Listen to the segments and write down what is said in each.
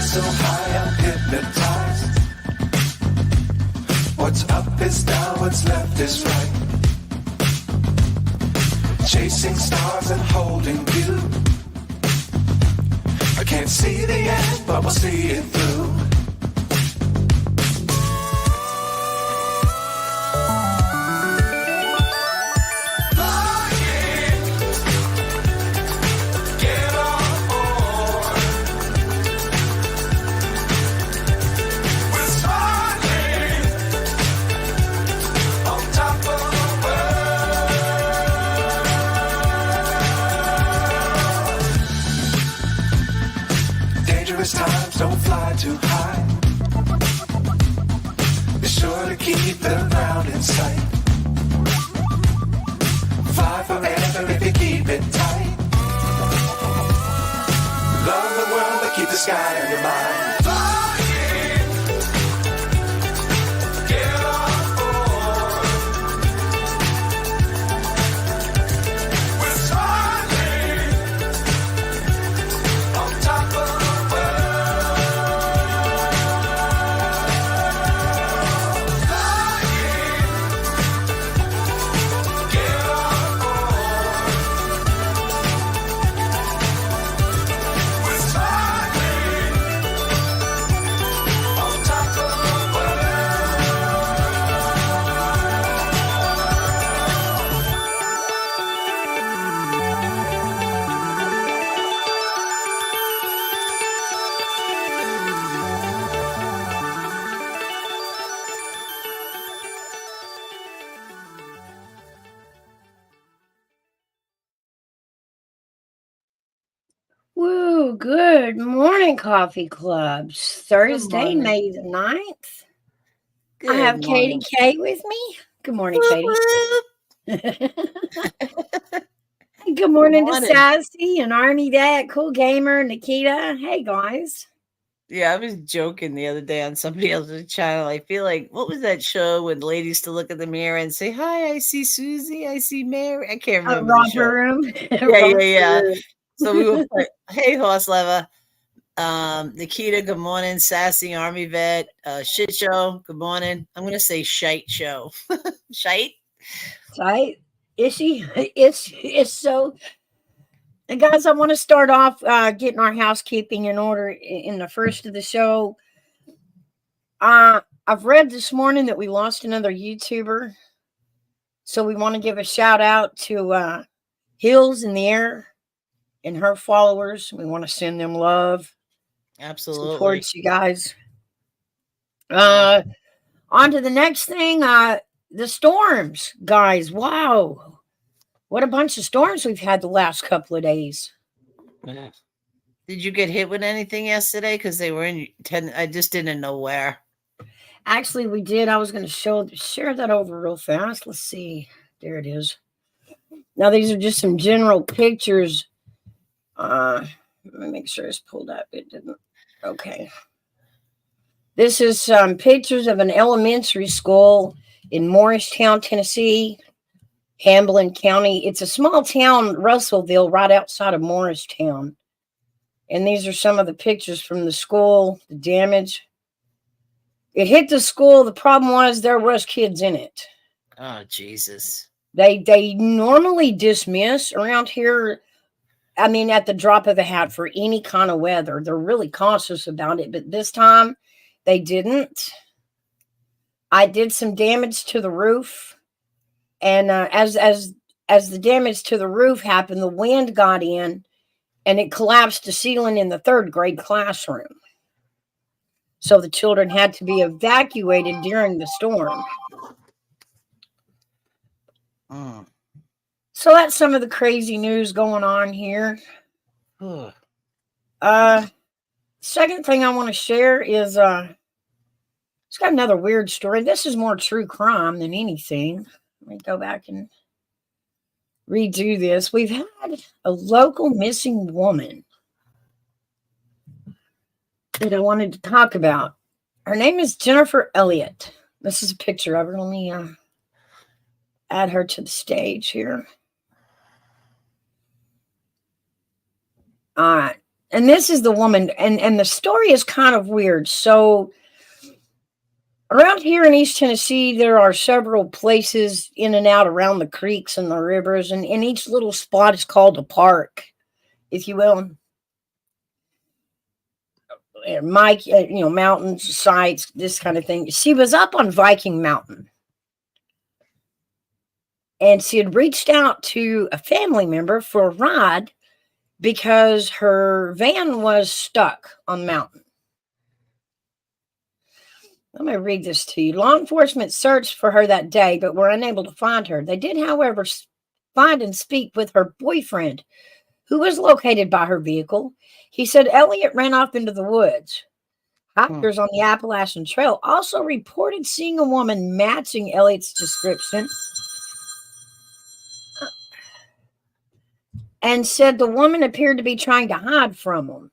So high I'm hypnotized. What's up is down, what's left is right. Chasing stars and holding you. I can't see the end, but we'll see it through. Times don't fly too high. Be sure to keep the ground in sight. Fly forever if you keep it tight. Love the world but keep the sky on your mind. Woo, good morning, Coffee Clubs. Thursday, May the 9th. I have Katie K with me. Good morning, Katie. Good morning to Sassy and Army Dad, Cool Gamer, Nikita. Hey, guys. Yeah, I was joking the other day on somebody else's channel. I feel like, what was that show when ladies used to look in the mirror and say, hi, I see Susie, I see Mary. I can't remember the show. Room. Yeah. So we would put, hey, Horse Lover, Nikita, good morning. Sassy, Army Vet, Shit Show, good morning. I'm going to say Shite Show. Shite? Shite? Is she? It's so... And guys, I want to start off getting our housekeeping in order in the first of the show. I've read this morning that we lost another YouTuber. So we want to give a shout out to Hills in the Air and her followers. We want to send them love. Absolutely. Support you guys. On to the next thing. The storms, guys. Wow. What a bunch of storms we've had the last couple of days. Did you get hit with anything yesterday? Because they were in 10. I just didn't know where. Actually, we did. I was going to share that over real fast. Let's see. There it is. Now, these are just some general pictures. Let me make sure it's pulled up. It didn't. Okay. This is some pictures of an elementary school in Morristown, Tennessee, Hamblin County. It's a small town, Russellville, right outside of Morristown. And these are some of the pictures from the school, the damage. It hit the school. The problem was there was kids in it. Oh, Jesus. They normally dismiss around here. I mean, at the drop of a hat for any kind of weather. They're really cautious about it. But this time, they didn't. I did some damage to the roof. And as the damage to the roof happened, the wind got in. And it collapsed the ceiling in the third grade classroom. So the children had to be evacuated during the storm. So that's some of the crazy news going on here. Second thing I want to share is It's got another weird story. This is more true crime than anything. Let me go back and redo this. We've had a local missing woman that I wanted to talk about. Her name is Jennifer Elliott. This is a picture of her. Let me add her to the stage here. All right. And this is the woman, and the story is kind of weird. So around here in East Tennessee, there are several places in and out around the creeks and the rivers, and each little spot is called a park, if you will. Mike, mountains, sites, this kind of thing. She was up on Viking Mountain, and she had reached out to a family member for a ride because her van was stuck on the mountain. Let me read this to you. Law enforcement searched for her that day, but were unable to find her. They did, however, find and speak with her boyfriend, who was located by her vehicle. He said Elliott ran off into the woods. Hikers on the Appalachian Trail also reported seeing a woman matching Elliott's description and said the woman appeared to be trying to hide from him.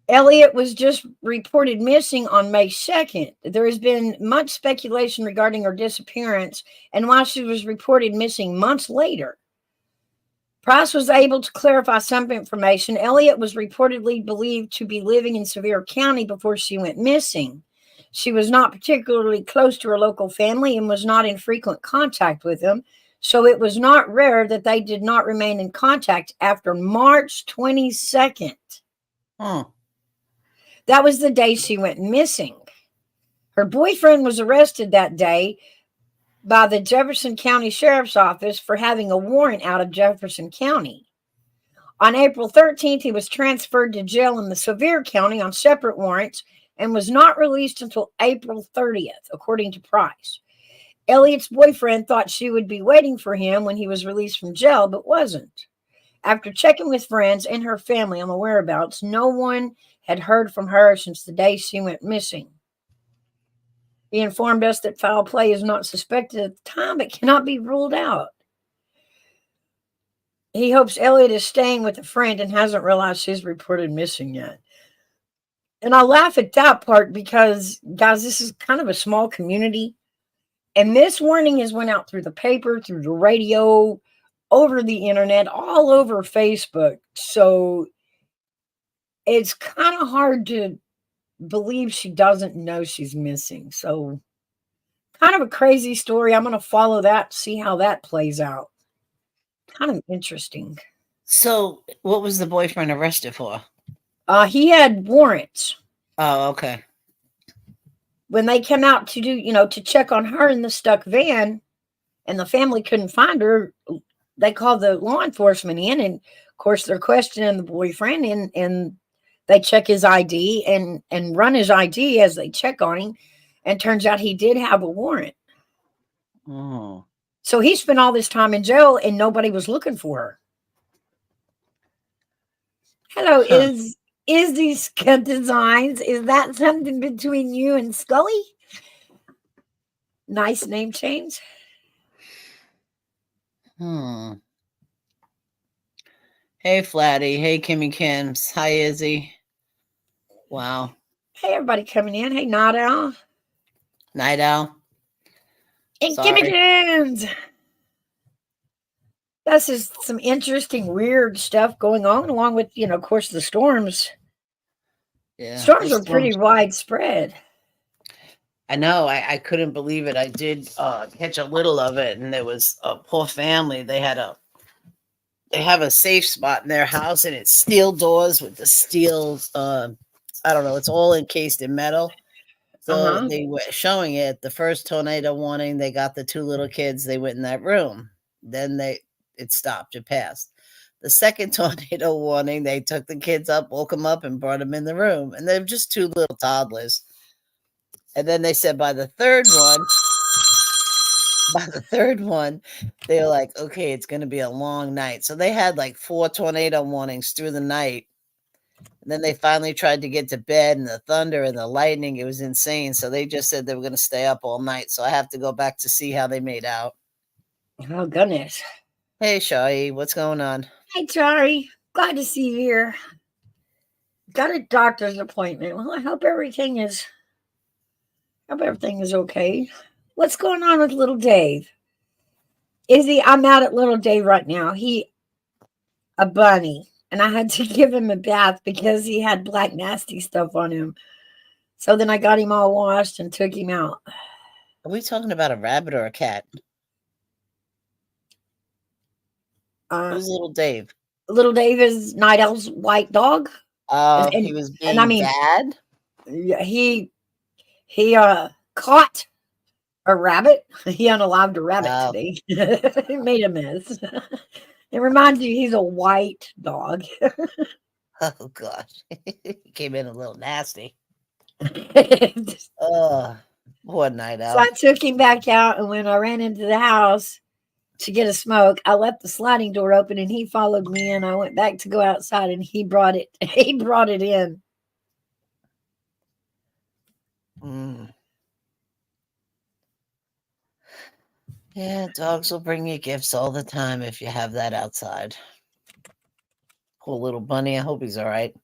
Elliott was just reported missing on May 2nd. There has been much speculation regarding her disappearance and why she was reported missing months later. Price was able to clarify some information. Elliott was reportedly believed to be living in Sevier County before she went missing. She was not particularly close to her local family and was not in frequent contact with them, so it was not rare that they did not remain in contact after March 22nd. That was the day she went missing. Her boyfriend was arrested that day by the Jefferson County Sheriff's Office for having a warrant out of Jefferson County. On April 13th, he was transferred to jail in the Sevier County on separate warrants and was not released until April 30th, according to Price. Elliott's boyfriend thought she would be waiting for him when he was released from jail, but wasn't. After checking with friends and her family on the whereabouts, no one had heard from her since the day she went missing. He informed us that foul play is not suspected at the time, but cannot be ruled out. He hopes Elliott is staying with a friend and hasn't realized she's reported missing yet. And I laugh at that part because, guys, this is kind of a small community. And this warning has went out through the paper, through the radio, over the internet, all over Facebook. So it's kind of hard to believe she doesn't know she's missing. So kind of a crazy story. I'm going to follow that, see how that plays out. Kind of interesting. So what was the boyfriend arrested for? He had warrants. Oh, okay. When they came out to do, to check on her in the stuck van and the family couldn't find her, they called the law enforcement in, and of course they're questioning the boyfriend, and they check his ID and run his ID as they check on him, and turns out he did have a warrant. Oh. So he spent all this time in jail and nobody was looking for her. Hello, is these designs? Is that something between you and Scully? Nice name change. Hey, Flatty. Hey, Kimmy Kims. Hi, Izzy. Wow. Hey, everybody coming in. Hey, Night Owl. Night Owl. And Kimmy Kims. That's just some interesting, weird stuff going on, along with, of course, the storms. Yeah. Storms are pretty widespread. I know. I couldn't believe it. I did catch a little of it, and there was a poor family. They have a safe spot in their house, and it's steel doors with the steel. I don't know. It's all encased in metal. So they were showing it. The first tornado warning, they got the two little kids. They went in that room. Then it stopped. It passed. The second tornado warning, they took the kids up, woke them up, and brought them in the room. And they're just two little toddlers. And then they said by the third one, they were like, okay, it's going to be a long night. So they had like 4 tornado warnings through the night. And then they finally tried to get to bed, and the thunder and the lightning, it was insane. So they just said they were going to stay up all night. So I have to go back to see how they made out. Oh, goodness. Hey, Shai, what's going on? Hey, Charlie. Glad to see you here. Got a doctor's appointment. Well, I hope everything is okay. What's going on with little Dave? I'm out at little Dave right now. A bunny. And I had to give him a bath because he had black nasty stuff on him. So then I got him all washed and took him out. Are we talking about a rabbit or a cat? Who's little Dave? Little Dave is Night Owl's white dog. Oh, he was being bad? He caught a rabbit. He unalived a rabbit today. It made a mess. It reminds you he's a white dog. Oh, gosh. He came in a little nasty. So Oh, poor Night Owl. I took him back out, and when I ran into the house to get a smoke, I left the sliding door open, and he followed me in. I went back to go outside, and he brought it in. Yeah, dogs will bring you gifts all the time if you have that outside. Poor little bunny. I hope he's all right.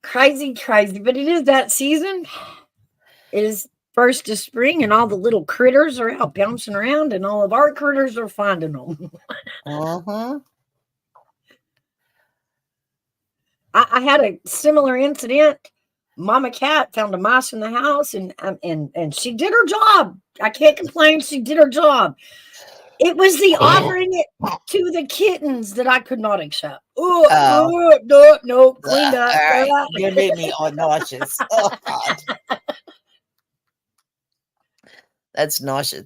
Crazy, but it is that season. It is first of spring, and all the little critters are out bouncing around, and all of our critters are finding them. Uh-huh. I had a similar incident. Mama Cat found a mouse in the house, and she did her job. I can't complain. She did her job. It was the offering it to the kittens that I could not accept. No, cleaned up. Right. You made me all nauseous. Oh, God. That's nauseous.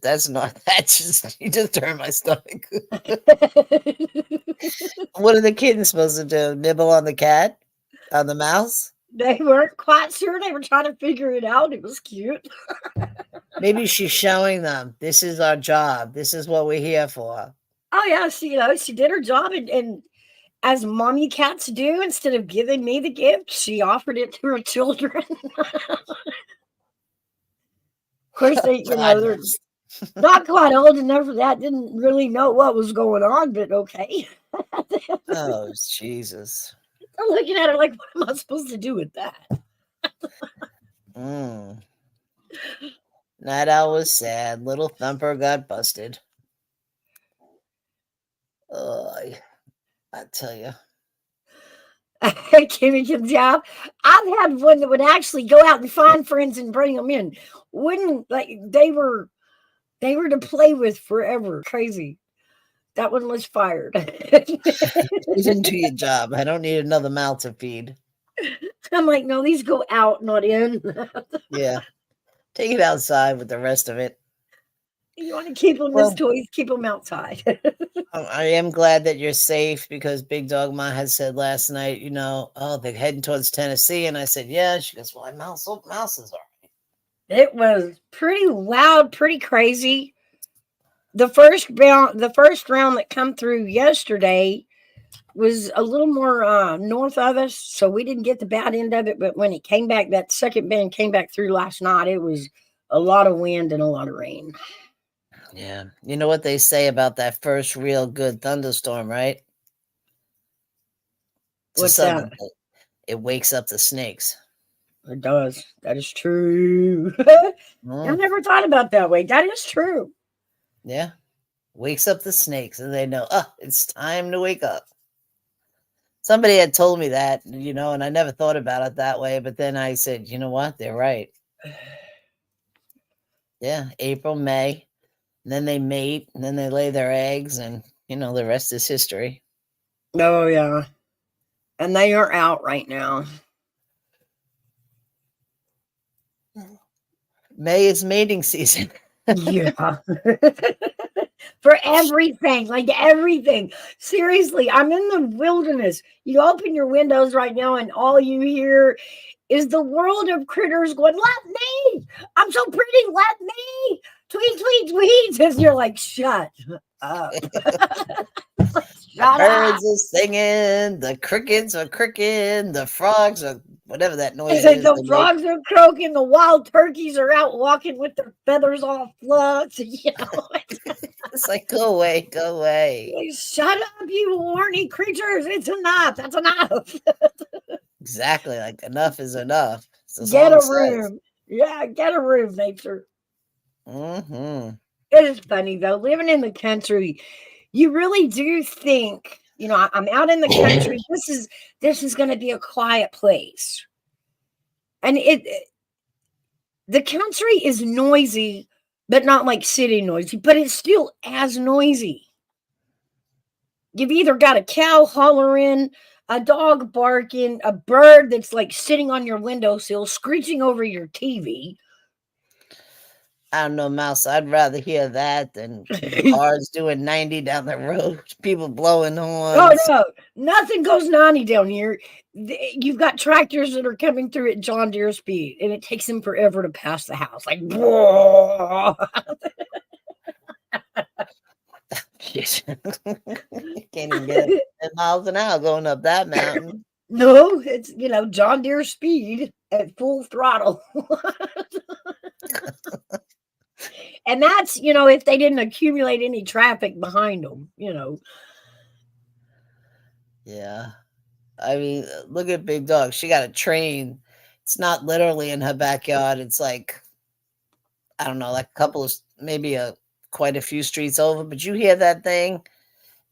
You just turned my stomach. What are the kittens supposed to do? Nibble on the cat? On the mouse? They weren't quite sure. They were trying to figure it out. It was cute. Maybe she's showing them, this is our job. This is what we're here for. Oh, yeah. She did her job. And as mommy cats do, instead of giving me the gift, she offered it to her children. Of course, they're not quite old enough for that. Didn't really know what was going on, but okay. Oh, Jesus. I'm looking at her like, what am I supposed to do with that? Night Owl was sad. Little Thumper got busted. Oh, I tell you. Kimmy can job. I've had one that would actually go out and find friends and bring them in. They were to play with forever. Crazy. That one was fired. You didn't do your job. I don't need another mouth to feed. I'm like, no, these go out, not in. Yeah. Take it outside with the rest of it. You want to keep them as toys, keep them outside. I am glad that you're safe because Big Dog Ma had said last night, they're heading towards Tennessee. And I said, yeah. She goes, well, mouse is all right. It was pretty loud, pretty crazy. The first round that come through yesterday was a little more north of us, so we didn't get the bad end of it. But when it came back, that second band came back through last night. It was a lot of wind and a lot of rain. Yeah. You know what they say about that first real good thunderstorm, right? What's that? It wakes up the snakes. It does. That is true. I never thought about it that way. That is true. Yeah. Wakes up the snakes and they know, it's time to wake up. Somebody had told me that, and I never thought about it that way. But then I said, you know what? They're right. Yeah. April, May. And then they mate and then they lay their eggs and, the rest is history. Oh, yeah. And they are out right now. May is mating season. Yeah. For everything, like everything. Seriously, I'm in the wilderness. You open your windows right now and all you hear is the world of critters going, let me. I'm so pretty. Let me. Tweet, tweet, tweet. And you're like, shut up. Shut up. Birds are singing, the crickets are cricking, the frogs are whatever that noise And is. the they make. frogs are croaking, the wild turkeys are out walking with their feathers all fluffed. You know, It's like, go away, go away. shut up, you horny creatures. It's enough. That's enough. Exactly. Like, enough is enough. So the Get song a says. room. Yeah, get a room, nature. Mm-hmm. It is funny though, living in the country, you really do think, I'm out in the country. This is going to be a quiet place, and the country is noisy, but not like city noisy. But it's still as noisy. You've either got a cow hollering, a dog barking, a bird that's like sitting on your windowsill screeching over your TV. I don't know, Mouse. I'd rather hear that than cars doing 90 down the road, people blowing Oh horns. no, nothing goes 90 down here. You've got tractors that are coming through at John Deere speed, and it takes them forever to pass the house. Like, whoa. Shit. Can't even get 10 miles an hour going up that mountain. No, it's John Deere speed at full throttle. And that's if they didn't accumulate any traffic behind them. Yeah. I mean, look at Big Dog. She got a train. It's not literally in her backyard. It's like, I don't know, like a couple of, maybe quite a few streets over. But you hear that thing,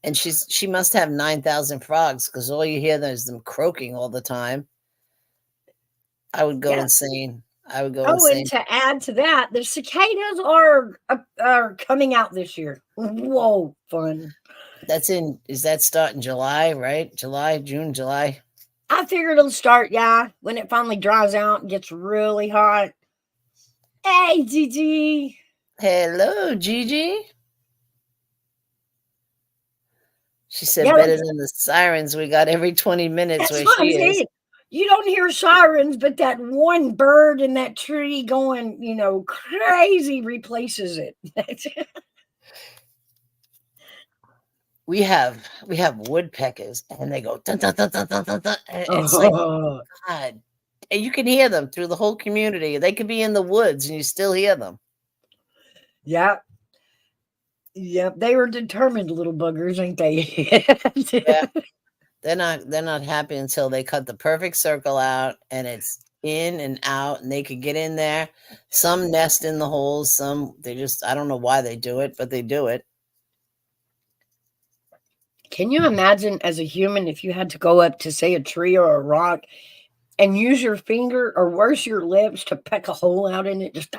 and she must have 9,000 frogs because all you hear is them croaking all the time. I would go insane. I would go insane. And to add to that, the cicadas are coming out this year. Whoa, fun. Is that starting July, right? June, July? I figured it'll start, when it finally dries out and gets really hot. Hey, Gigi. Hello, Gigi. She said better than the sirens we got every 20 minutes where she is. You don't hear sirens, but that one bird in that tree going, crazy replaces it. We have woodpeckers, and they go dun, dun, dun, dun, dun, dun, dun. It's like, oh, God, and you can hear them through the whole community. They could be in the woods, and you still hear them. Yep. They were determined little buggers, ain't they? Yeah. They're not happy until they cut the perfect circle out, and it's in and out, and they could get in there. Some nest in the holes. Some I don't know why they do it, but they do it. Can you imagine as a human if you had to go up to, say, a tree or a rock and use your finger or worse, your lips to peck a hole out in it? Just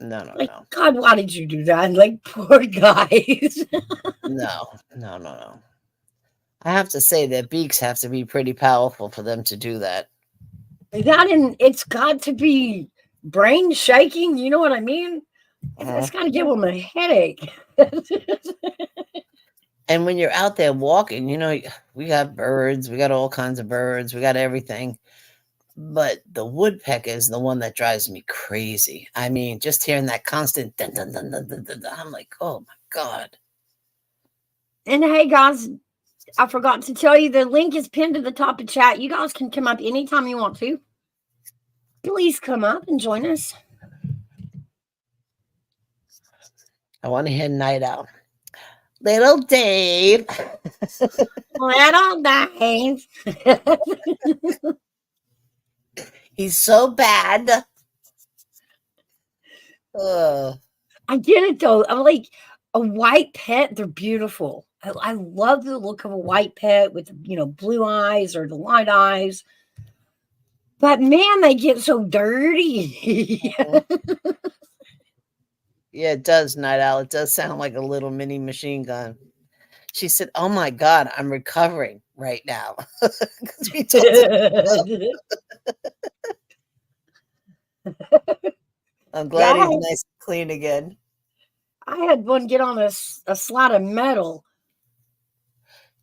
No. Like, God, why did you do that? Like, poor guys. No. I have to say their beaks have to be pretty powerful for them to do that. It's got to be brain shaking. You know what I mean? It's got to give them a headache. And when you're out there walking, we got birds, we got all kinds of birds, we got everything. But the woodpecker is the one that drives me crazy. I mean, just hearing that constant dun, dun, dun, dun, dun, dun, dun, I'm like, oh my God. And hey, guys, I forgot to tell you the link is pinned to the top of chat. You guys can come up anytime you want to. Please come up and join us. I want to hear Night Owl. Little Dave. Little Dave. He's so bad. I get it though. I'm like, a white pet, they're beautiful. I love the look of a white pet with, blue eyes or the light eyes. But man, they get so dirty. Yeah, it does, Night Owl. It does sound like a little mini machine gun. She said, oh my God, I'm recovering right now. I'm glad he's nice and clean again. I had one get on a slide of metal,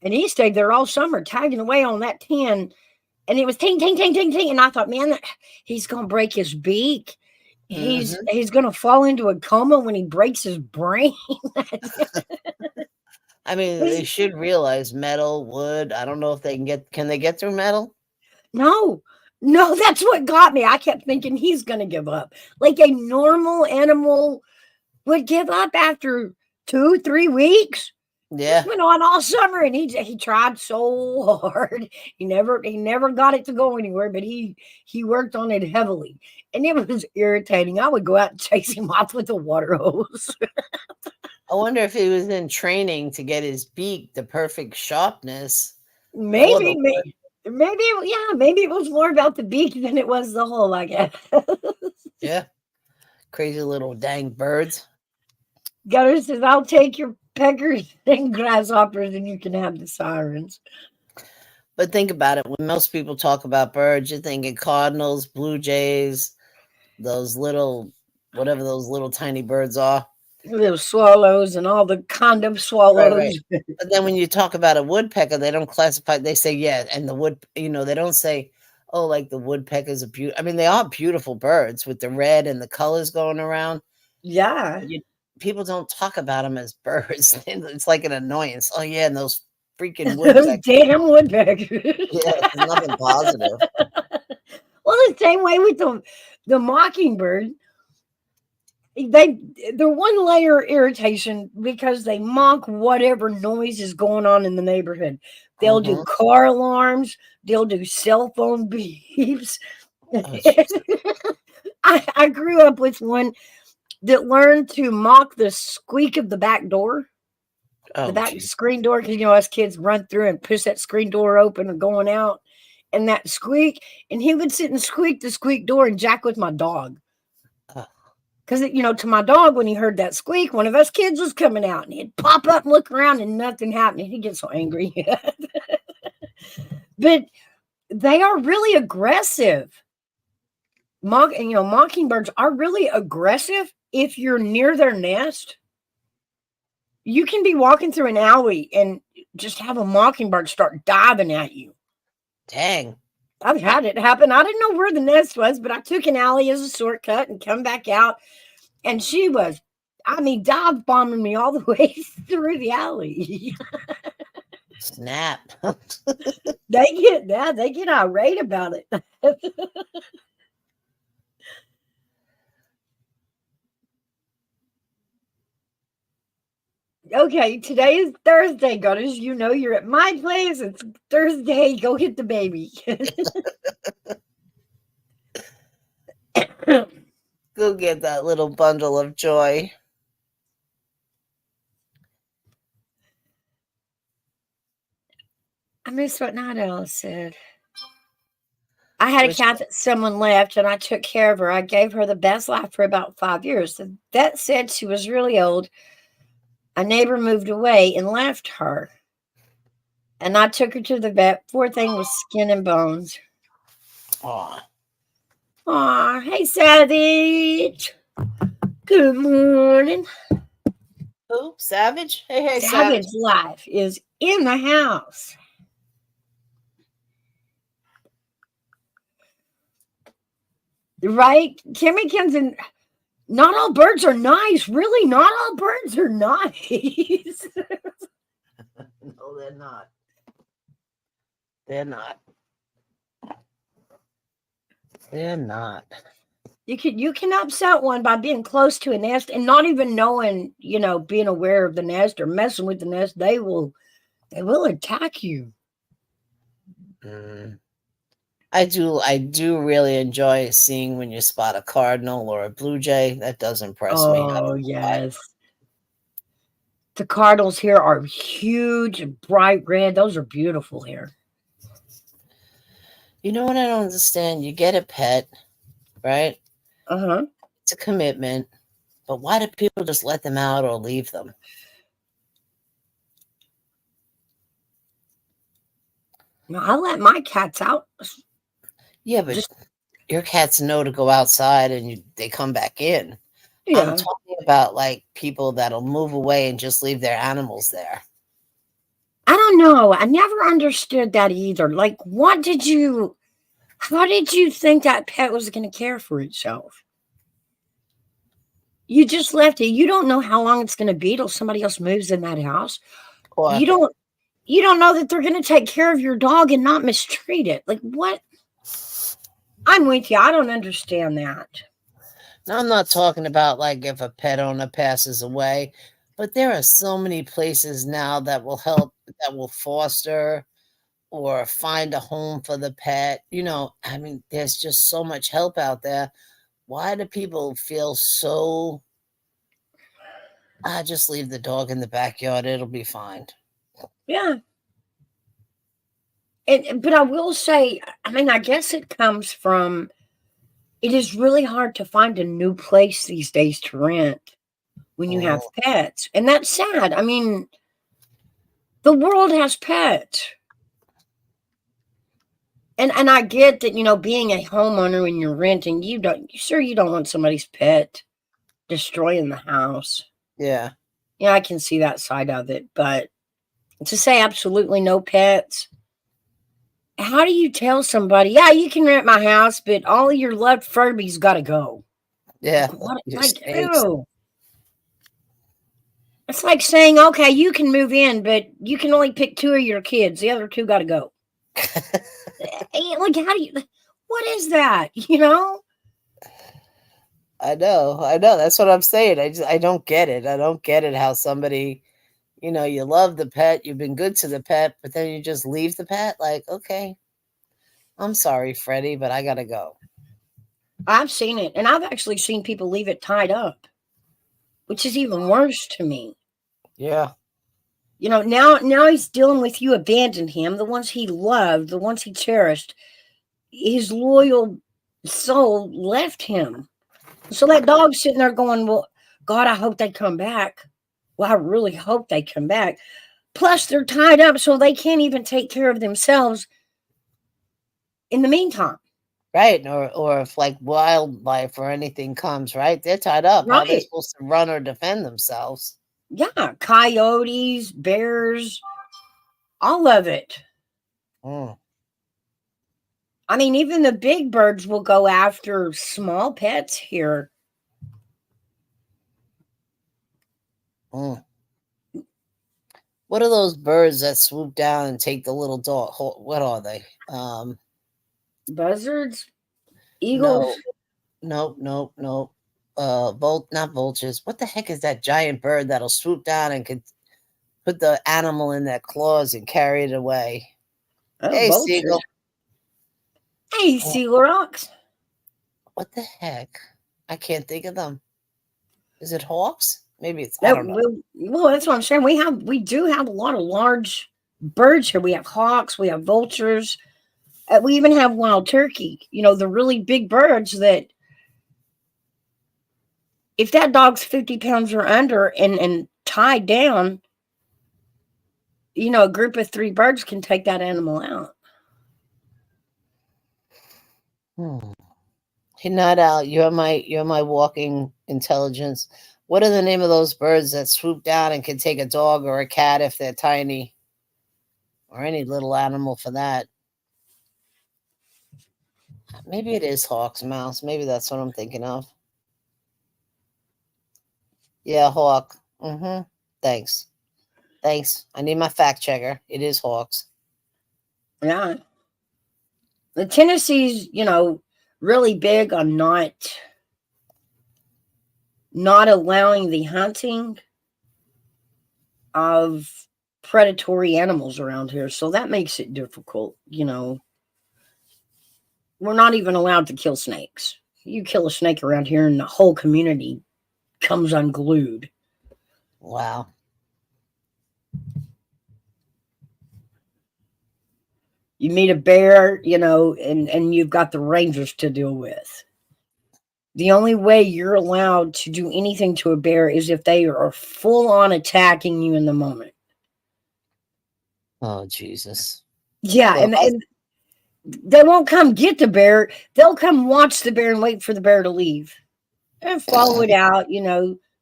and he stayed there all summer tagging away on that tin, and it was ting, ting, ting, ting, ting. And I thought, man, he's going to break his beak. he's gonna fall into a coma when he breaks his brain. I mean, they should realize metal, wood. I don't know if they can they get through metal? No, that's what got me. I kept thinking he's gonna give up. Like a normal animal would give up after 2-3 weeks. Yeah. This went on all summer, and he tried so hard. He never got it to go anywhere, but he worked on it heavily, and it was irritating. I would go out and chase him off with a water hose. I wonder if he was in training to get his beak the perfect sharpness. Maybe it was more about the beak than it was the hole, I guess. Yeah. Crazy little dang birds. Gutter says, I'll take your peckers and grasshoppers and you can have the sirens. But think about it. When most people talk about birds, you're thinking cardinals, blue jays, those little, whatever those little tiny birds are. Those swallows and all the condom swallows. Right. But then when you talk about a woodpecker, they don't classify. They say, yeah, and they don't say, oh, like the woodpeckers are beautiful. I mean, they are beautiful birds with the red and the colors going around. Yeah. People don't talk about them as birds. It's like an annoyance. Oh, yeah, and those freaking woodpeckers. Damn woodpeckers. Yeah, it's nothing positive. Well, the same way with the mockingbird. They're one layer irritation because they mock whatever noise is going on in the neighborhood. They'll do car alarms. They'll do cell phone beeps. I grew up with one that learned to mock the squeak of the back door, the back screen door, because us kids run through and push that screen door open and going out, and that squeak, and he would sit and squeak the squeak door and jack with my dog. Because, to my dog, when he heard that squeak, one of us kids was coming out, and he'd pop up and look around, and nothing happened. He'd get so angry. But they are really aggressive. Mockingbirds are really aggressive if you're near their nest. You can be walking through an alley and just have a mockingbird start diving at you. Dang. I've had it happen. I didn't know where the nest was, but I took an alley as a shortcut and come back out. And she was, dive bombing me all the way through the alley. Snap. They get irate about it. Okay, today is Thursday, Gutters. You're at my place. It's Thursday. Go get the baby. Go get that little bundle of joy. I missed what Night Owl said. I had a cat that someone left, and I took care of her. I gave her the best life for about 5 years. The vet said she was really old. A neighbor moved away and left her. And I took her to the vet. Poor thing was skin and bones. Aw. Aw, hey, Savage. Good morning. Who? Savage? Hey, Savage Life is in the house. Right? Kimmy Kenson. Not all birds are nice. Really, not all birds are nice. No, they're not. They're not. They're not. You can upset one by being close to a nest and not even knowing, being aware of the nest or messing with the nest. They will attack you. I do really enjoy seeing when you spot a cardinal or a blue jay. That does impress me. Oh, yes. The cardinals here are huge and bright red. Those are beautiful here. You know what I don't understand? You get a pet, right? Uh-huh. It's a commitment. But why do people just let them out or leave them? No, I let my cats out. Yeah, but your cats know to go outside and they come back in. Yeah. I'm talking about like people that'll move away and just leave their animals there. I don't know. I never understood that either. Like, how did you think that pet was going to care for itself? You just left it. You don't know how long it's going to be till somebody else moves in that house. Or You don't know that they're going to take care of your dog and not mistreat it. Like, what? I'm with you. I don't understand that. now I'm not talking about like if a pet owner passes away, but there are so many places now that will help, that will foster or find a home for the pet. You know, I mean, there's just so much help out there. Why do people feel so, just leave the dog in the backyard, it'll be fine? Yeah. But I will say, I mean, I guess it comes from, it is really hard to find a new place these days to rent when you have Oh, pets. And that's sad. I mean, the world has pets. And I get that, being a homeowner when you're renting, you don't want somebody's pet destroying the house. yeah. Yeah, I can see that side of it. But to say absolutely no pets, how do you tell somebody, yeah, you can rent my house, but all of your loved Furbies got to go? Yeah. What? Your Like, snakes. ew. It's like saying, okay, you can move in, but you can only pick 2 of your kids. The other 2 got to go. Like, how do you, what is that? I know. That's what I'm saying. I don't get it. I don't get it how somebody, you love the pet, you've been good to the pet, but then you just leave the pet. Like, okay, I'm sorry, Freddie, but I gotta go. I've seen it. And I've actually seen people leave it tied up, which is even worse to me. Yeah. Now he's dealing with, you abandoned him, the ones he loved, the ones he cherished. His loyal soul left him. So that dog's sitting there going, well, God, I hope they come back. Well, I really hope they come back. Plus, they're tied up, so they can't even take care of themselves in the meantime. Right. Or if like wildlife or anything comes, right? They're tied up. How are they Right. supposed to run or defend themselves? Yeah. Coyotes, bears, all of it. Mm, I mean, even the big birds will go after small pets here. mm. What are those birds that swoop down and take the little dog? What are they? Buzzards, No, eagles. nope. Not vultures. What the heck is that giant bird that'll swoop down and can put the animal in their claws and carry it away? Oh, Hey, vultures. seagull. Hey, Oh, sea rocks. what the heck? I can't think of them. Is it hawks? Maybe it's, I don't know. Well, that's what I'm saying. We do have a lot of large birds here. We have hawks, we have vultures, we even have wild turkey. The really big birds that, if that dog's 50 pounds or under and tied down, a group of 3 birds can take that animal out. Hey, Night Owl, you're my walking intelligence. What are the name of those birds that swoop down and can take a dog or a cat if they're tiny, or any little animal for that? Maybe it is hawks, mouse. Maybe that's what I'm thinking of. Yeah, hawk. Mm-hmm. Thanks. I need my fact checker. It is hawks. Yeah. The Tennessee's, really big on not allowing the hunting of predatory animals around here. So that makes it difficult. We're not even allowed to kill snakes. You kill a snake around here and the whole community comes unglued. Wow. You meet a bear, and you've got the rangers to deal with. The only way you're allowed to do anything to a bear is if they are full on attacking you in the moment. Oh, Jesus. Yeah, Well, and they won't come get the bear. They'll come watch the bear and wait for the bear to leave. And follow it out,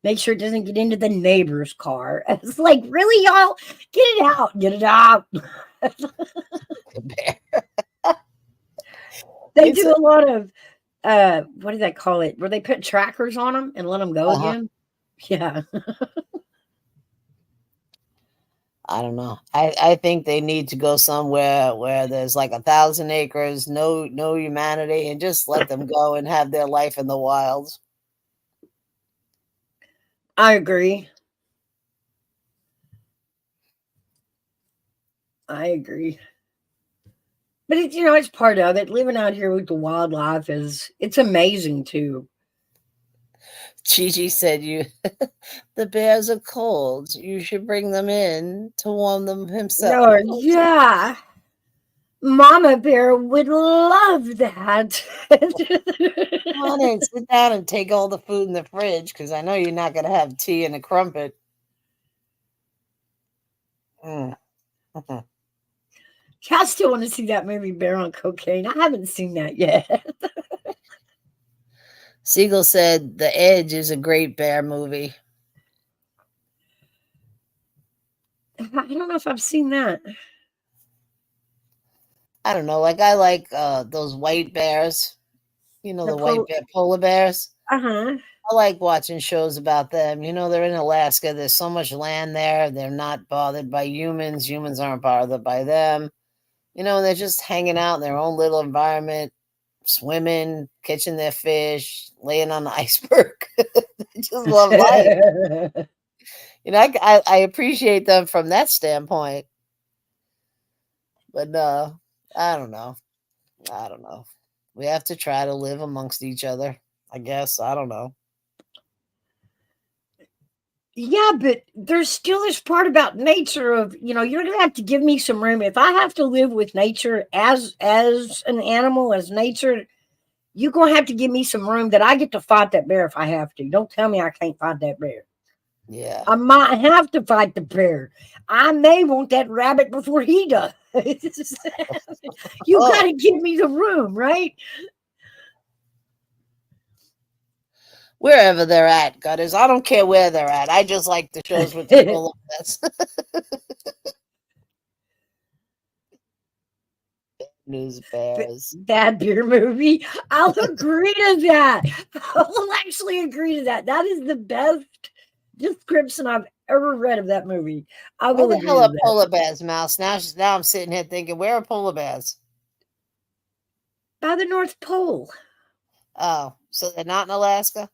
make sure it doesn't get into the neighbor's car. It's like, really, y'all? Get it out. Get it out. the bear. They do a lot of what do they call it? Where they put trackers on them and let them go Uh-huh. again? Yeah. I don't know. I think they need to go somewhere where there's like 1,000 acres, no humanity, and just let them go and have their life in the wilds. I agree. I agree. But it's it's part of it. Living out here with the wildlife it's amazing too. Gigi said the bears are cold. You should bring them in to warm them himself. No, yeah. Mama Bear would love that. Come on in, sit down and take all the food in the fridge because I know you're not going to have tea and a crumpet. Mm. I still want to see that movie Bear on Cocaine. I haven't seen that yet. Siegel said The Edge is a great bear movie. I don't know if I've seen that. I don't know. Like I like those white bears. You know, the white bear polar bears. Uh-huh. I like watching shows about them. You know, they're in Alaska. There's so much land there. They're not bothered by humans. Humans aren't bothered by them. You know, they're just hanging out in their own little environment, swimming, catching their fish, laying on the iceberg. They just love life. You know, I appreciate them from that standpoint. But no, I don't know. I don't know. We have to try to live amongst each other, I guess. I don't know. Yeah, but there's still this part about nature of, you're gonna have to give me some room. If I have to live with nature as an animal, as nature, you're gonna have to give me some room that I get to fight that bear if I have to. Don't tell me I can't fight that bear. Yeah. I might have to fight the bear. I may want that rabbit before he does. You gotta give me the room, right? Wherever they're at, Gutters. I don't care where they're at. I just like the shows with the polar bears. News bears. Bad beer movie. I'll agree to that. I'll actually agree to that. That is the best description I've ever read of that movie. I will Where the agree hell to are that. polar bears, Mouse? Now I'm sitting here thinking, where are polar bears? By the North Pole. Oh, so they're not in Alaska?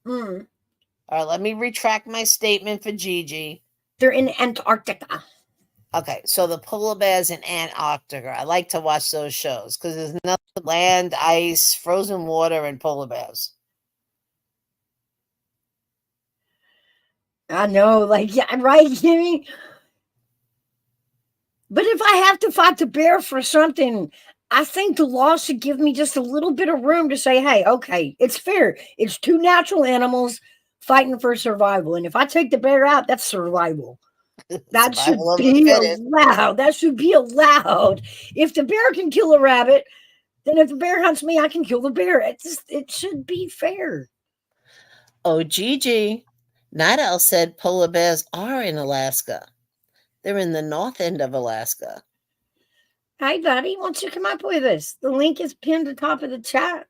Mm. All right, let me retract my statement for Gigi. They're in Antarctica. Okay, so the polar bears in Antarctica. I like to watch those shows because there's nothing land, ice, frozen water, and polar bears. I know, like, yeah, right, Jimmy? But if I have to fight the bear for something, I think the law should give me just a little bit of room to say, hey, okay, it's fair. It's two natural animals fighting for survival. And if I take the bear out, that's survival. That should be allowed. That should be allowed. If the bear can kill a rabbit, then if the bear hunts me, I can kill the bear. It should be fair. Oh, Gigi. Night Owl said polar bears are in Alaska. They're in the north end of Alaska. Hey, buddy, why don't you come up with us? The link is pinned at the top of the chat.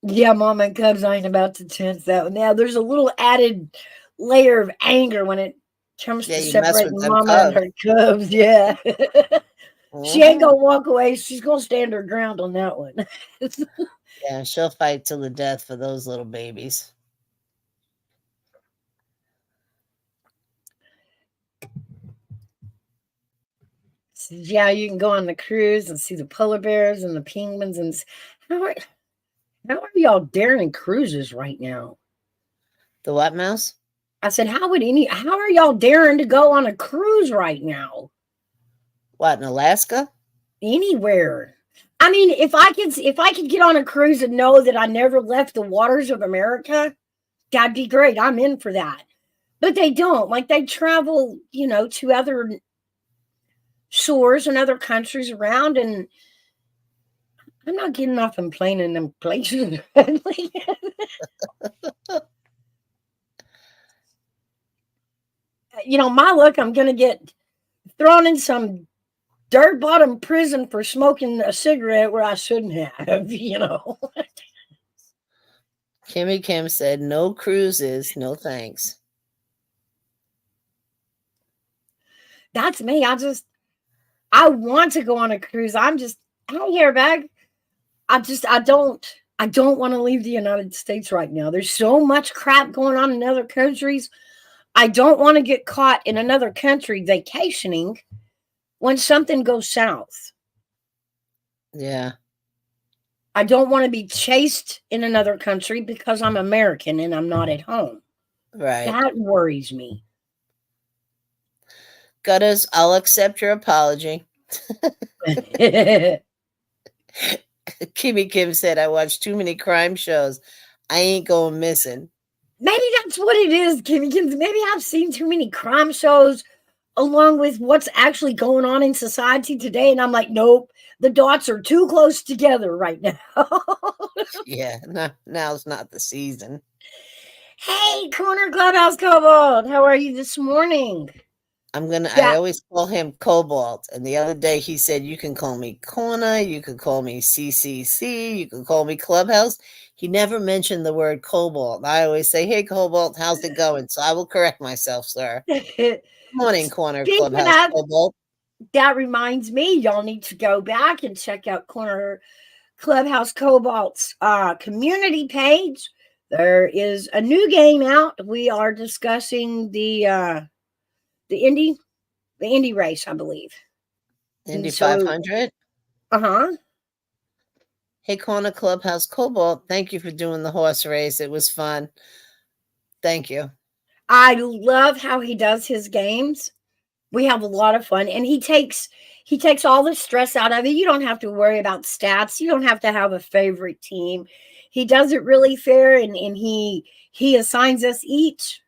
Yeah, Mom and Cubs ain't about to chance that one. Now, there's a little added layer of anger when it comes to separating Mama and her Cubs. Yeah. She ain't going to walk away. She's going to stand her ground on that one. Yeah, she'll fight till the death for those little babies. Yeah, you can go on the cruise and see the polar bears and the penguins. And how are y'all daring cruises right now? The what, Mouse? I said, how are y'all daring to go on a cruise right now? What, in Alaska? Anywhere. I mean, if I could get on a cruise and know that I never left the waters of America, that'd be great. I'm in for that. But they don't. Like, they travel, to other shores and other countries around, and I'm not getting off and playing in them places. my luck, I'm going to get thrown in some dirt bottom prison for smoking a cigarette where I shouldn't have, Kimmy Kim said, no cruises, no thanks. That's me. I want to go on a cruise. I'm just out here, bag. I don't want to leave the United States right now. There's so much crap going on in other countries. I don't want to get caught in another country vacationing when something goes south. Yeah. I don't want to be chased in another country because I'm American and I'm not at home. Right. That worries me. Gutters, I'll accept your apology. Kimmy Kim said, I watch too many crime shows. I ain't going missing. Maybe that's what it is, Kimmy Kim. Maybe I've seen too many crime shows along with what's actually going on in society today. And I'm like, nope, the dots are too close together right now. Yeah, now's not the season. Hey, Corner Clubhouse Cobalt, how are you this morning? I always call him Cobalt. And the other day he said, you can call me Corner, you can call me CCC, you can call me Clubhouse. He never mentioned the word Cobalt. I always say, hey, Cobalt, how's it going? So I will correct myself, sir. Good morning, Corner Clubhouse Cobalt. That reminds me, y'all need to go back and check out Corner Clubhouse Cobalt's community page. There is a new game out. We are discussing the Indy race, I believe. Indy 500? Uh-huh. Hey, Corner Clubhouse Cobalt, thank you for doing the horse race. It was fun. Thank you. I love how he does his games. We have a lot of fun, and he takes all the stress out of it. You don't have to worry about stats. You don't have to have a favorite team. He does it really fair, and he assigns us each,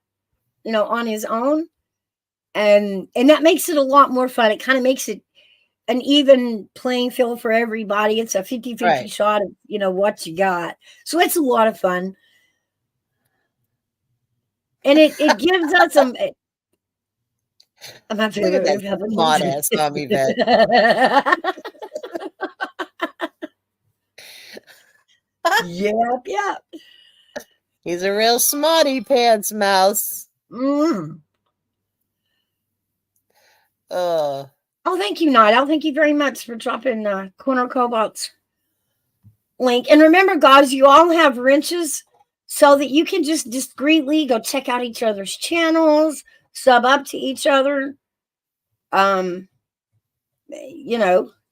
on his own. And that makes it a lot more fun. It kind of makes it an even playing field for everybody. It's a 50-50 shot of, what you got. So it's a lot of fun. And it gives us some. I'm not Look at that smart ass Army vet. Yep. He's a real smarty pants mouse. Mm. Oh, thank you, Nigel. Thank you very much for dropping Corner Cobalt's link. And remember, guys, you all have wrenches so that you can just discreetly go check out each other's channels, sub up to each other,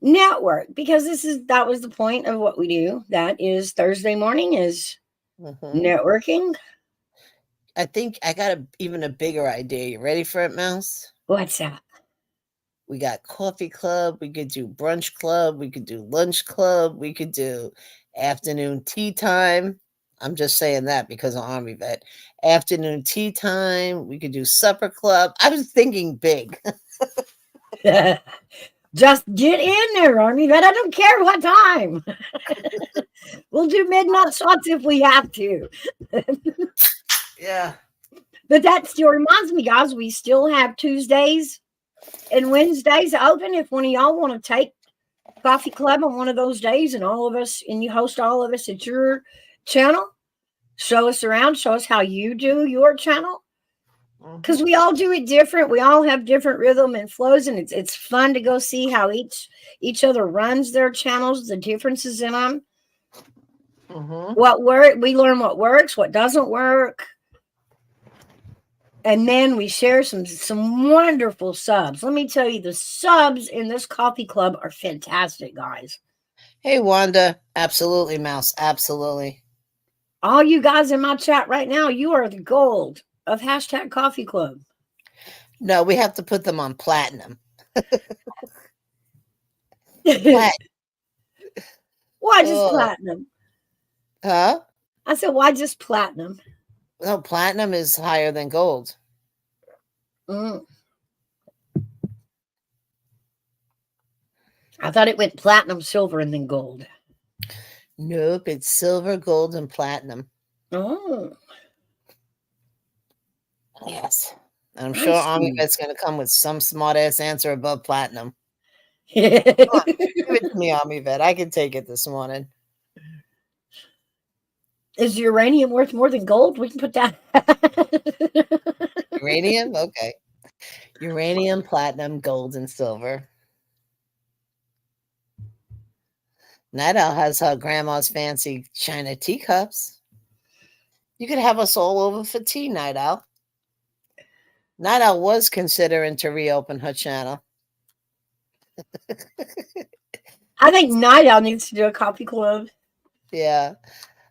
network, because that was the point of what we do. That is Thursday morning is networking. I think I got even a bigger idea. You ready for it, Mouse? What's that? We got coffee club. We could do brunch club. We could do lunch club. We could do afternoon tea time. I'm just saying that because of Army vet. Afternoon tea time. We could do supper club. I was thinking big. Just get in there, Army vet. I don't care what time. We'll do midnight shots if we have to. Yeah. But that still reminds me, guys, we still have Tuesdays and Wednesdays open if one of y'all want to take coffee club on one of those days, and you host all of us at your channel. Show us around, show us how you do your channel. Because we all do it different. We all have different rhythm and flows, and it's fun to go see how each other runs their channels, the differences in them. What we learn what works, what doesn't work. And then we share some wonderful subs. Let me tell you, the subs in this coffee club are fantastic, guys. Hey, Wanda. Absolutely, Mouse. Absolutely. All you guys in my chat right now, you are the gold of hashtag coffee club. No, we have to put them on platinum. Why just platinum? Huh? I said, why just platinum? No, platinum is higher than gold. I thought it went platinum, silver, and then gold. Nope, it's silver, gold, and platinum. Oh. Yes. And I'm I sure Army see. Vet's going to come with some smart ass answer above platinum. Is Come on, give it to me, Army Vet. I can take it this morning. uranium worth more than gold? We can put that. Uranium? Okay. Uranium, platinum, gold, and silver. Night Owl has her grandma's fancy china teacups. You could have us all over for tea, Night Owl. Night Owl was considering to reopen her channel. I think Night Owl needs to do a coffee club. Yeah.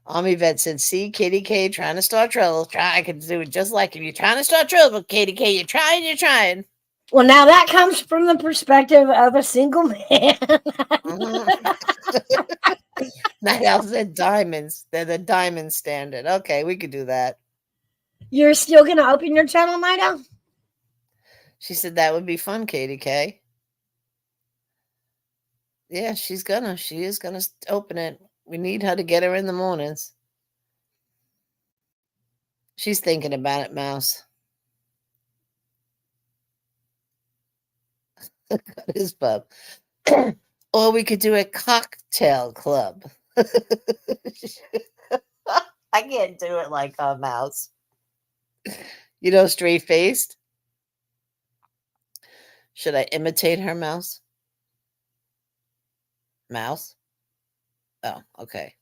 Army Vet said, see, Katie K trying to start trouble. I could do it just like if you're trying to start trouble, Katie K. You're trying. Well, now that comes from the perspective of a single man. Mhm. Night Owl said diamonds. They're the diamond standard. Okay, we could do that. You're still going to open your channel, Night Owl? She said that would be fun, Katie K. Yeah, she is gonna open it. We need her to get her in the mornings. She's thinking about it, Mouse. Got his bub. Or we could do a cocktail club. I can't do it like a Mouse. You know, straight faced. Should I imitate her, Mouse? Mouse? Oh, okay.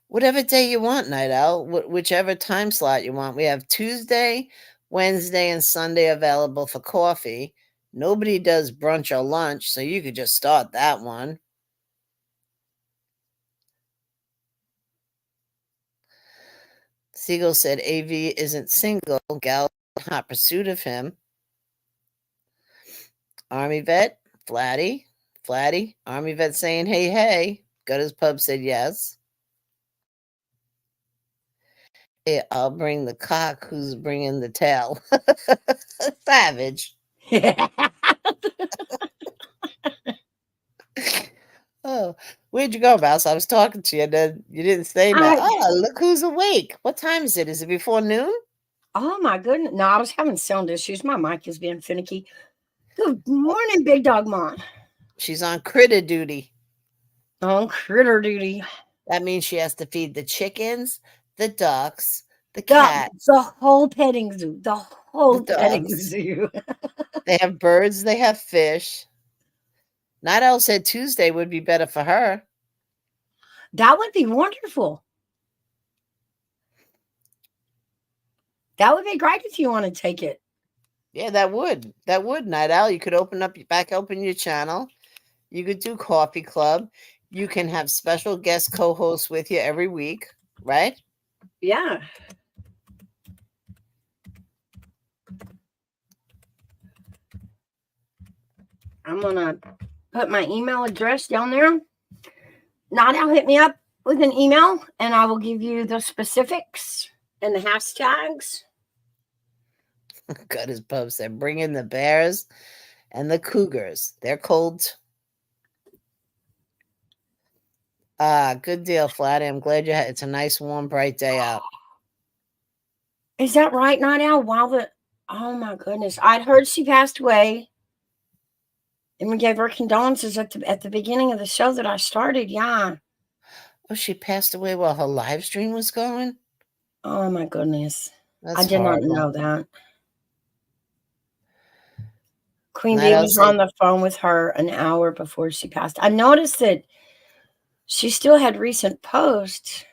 Whatever day you want, Night Owl, whichever time slot you want. We have Tuesday, Wednesday, and Sunday available for coffee. Nobody does brunch or lunch, so you could just start that one. Siegel said AV isn't single. Gal in hot pursuit of him. Army Vet, Flatty. Army Vet saying, hey. Gutters Pub said yes. Yeah, I'll bring the cock who's bringing the tail. Savage. Oh, where'd you go, Mouse? I was talking to you, and then you didn't say that. Oh, look who's awake. What time is it? Is it before noon? Oh, my goodness. No, I was having sound issues. My mic is being finicky. Good morning, Big Dog Mom. She's on critter duty. On critter duty. That means she has to feed the chickens, the ducks, the cat. The whole petting zoo. The whole The petting dogs. zoo. They have birds. They have fish. Night Owl said Tuesday would be better for her. That would be wonderful. That would be great if you want to take it. Yeah, that would. Night Owl. You could open your channel. You could do coffee club. You can have special guest co-hosts with you every week, right? Yeah. I'm going to put my email address down there. Night Owl, hit me up with an email and I will give you the specifics and the hashtags. Got his Pub said, bring in the bears and the cougars. They're cold. Good deal, Flatty. I'm glad you had. It's a nice, warm, bright day out. Is that right, Night Owl? Oh my goodness! I'd heard she passed away, and we gave her condolences at the beginning of the show that I started. Yeah. Oh, she passed away while her live stream was going? Oh my goodness! That's I did horrible. not know that. Queen Night Bee Owl was said- on the phone with her an hour before she passed. I noticed that she still had recent posts.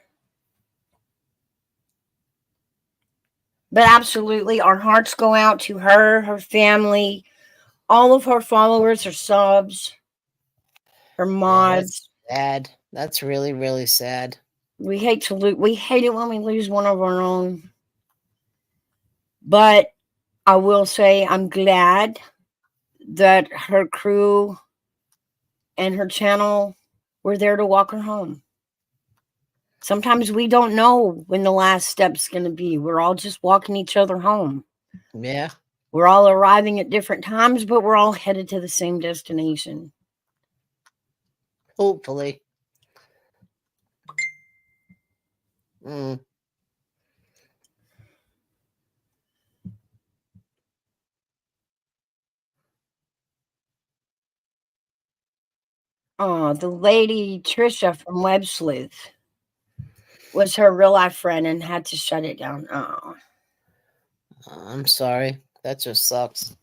But absolutely, our hearts go out to her, her family, all of her followers, her subs, her mods. Yeah, sad. That's really, really sad. We hate to lose. We hate it when we lose one of our own. But I will say I'm glad that her crew and her channel were there to walk her home. Sometimes we don't know when the last step's going to be. We're all just walking each other home. Yeah. We're all arriving at different times, but we're all headed to the same destination. Hopefully. Oh, the lady Trisha from Web Sleuth was her real life friend and had to shut it down. Oh, I'm sorry. That just sucks.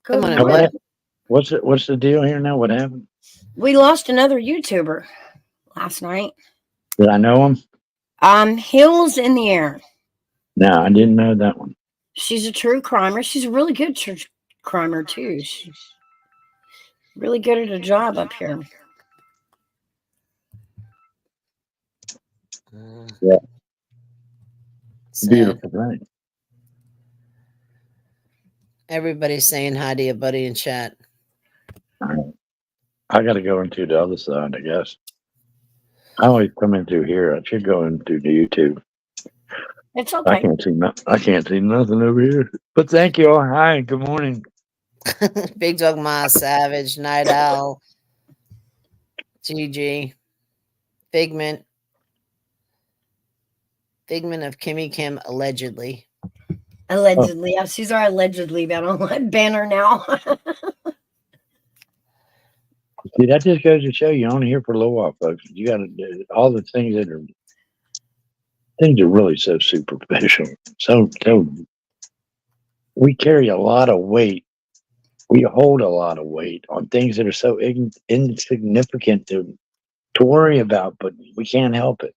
good Come on, Now, morning. Yvette. what's the deal here now? What happened? We lost another YouTuber last night. Did I know him? Hills in the Air. No, I didn't know that one. She's a true crimer. She's a really good true crimer too. She's really good at her job up here. Yeah. Sad. Beautiful thing. Everybody's saying hi to your buddy in chat. I got to go into the other side, I guess. I always come in through here. I should go in through the YouTube. It's I okay. can't see nothing. I can't see nothing over here. But thank you all. Hi. Good morning. Big Dog Ma, Savage, Night Owl, GG, Figment of Kimmy Kim, allegedly. Allegedly. Yeah, she's our allegedly banner now. See, that just goes to show you only here for a little while, folks. You got to do all the things that are really so superficial. So we carry a lot of weight. We hold a lot of weight on things that are so insignificant to worry about, but we can't help it.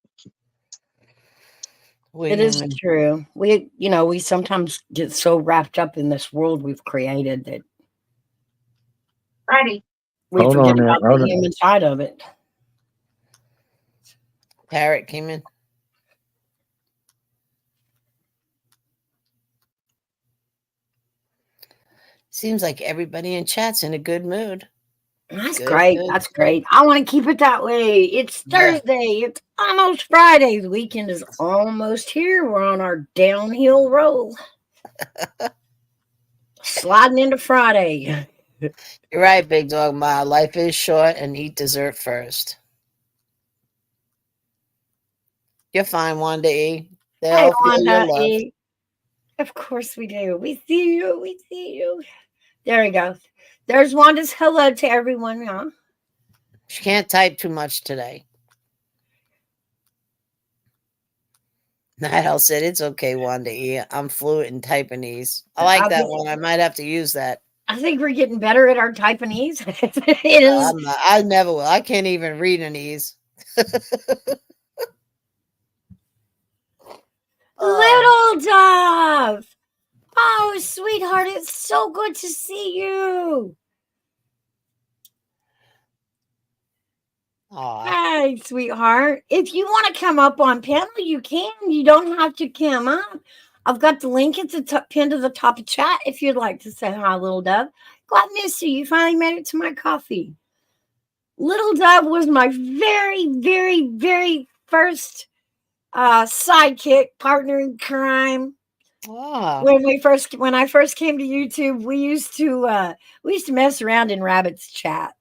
It is true. We sometimes get so wrapped up in this world we've created that we Hold forget on there. about Hold the on. human side of it. Parrot came in. Seems like everybody in chat's in a good mood. That's Good, great. good. That's great. I want to keep it that way. It's Yeah. Thursday. It's almost Friday. The weekend is almost here. We're on our downhill roll. Sliding into Friday. You're right, Big Dog Ma. Life is short and eat dessert first. You're fine, Wanda E. They Hey, all feel your Wanda love. E. Of course we do. We see you. We see you. There we go. There's Wanda's hello to everyone. Yeah. She can't type too much today. Night Owl said, it's okay, Wanda E. I'm fluent in Taiwanese. I like that one. I might have to use that. I think we're getting better at our Taiwanese. It is. I never will. I can't even read an ease. Little Dove. Oh, sweetheart, it's so good to see you. Hey, sweetheart. If you want to come up on panel, you can. You don't have to come up. I've got the link at the top, pinned to the top of chat if you'd like to say hi, Little Dove. Glad to miss you. You finally made it to my coffee. Little Dove was my very, very, very first sidekick, partner in crime. When I first came to YouTube, we used to mess around in Rabbit's chat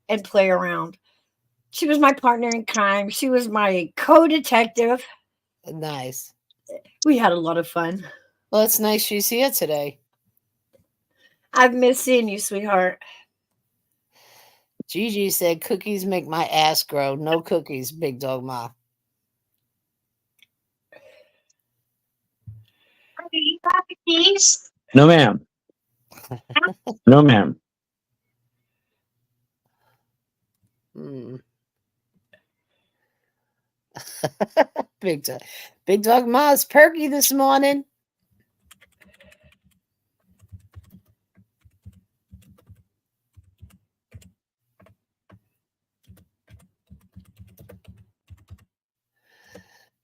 and play around. She was my partner in crime. She was my co-detective. Nice. We had a lot of fun. Well, it's nice she's here today. I've missed seeing you, sweetheart. Gigi said, cookies make my ass grow. No cookies, Big Dog Ma. No, ma'am. No, ma'am. Big Dog Ma's perky this morning.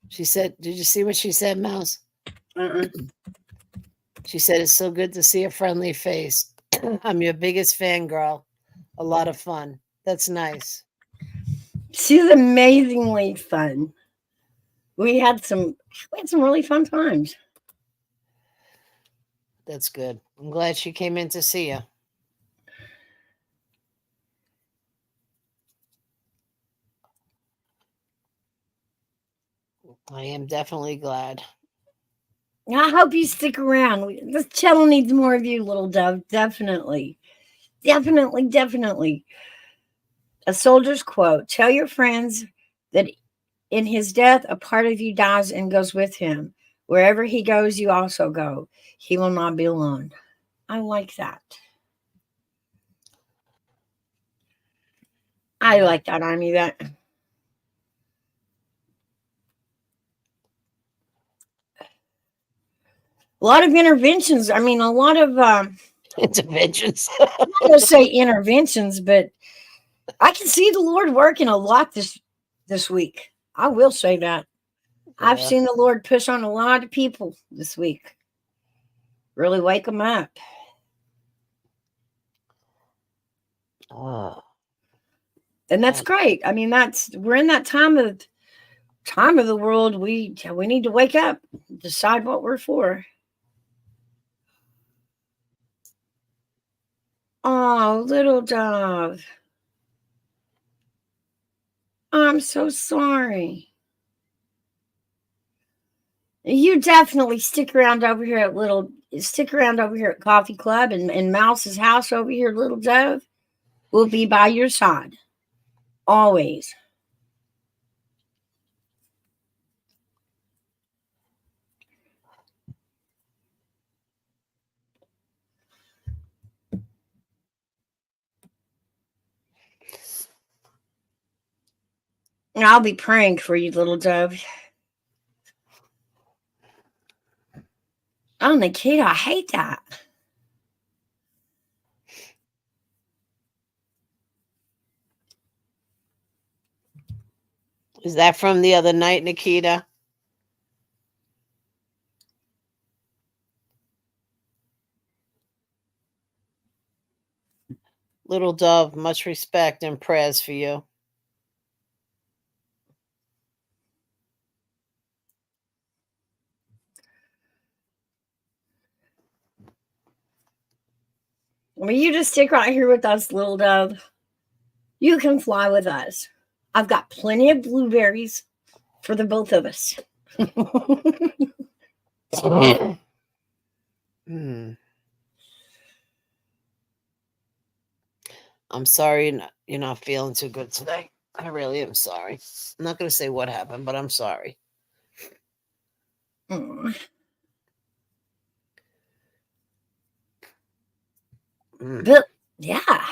She said, did you see what she said, Mouse? She said, it's so good to see a friendly face. I'm your biggest fan, girl. A lot of fun. That's nice. She's amazingly fun. We had some really fun times. That's good. I'm glad she came in to see you. I am definitely glad. I hope you stick around. This channel needs more of you, Little Dove. Definitely. Definitely. A soldier's quote: "Tell your friends that in his death, a part of you dies and goes with him. Wherever he goes, you also go. He will not be alone." I like that. I like that, Army. That a lot of interventions. I mean, a lot of Interventions. I'm not going to say interventions, but I can see the Lord working a lot this week. I will say that. I've Yeah. seen the Lord push on a lot of people this week. Really wake them up. Oh, And that's great. I mean, we're in that time of the world. We need to wake up, decide what we're for. Oh, little dove. I'm so sorry. You definitely stick around over here at Coffee Club and Mouse's house over here, little dove. We'll be by your side. Always. And I'll be praying for you, little dove. Oh, Nikita, I hate that. is that from the other night, Nikita? Little dove, much respect and prayers for you. Well, you just stick right here with us, little dove. You can fly with us. I've got plenty of blueberries for the both of us. Hmm. I'm sorry you're not feeling too good today. I really am sorry. I'm not going to say what happened, but I'm sorry. Mm. But yeah.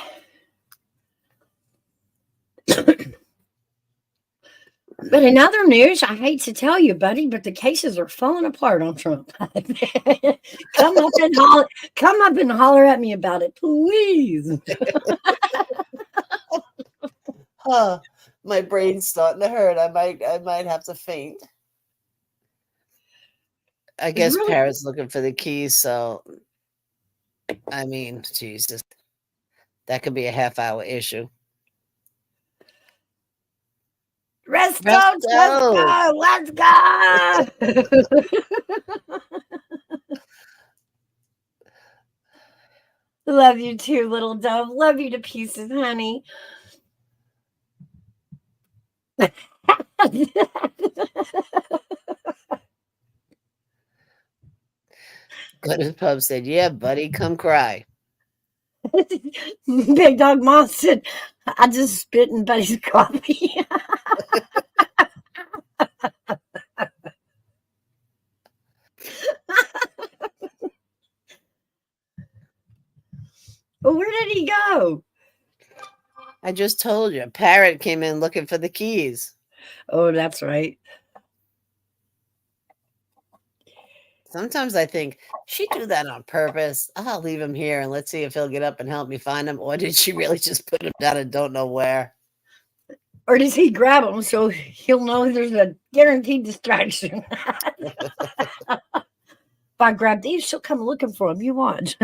But in other news, I hate to tell you, buddy, but the cases are falling apart on Trump. come up and holler at me about it, please. Huh. My brain's starting to hurt. I might have to faint. I guess Really? Parrot's looking for the keys, so I mean, Jesus. That could be a half-hour issue. Resto, Resto. let's go. Love you too, little dove. Love you to pieces, honey. Good as Pub said, yeah, buddy, come cry. Big Dog Moss said, I just spit in Buddy's coffee. Well, where did he go? I just told you. Parrot came in looking for the keys. Oh, that's right. Sometimes I think, she do that on purpose. I'll leave him here and let's see if he'll get up and help me find him. Or did she really just put him down and don't know where? Or does he grab him so he'll know there's a guaranteed distraction? If I grab these, she'll come looking for him. You watch.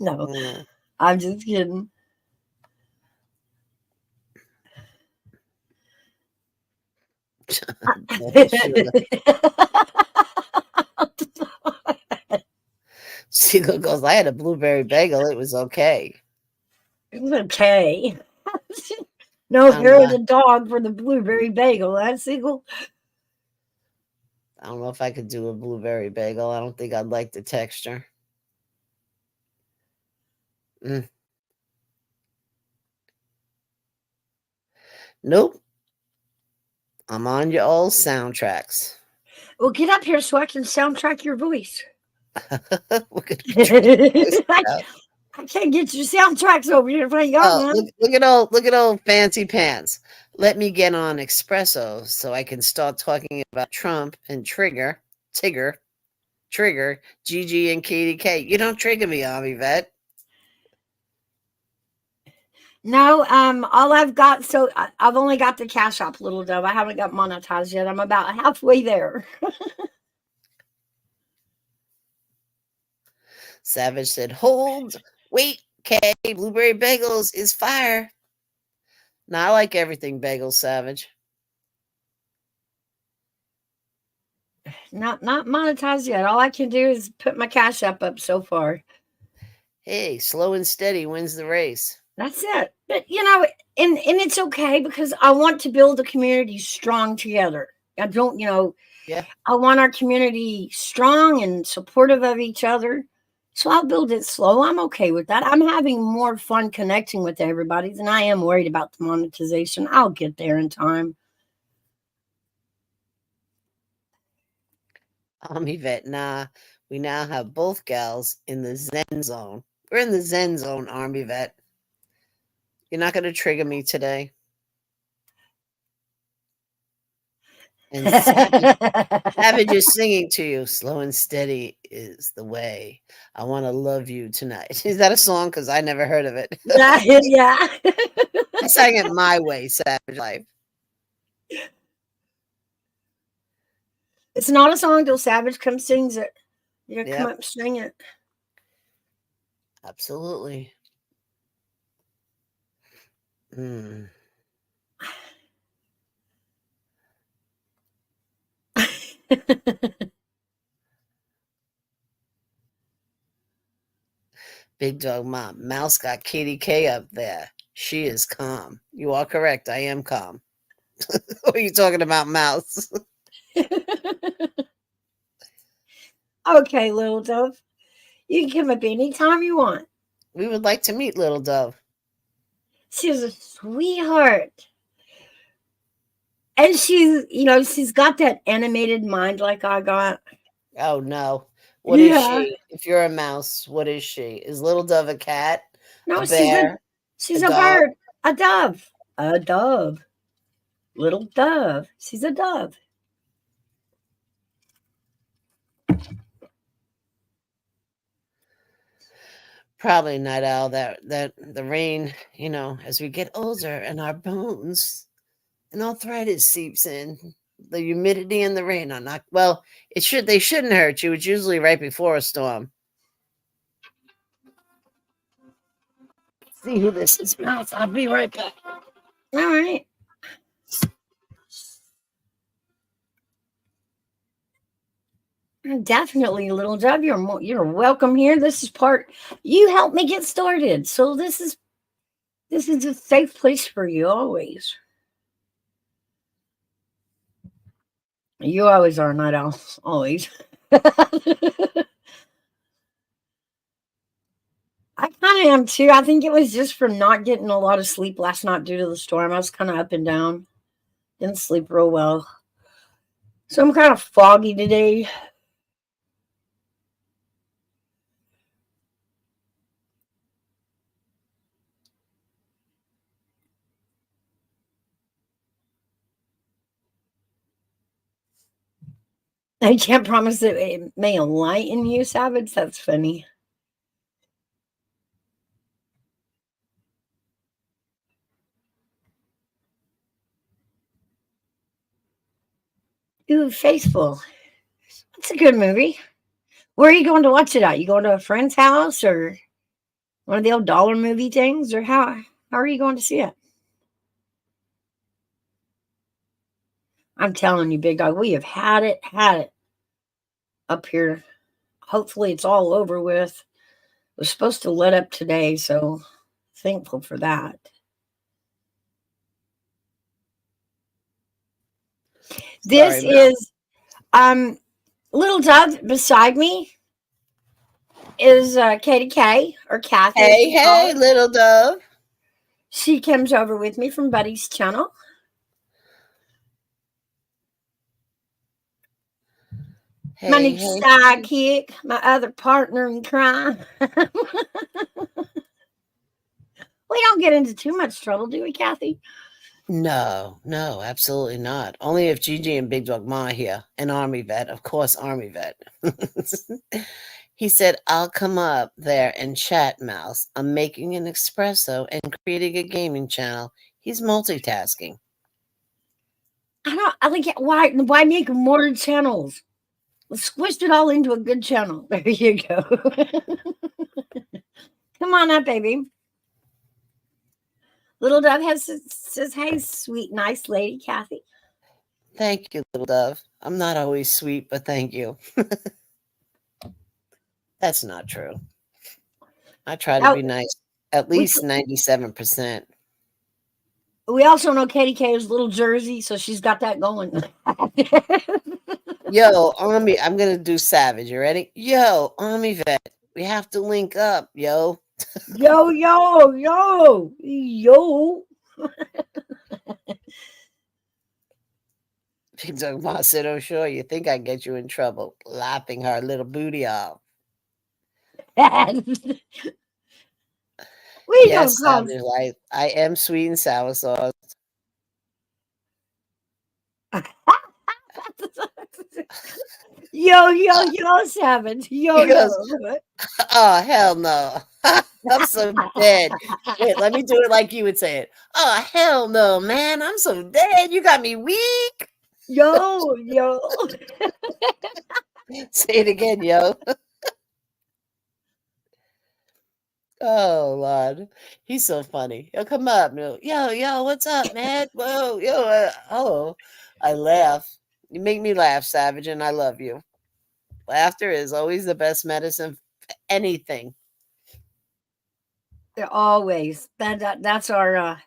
No, I'm just kidding. Seagull goes, I had a blueberry bagel. It was okay. It was okay. No hair of the dog for the blueberry bagel. That's Seagull. I don't know if I could do a blueberry bagel. I don't think I'd like the texture. Nope. I'm on your old soundtracks. Well, get up here so I can soundtrack your voice. We're gonna get your voice out. I can't get your soundtracks over here if I got Oh, one. look at old fancy pants. Let me get on espresso so I can start talking about Trump and Trigger, Gigi and Katie K. You don't trigger me, Army Vet. No, all I've got, so I've only got the Cash App, Little Dove. I haven't got monetized yet. I'm about halfway there. Savage said, hold, wait, Kay, Blueberry Bagels is fire. Now I like everything bagels, Savage. Not monetized yet. All I can do is put my Cash App up so far. Hey, slow and steady wins the race. That's it. But and it's okay because I want to build a community strong together. I don't, Yeah. I want our community strong and supportive of each other. So I'll build it slow. I'm okay with that. I'm having more fun connecting with everybody than I am worried about the monetization. I'll get there in time. Army Vet, nah. We now have both gals in the Zen zone. We're in the Zen zone, Army Vet. You're not going to trigger me today. And Savage is singing to you. Slow and steady is the way. I want to love you tonight. Is that a song? Because I never heard of it. Yeah. I sang it my way, Savage Life. It's not a song till Savage comes sings it. You gotta come Yep. up and sing it. Absolutely. Mm. Big Dog Mom. Mouse got Katie K up there. She is calm. You are correct. I am calm. What are you talking about, Mouse? Okay, Little Dove. You can come up anytime you want. We would like to meet Little Dove. She's a sweetheart. And she's got that animated mind like I got. Oh, no. What is Yeah. she? If you're a mouse, what is she? Is Little Dove a cat? No, A bear? she's A a dog? bird. A dove. A dove. Little dove. She's a dove. Probably Night Owl. That the rain, as we get older and our bones and arthritis seeps in, the humidity and the rain are not well. They shouldn't hurt you. It's usually right before a storm. See who this is, Mouse. I'll be right back. All right. Definitely, Little Dove. You're welcome here. This is you helped me get started. So this is a safe place for you always. You always are, Night Owl. Always. I kind of am too. I think it was just from not getting a lot of sleep last night due to the storm. I was kind of up and down. Didn't sleep real well. So I'm kind of foggy today. I can't promise that it may enlighten you, Savage. That's funny. Ooh, Faithful. That's a good movie. Where are you going to watch it at? You going to a friend's house or one of the old dollar movie things? Or how are you going to see it? I'm telling you, Big Dog, we have had it up here. Hopefully it's all over with. It was supposed to let up today, so thankful for that. This is Little Dove beside me is Katie K or Kathy. Hey, Little Dove. She comes over with me from Buddy's channel. My Hey, new hey. sidekick, my other partner in crime. We don't get into too much trouble, do we, Kathy? No, no, absolutely not. Only if Gigi and Big Dog Ma are here. An Army vet, of course, Army vet. He said, I'll come up there and chat, Mouse. I'm making an espresso and creating a gaming channel. He's multitasking. I think why make more channels? Let's squish it all into a good channel. There you go. Come on up, baby. Little Dove says, hey, sweet, nice lady, Kathy. Thank you, little dove. I'm not always sweet, but thank you. That's not true. I try to be nice at least 97%. We also know Katie K is little Jersey, so she's got that going. Yo, Army, I'm going to do Savage. You ready? Yo, Army vet, we have to link up, yo. Yo. Big Dog Ma said, oh, sure, you think I get you in trouble, laughing her little booty off. Yes, Savage life. I am sweet and sour sauce. Yo, Savage. Yo. Oh, hell no. I'm so dead. Wait, let me do it like you would say it. Oh, hell no, man. I'm so dead. You got me weak. Yo. Say it again, yo. Oh, Lord. He's so funny. He'll come up. Yo, what's up, man? Whoa, yo, I laugh. You make me laugh, Savage, and I love you. Laughter is always the best medicine for anything. Always. That's our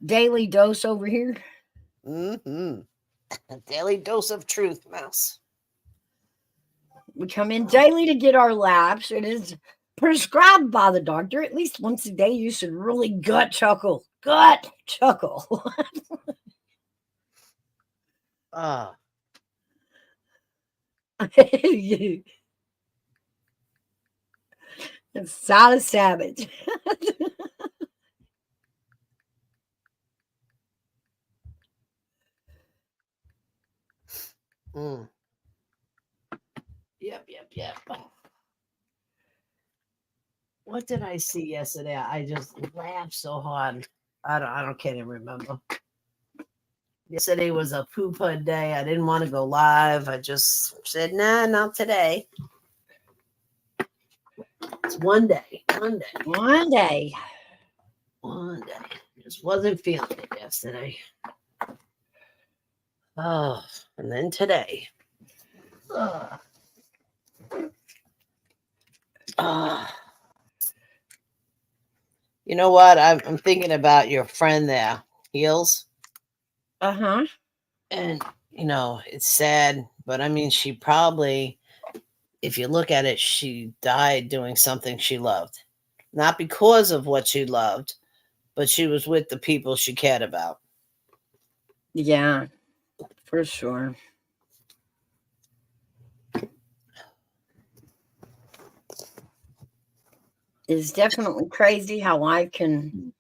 daily dose over here. Mm-hmm. A daily dose of truth, Mouse. We come in daily to get our labs. It is prescribed by the doctor. At least once a day, you should really gut chuckle. Ah. It's not a savage. Yep. What did I see yesterday? I just laughed so hard. I can't even remember. Yesterday was a poo-poo day. I didn't want to go live. I just said, nah, not today. It's one day. Just wasn't feeling it yesterday. Oh, and then today. You know what? I'm thinking about your friend there, Heels. Uh-huh. And, it's sad, but I mean, she probably, if you look at it, she died doing something she loved. Not because of what she loved, but she was with the people she cared about. Yeah, for sure. It's definitely crazy how life can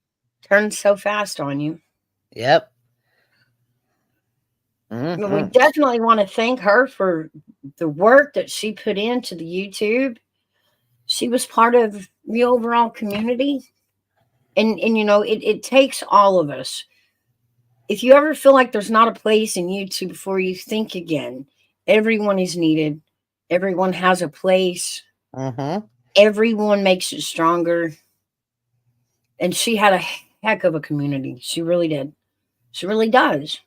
turn so fast on you. Yep. Mm-hmm. We definitely want to thank her for the work that she put into the YouTube. She was part of the overall community. And it takes all of us. If you ever feel like there's not a place in YouTube for you, think again. Everyone is needed. Everyone has a place. Mm-hmm. Everyone makes it stronger. And she had a heck of a community. She really did. She really does.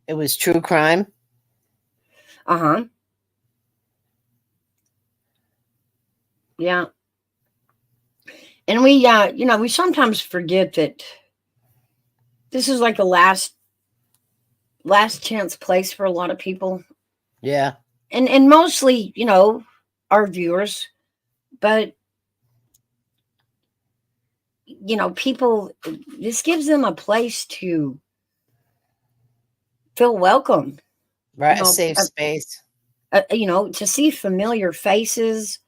It was true crime. Uh-huh. Yeah. And we sometimes forget that this is like a last chance place for a lot of people. Yeah. And mostly, our viewers, but people, this gives them a place to feel welcome. Right, a safe space. to see familiar faces,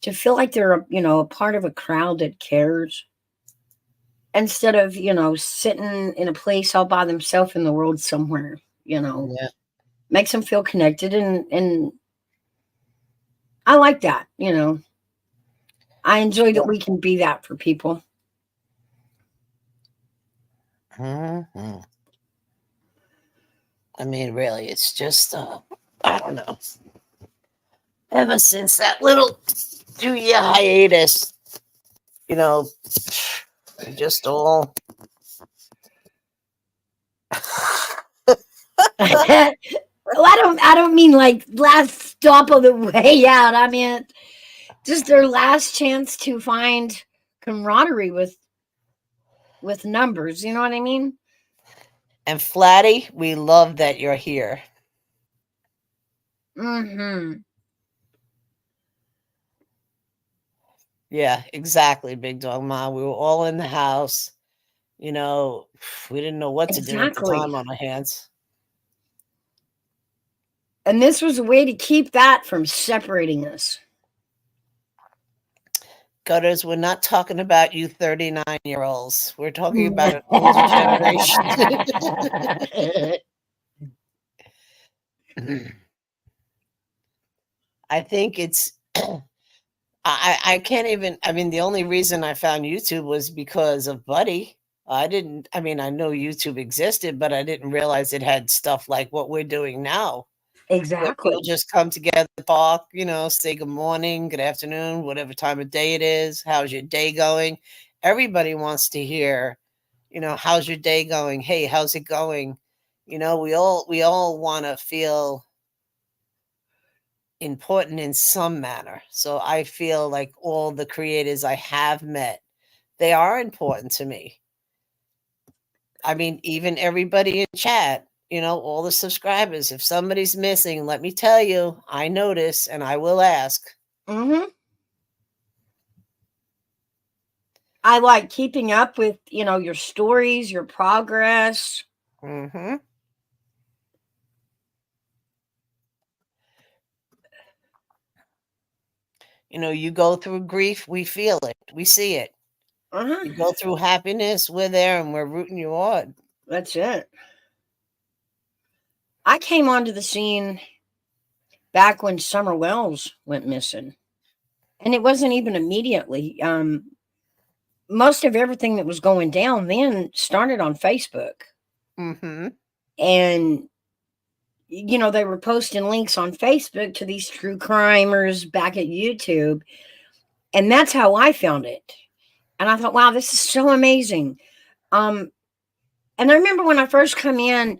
to feel like they're, a part of a crowd that cares instead of, sitting in a place all by themselves in the world somewhere, Yeah. makes them feel connected. And I like that, I enjoy that we can be that for people. Mm-hmm. I mean, really, it's just, I don't know. Ever since that little 2-year hiatus, we just all. Well, I don't mean like last stop of the way out. I mean just their last chance to find camaraderie with numbers. You know what I mean? And Flatty, we love that you're here. Mm-hmm. Yeah, exactly, Big Dog Ma. We were all in the house. We didn't know what to do with the Exactly. time on our hands. And this was a way to keep that from separating us. Gutters, we're not talking about you 39-year-olds. We're talking about an older generation. I think it's I can't even, I mean, the only reason I found YouTube was because of Buddy. I know YouTube existed, but I didn't realize it had stuff like what we're doing now. Exactly. We'll just come together, talk, say good morning, good afternoon, whatever time of day it is. How's your day going? Everybody wants to hear, how's your day going? Hey, how's it going? We all want to feel important in some manner. So I feel like all the creators I have met, they are important to me. I mean, even everybody in chat, all the subscribers, if somebody's missing, let me tell you, I notice and I will ask. Mm-hmm. I like keeping up with, your stories, your progress. Mm-hmm. You go through grief, we feel it, we see it. Uh-huh. You go through happiness, we're there and we're rooting you on. That's it. I came onto the scene back when Summer Wells went missing. And it wasn't even immediately. Most of everything that was going down then started on Facebook. Mm-hmm. And, they were posting links on Facebook to these true crimers back at YouTube. And that's how I found it. And I thought, wow, this is so amazing. And I remember when I first come in,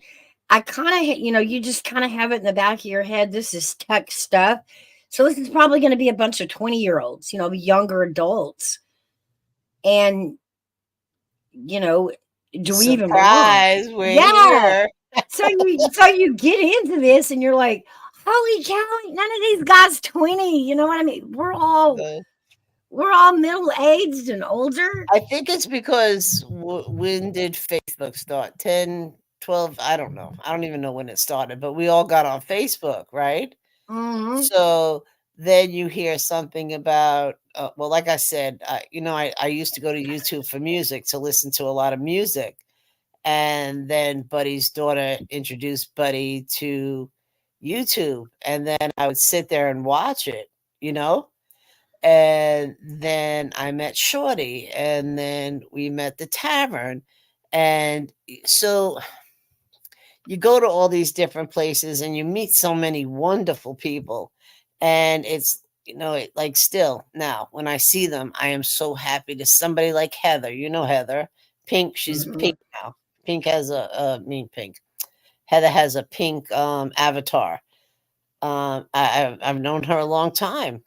I kind of, you just kind of have it in the back of your head. This is tech stuff. So this is probably going to be a bunch of 20-year-olds, younger adults. And, do we even Surprise, we're here. So you get into this and you're like, holy cow, none of these guys 20. You know what I mean? We're all middle-aged and older. I think it's because when did Facebook start? 10, 12, I don't know. I don't even know when it started, but we all got on Facebook, right? Mm-hmm. So then you hear something about, well, like I said, I used to go to YouTube for music to listen to a lot of music. And then Buddy's daughter introduced Buddy to YouTube. And then I would sit there and watch it, And then I met Shorty. And then we met the Tavern. And so you go to all these different places and you meet so many wonderful people. And it's, like still now when I see them, I am so happy to somebody like Heather. Heather Pink. She's pink now. Pink has Pink. Heather has a pink avatar. I've known her a long time.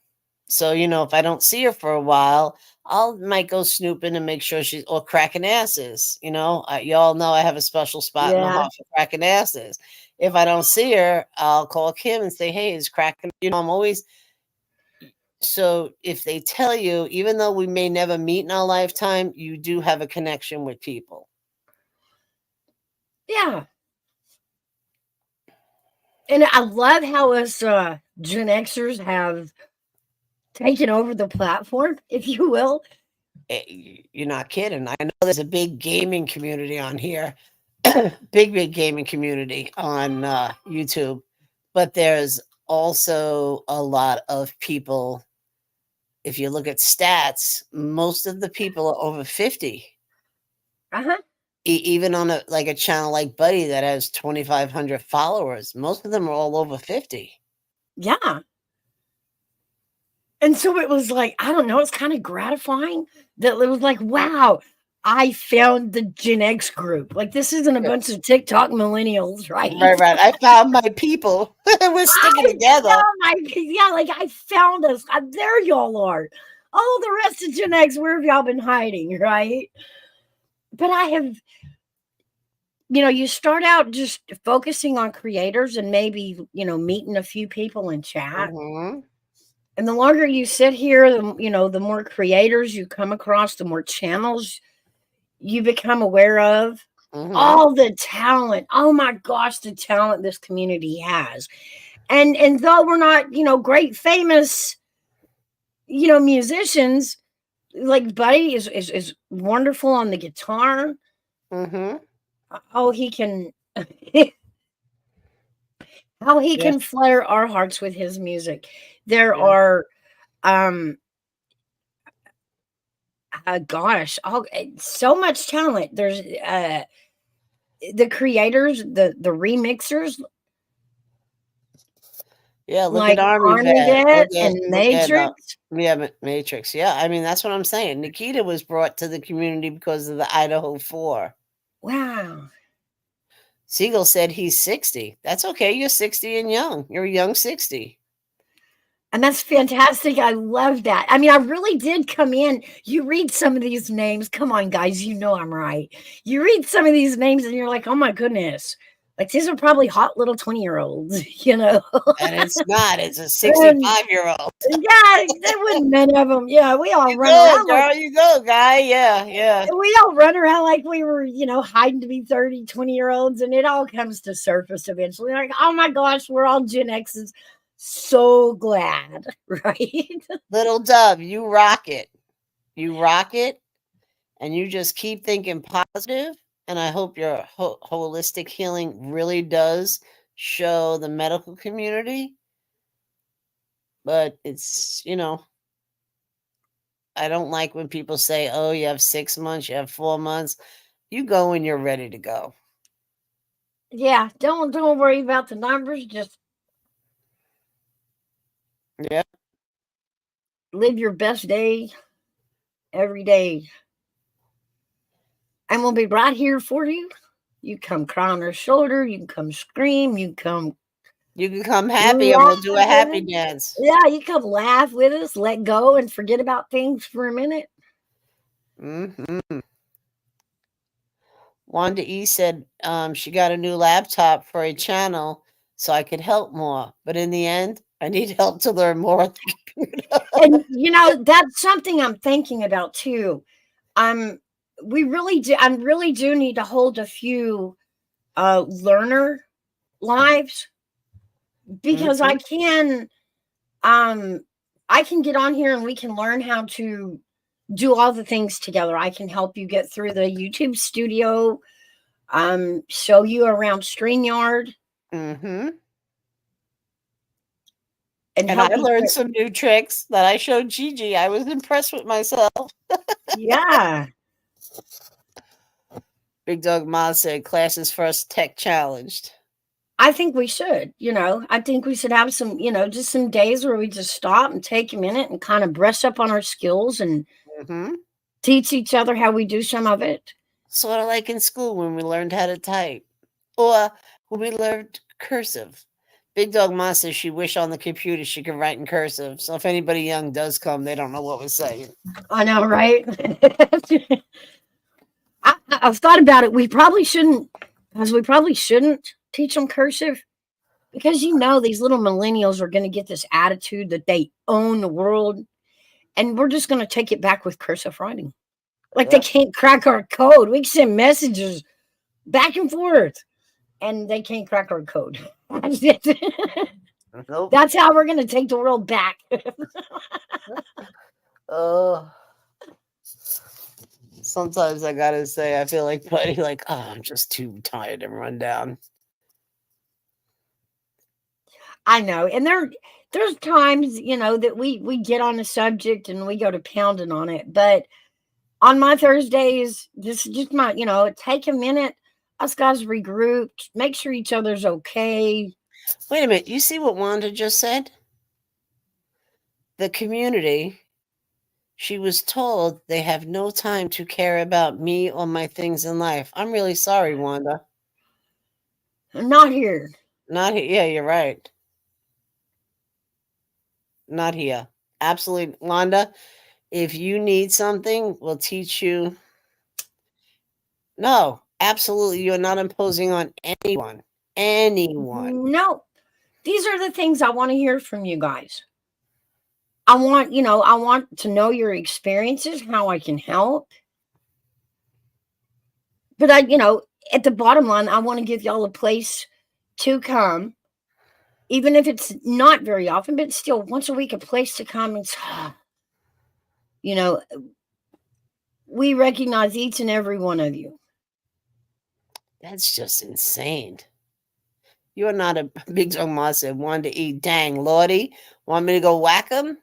So, if I don't see her for a while, might go snooping and make sure she's, or cracking asses. Y'all know I have a special spot in the heart for cracking asses. If I don't see her, I'll call Kim and say, hey, is cracking, I'm always. So if they tell you, even though we may never meet in our lifetime, you do have a connection with people. Yeah. And I love how us Gen Xers have taken over the platform, if you will. You're not kidding. I know there's a big gaming community on here, big gaming community on YouTube, but there's also a lot of people. If you look at stats, most of the people are over 50. Uh-huh. Even on a channel like Buddy that has 2,500 followers, most of them are all over 50. Yeah. And so it was like, I don't know, it's kind of gratifying that it was like, wow, I found the Gen X group. Like, this isn't a bunch of TikTok millennials, right? Right. I found my people. We're sticking together. Like I found us. There y'all are. All the rest of Gen X, where have y'all been hiding, right? But I have, you start out just focusing on creators and maybe, meeting a few people in chat. Mhm. And the longer you sit here, the more creators you come across, the more channels you become aware of. Mhm. All the talent. Oh my gosh, the talent this community has. And though we're not, great famous, musicians, like Buddy is wonderful on the guitar. Mhm. Oh, he can how he can flare our hearts with his music. There are gosh, so much talent. There's the creators, the remixers. Yeah, look like at Army Vet and look at, Matrix. Matrix. Yeah, I mean that's what I'm saying. Nikita was brought to the community because of the Idaho 4. Wow. Siegel said he's 60. That's okay. You're 60 and young. You're a young 60. And that's fantastic. I love that. I mean, I really did come in. You read some of these names. Come on, guys. You know I'm right. You read some of these names and you're like, oh my goodness. Like, these are probably hot little 20-year-olds, And it's not. It's a 65-year-old. Yeah, there wasn't many of them. Yeah, we all You run go, around. girl. You go, guy. Yeah. We all run around like we were, hiding to be 30, 20-year-olds. And it all comes to surface eventually. Like, oh my gosh, we're all Gen X's. So glad, right? Little Dove, you rock it. You rock it. And you just keep thinking positive. And I hope your holistic healing really does show the medical community. But it's, I don't like when people say, oh, you have 6 months, you have 4 months. You go when you're ready to go. Yeah, don't worry about the numbers. Just live your best day every day. And we'll be right here for you. You come cry on our shoulder. You can come scream. You can come happy and we'll do a happy dance. Yeah, you come laugh with us, let go and forget about things for a minute. Mm-hmm. Wanda E said she got a new laptop for a channel so I could help more. But in the end, I need help to learn more on the computer. And, that's something I'm thinking about too. We really do. I really do need to hold a few learner lives because I can get on here and we can learn how to do all the things together. I can help you get through the YouTube studio, show you around StreamYard. Mm-hmm. And I learned some new tricks that I showed Gigi. I was impressed with myself. Yeah. Big Dog Ma said classes first, tech challenged. I think we should, I think we should have some, just some days where we just stop and take a minute and kind of brush up on our skills and teach each other how we do some of it. Sort of like in school when we learned how to type or when we learned cursive. Big Dog Ma says she wished on the computer she could write in cursive. So if anybody young does come, they don't know what we're saying. I know, right? I've thought about it. We probably shouldn't teach them cursive because these little millennials are going to get this attitude that they own the world, and we're just going to take it back with cursive writing. Like they can't crack our code. We can send messages back and forth, and they can't crack our code. Nope. That's how we're going to take the world back. Oh. Sometimes I gotta say, I feel like Buddy, like, oh, I'm just too tired and run down. I know. And there's times, you know, that we get on a subject and we go to pounding on it. But on my Thursdays, this is just my, you know, take a minute, us guys regroup, make sure each other's okay. Wait a minute. You see what Wanda just said? The community, she was told they have no time to care about me or my things in life. I'm really sorry, Wanda. Not here. Not here. Yeah, you're right. Not here. Absolutely. Wanda, if you need something, we'll teach you. No, absolutely. You're not imposing on anyone. Anyone. No. These are the things I want to hear from you guys. I want, you know, I want to know your experiences, how I can help. But I, you know, at the bottom line, I want to give y'all a place to come, even if it's not very often, but still once a week, a place to come and, you know, we recognize each and every one of you. That's just insane. You're not a Big Dog Ma said, wanted to eat. Dang, Lordy. Want me to go whack him?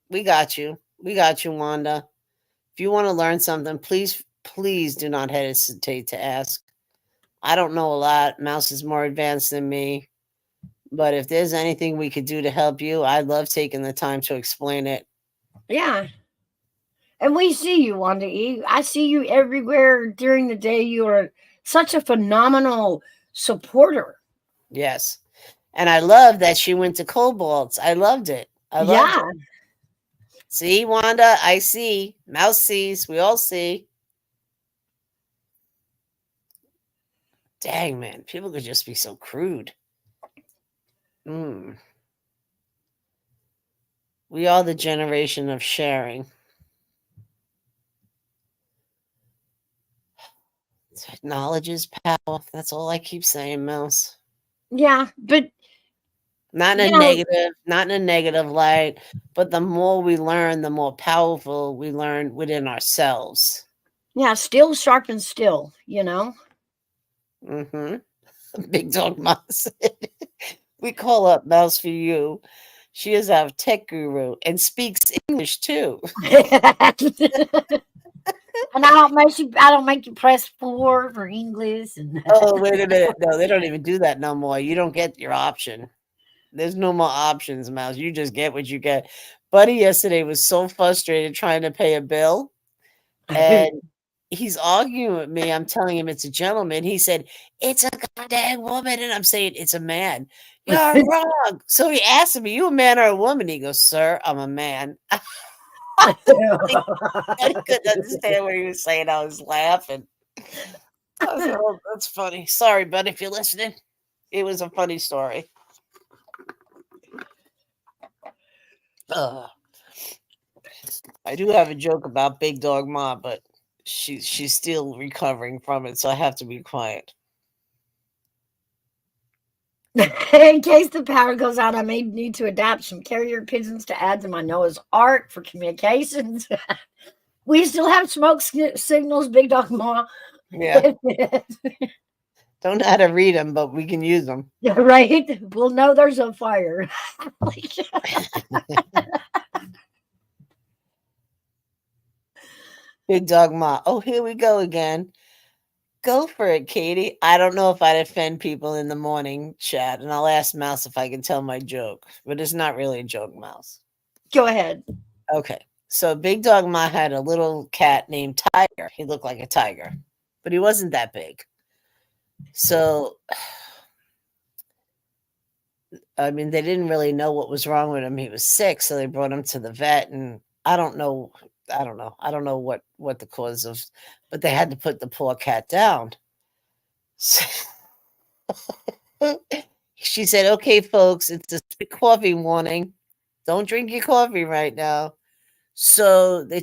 We got you. We got you, Wanda. If you want to learn something, please do not hesitate to ask. I don't know a lot. Mouse is more advanced than me. But if there's anything we could do to help you, I'd love taking the time to explain it. Yeah. And we see you, Wanda E. I see you everywhere during the day. You are such a phenomenal supporter. Yes. And I love that she went to Cobalt's. I loved it. I loved it. See, Wanda, I see. Mouse sees. We all see. Dang, man. People could just be so crude. We are the generation of sharing. Knowledge is power. That's all I keep saying, Mouse. Yeah, but not in a negative light, but the more we learn, the more powerful we learn within ourselves. Yeah, still sharpens still, you know. Big Dog Ma said, we call up Mouse for you. She is our tech guru and speaks English too. And I don't make you press 4 for English. And oh, wait a minute. No, they don't even do that no more. You don't get your option. There's no more options, Mouse. You just get what you get. Buddy yesterday was so frustrated trying to pay a bill. And he's arguing with me. I'm telling him it's a gentleman. He said, it's a goddamn woman. And I'm saying, it's a man. You're wrong. So he asked me, you a man or a woman? He goes, sir, I'm a man. I couldn't understand what he was saying. I was laughing. I was like, oh, that's funny. Sorry, bud, if you're listening. It was a funny story. I do have a joke about Big Dog Ma, but she's still recovering from it, so I have to be quiet. In case the power goes out, I may need to adapt some carrier pigeons to add to my Noah's Ark for communications. We still have smoke signals, Big Dog Ma. Yeah. Don't know how to read them, but we can use them. Yeah, right? We'll know there's a fire. Big Dog Ma. Oh, here we go again. Go for it, Katie. I don't know if I'd offend people in the morning chat, and I'll ask Mouse if I can tell my joke, but it's not really a joke, Mouse. Go ahead. Okay. So Big Dog Ma had a little cat named Tiger. He looked like a tiger, but he wasn't that big. So, I mean, they didn't really know what was wrong with him. He was sick, so they brought him to the vet, and I don't know what the cause of, but they had to put the poor cat down. So, she said, okay, folks, it's a coffee warning. Don't drink your coffee right now. So they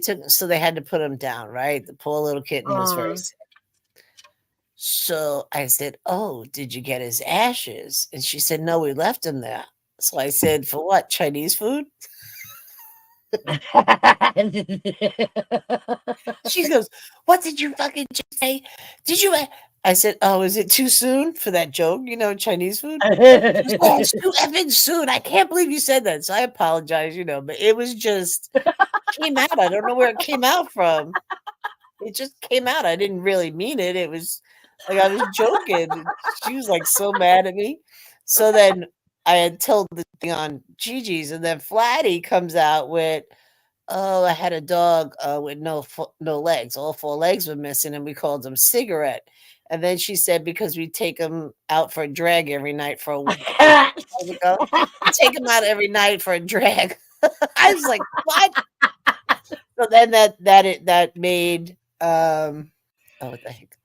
had to put him down, right? The poor little kitten was very sick. So I said, "Oh, did you get his ashes?" And she said, "No, we left him there." So I said, "For what? Chinese food?" She goes, "What did you fucking just say? Did you?" I said, "Oh, is it too soon for that joke? You know, Chinese food." She goes, "Oh, it's too effing soon. I can't believe you said that." So I apologize, but it was just came out. I don't know where it came out from. It just came out. I didn't really mean it. It was like I was joking. She was like so mad at me. So then I had told the thing on Gigi's, and then Flatty comes out with, "Oh, I had a dog with no legs. All four legs were missing, and we called him Cigarette." And then she said, "Because we take him out for a drag every night for a week." We take him out every night for a drag. I was like, "What?" So then that made oh, what the heck?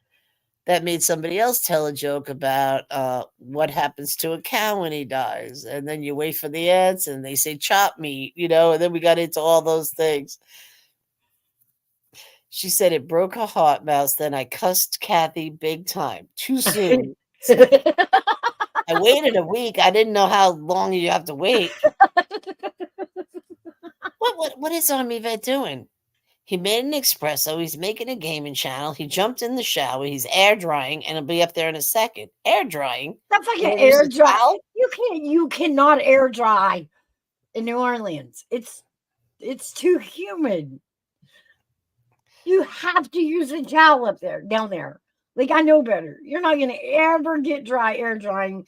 That made somebody else tell a joke about what happens to a cow when he dies, and then you wait for the ants, and they say chop meat, and then we got into all those things. She said it broke her heart, Mouse. Then I cussed Kathy big time. Too soon. I waited a week. I didn't know how long you have to wait. What is Army Vet doing? He made an espresso. He's making a gaming channel. He jumped in the shower. He's air drying, and he'll be up there in a second. Air drying? Not fucking You wanna use air a dry. towel? You cannot air dry in New Orleans. It's too humid. You have to use a towel down there. Like, I know better. You're not gonna ever get dry air drying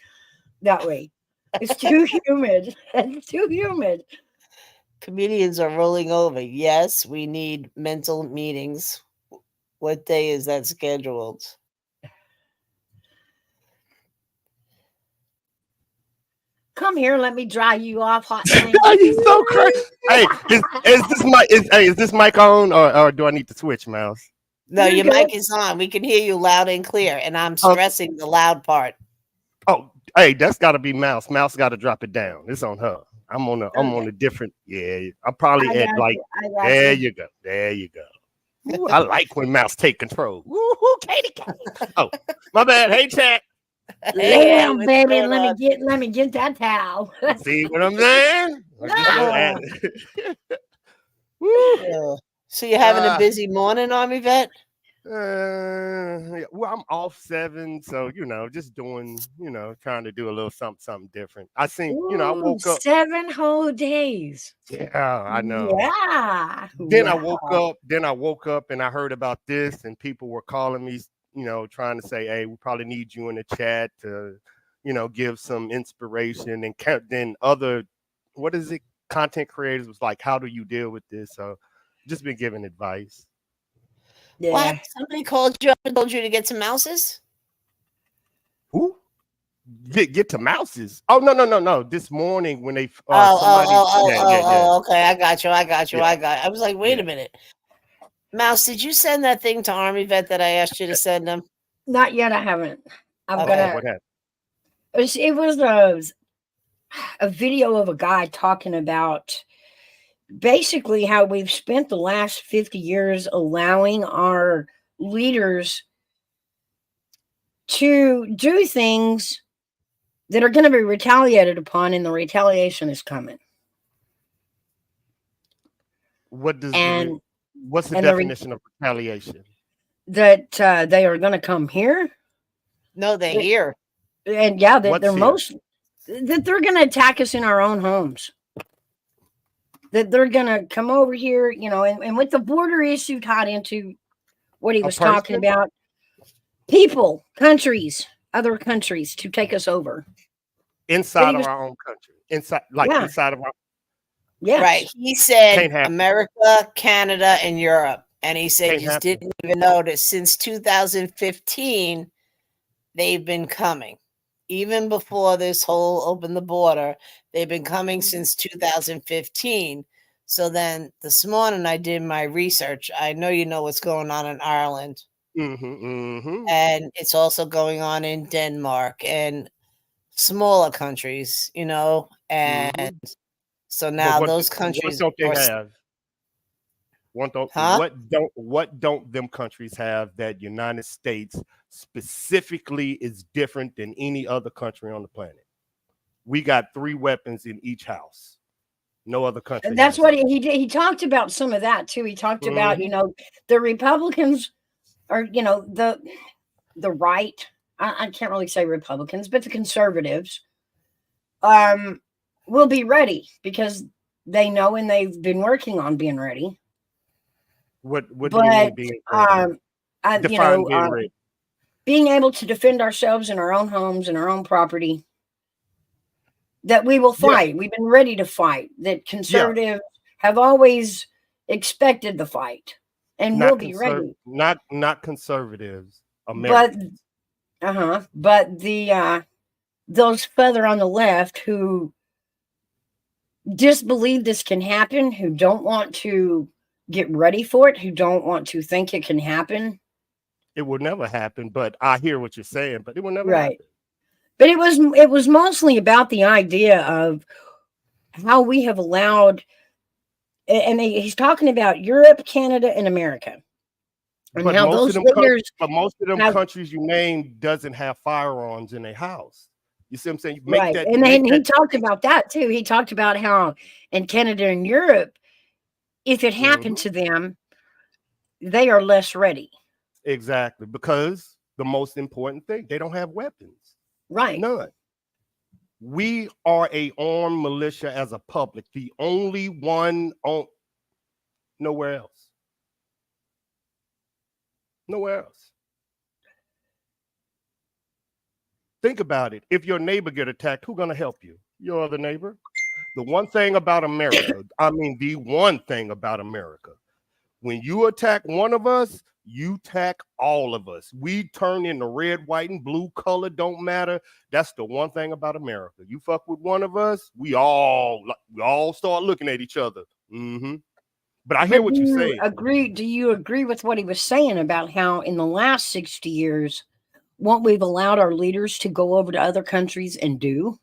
that way. It's too humid. It's too humid. Comedians are rolling over. Yes, we need mental meetings. What day is that scheduled? Come here, let me dry you off, hot thing. Oh, you so crazy. Hey, is this mic on or do I need to switch, Mouse? No, You're your good. mic is on. We can hear you loud and clear, and I'm stressing the loud part. Oh, hey, that's got to be Mouse. Mouse got to drop it down. It's on her. I'm on a different. Yeah, I'll probably I add got like. you. I got There you. you go. There you go. Ooh, I like when Mouse take control. Woo-hoo, Katie. Oh, my bad. Hey, chat. Lay down, what's baby. going Let on? me get that towel. See what I'm saying? I'm just gonna add it. Woo. So you're having a busy morning, Army Vet? Yeah, well, I'm off 7, so just doing, trying to do a little something different. I think, I Ooh, woke up. 7 whole days. Yeah, I know. Yeah. Then I Wow. woke up and I heard about this, and people were calling me, trying to say, "Hey, we probably need you in the chat to, give some inspiration." And then other, what is it? Content creators was like, "How do you deal with this?" So, just been giving advice. Yeah. What? Somebody called you up and told you to get some mouses? Who? Get to mouses. Oh, no. This morning when they Okay. I got you. I was like, wait a minute. Mouse, did you send that thing to Army Vet that I asked you to send them? Not yet. I haven't. I'm Okay. gonna. What happened? It was a video of a guy talking about basically how we've spent the last 50 years allowing our leaders to do things that are going to be retaliated upon, and the retaliation is coming. What's the And definition of retaliation? that they are going to come here, No, they're here. and yeah, that What's they're here? that they're going to attack us in our own homes. That they're going to come over here, and with the border issue tied into what he was talking about, people, countries, other countries to take us over. Inside of our own country. Inside of our. Yeah. Right. He said America, Canada, and Europe. And he said you didn't even notice since 2015, they've been coming. Even before this whole open the border, they've been coming since 2015. So then this morning I did my research. I know you know what's going on in Ireland. And it's also going on in Denmark and smaller countries, and so now those countries. What don't they have? Huh? What don't them countries have that United States specifically is different than any other country on the planet? We got 3 weapons in each house. No other country. And that's has what that. he talked about some of that too. He talked about, Mhm. the Republicans are, the right. I can't really say Republicans, but the conservatives will be ready because they know and they've been working on being ready. What do you But mean being ready? Define being ready. being able to defend ourselves in our own homes and our own property, that we will Yeah, fight. We've been ready to fight. That yeah. conservatives have always expected the fight and will Not be conserv ready. not conservatives, But Americans. but those further on the left who disbelieve this can happen, who don't want to get ready for it, who don't want to think it can happen. It will never happen, but I hear what you're saying, but it will never Right. happen. But it was mostly about the idea of how we have allowed, and he's talking about Europe, Canada, and America, and But how most of those them leaders have countries you named doesn't have firearms in their house. You see what I'm saying? You right. And then make he that talked about that too. He talked about how in Canada and Europe, if it happened Mhm. to them, they are less ready. Exactly, because the most important thing, they don't have weapons. Right. None. We are a armed militia as a public, the only one on nowhere else. Nowhere else. Think about it. If your neighbor get attacked, who's going to help you? Your other neighbor. The one thing about America, I mean, the one thing about America, when you attack one of us, you attack all of us. We turn into red, white, and blue. Color don't matter. That's the one thing about America. You fuck with one of us, we all start looking at each other. But I hear But what you're saying. do you agree with what he was saying about how in the last 60 years, what we've allowed our leaders to go over to other countries and do?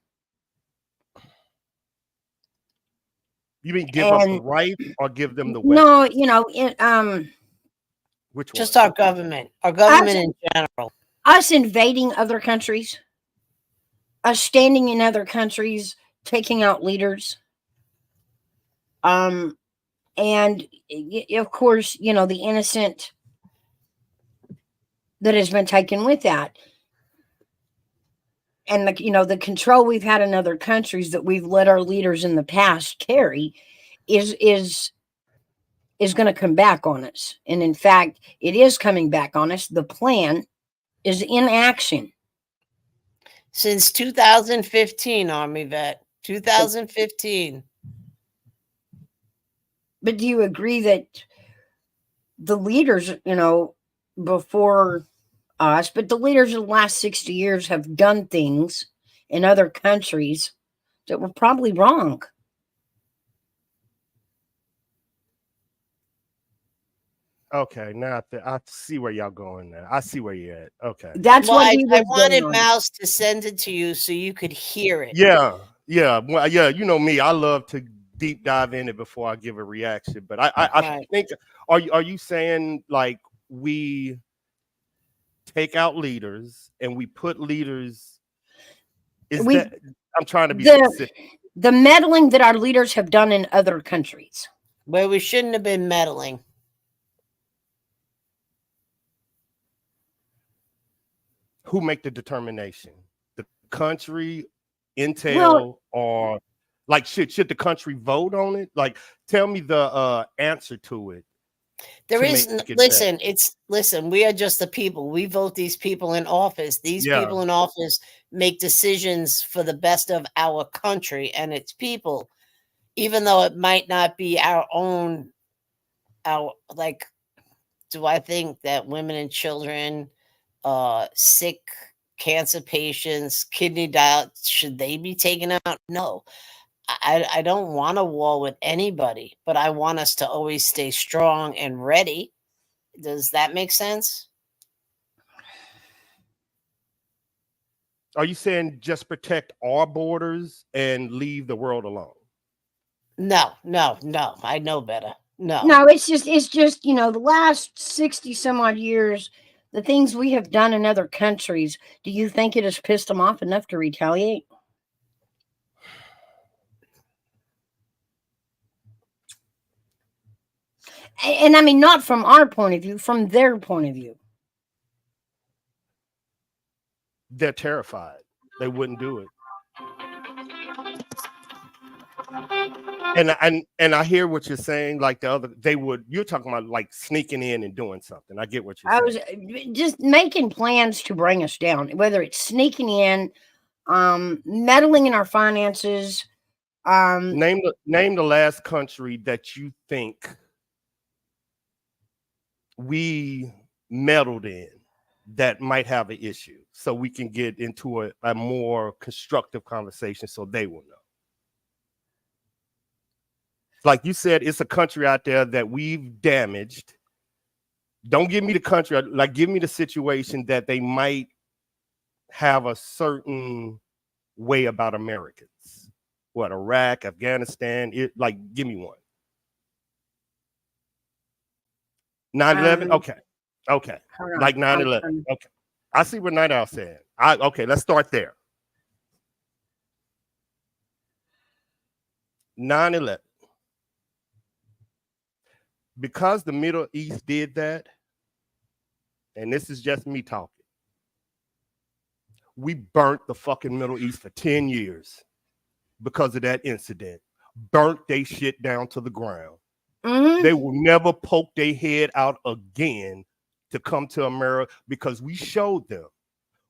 You mean give up the And right or give them the weapon? no, Which one? Just our government us, in general. us invading other countries, us standing in other countries, taking out leaders. And of course, the innocent that has been taken with that. And the control we've had in other countries that we've let our leaders in the past carry is going to come back on us. And in fact, it is coming back on us. The plan is in action. Since 2015, Army vet. 2015. But do you agree that the leaders, before us, but the leaders of the last 60 years have done things in other countries that were probably wrong? Okay, now I see where y'all going now. I see where you're at. Okay. That's Well, what he I was wanted going on. Mouse to send it to you so you could hear it. Yeah, yeah. Well, yeah, you know me. I love to deep dive in it before I give a reaction. But I Right. think are you saying like we take out leaders and we put leaders I'm trying to be specific. The meddling that our leaders have done in other countries. Where we shouldn't have been meddling. Who make the determination? The country, intel, Well, or like should the country vote on it? Like tell me the answer to it. There to is make it listen, we are just the people. We vote these people in office. These Yeah. people in office make decisions for the best of our country and its people, even though it might not be our own. Do I think that women and children, sick cancer patients, kidney dial, should they be taken out? No. I don't want a war with anybody, but I want us to always stay strong and ready. Does that make sense? Are you saying just protect our borders and leave the world alone? No. I know better. No, it's just the last 60 some odd years, the things we have done in other countries. Do you think it has pissed them off enough to retaliate? And I mean, not from our point of view, from their point of view. They're terrified. They wouldn't do it. And I hear what you're saying. Like you're talking about like sneaking in and doing something. I get what you're saying. I was just making plans to bring us down, whether it's sneaking in, meddling in our finances. Name the last country that you think we meddled in that might have an issue, so we can get into a more constructive conversation so they will know. Like you said, it's a country out there that we've damaged. Don't give me the country, like give me the situation that they might have a certain way about Americans. What, Iraq, Afghanistan? Give me one. 9/11? Okay. Like 9/11. Okay. I see what Night Owl said. Okay, let's start there. 9/11. Because the Middle East did that, and this is just me talking, we burnt the fucking Middle East for 10 years because of that incident. Burnt they shit down to the ground. Mm-hmm. They will never poke their head out again to come to America, because we showed them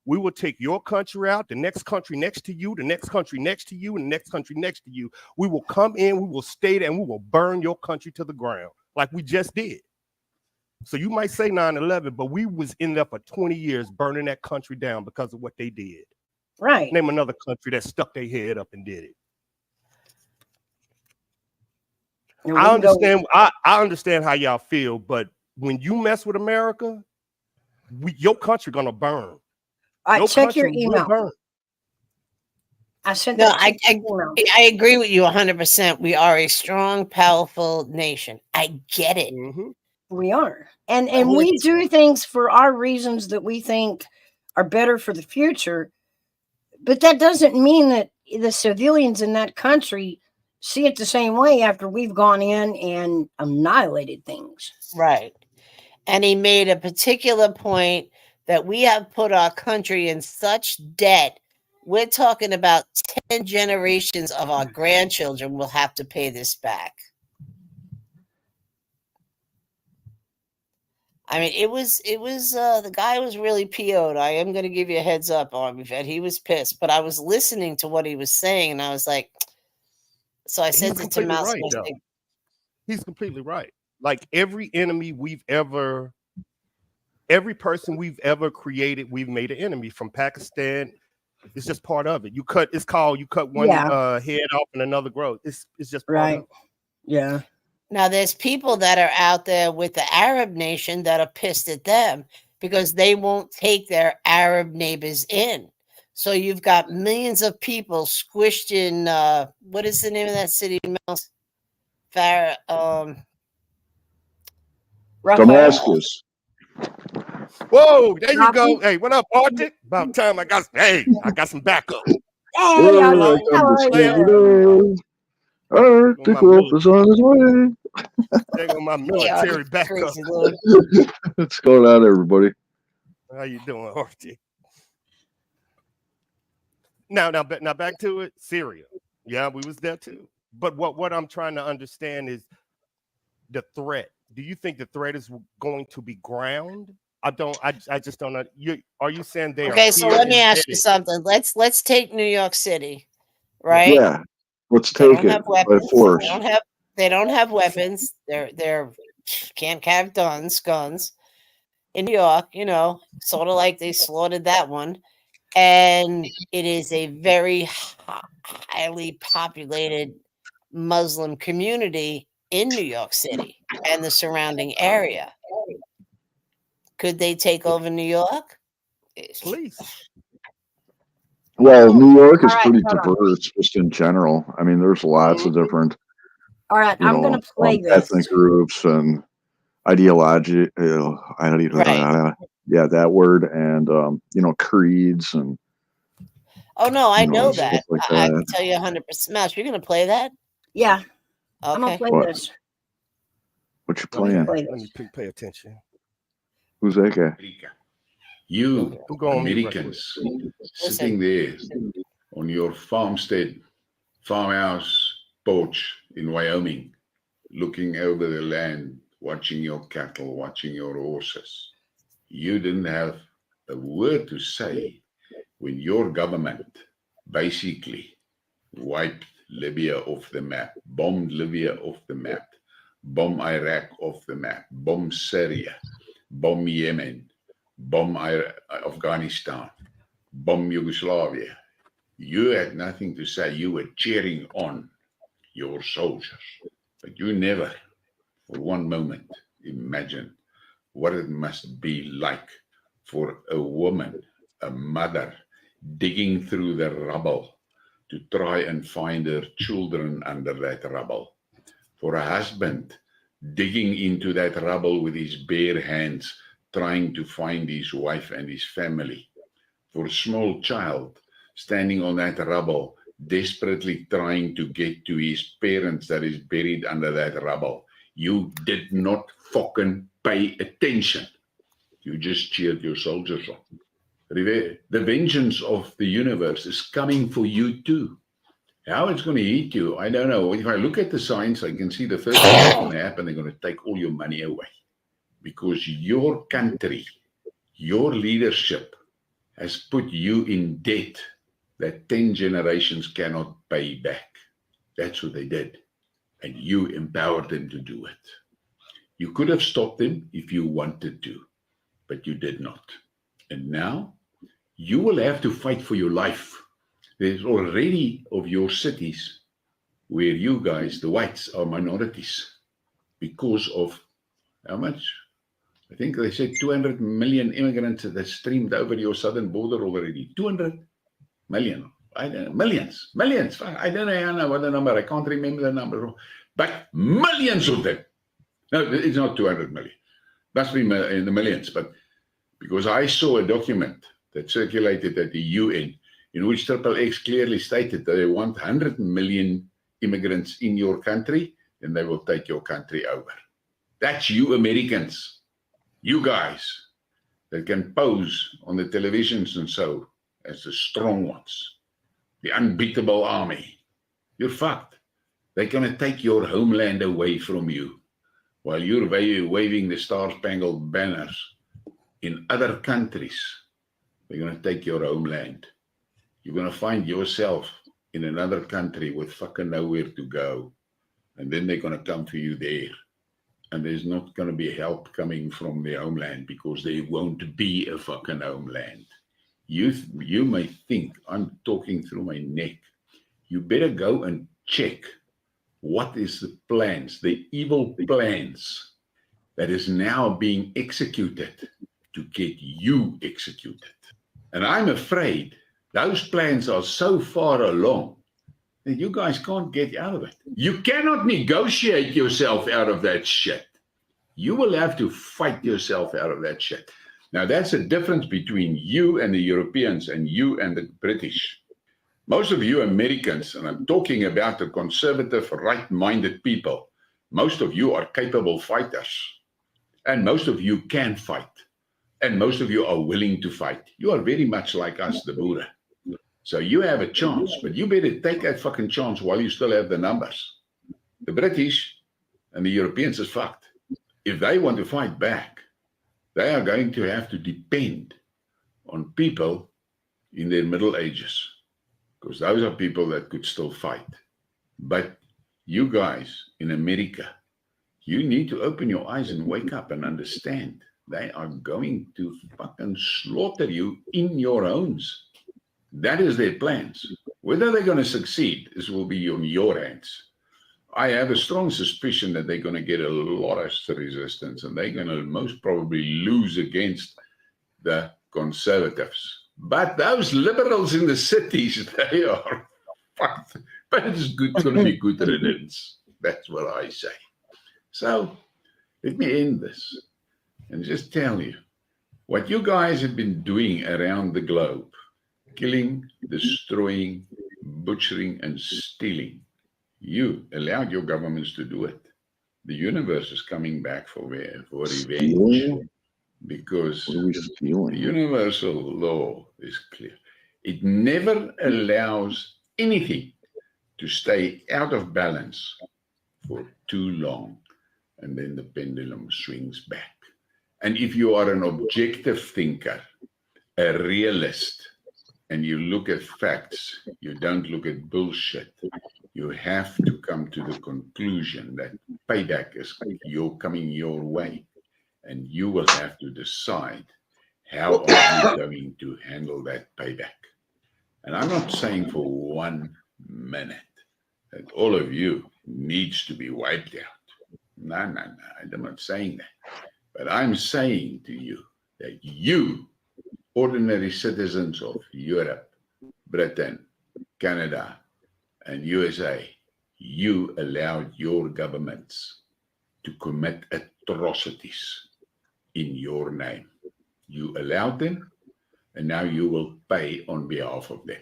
we will take your country out, the next country next to you, the next country next to you, and the next country next to you. We will come in, we will stay there, and we will burn your country to the ground like we just did. So you might say 9/11, but we was in there for 20 years burning that country down because of what they did. Right. Name another country that stuck their head up and did it. I understand how y'all feel, but when you mess with America, your country gonna burn. Check your email. I sent that. I agree with you 100%. We are a strong, powerful nation. I get it. Mm-hmm. We are, and we do things for our reasons that we think are better for the future. But that doesn't mean that the civilians in that country see it the same way after we've gone in and annihilated things. Right. And he made a particular point that we have put our country in such debt. We're talking about 10 generations of our grandchildren will have to pay this back. I mean, it was the guy was really PO'd. I am going to give you a heads up, Army Vet. He was pissed, but I was listening to what he was saying, and I was like, so I said to Tim Mouse, he's completely right. Like every person we've ever created, we've made an enemy. From Pakistan, it's just part of it. You cut one head off and another grows. It's just part of it. Yeah. Now there's people that are out there with the Arab nation that are pissed at them because they won't take their Arab neighbors in. So you've got millions of people squished in what is the name of that city? Damascus. Whoa, there you go. Hey, what up, Arctic? About time I got some backup. Hey, Arctic Wolf is on his way. There go my military backup. What's going on, everybody? How you doing, Arctic? Now back to it. Syria. Yeah, we was there too. But what I'm trying to understand is the threat. Do you think the threat is going to be ground? I just don't know. Are you saying they are? Okay, so let me ask you something. Let's take New York City, right? Yeah. Let's take it by force. They don't have weapons. They're can't have guns. In New York, sort of like they slaughtered that one. And it is a very highly populated Muslim community in New York City and the surrounding area. Could they take over New York? Please. Well, New York is pretty diverse just in general. I mean, there's lots of different All right, you I'm know, gonna play this. ethnic groups and ideology. Right. Yeah, that word, and you know, creeds and Oh no, I you know know stuff that. like I that. can tell you 100%. Mouse, you're gonna play that? Yeah, I'm gonna Okay. play What? this. What you I'm gonna playing? play Let me this. pay attention. Who's that guy? America. You I'm going mute right quick. Americans sitting there on your farmstead, farmhouse porch in Wyoming, looking over the land, watching your cattle, watching your horses. You didn't have a word to say when your government basically wiped Libya off the map, bombed Libya off the map, bombed Iraq off the map, bombed Syria, bombed Yemen, bomb Afghanistan, bomb Yugoslavia. You had nothing to say. You were cheering on your soldiers. But you never, for one moment, imagined what it must be like for a woman, a mother, digging through the rubble to try and find her children under that rubble. For a husband, digging into that rubble with his bare hands, trying to find his wife and his family. For a small child standing on that rubble, desperately trying to get to his parents that is buried under that rubble. You did not fucking pay attention. You just cheered your soldiers on. The vengeance of the universe is coming for you too. How it's going to eat you, I don't know. If I look at the signs, I can see the first thing that's going to happen, they're going to take all your money away. Because your country, your leadership has put you in debt that 10 generations cannot pay back. That's what they did. And you empowered them to do it. You could have stopped them if you wanted to, but you did not. And now you will have to fight for your life. There's already of your cities where you guys, the whites, are minorities because of how much? I think they said 200 million immigrants that streamed over your southern border already. 200 million. I don't know, millions. I don't know what the number. I can't remember the number. But millions of them. No, it's not 200 million. Must be in the millions. But because I saw a document that circulated at the UN in which XXX clearly stated that they want 100 million immigrants in your country, and they will take your country over. That's you Americans, you guys that can pose on the televisions and so as the strong ones, the unbeatable army. You're fucked. They're going to take your homeland away from you while you're waving the Star-Spangled Banners in other countries. They're going to take your homeland. You're going to find yourself in another country with fucking nowhere to go. And then they're going to come for you there. And there's not going to be help coming from the homeland because there won't be a fucking homeland. You may think I'm talking through my neck. You better go and check what is the plans, the evil plans that is now being executed to get you executed. And I'm afraid those plans are so far along that you guys can't get out of it. You cannot negotiate yourself out of that shit. You will have to fight yourself out of that shit. Now, that's a difference between you and the Europeans and you and the British. Most of you Americans, and I'm talking about the conservative, right-minded people, most of you are capable fighters. And most of you can fight. And most of you are willing to fight. You are very much like us, the Boer. So you have a chance, but you better take that fucking chance while you still have the numbers. The British and the Europeans is fucked. If they want to fight back, they are going to have to depend on people in their middle ages, because those are people that could still fight. But you guys in America, you need to open your eyes and wake up and understand they are going to fucking slaughter you in your homes. That is their plans. Whether they're going to succeed, this will be on your hands. I have a strong suspicion that they're going to get a lot of resistance and they're going to most probably lose against the conservatives. But those liberals in the cities, they are fucked. But it's going to be good riddance. That's what I say. So let me end this and just tell you what you guys have been doing around the globe, killing, destroying, butchering, and stealing. You allowed your governments to do it. The universe is coming back for revenge Stealing? because What are we the stealing? universal law is clear. It never allows anything to stay out of balance for too long, and then the pendulum swings back. And if you are an objective thinker, a realist, and you look at facts, you don't look at bullshit, you have to come to the conclusion that payback is coming your way, and you will have to decide how are you going to handle that payback. And I'm not saying for 1 minute that all of you needs to be wiped out. No, I'm not saying that. But I'm saying to you that you, ordinary citizens of Europe, Britain, Canada, and USA, you allowed your governments to commit atrocities in your name. You allowed them, and now you will pay on behalf of them.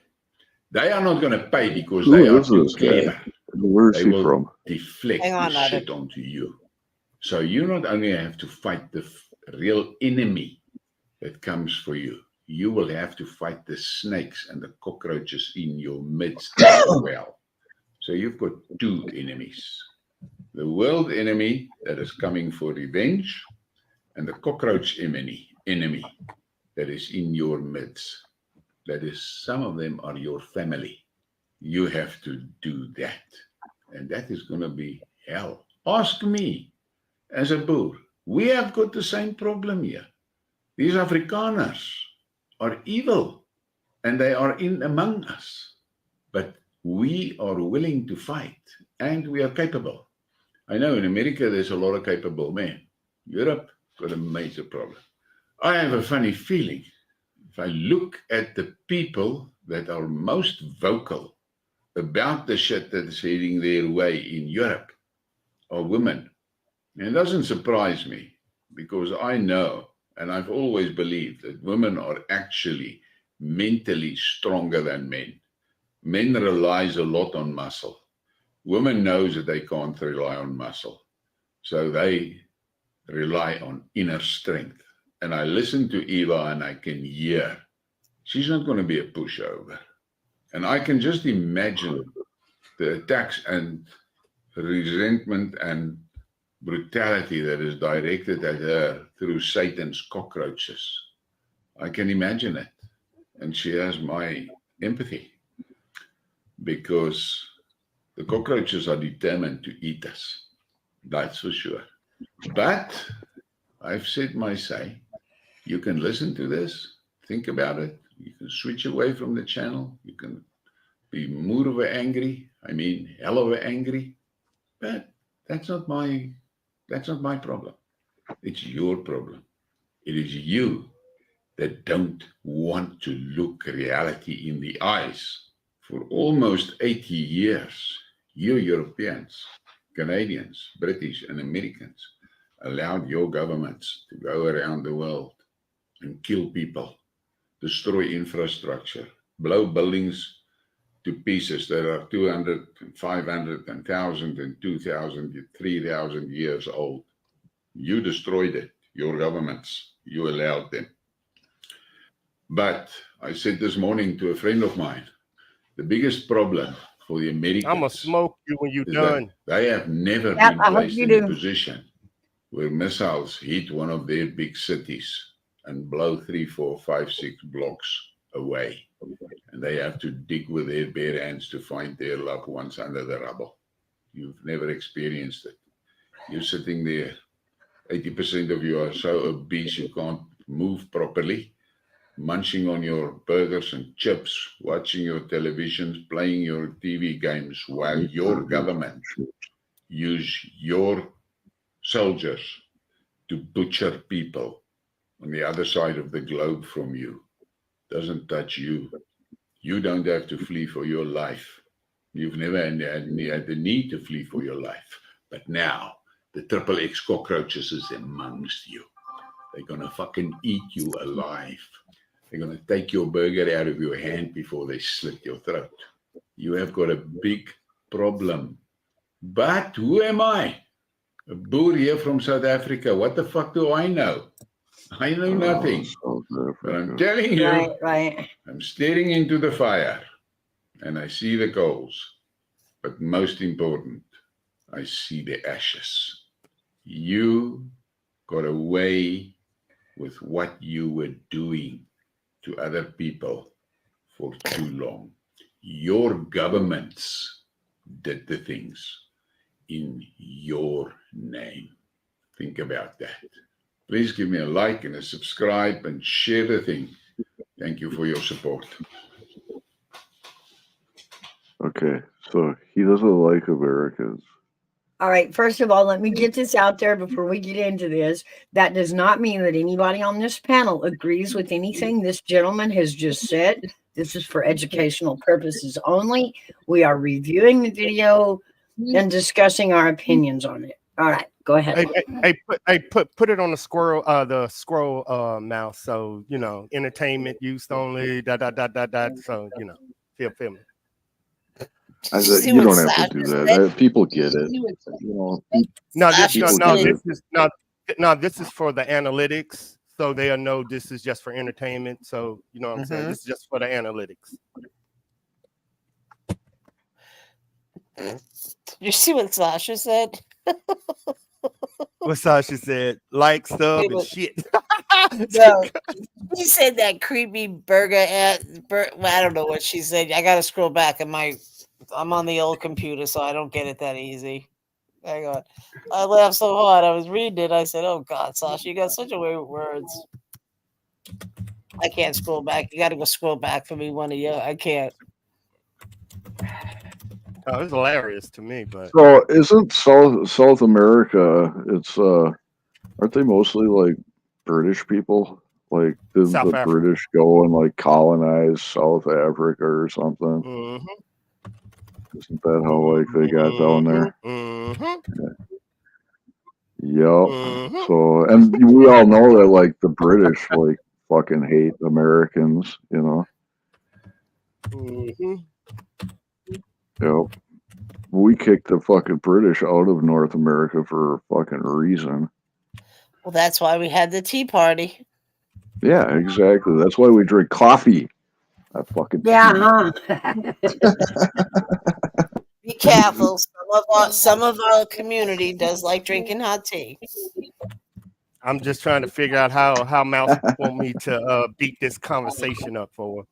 They are not going to pay because they Who are is too this guy? clever. Where's They he will from? deflect Hang on, the Adam. shit onto you. So you not only have to fight the real enemy that comes for you, you will have to fight the snakes and the cockroaches in your midst as well. So you've got two enemies. The world enemy that is coming for revenge, and the cockroach enemy that is in your midst. That is, some of them are your family. You have to do that. And that is going to be hell. Ask me, as a Boer, we have got the same problem here. These Afrikaners are evil, and they are in among us. But we are willing to fight, and we are capable. I know in America there's a lot of capable men. Europe got a major problem. I have a funny feeling. If I look at the people that are most vocal about the shit that is heading their way in Europe are women. And it doesn't surprise me, because I know, and I've always believed, that women are actually mentally stronger than men. Men relies a lot on muscle. Women knows that they can't rely on muscle. So they rely on inner strength. And I listen to Eva and I can hear she's not going to be a pushover. And I can just imagine the attacks and resentment and brutality that is directed at her through Satan's cockroaches. I can imagine it. And she has my empathy, because the cockroaches are determined to eat us. That's for sure. But I've said my say. You can listen to this, think about it. You can switch away from the channel. You can be mood over angry. I mean, hell over angry. But that's not my problem. It's your problem. It is you that don't want to look reality in the eyes. For almost 80 years, you Europeans, Canadians, British, and Americans allowed your governments to go around the world and kill people, destroy infrastructure, blow buildings to pieces that are 200, 500, 1,000, and 2,000, 3,000 years old. You destroyed it, your governments. You allowed them. But I said this morning to a friend of mine, the biggest problem for the Americans, I'm going to smoke you when you're done. They have never Yeah, been I hope placed you in a do. position where missiles hit one of their big cities and blow 3, 4, 5, 6 blocks away. And they have to dig with their bare hands to find their loved ones under the rubble. You've never experienced it. You're sitting there. 80% of you are so obese you can't move properly, munching on your burgers and chips, watching your televisions, playing your TV games, while your government use your soldiers to butcher people on the other side of the globe from you. Doesn't touch you. You don't have to flee for your life. You've never had the need to flee for your life. But now, the triple X cockroaches is amongst you. They're going to fucking eat you alive. They're going to take your burger out of your hand before they slit your throat. You have got a big problem. But who am I? A boer here from South Africa. What the fuck do I know? I know nothing. But I'm telling you, Right. I'm staring into the fire and I see the coals. But most important, I see the ashes. You got away with what you were doing to other people for too long. Your governments did the things in your name. Think about that. Please give me a like and a subscribe and share the thing. Thank you for your support. Okay, so he doesn't like Americans. All right. First of all, let me get this out there before we get into this. That does not mean that anybody on this panel agrees with anything this gentleman has just said. This is for educational purposes only. We are reviewing the video and discussing our opinions on it. All right, go ahead. Put it on the squirrel mouse. So entertainment use only. So feel me. I said, you don't have to do that. People get it. This is for the analytics, so they'll know this is just for entertainment. So you know what I'm saying. This is just for the analytics. You see what Sasha said? What Sasha said, like stuff and shit. No, she said that creepy burger. I don't know what she said. I gotta scroll back. I'm on the old computer, so I don't get it that easy. Hang on. I laughed so hard. I was reading it. I said, "Oh God, Sasha, you got such a way with words." I can't scroll back. You got to go scroll back for me, one of you. I can't. Oh, it's hilarious to me, but So isn't South America? It's aren't they mostly like British people? Like didn't South the Africa. British go and like colonize South Africa or something? Mm-hmm. Isn't that how like they got down there? Mm-hmm. Yep. Mm-hmm. So and we all know that like the British like fucking hate Americans, you know. Mm-hmm. Yep. We kicked the fucking British out of North America for a fucking reason. Well, that's why we had the Tea Party. Yeah, exactly. That's why we drink coffee. I fucking Be careful. Some of our community does like drinking hot tea. I'm just trying to figure out how Mouse want me to beat this conversation up for.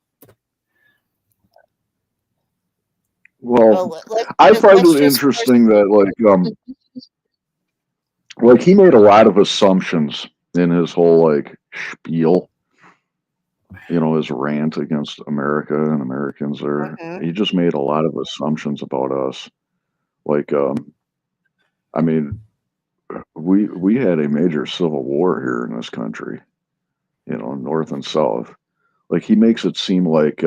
Well, I find it interesting that like he made a lot of assumptions in his whole like spiel, his rant against America and Americans he just made a lot of assumptions about us. Like, I mean, we had a major civil war here in this country, North and South. Like he makes it seem like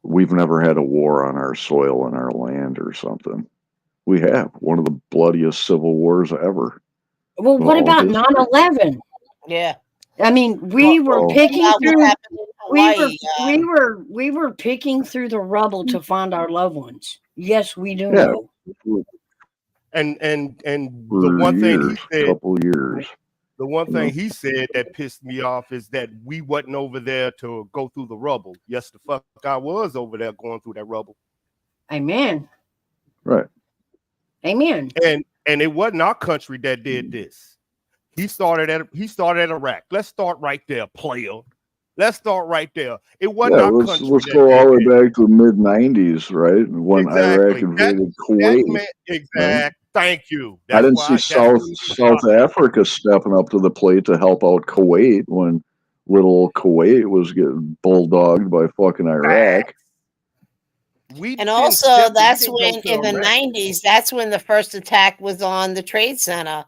we've never had a war on our soil and our land or something. We have one of the bloodiest civil wars ever. Well, what about 9/11? Yeah. I mean, we were picking through. We were picking through the rubble to find our loved ones. Yes, we do know. And the one thing he said, couple years. The one thing he said that pissed me off is that we wasn't over there to go through the rubble. Yes, the fuck I was over there going through that rubble. Amen. Right. Amen. And it wasn't our country that did this. He started at Iraq. Let's start right there, player. Let's start right there. It wasn't our country. Let's go all the way back to the mid-90s, right? When Iraq invaded Kuwait. Exactly. Right? Thank you. I didn't see South Africa stepping up to the plate to help out Kuwait when little Kuwait was getting bulldogged by fucking Iraq. And also, that's when in the 90s, that's when the first attack was on the Trade Center.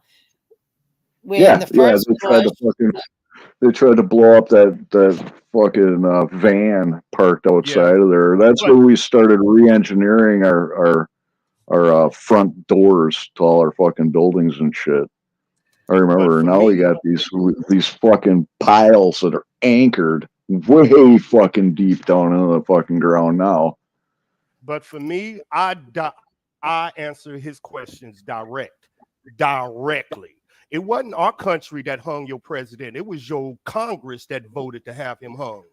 They tried to fucking They tried to blow up that fucking van parked outside of there. That's But when we started re-engineering our front doors to all our fucking buildings and shit. I remember. for Now we me, got these fucking piles that are anchored way fucking deep down into the fucking ground now. but for me, I answer his questions directly. It wasn't our country that hung your president. It was your Congress that voted to have him hung.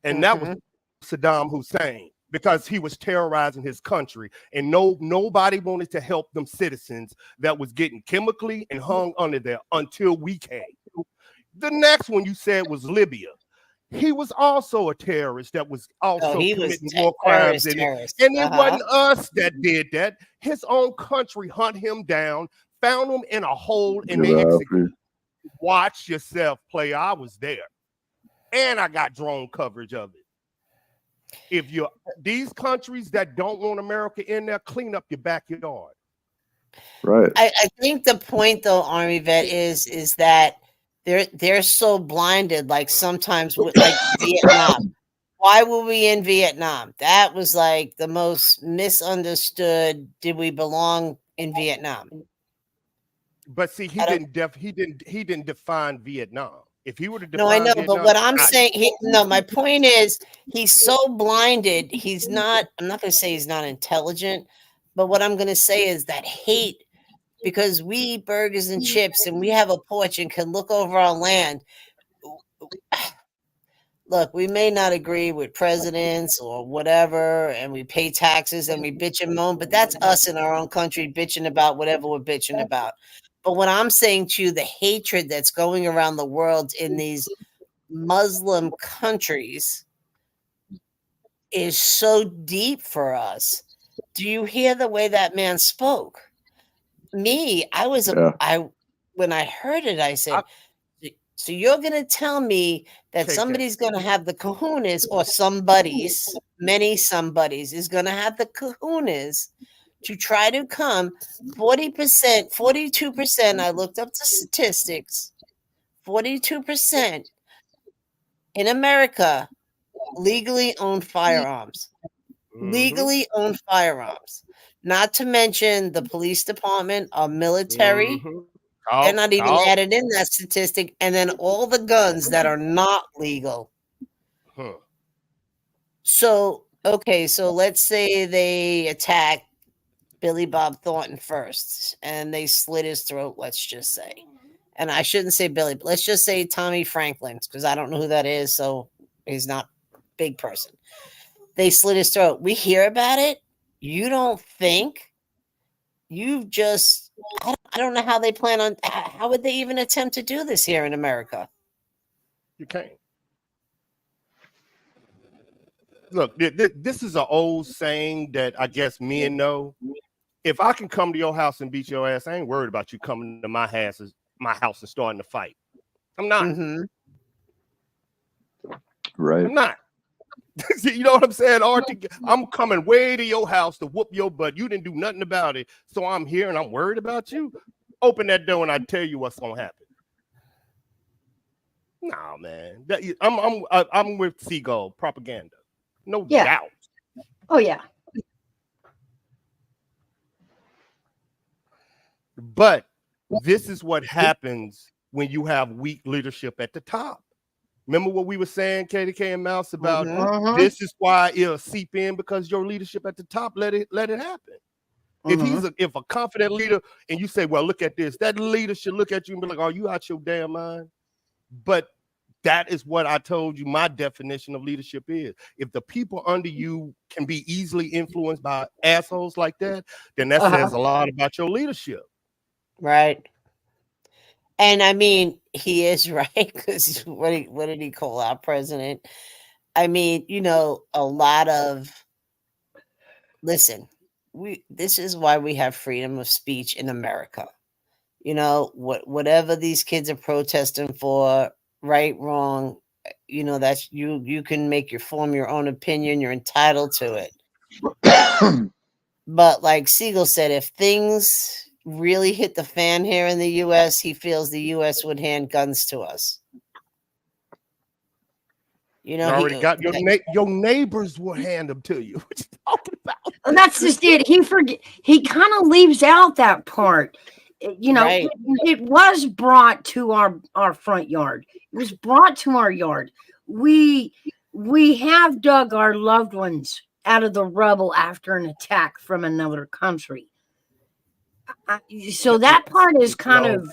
And that was Saddam Hussein, because he was terrorizing his country, and nobody wanted to help them citizens that was getting chemically and hung under there until we came. The next one you said was Libya. He was also a terrorist that was also committing war crimes in it. And it wasn't us that did that. His own country hunt him down, found him in a hole, and they executed. Watch yourself, player. I was there. And I got drone coverage of it. If you're these countries that don't want America in there, clean up your backyard. Right. I think the point, though, Army Vet, is that they're so blinded. Like sometimes, with like Vietnam. Why were we in Vietnam? That was like the most misunderstood. Did we belong in Vietnam? But see, he didn't define Vietnam. If he would have defined, no, I know, Vietnam, but what I'm saying, my point is, he's so blinded. He's not. I'm not going to say he's not intelligent, but what I'm going to say is that hate, because we eat burgers and chips and we have a porch and can look over our land. Look, we may not agree with presidents or whatever, and we pay taxes and we bitch and moan, but that's us in our own country bitching about whatever we're bitching about. But what I'm saying to you, the hatred that's going around the world in these Muslim countries is so deep for us. Do you hear the way that man spoke? Me, when I heard it, I said, so you're going to tell me that somebody's going to have the kahunas, or many somebodies is going to have the kahunas to try to come 40%, 42%. I looked up the statistics. 42% in America legally own firearms. Legally own firearms. Not to mention the police department, our military. They're not even added in that statistic. And then all the guns that are not legal. So, okay, so let's say they attack Billy Bob Thornton first and they slit his throat, let's just say. And I shouldn't say Billy, but let's just say Tommy Franklin, because I don't know who that is, so he's not a big person. They slit his throat. We hear about it. You don't think. You just, I don't know how they plan on, how would they even attempt to do this here in America? You can't. Look, this is an old saying that I guess men know. If I can come to your house and beat your ass, I ain't worried about you coming to my house and starting to fight. I'm not. Right. I'm not. You know what I'm saying? I'm coming way to your house to whoop your butt. You didn't do nothing about it. So I'm here and I'm worried about you. Open that door and I tell you what's gonna happen. Nah, man. I'm with Seagull propaganda. No doubt. Oh yeah. But this is what happens when you have weak leadership at the top. Remember what we were saying, KDK and Mouse, about this is why it'll seep in, because your leadership at the top let it happen. If a confident leader, and you say, well, look at this, that leader should look at you and be like, are you out your damn mind? But that is what I told you my definition of leadership is. If the people under you can be easily influenced by assholes like that, then that says a lot about your leadership. Right. And I mean, he is right, because what did he call our president? I mean, a lot of, listen, this is why we have freedom of speech in America. Whatever these kids are protesting for, right, wrong, that's you can form your own opinion. You're entitled to it. But like Siegel said, if things really hit the fan here in the U.S., he feels the U.S. would hand guns to us. You You know, already got your neighbors will hand them to you. What you talking about? And that's just it. He kind of leaves out that part. You know, Right. it was brought to our front yard. It was brought to our yard. We have dug our loved ones out of the rubble after an attack from another country. So that part is kind No. of,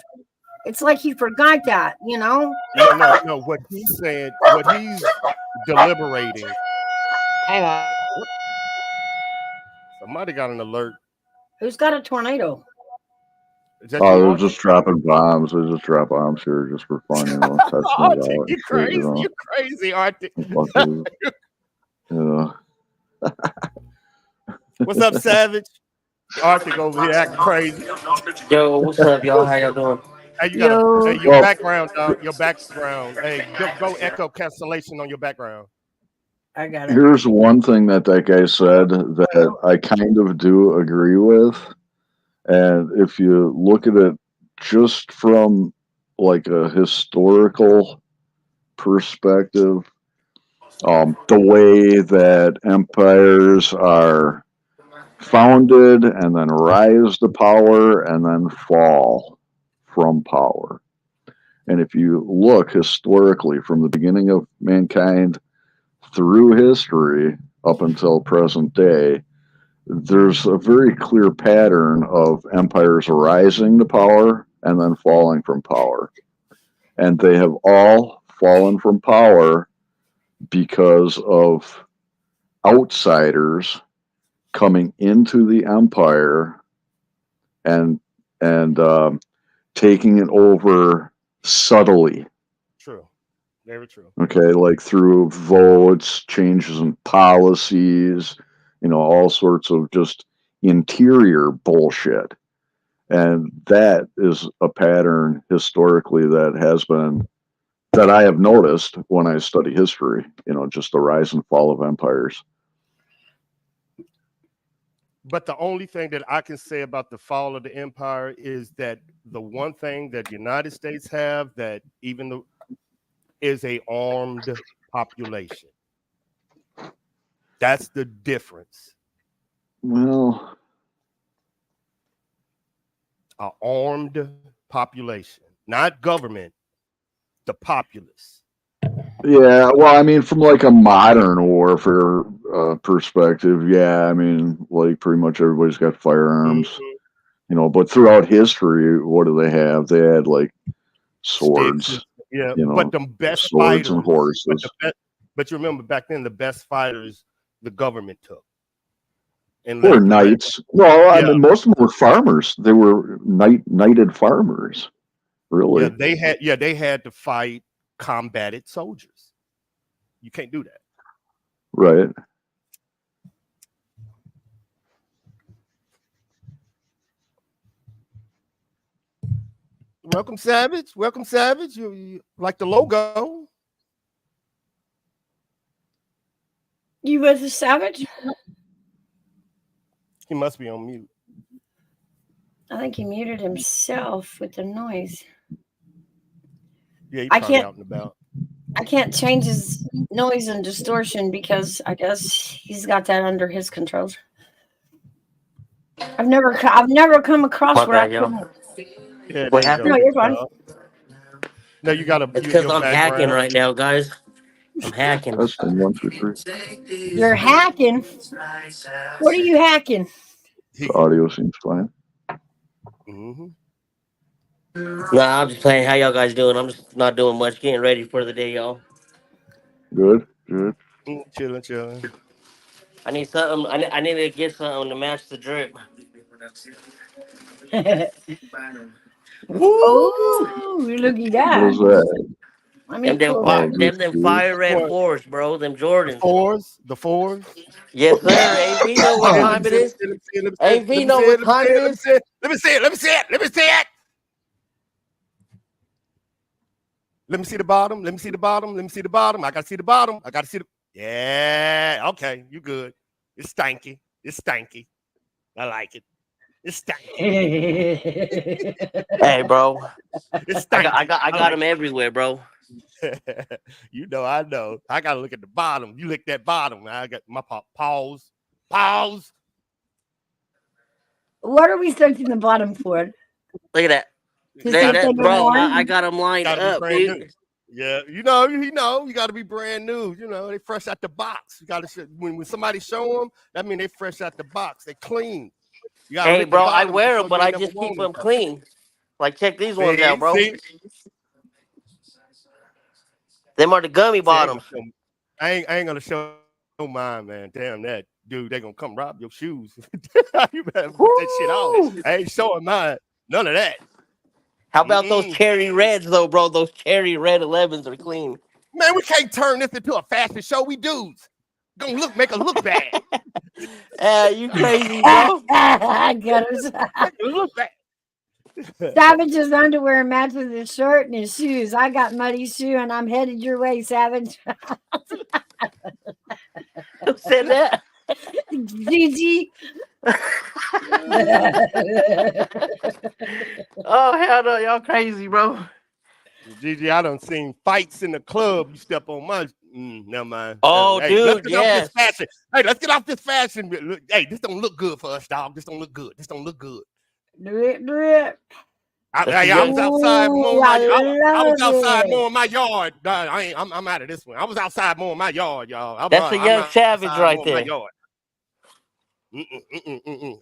it's like he forgot that, you know? No. What he's saying, what he's deliberating. Hang on. Somebody got an alert. Who's got a tornado? Is that Oh, you? they're just dropping bombs. They just drop bombs here just for fun, you know, testing it Artie, out. you and shit, crazy? you know. You crazy, Artie? Fucking, you know. What's up, Savage? Artie over here acting crazy. Yo, what's up, y'all? How y'all doing? Hey, you got Yo. hey, your Well- background, dog. Your background. Hey, go echo cancellation on your background. I got it. Here's one thing that guy said that I kind of do agree with. And if you look at it just from like a historical perspective, the way that empires are founded and then rise to power and then fall from power. And if you look historically from the beginning of mankind through history up until present day, there's a very clear pattern of empires rising to power and then falling from power. And they have all fallen from power because of outsiders coming into the empire and taking it over subtly. True. Very true. Okay, like through votes, changes in policies, you know, all sorts of just interior bullshit. And that is a pattern historically that I have noticed when I study history, you know, just the rise and fall of empires. But the only thing that I can say about the fall of the empire is that the one thing that the United States have that is a armed population. That's the difference. Well, An armed population, not government, the populace. yeah, well, I mean, from like a modern warfare perspective, yeah, I mean, like pretty much everybody's got firearms, you know, but throughout history, what do they have? They had like swords, Sticks, yeah, you know, but the best swords fighters, and horses. but you remember back then the best fighters the government took. And Or left the rest. knights. Well, I Yeah. mean, most of them were farmers. They were knighted farmers, really. Yeah, they had to fight combated soldiers. You can't do that. Right. Welcome, Savage. Welcome, Savage. You like the logo? You was a savage? He must be on mute. I think he muted himself with the noise. Yeah, he's I probably can't- out and about. I can't change his noise and distortion because I guess he's got that under his control. I've never come across My where I bad, y'all. couldn't. Yeah, What there happened? No, you're fine. No, you got to. It's because I'm hacking right now, guys. I'm hacking. That's 1, 2, 3. You're hacking. What are you hacking? The audio seems fine. Mm-hmm. Nah, I'm just playing. How y'all guys doing? I'm just not doing much. Getting ready for the day, y'all. Good, good. Chilling. I need something. I need to get something to match the drip. Oh, look at What that. is that? Let me Them pull fi- that. them fire red What? fours, bro. Them The Jordans. fours. Yes, sir. AV know what time it is. AV know what time it is. Let me see it. Let me see it. Let me see it. Let me see the bottom. Let me see the bottom. Let me see the bottom. I gotta see the bottom. I gotta see the. Yeah. Okay. You good. It's stanky. It's stanky. I like it. It's stanky. Hey, bro. It's I stanky. got them everywhere, bro. You know, I know. I gotta look at the bottom. You lick that bottom. I got my pause. Pause. What are we searching the bottom for? Look at that. To see if they Bro, won? I got them lined Gotta be up, brand dude. new. Yeah, you know, you got to be brand new. You know, they fresh out the box. You got to when somebody show them, that mean they fresh out the box. They clean. You gotta Hey, lick the bro, I bottom wear so them, but you I never just want keep them 'em. clean. Like, check these ones out, bro. See? Them are the gummy See, bottoms. I ain't gonna show mine, man. Damn that, dude. They gonna come rob your shoes. You better put that shit on. I ain't showing mine. None of that. How about those cherry reds, though, bro? Those cherry red 11s are clean. Man, we can't turn this into a fashion show. We dudes gonna make us look bad. You crazy, bro? I got it. Make it look bad. Savage's underwear matches his shirt and his shoes. I got muddy shoe and I'm headed your way, Savage. Who said that? Gigi. Oh, hell no. Y'all crazy, bro. Gigi, I done seen fights in the club. You step on my never mind. Oh, hey, dude, let's get off yes. this fashion. Hey, let's get off this fashion. Look, hey, this don't look good for us, dog. This don't look good. This don't look good. Drip, drip. I was outside mowing I my love it. yard. I'm out of this one. I was outside mowing my yard, y'all. That's a young Savage right my there. yard.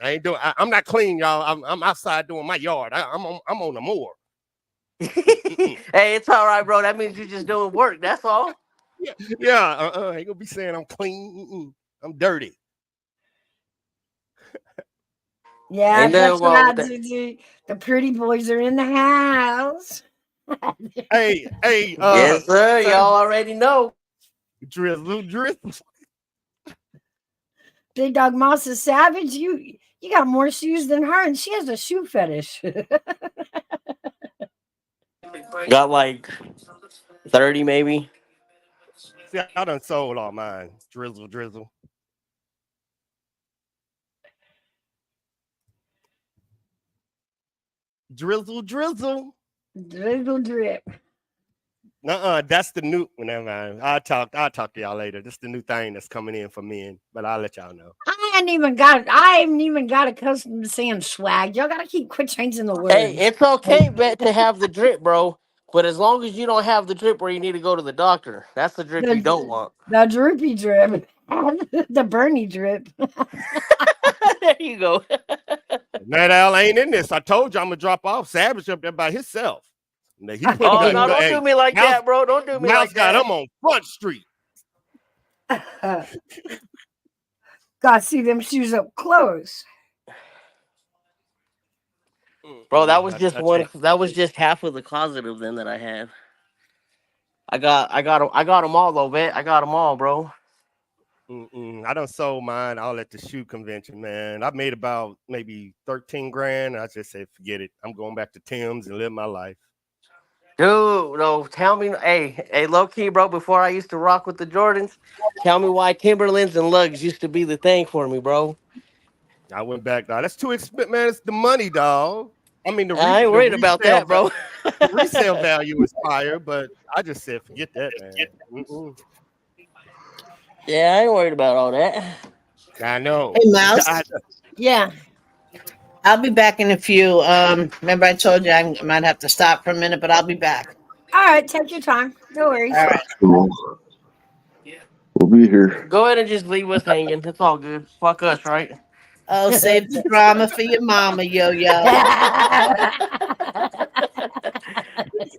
I ain't doing. I'm not clean, y'all. I'm outside doing my yard. I'm on the mower. Hey, it's all right, bro. That means you're just doing work. That's all. Yeah. I ain't gonna be saying I'm clean. I'm dirty. Yeah, Ain't nothing that's wrong right, with that. Gigi. The pretty boys are in the house. Hey, Yes, sir. Y'all already know. drizzle. Big Dog Moss is Savage. You got more shoes than her, and she has a shoe fetish. Got like 30, maybe. See, I done sold all mine. Drizzle. Drizzle. Drizzle drip. That's the new. Never mind. I'll talk to y'all later. This is the new thing that's coming in for men, but I'll let y'all know. I haven't even got accustomed to saying swag. Y'all gotta quit changing the words. Hey, it's okay, bet, to have the drip, bro. But as long as you don't have the drip where you need to go to the doctor, that's the drip you don't want. The droopy drip. The Bernie drip. There you go. Night Owl ain't in this. I told you I'm gonna drop off Savage up there by himself. Now, he put Oh, no, don't do me like that, bro. Don't do me like got that. him on Front Street. Gotta see them shoes up close. Bro, that was just one. That was just half of the closet of them that I have. I got them all though, bet. I got them all, bro. I done sold mine all at the shoe convention, man. I made about maybe 13 grand. I just said, forget it. I'm going back to Tim's and live my life. Dude, no, tell me, hey, low key, bro. Before I used to rock with the Jordans, tell me why Timberlands and lugs used to be the thing for me, bro. I went back, dog. That's too expensive, man. It's the money, dog. I mean, I ain't worried about that, bro. The resale value is higher, but I just said, forget that, man. Yeah, I ain't worried about all that. I know. Hey, Mouse. Yeah. I'll be back in a few. Remember I told you I might have to stop for a minute, but I'll be back. All right, take your time. No worries. All right. Cool. We'll be here. Go ahead and just leave us hanging. It's all good. Fuck us, right? Oh, save the drama for your mama, yo.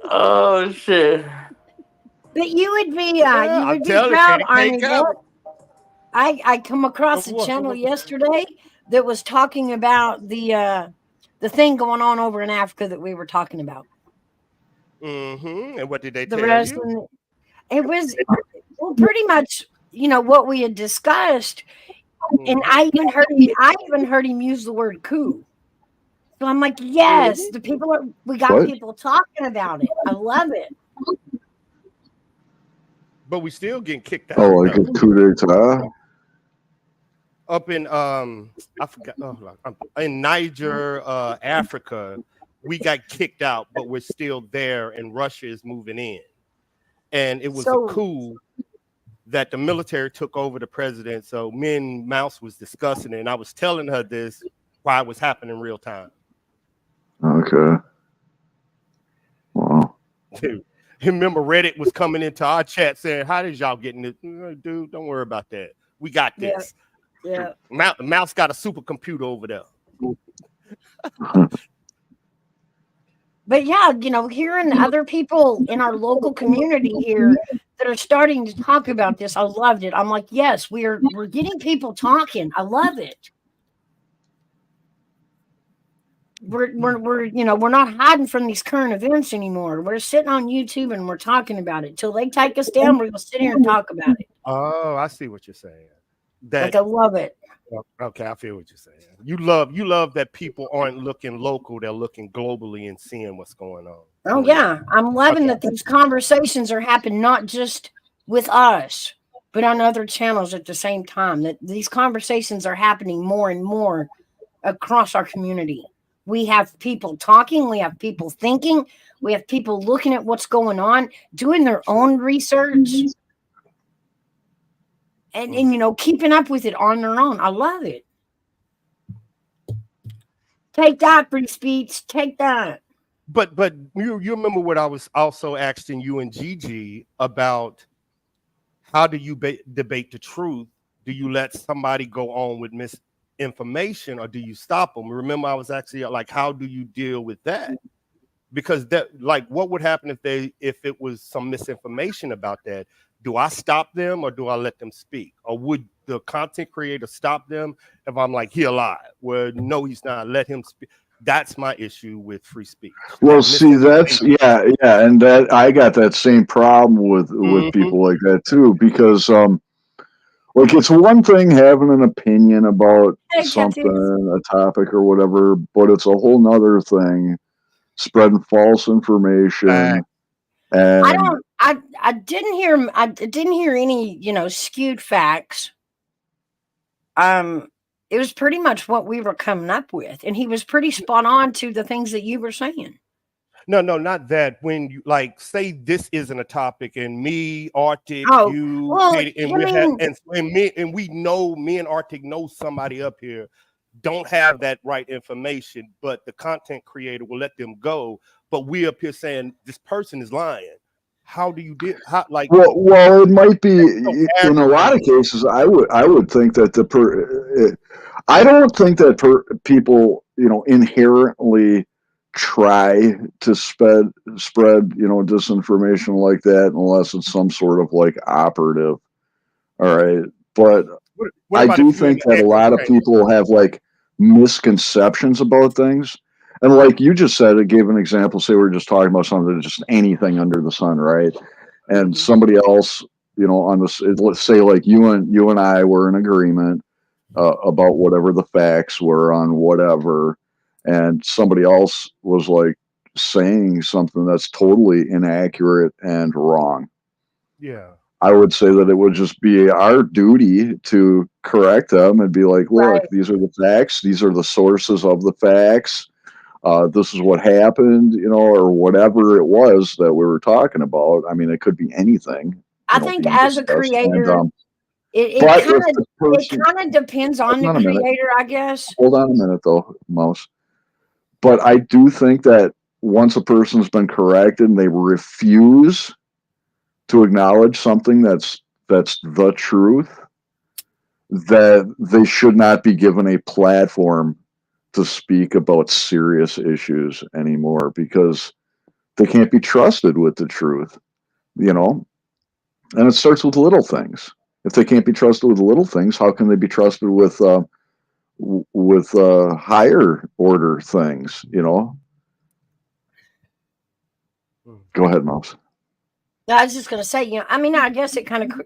Oh shit. But you would be proud, Arnie. I come across a channel yesterday that was talking about the thing going on over in Africa that we were talking about. And what did they The tell wrestling. you? It was pretty much, what we had discussed. And I even heard him use the word coup. So I'm like, yes, we got people talking about it. I love it. But we still getting kicked out. Oh, like a coup d'etat? Up in I forgot in Niger, Africa, we got kicked out, but we're still there, and Russia is moving in. and it was a coup that the military took over the president. So me and Mouse was discussing it, and I was telling her this while it was happening in real time. Okay. Wow. Dude, remember Reddit was coming into our chat saying, "How did y'all getting this?" Dude, don't worry about that. We got this. Yeah. Mouse got a supercomputer over there. But yeah, you know, hearing other people in our local community here that are starting to talk about this, I loved it. I'm like, yes, we're getting people talking. I love it. We're you know, we're not hiding from these current events anymore. We're sitting on YouTube and we're talking about it. Till they take us down, we're gonna sit here and talk about it. Oh, I see what you're saying. Like, I love it. Okay, I feel what you're saying. You love that people aren't looking local, they're looking globally and seeing what's going on. Oh yeah, I'm loving that these conversations are happening not just with us, but on other channels at the same time. That these conversations are happening more and more across our community. We have people talking, we have people thinking, we have people looking at what's going on, doing their own research. And you know, keeping up with it on their own. I love it. Take that, free speech. Take that. But you remember what I was also asking you and Gigi about? How do you debate the truth? Do you let somebody go on with misinformation, or do you stop them? Remember, I was actually like, how do you deal with that? Because that, like, what would happen if it was some misinformation about that? Do I stop them or do I let them speak? Or would the content creator stop them if I'm like, he alive? Well, no, he's not. Let him speak. That's my issue with free speech. Well, see, that's yeah, and that I got that same problem with people like that too, because like, it's one thing having an opinion about something, a topic or whatever, but it's a whole nother thing spreading false information. And I didn't hear any, you know, skewed facts. It was pretty much what we were coming up with, and he was pretty spot on to the things that you were saying. No, not that. When you, like, say this isn't a topic, and me, Arctic, you, Katie, and we know me and Arctic know somebody up here don't have that right information, but the content creator will let them go. But we up here saying this person is lying. How do you do? Like, well, it might be in a lot of cases. I would think that I don't think that people, you know, inherently try to spread, you know, disinformation like that unless it's some sort of like operative. All right, but I do think that a lot of people have like misconceptions about things. And like you just said, it gave an example. Say we're just talking about something, just anything under the sun, right? And somebody else, you know, on this, let's say like you and I were in agreement about whatever the facts were on whatever, and somebody else was like saying something that's totally inaccurate and wrong. Yeah. I would say that it would just be our duty to correct them and be like, look, these are the facts. These are the sources of the facts. This is what happened, you know, or whatever it was that we were talking about. I mean, it could be anything. I think as a creator, it kind of depends on the creator, I guess. Hold on a minute, though, Mouse. But I do think that once a person's been corrected and they refuse to acknowledge something that's the truth, that they should not be given a platform to speak about serious issues anymore, because they can't be trusted with the truth, you know? And it starts with little things. If they can't be trusted with little things, how can they be trusted with higher order things, you know? Go ahead, Mouse. I was just going to say, you know, I mean, I guess it kind of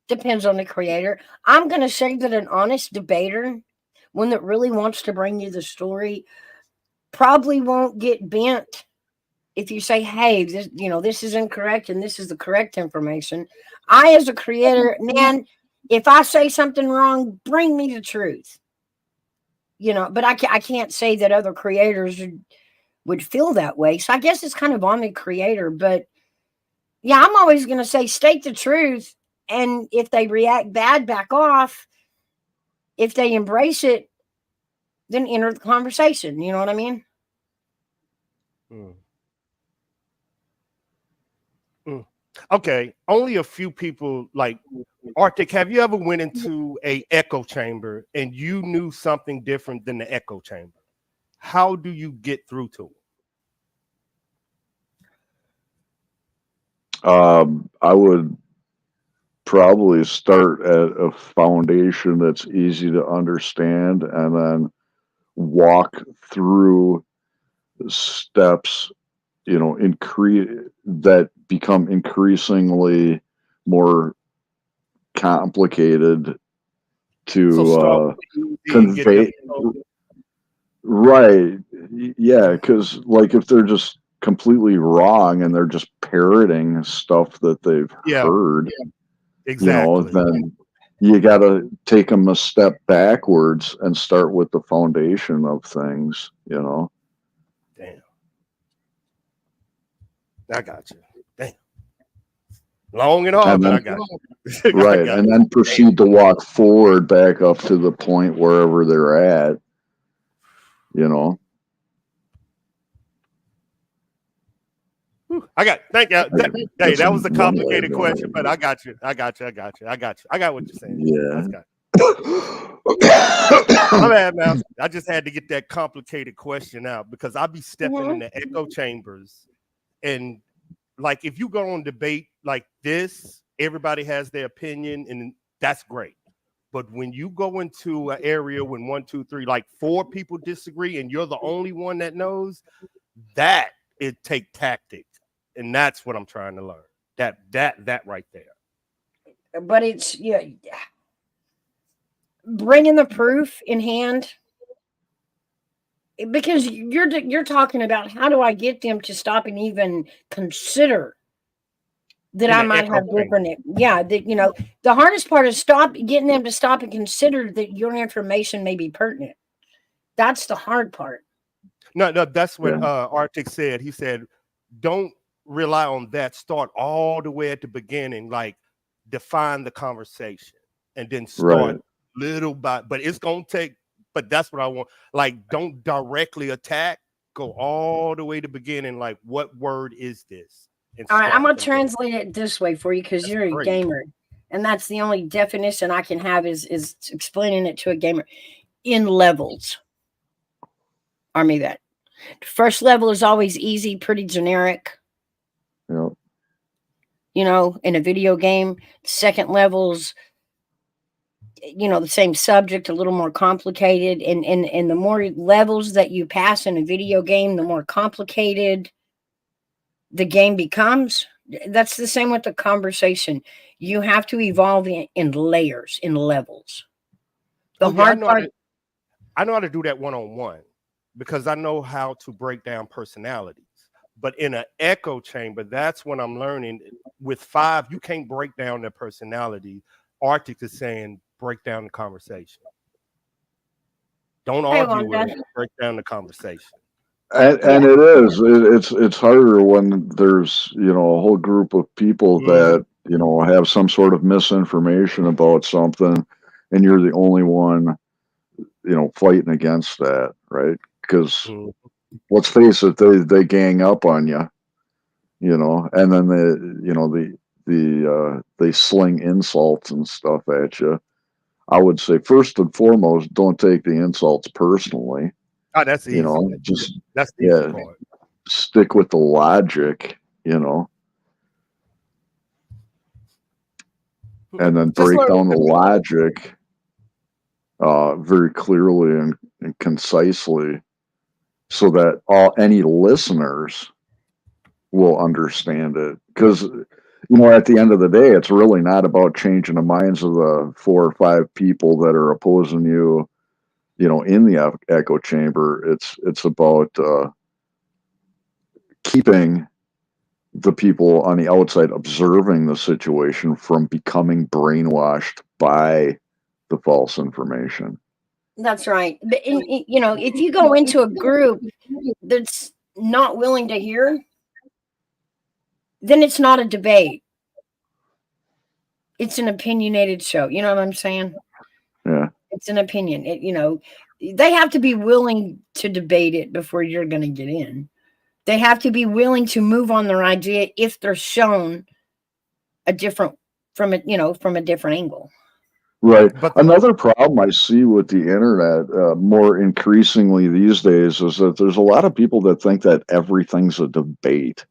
depends on the creator. I'm going to say that an honest debater, one that really wants to bring you the story, probably won't get bent if you say, hey, this, you know, this is incorrect and this is the correct information. I, as a creator, man, if I say something wrong, bring me the truth. You know, but I can't say that other creators would feel that way. So I guess it's kind of on the creator, but Yeah, I'm always going to say state the truth. And if they react bad, back off. If they embrace it, then enter the conversation. You know what I mean? Okay, only a few people like Arctic. Have you ever went into a echo chamber and you knew something different than the echo chamber? How do you get through to it? I would probably start at a foundation that's easy to understand and then walk through steps, you know, that become increasingly more complicated to convey. Right. Yeah, because like if they're just completely wrong and they're just parroting stuff that they've heard, exactly, you know, then you got to take them a step backwards and start with the foundation of things, you know. Damn. I got you. Damn. Long and hard, but I got you. Right. And then proceed to walk forward back up to the point wherever they're at, you know. I got, thank you. Hey, that was a complicated question, but I got you. I got what you're saying. Yeah. My bad, man. I just had to get that complicated question out because I'll be stepping in the echo chambers. And like, if you go on debate like this, everybody has their opinion and that's great. But when you go into an area when 1, 2, 3, like 4 people disagree and you're the only one that knows, that it take tactics. And that's what I'm trying to learn. That right there. But it's bringing the proof in hand, because you're talking about how do I get them to stop and even consider that I might have different. Yeah, that, you know, the hardest part is getting them to stop and consider that your information may be pertinent. That's the hard part. No, that's what Arctic said. He said, don't rely on that. Start all the way at the beginning, like define the conversation and then start little by, but it's gonna take, but that's what I want. Like, don't directly attack, go all the way to the beginning, like what word is this? All right, I'm gonna translate it this way for you because you're a gamer, and that's the only definition I can have is explaining it to a gamer in levels. Army vet. The first level is always easy, pretty generic. Yep. You know, in a video game. Second level's, you know, the same subject, a little more complicated, and the more levels that you pass in a video game, the more complicated the game becomes. That's the same with the conversation. You have to evolve in layers, in levels. The hard part. I know how to do that one-on-one because I know how to break down personalities. But in an echo chamber, that's when I'm learning. With 5, you can't break down their personality. Arctic is saying, break down the conversation. Don't argue with it. Break down the conversation. And it is. It's harder when there's, you know, a whole group of people that, you know, have some sort of misinformation about something, and you're the only one, you know, fighting against that, right? Because let's face it, they gang up on you, you know, and then they sling insults and stuff at you. I would say first and foremost, don't take the insults personally. Oh, that's easy. You know, just that's the easy part. Stick with the logic, you know, and then break down the logic very clearly and concisely, so that any listeners will understand it. Because, you know, at the end of the day, it's really not about changing the minds of the 4 or 5 people that are opposing you, you know, in the echo chamber. It's about keeping the people on the outside observing the situation from becoming brainwashed by the false information. That's right. But you know, if you go into a group that's not willing to hear, then it's not a debate. It's an opinionated show. You know what I'm saying? Yeah. It's an opinion. They have to be willing to debate it before you're going to get in. They have to be willing to move on their idea if they're shown from a different angle. Right. Another problem I see with the internet more increasingly these days is that there's a lot of people that think that everything's a debate.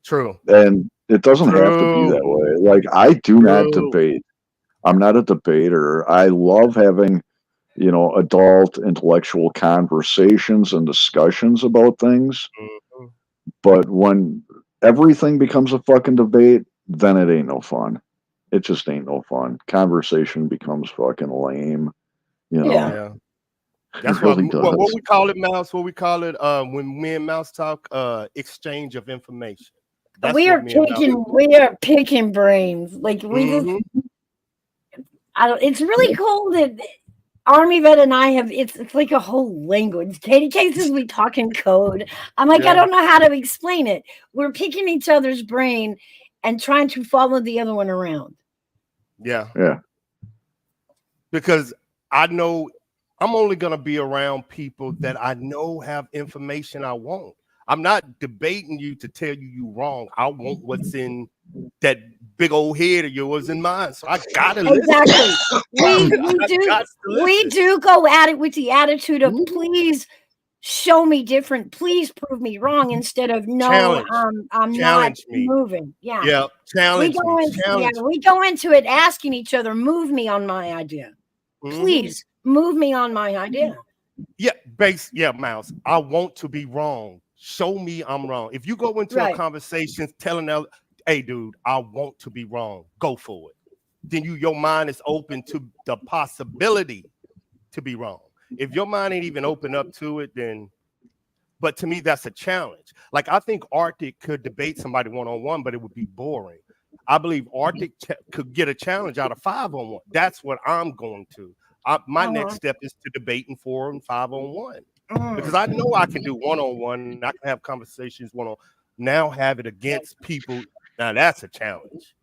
True. And it doesn't have to be that way. Like, I do not debate. I'm not a debater. I love having, adult intellectual conversations and discussions about things. Mhm. But when everything becomes a fucking debate, then it ain't no fun. It just ain't no fun. Conversation becomes fucking lame. Yeah. That's It really what does. we call it, Mouse. What we call it when me and Mouse talk, exchange of information. That's We what are me and Mouse do. picking brains. Like we Mhm. it's really cool that Army Vet and I have it's like a whole language. Katie cases we talk in code. I'm like, I don't know how to explain it. We're picking each other's brain and trying to follow the other one around. Yeah. Yeah. Because I know I'm only gonna be around people that I know have information I want. I'm not debating you to tell you wrong. I want what's in that big old head of yours and mine. So I gotta Exactly. listen. We do go at it with the attitude of please show me different. Please prove me wrong instead of no, Challenge. I'm Challenge not me. moving. Yeah. Yeah. Challenge me. We go into it asking each other, move me on my idea. Please move me on my idea. Yeah, Mouse. I want to be wrong. Show me I'm wrong. If you go into a conversation telling them, hey, dude, I want to be wrong, go for it. Then your mind is open to the possibility to be wrong. If your mind ain't even open up to it, then, but to me, that's a challenge. Like, I think Arctic could debate somebody one-on-one, but it would be boring. I believe Arctic could get a challenge out of 5-on-1. That's what I'm going to. My next step is to debate in 4 and 5-on-1 because I know I can do one-on-one. I can have conversations one-on. Now have it against people. Now that's a challenge.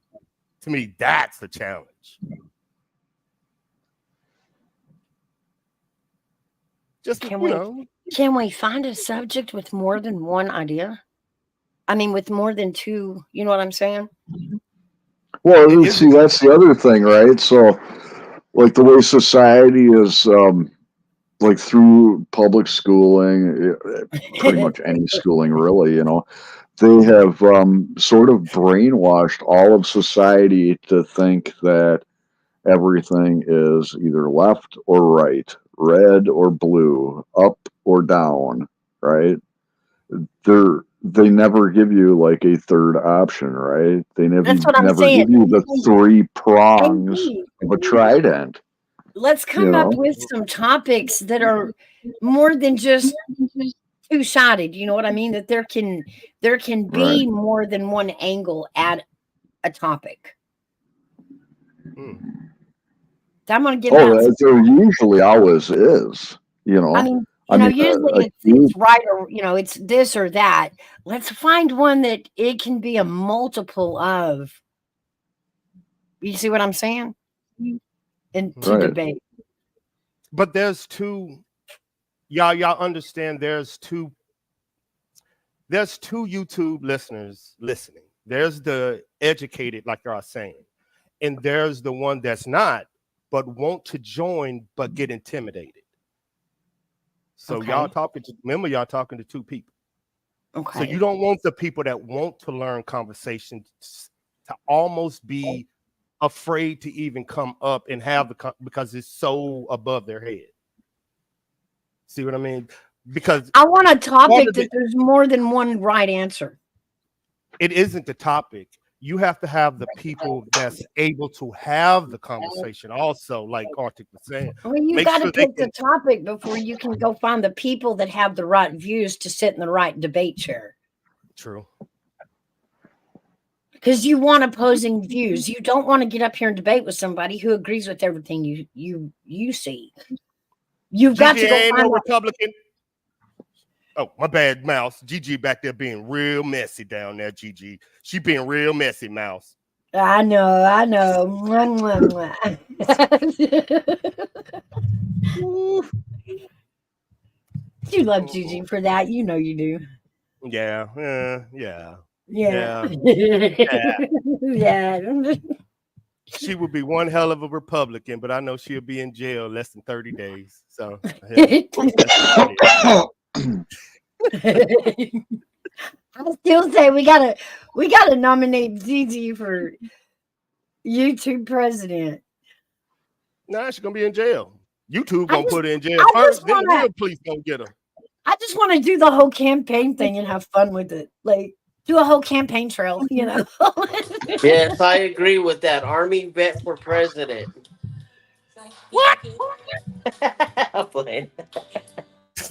To me, that's a challenge. Just Can we find a subject with more than one idea? I mean, with more than two. You know what I'm saying? Well, see, that's the other thing, right? So, like the way society is, like through public schooling, pretty much any schooling, really, they have sort of brainwashed all of society to think that everything is either left or right, red or blue, up or down, right? They never give you like a third option, right? They never give you the 3 prongs of a trident. Let's come up with some topics that are more than just two-sided. You know what I mean? That there can be more than one angle at a topic. I'm going to give that. There usually always is, I mean, usually it's right or, it's this or that. Let's find one that it can be a multiple of. You see what I'm saying? And to debate. But there's two, y'all understand there's two YouTube listeners listening. There's the educated, like y'all saying, and there's the one that's not, but want to join, but get intimidated. So y'all talking to 2 people. Okay. So you don't want the people that want to learn conversations to almost be afraid to even come up and have because it's so above their head. See what I mean? Because I want a topic that there's more than one right answer. It isn't the topic. You have to have the people that's able to have the conversation also, like Arctic was saying. Well, you got to pick the topic before you can go find the people that have the right views to sit in the right debate chair. True. Because you want opposing views. You don't want to get up here and debate with somebody who agrees with everything you see. You've got to go find Republican. Oh, my bad, Mouse. Gigi back there being real messy down there, Gigi. She being real messy, Mouse. I know. Mwah, mwah, mwah. You love Gigi for that. You know you do. Yeah. Yeah. Yeah. Yeah. She would be one hell of a Republican, but I know she'll be in jail less than 30 days. So I still say we gotta nominate Gigi for YouTube president. nah, she's gonna be in jail. YouTube gonna put her in jail I first, just then the wanna- real police gonna get her. I just want to do the whole campaign thing and have fun with it. Like do a whole campaign trail, you know. Yes, I agree with that. Army vet for president. What? I'm playing.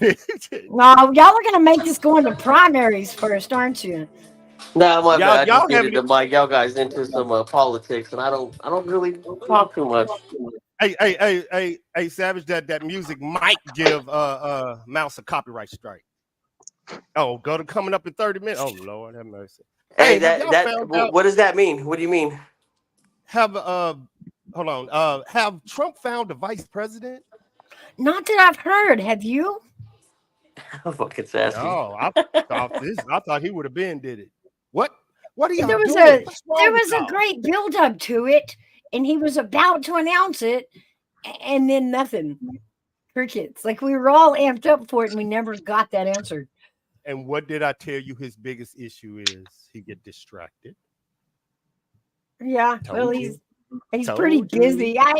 No, y'all are gonna make this go into primaries first, aren't you? No, my Y'all- bad. I y'all just needed haven't- to mic y'all guys into some politics, and I don't really talk too much. Hey, Savage, that music might give Mouse a copyright strike. Oh, coming up in 30 minutes. Oh Lord, have mercy. Hey, have y'all found out- what does that mean? What do you mean? Have hold on. Have Trump found a vice president? Not that I've heard. Have you? I'm fucking sassy. No, I thought he would have been did it. What are y'all There was doing? What's wrong There with was a y'all? great build up to it, and he was about to announce it, and then nothing. Crickets. Like we were all amped up for it, and we never got that answered. And what did I tell you his biggest issue is? He get distracted. Yeah, Told well, you. he's Told pretty you. busy. I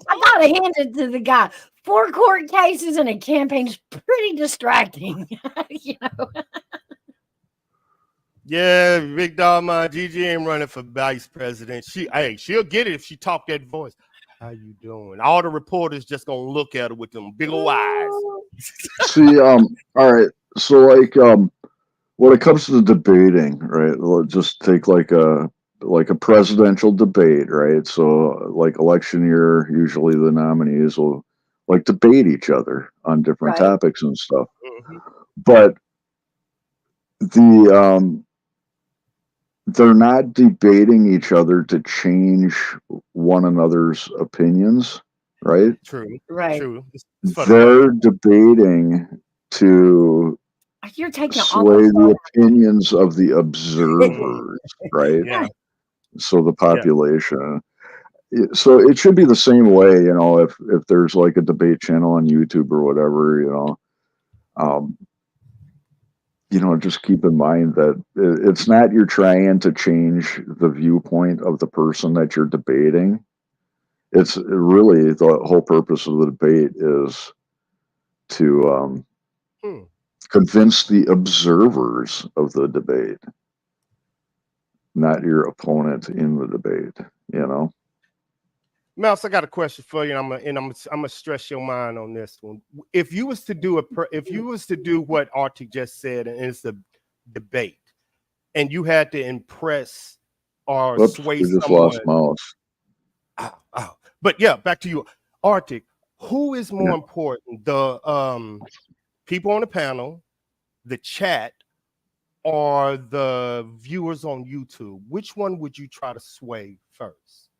gotta hand it to the guy. 4 court cases and a campaign's pretty distracting. You know. Yeah, big dog man, Gigi ain't running for vice president. She'll get it if she talk that voice. How you doing? All the reporters just gonna look at her with them big old eyes. See, all right. So, like, when it comes to the debating, right? Let's just take like a presidential debate, right? So, like election year, usually the nominees will like debate each other on different Right. topics and stuff. Mhm. But they're not debating each other to change one another's opinions, right? True. Right. True. It's for the They're money. debating to You're taking all sway the the opinions of the observers, right? Yeah. So the population. So it should be the same way, you know, if there's like a debate channel on YouTube or whatever, just keep in mind that it's not you're trying to change the viewpoint of the person that you're debating. It's really the whole purpose of the debate is to convince the observers of the debate, not your opponent in the debate, you know? Mouse, I got a question for you, and I'm gonna stress your mind on this one. If you was to do what Artie just said, and it's a debate, and you had to impress or Whoops, sway we just someone, lost Mouse. But yeah, back to you, Arctic. Who is more important, the people on the panel, the chat, or the viewers on YouTube? Which one would you try to sway first?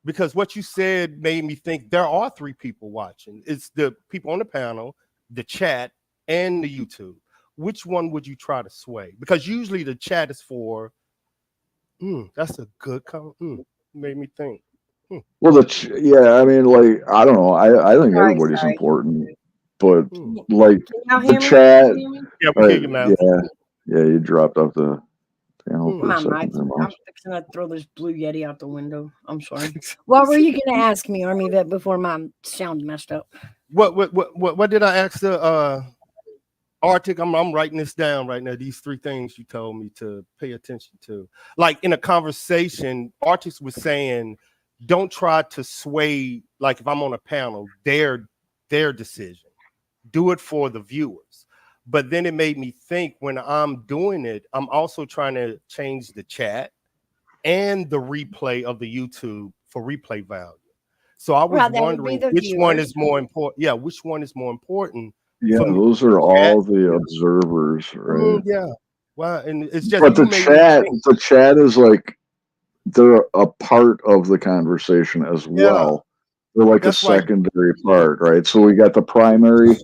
Because what you said made me think there are 3 people watching. It's the people on the panel, the chat, and the YouTube. Which one would you try to sway? Because usually the chat is for, that's a good comment. Made me think. Well, I mean, like, I don't know. I think everybody's important, but like Now the hear me? chat. Yeah, we hear you, man. Yeah, you dropped off the panel for My a second mic. there, I'm Mouse. fixing to throw this blue Yeti out the window. I'm sorry. What were you going to ask me, Army Vet, before my sound messed up? What did I ask the Arctic? I'm writing this down right now. These 3 things you told me to pay attention to. Like in a conversation, Arctic was saying, don't try to sway, like if I'm on a panel, their decision. Do it for the viewers. But then it made me think when I'm doing it, I'm also trying to change the chat and the replay of the YouTube for replay value. So I was Right, that would be wondering the which one viewers. is more important. Yeah, which one is more important Yeah, from those are the chat. all the observers, right? Yeah. Wow. And it's just But you made me think. the chat is like they're a part of the conversation as Yeah. well. They're like a That's why. secondary part, right? So we got the primary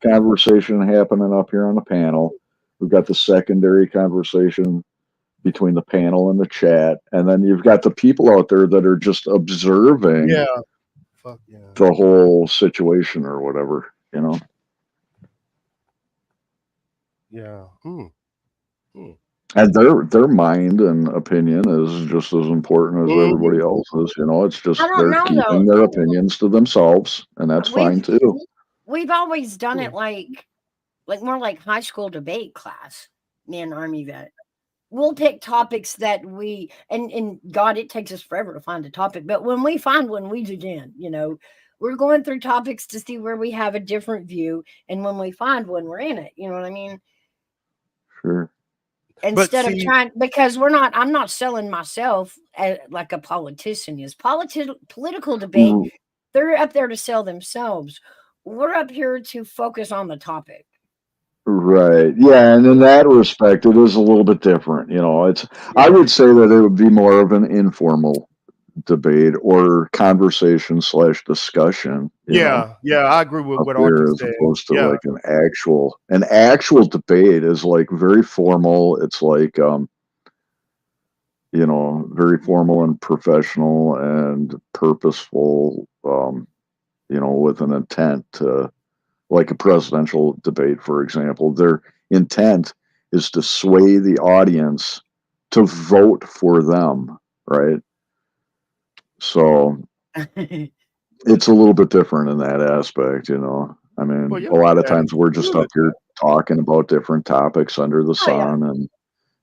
conversation happening up here on the panel. We've got the secondary conversation between the panel and the chat, and then you've got the people out there that are just observing Yeah. Fuck yeah. the whole situation or whatever, you know. Yeah. And their mind and opinion is just as important as everybody else's, you know. It's just I don't they're know keeping though. their opinions to themselves, and that's fine too. We've always done it like more like high school debate class, me and Army Vet. We'll pick topics that we and God, it takes us forever to find a topic, but when we find one, we dig in, you know. We're going through topics to see where we have a different view, and when we find one, we're in it. You know what I mean? Sure. Instead of trying, because I'm not selling myself like a politician is. Political debate, they're up there to sell themselves. We're up here to focus on the topic. Right. Yeah, and in that respect, it is a little bit different. You know, I would say that it would be more of an informal debate or conversation / discussion. Yeah, I agree with what Arthur said. As opposed to like an actual debate is like very formal. It's like you know, very formal and professional and purposeful. You know, with an intent to, like a presidential debate, for example, their intent is to sway the audience to vote for them, right? So it's a little bit different in that aspect, you know. I mean, a lot of times we're just up here talking about different topics under the sun and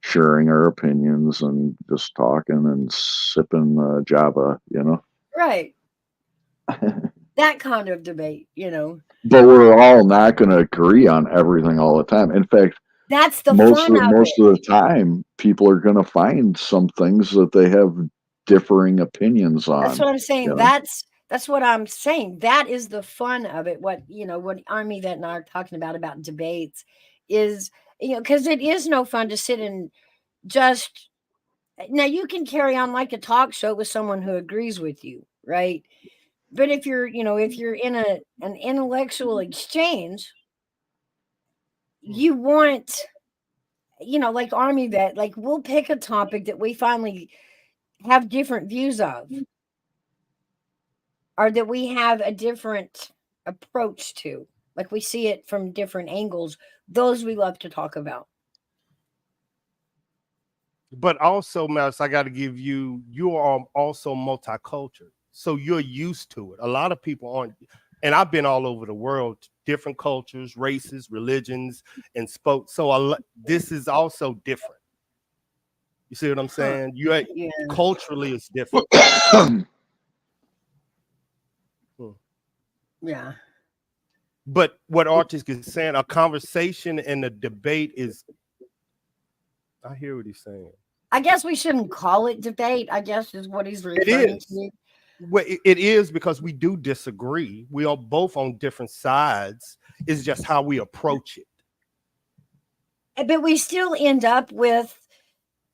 sharing our opinions and just talking and sipping Java, you know. Right. That kind of debate, you know. But we're all not going to agree on everything all the time. In fact, that's the most fun of most of the time, people are going to find some things that they have differing opinions on. That's what I'm saying. You know? That's what I'm saying. That is the fun of it. What Army Vet and I are talking about debates is, you know, because it is no fun to sit and just. Now you can carry on like a talk show with someone who agrees with you, right? But if you're in an intellectual exchange, you want, like Army Vet, like we'll pick a topic that we finally have different views of, or that we have a different approach to, like we see it from different angles. Those we love to talk about. But also, Mouse, I got to give you are also multicultural. So you're used to it. A lot of people aren't. And I've been all over the world, different cultures, races, religions, and spoke. So this is also different. You see what I'm saying? Culturally, it's different. Yeah. But what Artis is saying, a conversation and a debate is. I hear what he's saying. I guess we shouldn't call it debate, I guess is what he's referring to. Well, it is because we do disagree. We are both on different sides. It's just how we approach it. But we still end up with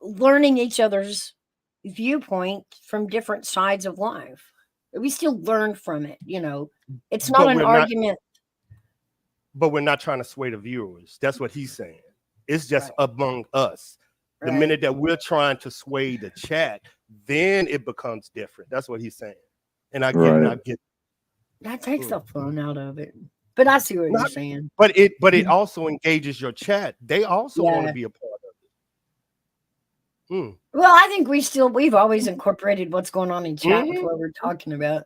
learning each other's viewpoint from different sides of life. We still learn from it, you know. It's not an argument. But we're not trying to sway the viewers. That's what he's saying. It's just among us. The minute that we're trying to sway the chat, then it becomes different. That's what he's saying. And I get that takes the fun out of it. But I see what you're saying. But it also engages your chat. They also want to be a part of it. Well, I think we've always incorporated what's going on in chat with what we're talking about.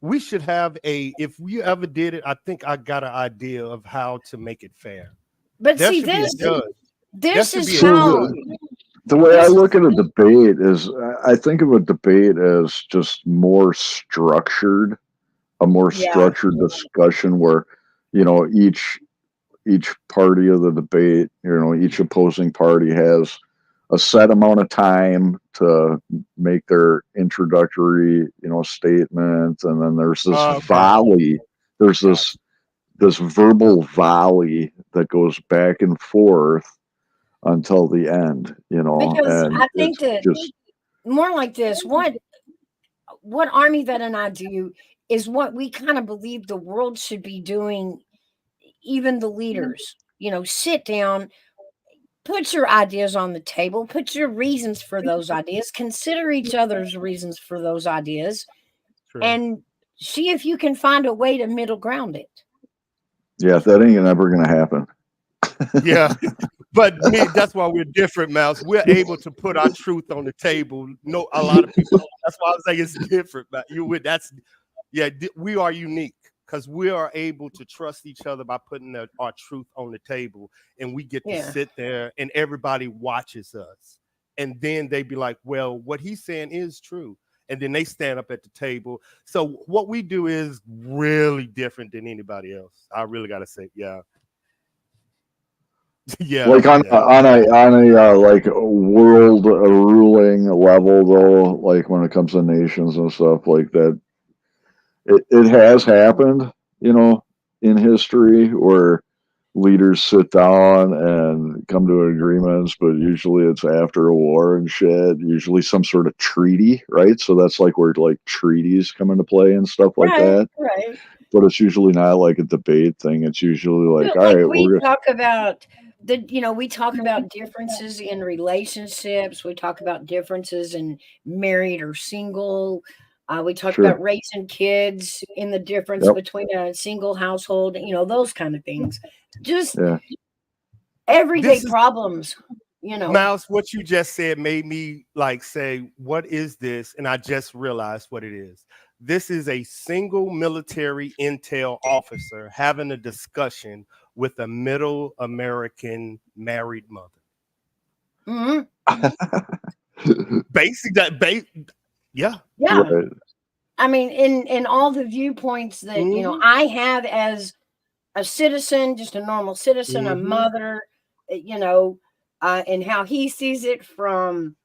We should have if we ever did it, I think I got an idea of how to make it fair. But see, this is how the way I look at a debate is I think of a debate as just more structured, a more structured discussion where, you know, each party of the debate, you know, each opposing party has a set amount of time to make their introductory, statement, and then there's this Okay. volley. There's this verbal volley that goes back and forth until the end, Because and I think it's that just more like this, what Army Vet and I do is what we kind of believe the world should be doing, even the leaders. Sit down, put your ideas on the table, put your reasons for those ideas, consider each other's reasons for those ideas, True. and see if you can find a way to middle ground it. yeah, that ain't never gonna happen. Yeah. But that's why we're different, Mouse. We're able to put our truth on the table. No, a lot of people. That's why I was saying it's different. But we are unique because we are able to trust each other by putting our truth on the table, and we get to sit there, and everybody watches us, and then they be like, "Well, what he's saying is true," and then they stand up at the table. So what we do is really different than anybody else. I really got to say, yeah. Yeah, like on a like world ruling level, though, like when it comes to nations and stuff like that, it has happened, in history where leaders sit down and come to agreements, but usually it's after a war and shit, usually some sort of treaty, right? So that's like where like treaties come into play and stuff like that. Right. But it's usually not like a debate thing. It's usually like, all right, we talk about we talk about differences in relationships. We talk about differences in married or single. We talk about raising kids in the difference between a single household, those kind of things. Just everyday problems, Mouse, what you just said made me like say, what is this? And I just realized what it is. This is a single military intel officer having a discussion with a middle American married mother. Mm-hmm. Yeah. Right. I mean, in all the viewpoints that I have as a citizen, just a normal citizen, a mother, and how he sees it from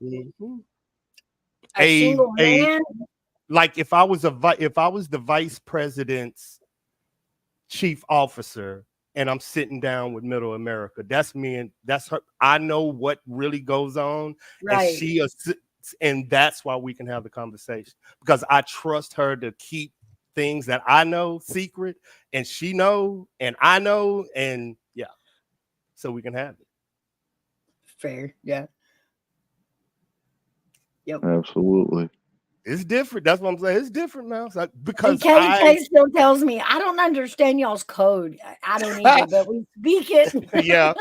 a single man. Like if I was the vice president's chief officer and I'm sitting down with Middle America, that's me and that's her. I know what really goes on, right? And that's why we can have the conversation, because I trust her to keep things that I know secret, and she know, and I know, and so we can have it. Fair, yeah. Yep, absolutely. It's different. That's what I'm saying. It's different now. Because Kay still tells me I don't understand y'all's code. I don't either, but we speak it. Yeah.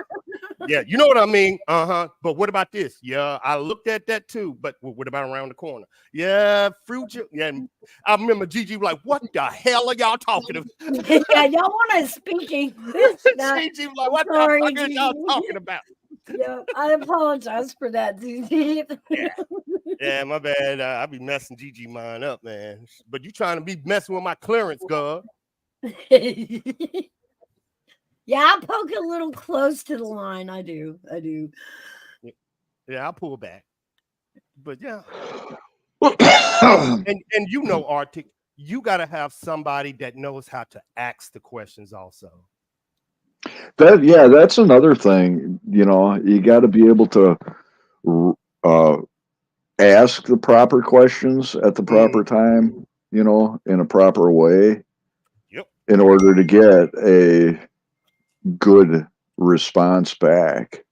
You know what I mean? But what about this? Yeah, I looked at that too. But what about around the corner? Yeah, fruit. Yeah, I remember Gigi was like, "What the hell are y'all talking about?" Yeah, y'all want to speak English? Gigi was like, "What the fuck are y'all talking about?" Yeah, I apologize for that, Gigi. Yeah, my bad. I be messing Gigi mine up, man. But you trying to be messing with my clearance, girl. Yeah, I poke a little close to the line. I do. Yeah, I'll pull back. But yeah. and Arctic, you got to have somebody that knows how to ask the questions also. That's another thing. You got to be able to ask the proper questions at the proper time, in a proper way. Yep. In order to get a good response back.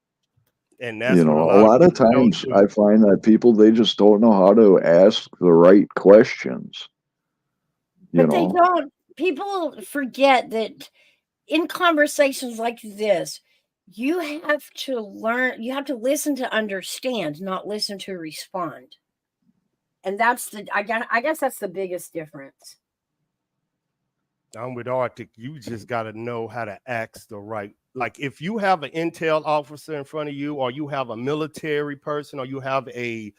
And that's a lot of times I find that people, they just don't know how to ask the right questions. But they don't. People forget that in conversations like this, you have to learn, you have to listen to understand, not listen to respond. And that's I guess that's the biggest difference. I'm with Arctic. You just got to know how to ask the right. Like if you have an intel officer in front of you, or you have a military person, or you have a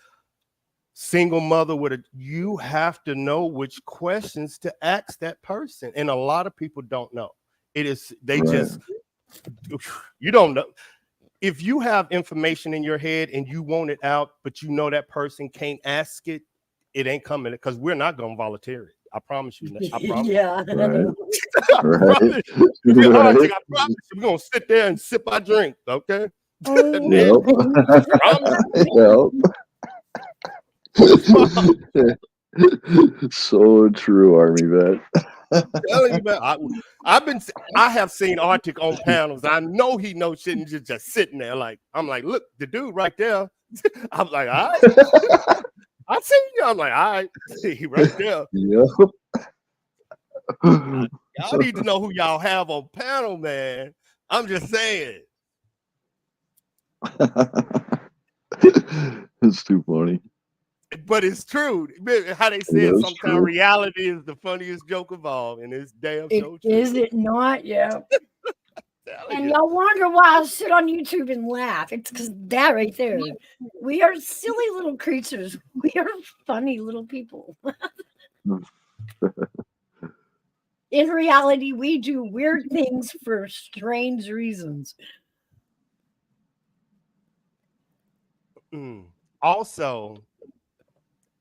single mother you have to know which questions to ask that person. And a lot of people don't know. Just, you don't know. if you have information in your head and you want it out, but you know that person can't ask it, it ain't coming because we're not going to volunteer it. I promise you. I promise. Yeah. Right. I Right. promise. I promise Right. you, we're going to sit there and sip our drink, okay? Yep. Yep. So true, Army vet. Telling you, man, I have seen Arctic on panels. I know he knows shit and just sitting there like, I'm like, look, the dude right there. I'm like, all right. I see you. I'm like, all right, he right there. Yep. Y'all need to know who y'all have on panel, man. I'm just saying. It's too funny. But it's true. How they say it, sometimes reality is the funniest joke of all, and it's damn so true. Is it not? Yeah. And y'all wonder why I sit on YouTube and laugh. It's because that right there. We are silly little creatures. We are funny little people. In reality, we do weird things for strange reasons. Also,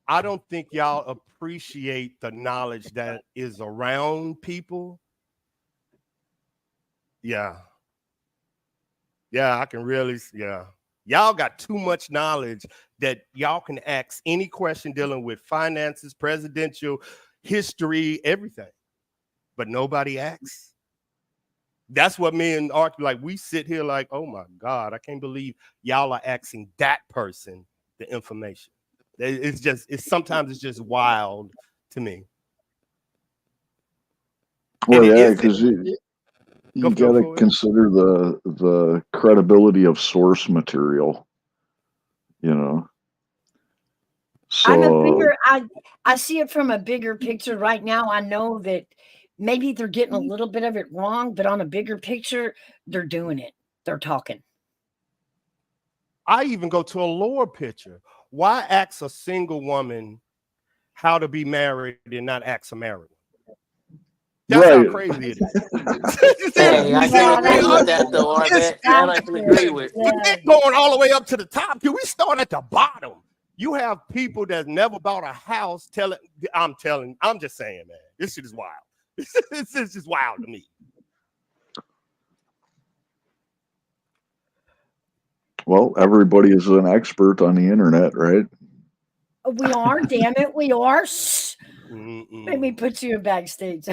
I don't think y'all appreciate the knowledge that is around people. Yeah. Yeah, I can really, yeah. Y'all got too much knowledge that y'all can ask any question dealing with finances, presidential history, everything. But nobody asks. That's what me and Art, like, we sit here like, oh my God, I can't believe y'all are asking that person the information. Sometimes it's just wild to me. Well, yeah, because you got to consider the credibility of source material, you know. So I see it from a bigger picture right now. I know that maybe they're getting a little bit of it wrong, but on a bigger picture, they're doing it. They're talking. I even go to a lower picture. Why ask a single woman how to be married and not ask a married one? That's how crazy it is. Hey, I can agree with that though, Arvette. That I can agree with. Forget going all the way up to the top. Can we start at the bottom? You have people that never bought a house I'm just saying, man, this shit is wild. This is just wild to me. Well, everybody is an expert on the internet, right? We are, damn it, we are. Let me put you backstage.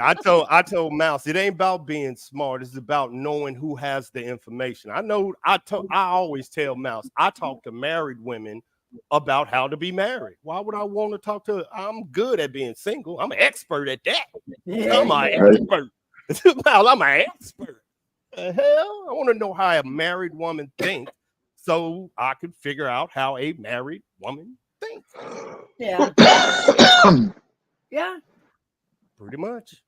I told Mouse, it ain't about being smart. It's about knowing who has the information. I always tell Mouse, I talk to married women about how to be married. Why would I want to talk to? I'm good at being single. I'm an expert at that. I'm an expert. I'm an expert. The hell, I want to know how a married woman thinks, so I can figure out how a married woman thinks. Yeah. Yeah. Pretty much.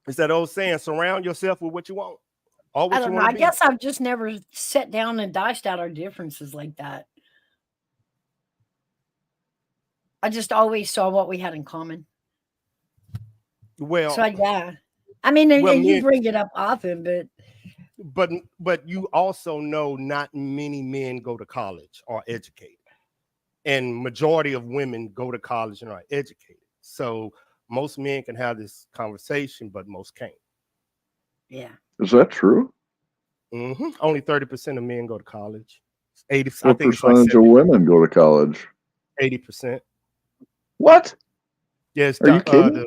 It's that old saying: surround yourself with what you want. Or what I don't know. I guess I've just never sat down and dashed out our differences like that. I just always saw what we had in common. Well, so yeah. I mean, you bring it up often, but you also know not many men go to college or educated, and majority of women go to college and are educated. So most men can have this conversation, but most can't. Yeah. Is that true? Mm-hmm. Only 30% of men go to college. 80. What percentage of women go to college? 80%. What? Yes. Are you kidding?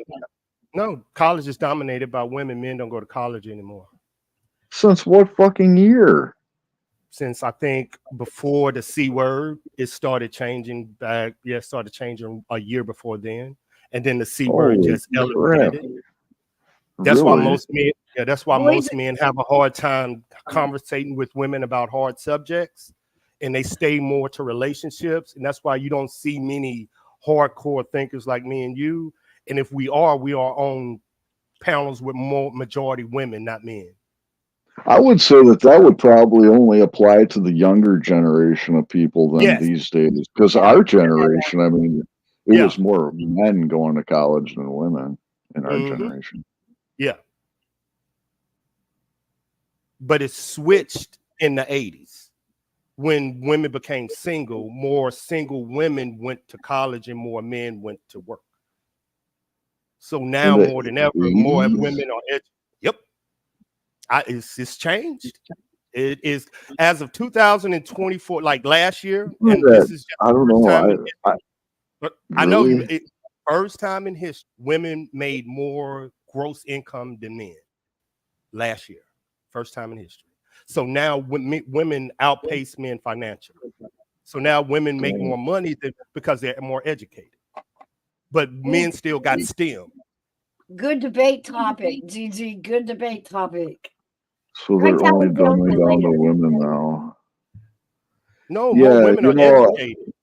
No, college is dominated by women. Men don't go to college anymore. Since what fucking year? Since I think before the C word, it started changing back. Yeah, it started changing a year before then. And then the C word just elevated it. That's why most men, most men have a hard time conversating with women about hard subjects, and they stay more to relationships. And that's why you don't see many hardcore thinkers like me and you. And if we are on panels with more majority women, not men. I would say that would probably only apply to the younger generation of people than these days. Because our generation, I mean, it was more men going to college than women. in our generation. Yeah. But it switched in the 80s when women became single. More single women went to college and more men went to work. So now more than ever, more women are Yep. It's changed. It is as of 2024, like last year. And this is I don't know. I know Really? first time in history, women made more gross income than men last year. First time in history. So now women outpace men financially. So now women make more money because they're more educated. But men still got STEM. Good debate topic, GG. Good debate topic. So they're only dumbing down the women now. No, more women are educated.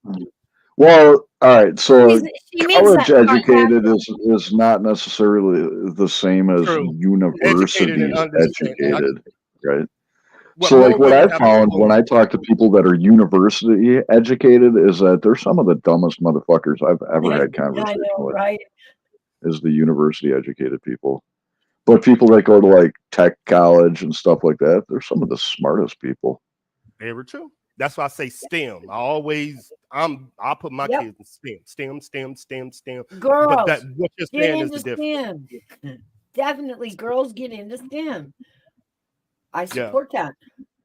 Well, all right. So she college educated is not necessarily the same as universities educated, right? Well, so like what I found when I talk to people that are university educated is that they're some of the dumbest motherfuckers I've ever had conversation with. Right. Is the university educated people. But people that go to like tech college and stuff like that, they're some of the smartest people. Very true. That's why I say STEM. I put my kids in STEM. Girls, but that what you're get saying into is the difference. STEM. Definitely, girls get into STEM. I support that.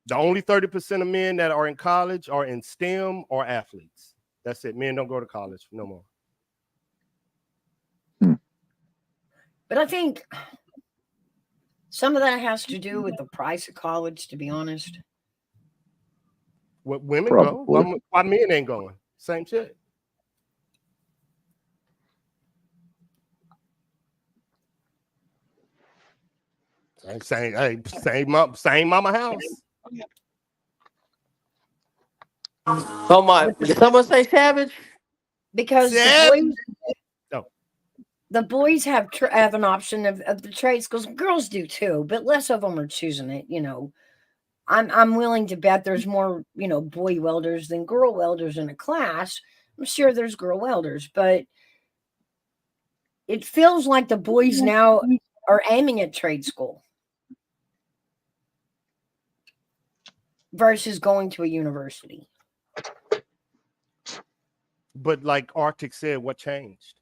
The only 30% of men that are in college are in STEM or athletes. That's it. Men don't go to college no more. But I think some of that has to do with the price of college, to be honest. What women go? Why men ain't going? Same shit. Same mama house. Oh my! Did someone say savage? Because Savage. the boys have an option of the trade schools. Girls do too, but less of them are choosing it. You know, I'm willing to bet there's more, boy welders than girl welders in a class. I'm sure there's girl welders, but it feels like the boys now are aiming at trade school versus going to a university. But like Arctic said, what changed?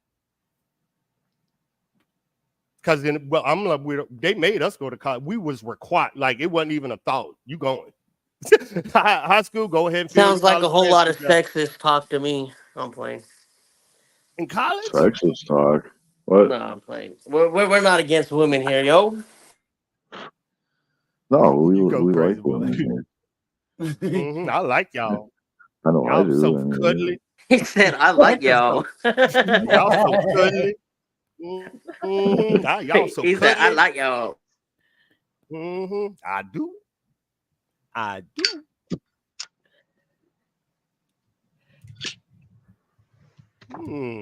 Because they made us go to college. We was required, like it wasn't even a thought. You going high school? Go ahead. And sounds like a whole lot of sexist talk to me. I'm playing. In college? Sexist talk. What? No, I'm playing. We're not against women here, yo. No, we like women here. I like y'all. I know y'all I do. So cuddly. He said, "I like y'all." Y'all so cuddly. Y'all so he cuddly. said, "I like y'all." I do.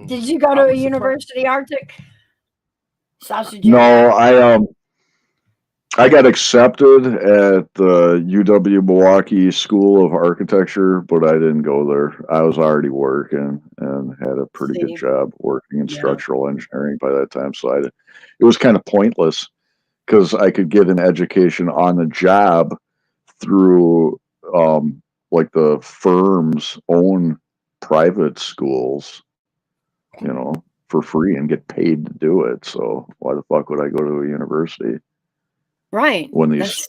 Did you go to a university, Arctic? Sausage? No, I got accepted at the UW Milwaukee School of Architecture, but I didn't go there. I was already working and had a pretty good job working in structural engineering by that time. So it was kind of pointless because I could get an education on the job through like the firm's own private schools, for free and get paid to do it. So why the fuck would I go to a university? Right. When these,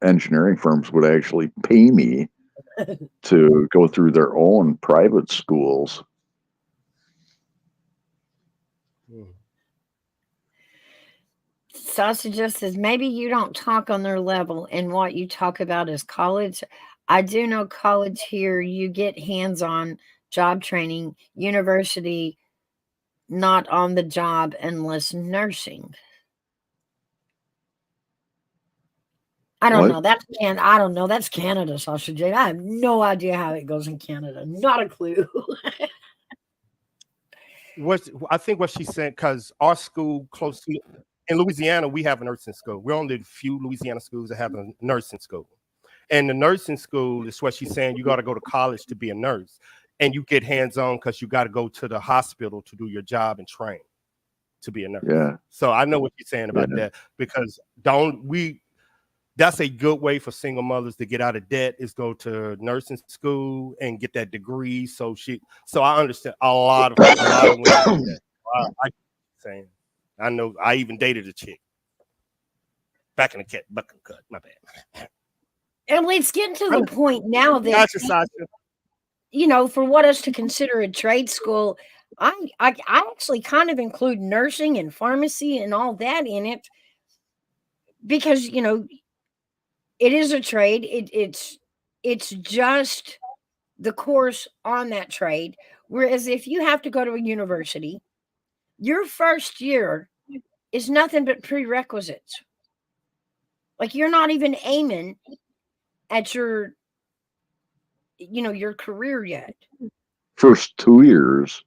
engineering firms would actually pay me to go through their own private schools. Sausage just says, maybe you don't talk on their level, and what you talk about is college. I do know college here, you get hands-on job training. University, not on the job unless nursing. I don't know. I don't know. That's Canada, Sausage Jade. I have no idea how it goes in Canada. Not a clue. I think what she's saying, because our school close to in Louisiana, we have a nursing school. We're only the few Louisiana schools that have a nursing school. And the nursing school is what she's saying. You got to go to college to be a nurse, and you get hands-on because you got to go to the hospital to do your job and train. to be a nurse. Yeah. So I know what you're saying about that, because that's a good way for single mothers to get out of debt, is go to nursing school and get that degree. So I understand a lot of women do that. I saying, I know I even dated a chick back in the buck and cut. My bad. And it's getting to the point now that, Gotcha, Sasha. you know, for what us to consider a trade school, I actually kind of include nursing and pharmacy and all that in it, because, you know, it is a trade. It's just the course on that trade. Whereas if you have to go to a university, your first year is nothing but prerequisites. Like, you're not even aiming at your career yet. First 2 years.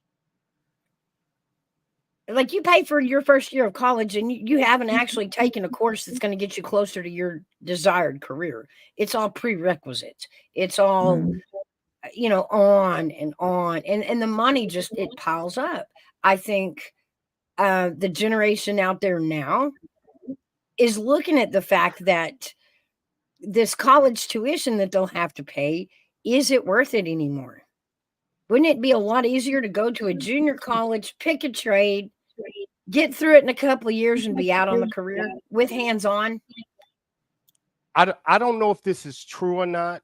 Like, you pay for your first year of college and you haven't actually taken a course that's going to get you closer to your desired career. It's all prerequisites. It's all, on and on. And the money just, it piles up. I think the generation out there now is looking at the fact that this college tuition that they'll have to pay, is it worth it anymore? Wouldn't it be a lot easier to go to a junior college, pick a trade, get through it in a couple of years and be out on the career with hands-on? I don't know if this is true or not,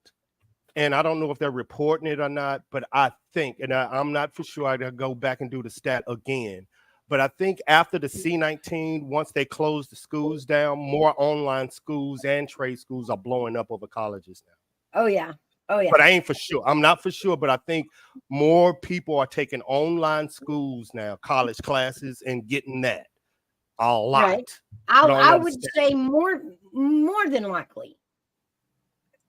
and I don't know if they're reporting it or not, but I think, and I'm not for sure, I gotta go back and do the stat again, but I think after the C-19, once they close the schools down, more online schools and trade schools are blowing up over colleges now. Oh, yeah. But I ain't for sure. I'm not for sure, but I think more people are taking online schools now, college classes, and getting that a lot. Right. I would say more than likely,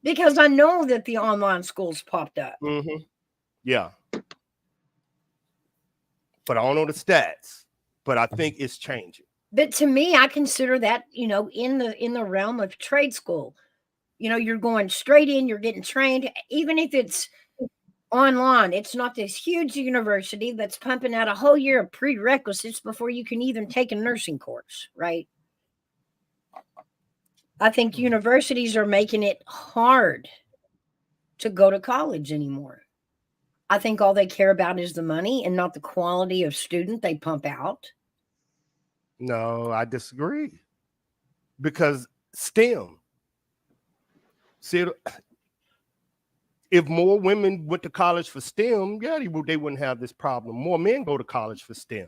because I know that the online schools popped up. Mm-hmm. Yeah. But I don't know the stats, but I think it's changing. But to me, I consider that, in the realm of trade school. You're going straight in, you're getting trained, even if it's online. It's not this huge university that's pumping out a whole year of prerequisites before you can even take a nursing course, right? I think universities are making it hard to go to college anymore. I think all they care about is the money and not the quality of student they pump out. No, I disagree. Because STEM, see, if more women went to college for STEM, yeah, they wouldn't have this problem. More men go to college for STEM.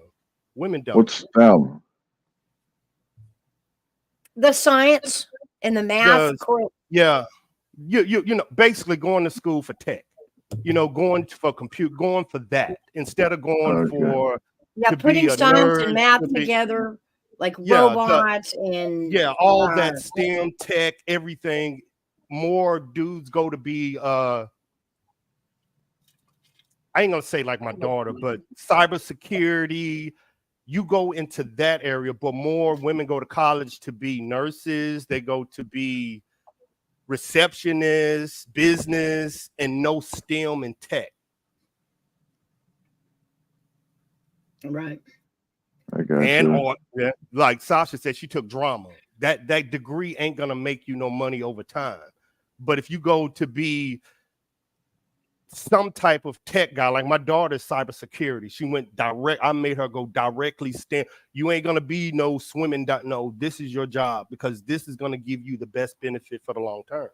Women don't. What's STEM? The science and the math. Yeah. You know, basically going to school for tech. Going for compute, going for that instead of going for putting science and math together, like robots and all that STEM tech, everything. More dudes go to be I ain't gonna say like my daughter, but cybersecurity. You go into that area, but more women go to college to be nurses. They go to be receptionists, business, and no STEM and tech. Right. I got and like Sasha said, she took drama. That degree ain't gonna make you no money over time. But if you go to be some type of tech guy, like my daughter's cybersecurity, she went direct. I made her go directly STEM. You ain't gonna be no swimming. No, this is your job, because this is gonna give you the best benefit for the long term.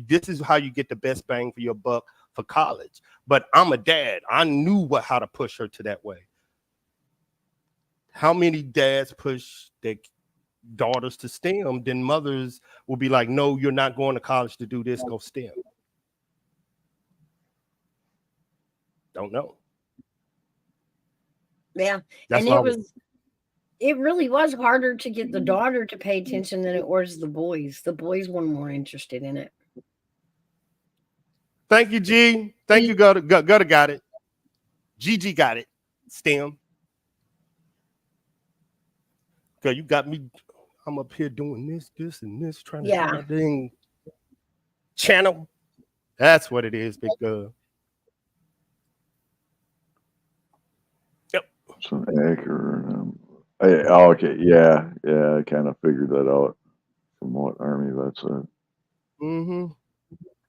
This is how you get the best bang for your buck for college. But I'm a dad. I knew how to push her to that way. How many dads push their daughters to STEM? Then mothers will be like, no, you're not going to college to do this. Go STEM. Don't know. Yeah. That's and it really was harder to get the daughter to pay attention than it was the boys. The boys were more interested in it. Thank you, G. Thank you, Gutter got it. GG got it. STEM. Girl, you got me. I'm up here doing this, and this, trying to do my dang channel. That's what it is, big girl. So accurate. Okay, yeah, I kind of figured that out from what Army vet said. Mm-hmm.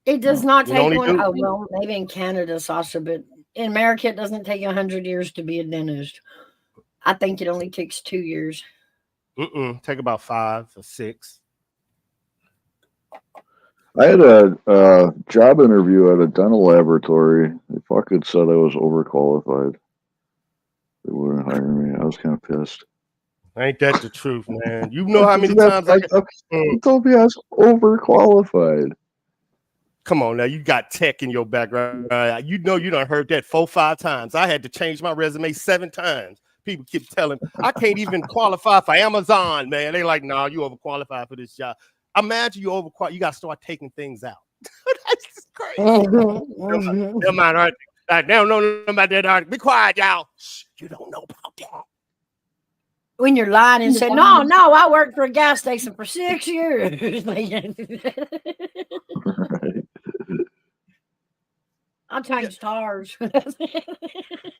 It does not It take only one. do- Oh, well, maybe in Canada, Sasha, but in America, it doesn't take 100 years to be a dentist. I think it only takes 2 years. Take about 5 or 6. I had a job interview at a dental laboratory. They fucking said I was overqualified. They wouldn't hire me. I was kind of pissed. Ain't that the truth, man? You know how many times They told me I was overqualified. Come on now, you got tech in your background. You know you done heard that 4 or 5 times. I had to change my resume 7 times. People keep telling I can't even qualify for Amazon, man. They like, nah, you overqualified for this job. Imagine you overqualified. You got to start taking things out. That's just crazy. Never mind, all right. They don't know about that article. Be quiet, y'all. Shh, you don't know about that. When you're lying and say, no, I worked for a gas station for 6 years. Right. I changed tires.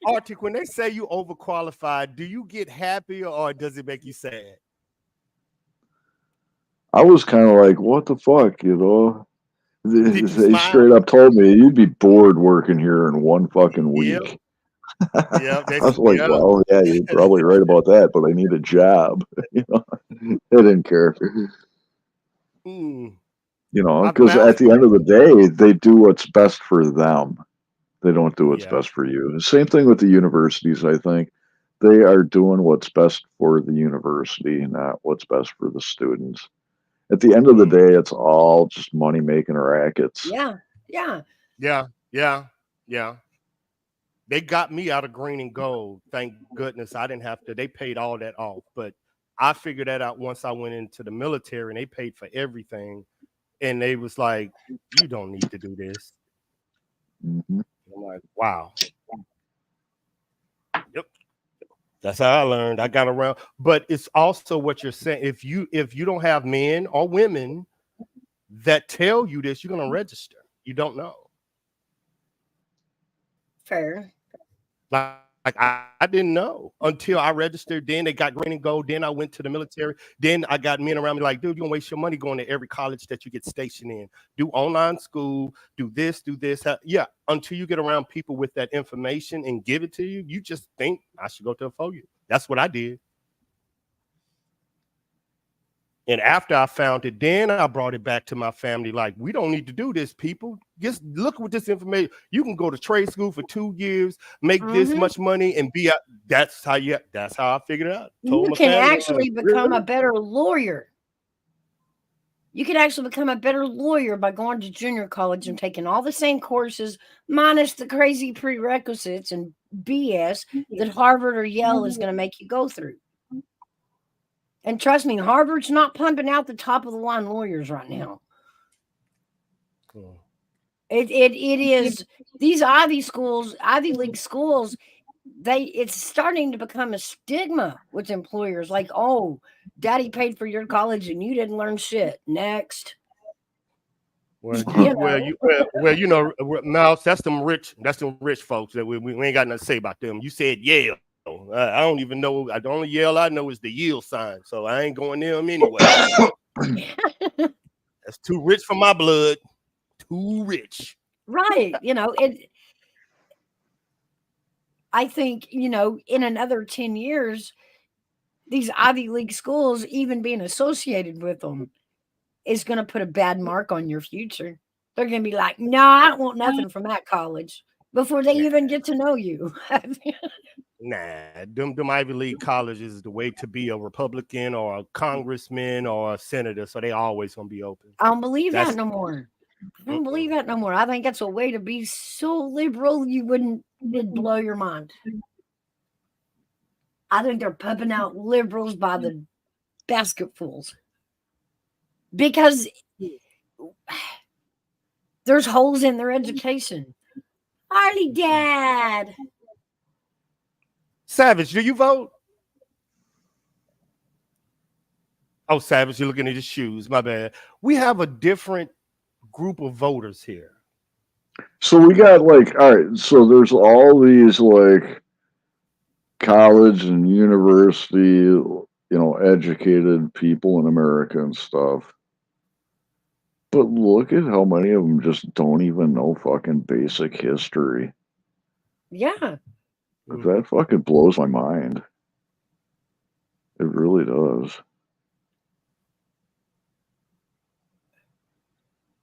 Arctic, when they say you overqualified, do you get happy or does it make you sad? I was kind of like, what the fuck, you know? Did you They smile? straight up told me you'd be bored working here in 1 fucking week. Yep. Yep, I was like, well, yeah, you're probably right about that, but I need a job. You know, they didn't care. Mm. You know, My because mouth- at the end of the day, they do what's best for them. They don't do what's Yeah. best for you. Same thing with the universities, I think. They are doing what's best for the university, not what's best for the students. At the end of the day, it's all just money making rackets. Yeah. They got me out of green and gold. Thank goodness I didn't have to. They paid all that off. But I figured that out once I went into the military and they paid for everything. And they was like, you don't need to do this. Mm-hmm. I'm like, wow. Yep. That's how I learned. I got around. But it's also what you're saying. If you don't have men or women that tell you this, you're going to register. You don't know. Fair. Like I didn't know until I registered. Then they got green and gold. Then I went to the military. Then I got men around me like, dude, you don't waste your money going to every college that you get stationed in. Do online school. Do this. Yeah. Until you get around people with that information and give it to you, you just think I should go to a FOU. That's what I did. And after I found it, then I brought it back to my family. Like, we don't need to do this, people. Just look with this information. You can go to trade school for 2 years, make this much money, and be out. That's how I figured it out. You can actually become a better lawyer. You can actually become a better lawyer by going to junior college and taking all the same courses, minus the crazy prerequisites and BS that Harvard or Yale is going to make you go through. And trust me, Harvard's not pumping out the top of the line lawyers right now. It is these Ivy League schools, it's starting to become a stigma with employers. Like, oh, daddy paid for your college and you didn't learn shit. Next. Well, Mouse, that's them rich folks that we ain't got nothing to say about them. You said Yale. I don't even know. The only Yale I know is the yield sign, so I ain't going near them anyway. That's too rich for my blood. Too rich. Right. I think, in another 10 years, these Ivy League schools, even being associated with them, is going to put a bad mark on your future. They're going to be like, no, I don't want nothing from that college before they even get to know you. Nah, them Ivy League colleges is the way to be a Republican or a congressman or a senator, so they always going to be open. I don't believe that no more. I think that's a way to be so liberal it'd blow your mind. I think they're pumping out liberals by the basketfuls because there's holes in their education. Harley Dad. Savage, do you vote? Oh, Savage, you're looking at his shoes. My bad. We have a different group of voters here. So we got all right. So there's all these college and university, you know, educated people in America and stuff. But look at how many of them just don't even know fucking basic history. Yeah. That fucking blows my mind. It really does.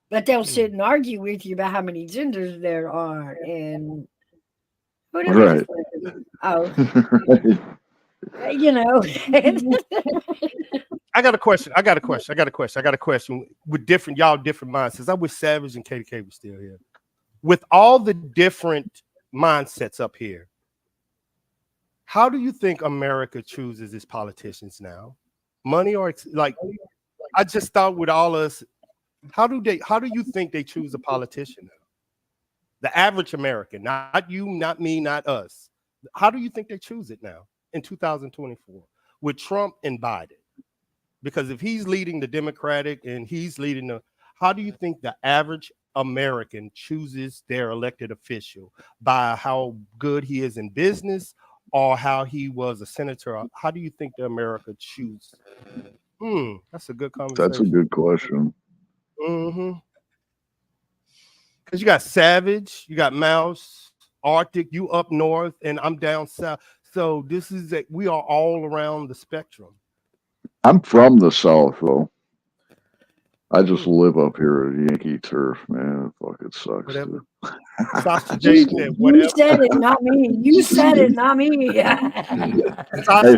But they'll sit and argue with you about how many genders there are and whatever. Right. Oh, Right. you know. I got a question. I got a question. With different mindsets. I wish Savage and KDK were still here. With all the different mindsets up here, how do you think America chooses its politicians now? Money or like? I just thought with all us, how do you think they choose a politician now? The average American, not you, not me, not us. How do you think they choose it now in 2024 with Trump and Biden? Because if he's leading the Democratic and he's leading the, how do you think the average American chooses their elected official? By how good he is in business or how he was a senator? How do you think the America choose? That's a good conversation. That's a good question. Because you got Savage, you got Mouse, Arctic, you up north, and I'm down south. So this is we are all around the spectrum. I'm from the South, though. I just live up here at Yankee Turf, man. Fuck, it sucks. Whatever. Sasha J said, whatever. You said it, not me. You said it, not me. Hey,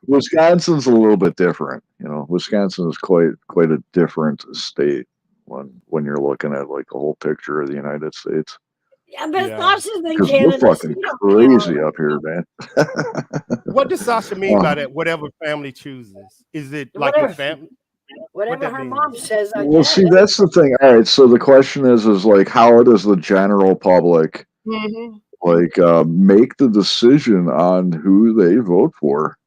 Wisconsin's a little bit different. You know, Wisconsin is quite a different state when you're looking at like the whole picture of the United States. Yeah, but Sasha's in Because Canada. we're fucking crazy up here, man. What does Sasha mean by that? Whatever family chooses, is it like your family? Whatever her mom says. Well, see, that's the thing. All right, so the question is like, how does the general public like make the decision on who they vote for?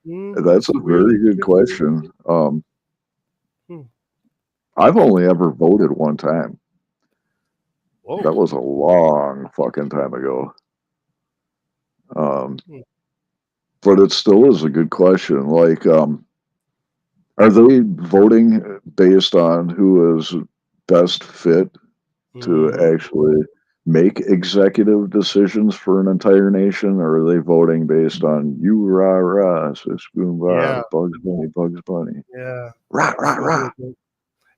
That's a very good question. I've only ever voted one time. Whoa. That was a long fucking time ago. But it still is a good question. Like, are they voting based on who is best fit to actually make executive decisions for an entire nation, or are they voting based on you rah rah, six boom bah, Bugs Bunny, yeah, rah rah rah,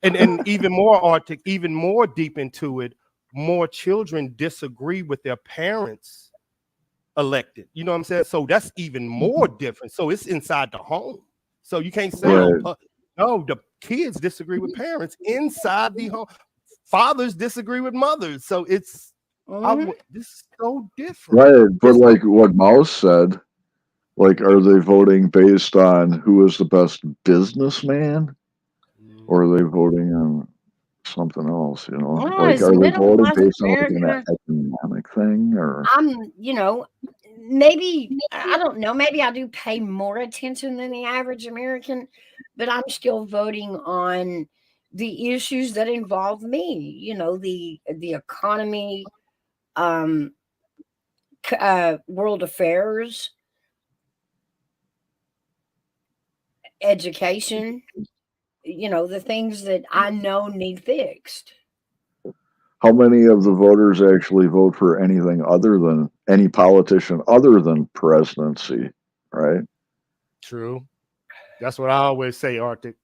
and even more Arctic, even more deep into it, more children disagree with their parents elected. You know what I'm saying? So that's even more different. So it's inside the home. So you can't say, no, the kids disagree with parents inside the home. Fathers disagree with mothers. So it's this is so different. Right. But like what Mouse said, like, are they voting based on who is the best businessman? Or are they voting on something else, you know? Like, are they voting based on like an economic thing? Or you know, maybe I don't know, maybe I do pay more attention than the average American, but I'm still voting on the issues that involve me, you know, the economy, world affairs, education, you know, the things that I know need fixed. how many of the voters actually vote for anything other than any politician other than presidency, right? True. That's what I always say, Arctic.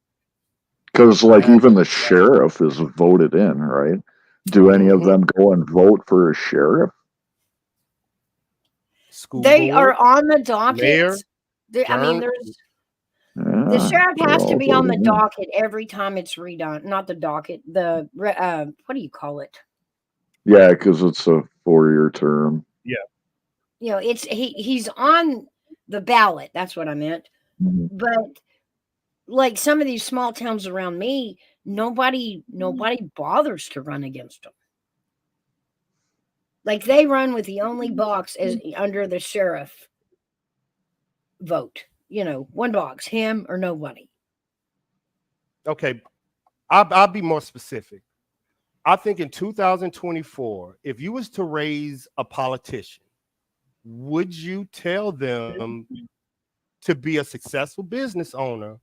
Because like even the sheriff is voted in, right? Do any of them go and vote for a sheriff? They are on the docket. I mean, there's the sheriff has to be on the docket every time it's redone. Not the docket. The what do you call it? Yeah, because it's a 4-year term. Yeah. You know, it's he's on the ballot. That's what I meant. But like some of these small towns around me, nobody bothers to run against them. Like they run with the only box as under the sheriff vote. You know, one box, him or nobody. Okay, I'll be more specific. I think in 2024, if you was to raise a politician, would you tell them to be a successful business owner,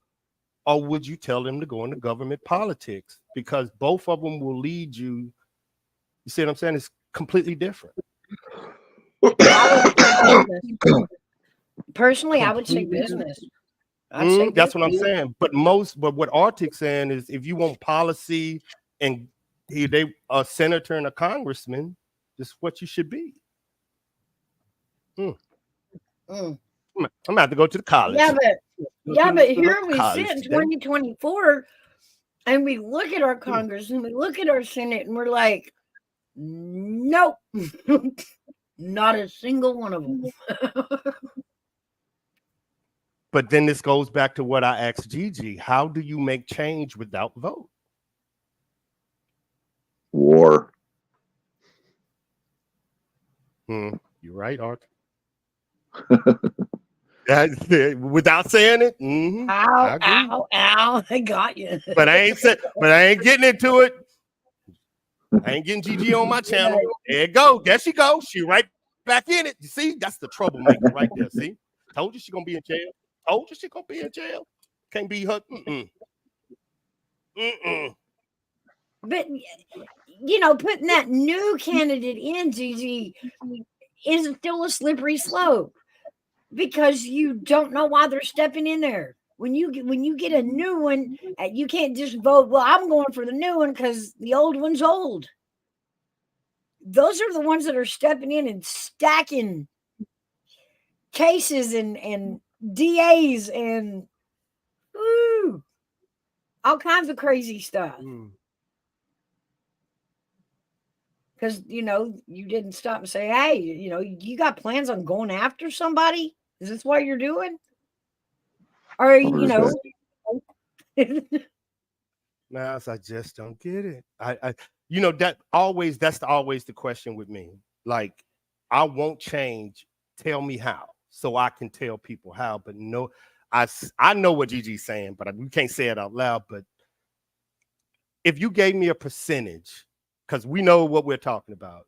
or would you tell them to go into government politics? Because both of them will lead you. You see what I'm saying? It's completely different. I would say business. Personally, I would say business. I'd say That's what I'm business. saying. But what Arctic's saying is, if you want policy and they a senator and a congressman, this is what you should be. Mm. I'm gonna have to go to the college. But here we college sit in today. 2024, and we look at our Congress and we look at our Senate, and we're like, nope, not a single one of them. But then this goes back to what I asked Gigi: how do you make change without vote? War. You're right, Art. Without saying it, Ow! I got you. But I ain't getting into it. I ain't getting Gigi on my channel. There you go. There she goes. She right back in it. You see, that's the troublemaker right there. See, told you she gonna be in jail. Told you she gonna be in jail. Can't be her. But putting that new candidate in, Gigi, is still a slippery slope, because you don't know why they're stepping in there. When you get a new one, you can't just vote, well, I'm going for the new one because the old one's old. Those are the ones that are stepping in and stacking cases and DAs and all kinds of crazy stuff. Because, you didn't stop and say, hey, you got plans on going after somebody? Is this what you're doing? Or, Miles, I just don't get it. That's always the question with me. Like, I won't change. Tell me how, so I can tell people how. But no, I know what Gigi's saying, but we can't say it out loud. But if you gave me a percentage, because we know what we're talking about,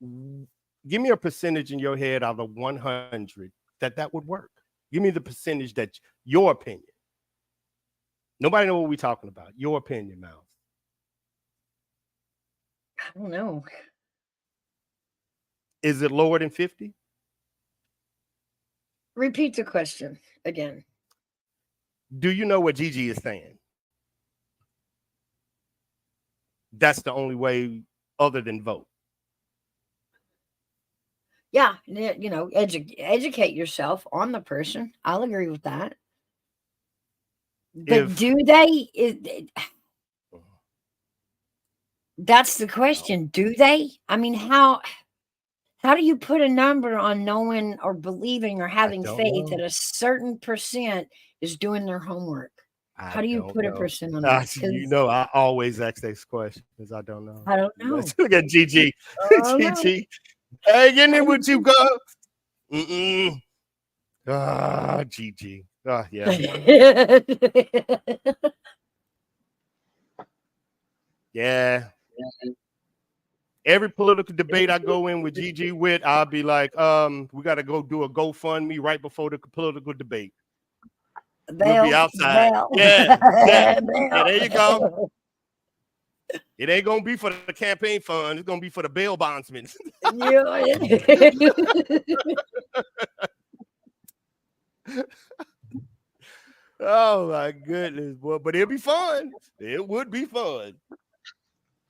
give me a percentage in your head out of 100 that would work. Give me the percentage that your opinion. Nobody know what we're talking about. Your opinion, Miles. I don't know. Is it lower than 50? Repeat the question again. Do you know what Gigi is saying? That's the only way other than vote. Yeah, educate yourself on the person. I'll agree with that. But do they? That's the question. Do they? I mean, how do you put a number on knowing or believing or having faith that a certain percent is doing their homework? How do you put a percent on that? I always ask this question because I don't know. I don't know. Look at Gigi. Gigi. Hey, get in with you, go. Gigi. Yeah. Yeah. Every political debate I go in with Gigi with, I'll be like, we got to go do a GoFundMe right before the political debate. We'll be outside. Yeah, there you go. It ain't gonna be for the campaign fund. It's gonna be for the bail bondsmen. Oh my goodness, boy! But it'll be fun. It would be fun.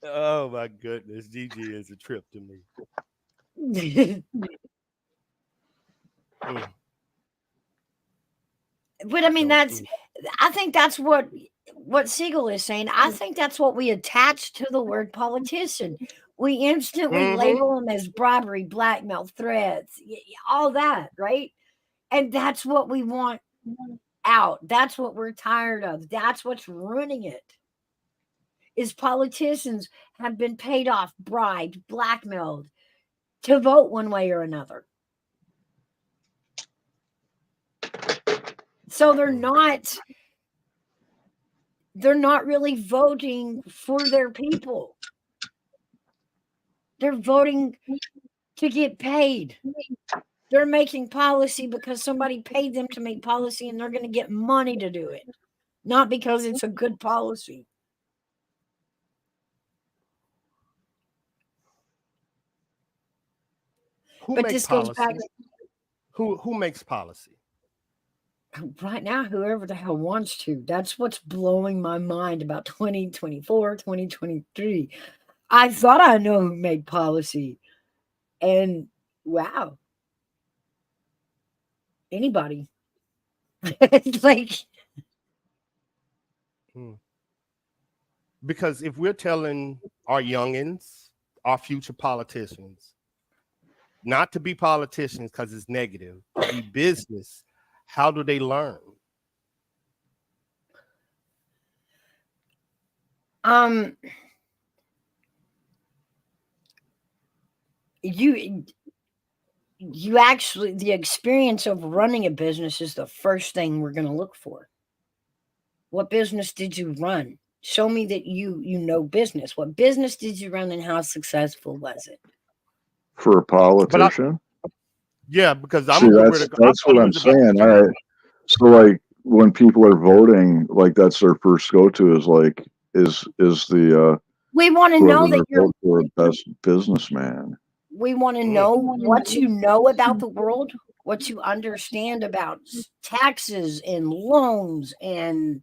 Oh my goodness, Gigi is a trip to me. But I mean, I think that's what Siegel is saying. I think that's what we attach to the word politician. We instantly label them as bribery, blackmail, threats, all that, right? And that's what we want out. That's what we're tired of. That's what's ruining it. Is politicians have been paid off, bribed, blackmailed to vote one way or another. So they're not really voting for their people. They're voting to get paid. They're making policy because somebody paid them to make policy, and they're going to get money to do it, not because it's a good policy. Who But makes this goes policy? back Who makes policy? right now, whoever the hell wants to. That's what's blowing my mind about 2024, 2023. I thought I know who made policy. And wow. Anybody. It's like, Because if we're telling our youngins, our future politicians, not to be politicians because it's negative, to be business, how do they learn? you actually, the experience of running a business is the first thing we're going to look for. What business did you run? Show me that you know business. What business did you run and how successful was it? For a politician? Yeah, because I'm See, that's what I'm saying. All right. So like when people are voting, like that's their first go-to is like is the we want to know that you're the best businessman. We want to know what you know about the world, what you understand about taxes and loans, and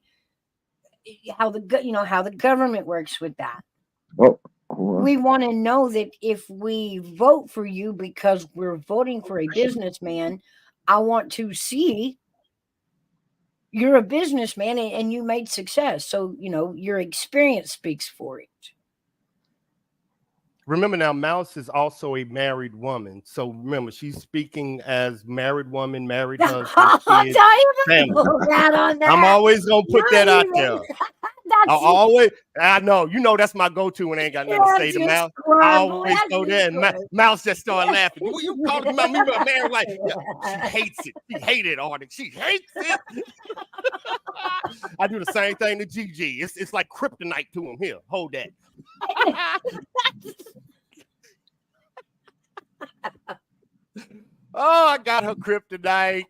how the government works with that. Oh, we want to know that if we vote for you because we're voting for a businessman, I want to see you're a businessman and you made success. So, your experience speaks for it. Remember now, Mouse is also a married woman. So remember, she's speaking as married woman, married husband, kids, family. I'm always going to put that out there. I know, that's my go-to when I ain't got nothing to say to Mouse. I always go there and Mouse just started laughing. You calling about me a married wife? Yeah, she hates it. She hated Arctic. She hates it. I do the same thing to Gigi. It's like kryptonite to him. Here, hold that. Oh, I got her kryptonite.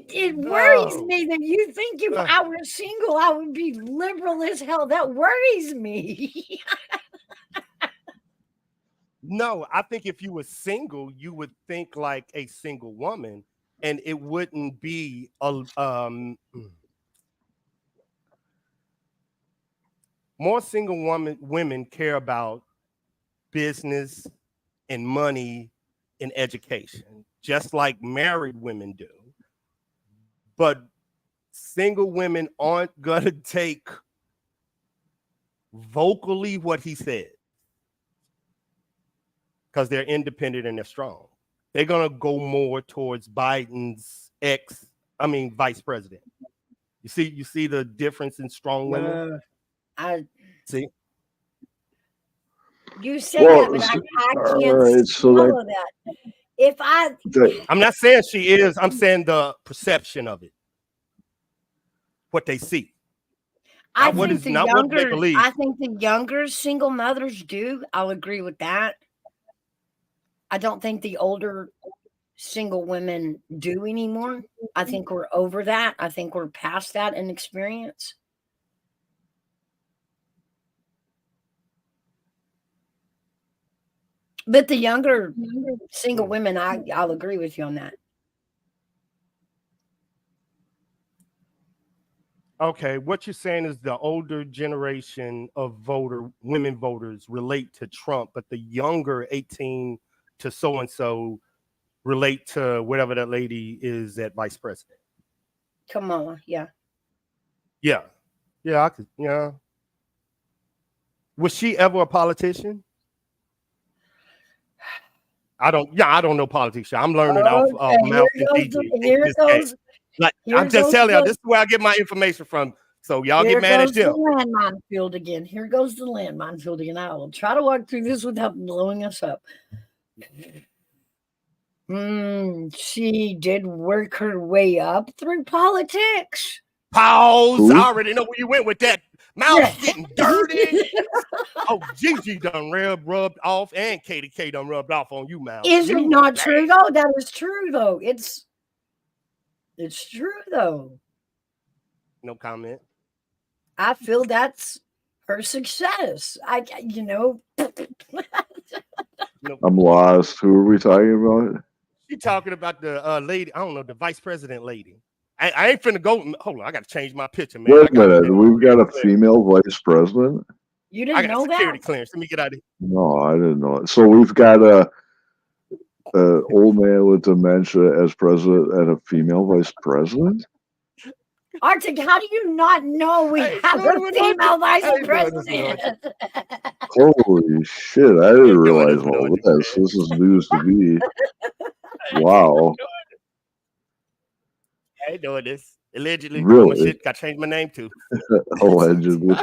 It worries me that you think if I were single, I would be liberal as hell. That worries me. No, I think if you were single, you would think like a single woman, and it wouldn't be more single women care about business and money and education, just like married women do. But single women aren't going to take vocally what he said because they're independent and they're strong. They're going to go more towards Biden's vice president. You see the difference in strong women? I see. You said that, but I can't swallow that. If I'm not saying she is. I'm saying the perception of it, what they see. I think the younger single mothers do. I'll agree with that. I don't think the older single women do anymore. I think we're over that. I think we're past that in experience. But the younger single women, I'll agree with you on that. Okay, what you're saying is the older generation of women voters relate to Trump, but the younger 18 to so-and-so relate to whatever that lady is at vice president. Kamala, yeah. Yeah, I could, yeah. Was she ever a politician? I don't know politics. I'm learning off Mouse and DG. I'm just telling you, this is where I get my information from. So y'all get mad at them. Here goes the landmine field again. Here goes the landmine field again. I will try to walk through this without blowing us up. She did work her way up through politics. Pause. I already know where you went with that. Mouth getting dirty. Oh, Gigi done rubbed off, and Katie K done rubbed off on you, Mouse. Is it You not bad. true though? That is true though. It's true though. No comment. I feel that's her success. No. I'm lost. Who are we talking about? She talking about the lady. I don't know, the vice president lady. I ain't finna go. Hold on, I gotta change my picture, man. Wait a minute. We've got a female vice president? You I didn't got know security that? clearance. Let me get out of here. No, I didn't know it. So we've got a old man with dementia as president and a female vice president? Arctic, how do you not know we Hey, have what- a what- female vice how you doing this president? Holy shit. I How didn't you doing realize this all morning, this. man? This is news to me. Wow. I ain't doing this. Allegedly, Really? my shit got changed my name to. Allegedly.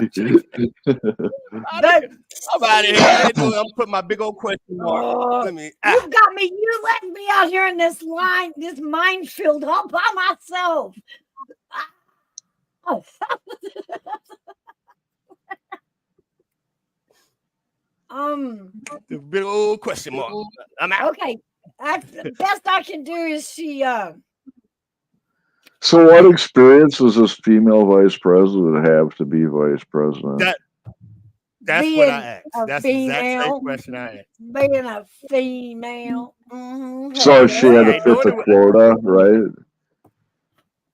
I'm out of here. I ain't doing, I'm putting my big old question mark. Oh, Let me. you got me. You let me out here in this minefield all by myself. The big old question mark. I'm out. Okay. The best I can do is she So what experience does this female vice president have to be vice president? That's being what I asked. a That's the exact female. same question I asked. being a female. So she had to Hey, fit no, the it- quota, right?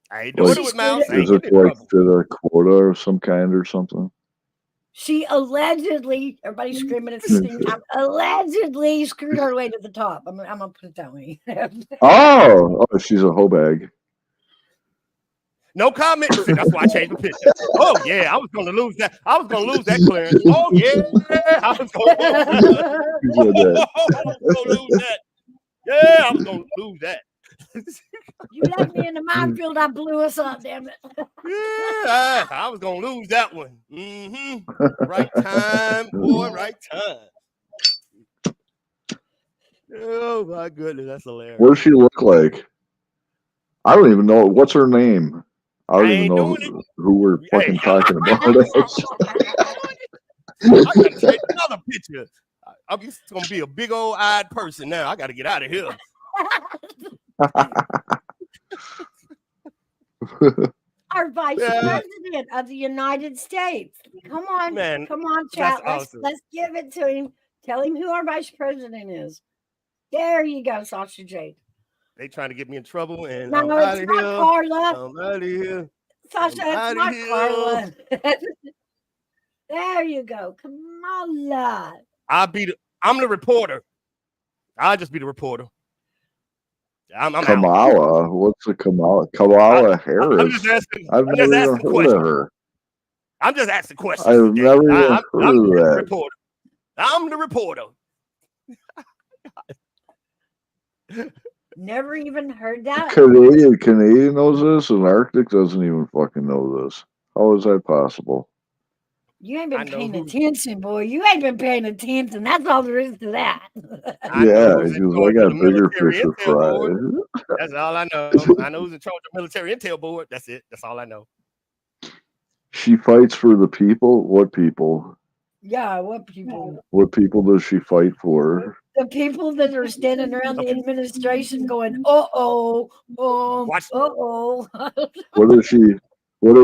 I ain't doing Like, it with Mouse. I ain't Is it getting in like trouble. fit a quota of some kind or something? She allegedly, everybody's screaming at the same time, allegedly screwed her way to the top. I'm gonna put it that way. Oh, she's a hoe bag. No comment. See, that's why I changed the picture. Oh yeah, I was gonna lose that. I was gonna lose that clearance. Oh yeah, I was gonna lose that. I was gonna lose that. Yeah, I was gonna lose that. You left me in the minefield. I blew us up, damn it. Yeah, I was gonna lose that one. Right time, boy. Right time. Oh my goodness, that's hilarious. What does she look like? I don't even know. What's her name? I don't I even ain't know doing who we're fucking talking about. I gotta take another picture. I'm just gonna be a big old eyed person now. I gotta get out of here. Our vice Yeah. president of the United States. Come on, Man, come on, that's chat. awesome. Let's give it to him. Tell him who our vice president is. There you go, Sasha Jade. They trying to get me in trouble, and No, I'm out it's of not here. Carla. I'm out of here. Sasha, I'm it's outta not here. Carla. There you go. Kamala. I'm the reporter. I'll just be the reporter. I'm out. Kamala. What's a Kamala? Kamala Harris. I'm just asking. I've I'm never just even asking heard questions. of her. I'm just asking questions. I've today. never even I'm heard of the that. reporter. I'm the reporter. Never even heard that. Canadian knows this, and Arctic doesn't even fucking know this. How is that possible? You ain't I been know paying who- attention, boy. You ain't been paying attention. That's all there is to that. I know Yeah, who's in because I charge of got the bigger military fish to intel board. fry. That's all I know. I know who's in charge of the military intel board. That's it. That's all I know. She fights for the people. What people? Yeah, what people? What people does she fight for? The people that are standing around the administration going, uh-oh, Watch. uh-oh. What does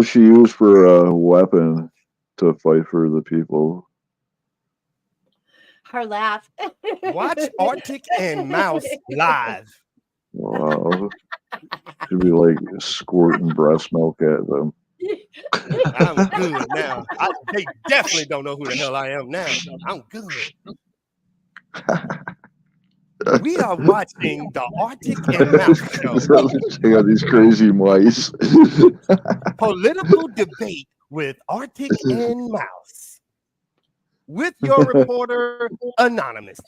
she use for a weapon to fight for the people? Her laugh. Watch Arctic and Mouse live. Wow. She'd be like squirting breast milk at them. I'm good now. They definitely don't know who the hell I am now. I'm good. We are watching the Arctic and Mouse show. They got these crazy mice. Political debate with Arctic and Mouse. With your reporter, Anonymous.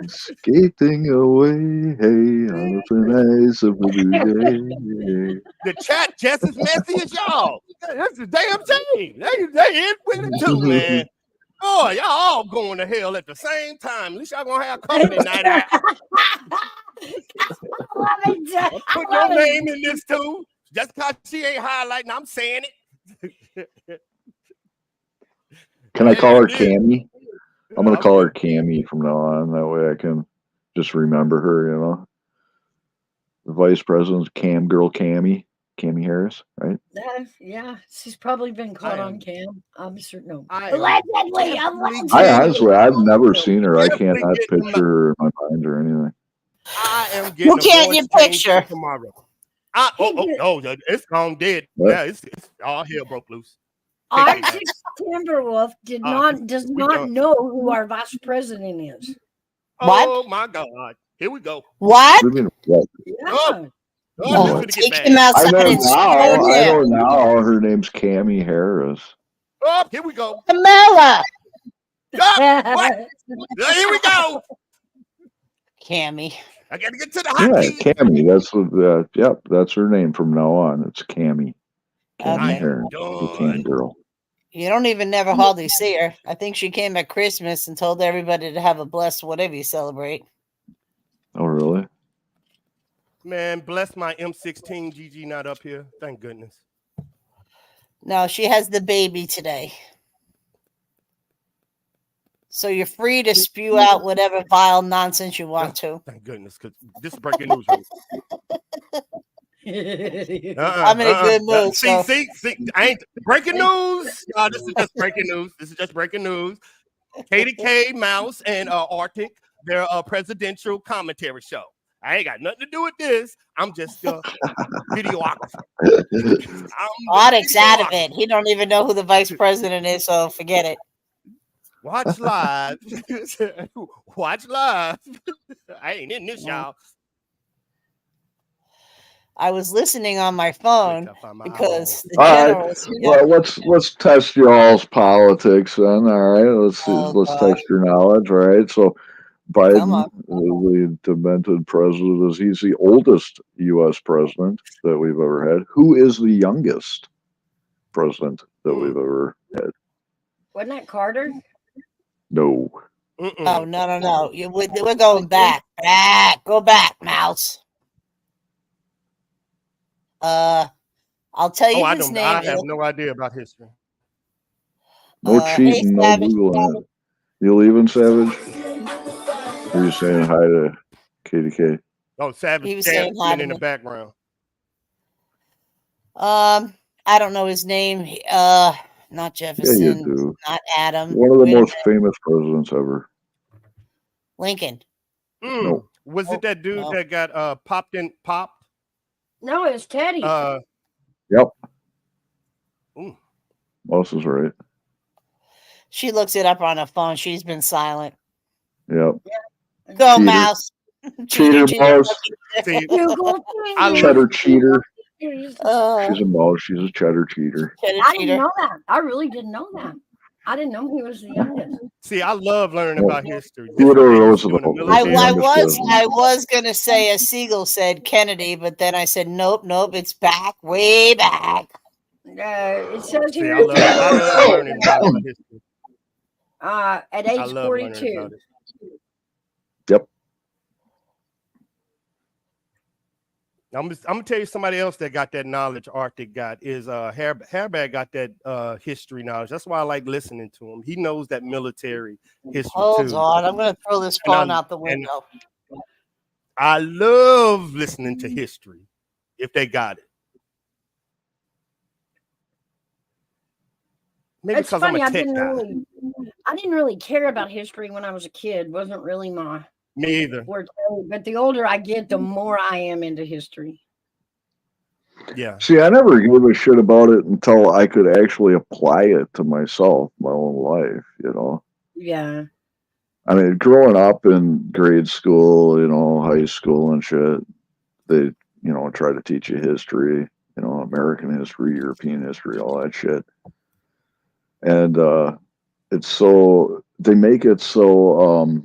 Skating away, hey, on a nice blue day. The chat just as messy as y'all. That's the damn team. They in with it too, man. Oh, y'all all going to hell at the same time. At least y'all gonna have company night out. it. Put your name in this too. Just because she ain't highlighting, I'm saying it. Can I call her Hey, it is. Cammy? I'm gonna call Okay. her Cammy from now on. That way I can just remember her. You know, the vice president's Cam girl, Cammy Harris, right? Yeah, she's probably been caught I on am. cam. I'm certain. No, I am allegedly. definitely I getting. honestly, I've never seen her. I Definitely cannot getting. picture her in my mind or anything. I am Who getting a can't voice you change for picture? tomorrow. It's gone dead. What? Yeah, it's all hell broke loose. Take it back. Isaac Timberwolf does we not done. know who our vice president is. What? Oh my God! Here we go. What? What do you mean, what? Yeah. Oh, this What? is gonna get Take bad. him I outside know and now. shoot I him. know now. Her name's Cammy Harris. Oh, here we go. Camilla. Oh, what? Here we go. Cammy. I gotta get to the Yeah, hot key. Cammy. That's the yep. That's her name from now on. It's Cammy. Cammy Okay. Harris, the Cam Done. girl. You don't even never hardly see her. I think she came at Christmas and told everybody to have a blessed whatever you celebrate. Oh, really? Man, bless my M16 GG not up here. Thank goodness. No, she has the baby today. So you're free to spew out whatever vile nonsense you want to. Thank goodness, because this is breaking news. I'm in a good mood. See, So I ain't breaking news. No, this is just breaking news. This is just breaking news. KDK, Mouse, and Arctic, their presidential commentary show. I ain't got nothing to do with this. I'm just a videographer. Arctic's out of it. He don't even know who the vice president is, so forget it. Watch live. Watch live. I ain't in this, y'all. I was listening on my phone because the All right. generals. Well, let's test y'all's politics then. All right, let's God. test your knowledge. All right, so Come Biden, on. the demented president, he's the oldest U.S. president that we've ever had. Who is the youngest president that we've ever had? Wasn't that Carter? No. Oh no! We're going back. Go back, Mouse. I'll tell you his name. I have no idea about history. No cheating, hey, no Savage. Googling it. You leaving, Savage? Or are you saying hi to KDK? Oh, Savage He was saying hi to in the me. background. I don't know his name. Not Jefferson. Yeah, you do. Not Adam. One of the Wait a most minute. famous presidents ever. Lincoln. Nope. Was it that dude that got popped? No, it was Teddy. Yep. Mouse is right. She looks it up on her phone. She's been silent. Yep. Go, Cheater. Mouse. Cheater, Mouse. Cheddar cheater. She's a mouse. She's a cheddar cheater. I didn't know that. I really didn't know that. I didn't know he was the youngest. See, I love learning about history. Theodore Roosevelt. I was gonna say, as Siegel said, Kennedy, but then I said, nope, it's back, way back. It says here I love learning about history. at age 42. Yep. I'm gonna tell you somebody else that got that knowledge Arctic got is Hairbag got that history knowledge. That's why I like listening to him. He knows that military history Hold too. on, I'm gonna throw this phone out the window. I love listening to history if they got it. Maybe It's because funny. I'm a I tech didn't guy. really care about history when I was a kid. Wasn't really my Me either. But the older I get, the more I am into history. Yeah. See, I never gave a shit about it until I could actually apply it to myself, my own life, you know? Yeah. I mean, growing up in grade school, you know, high school and shit, they, try to teach you history, American history, European history, all that shit. And it's so, they make it so,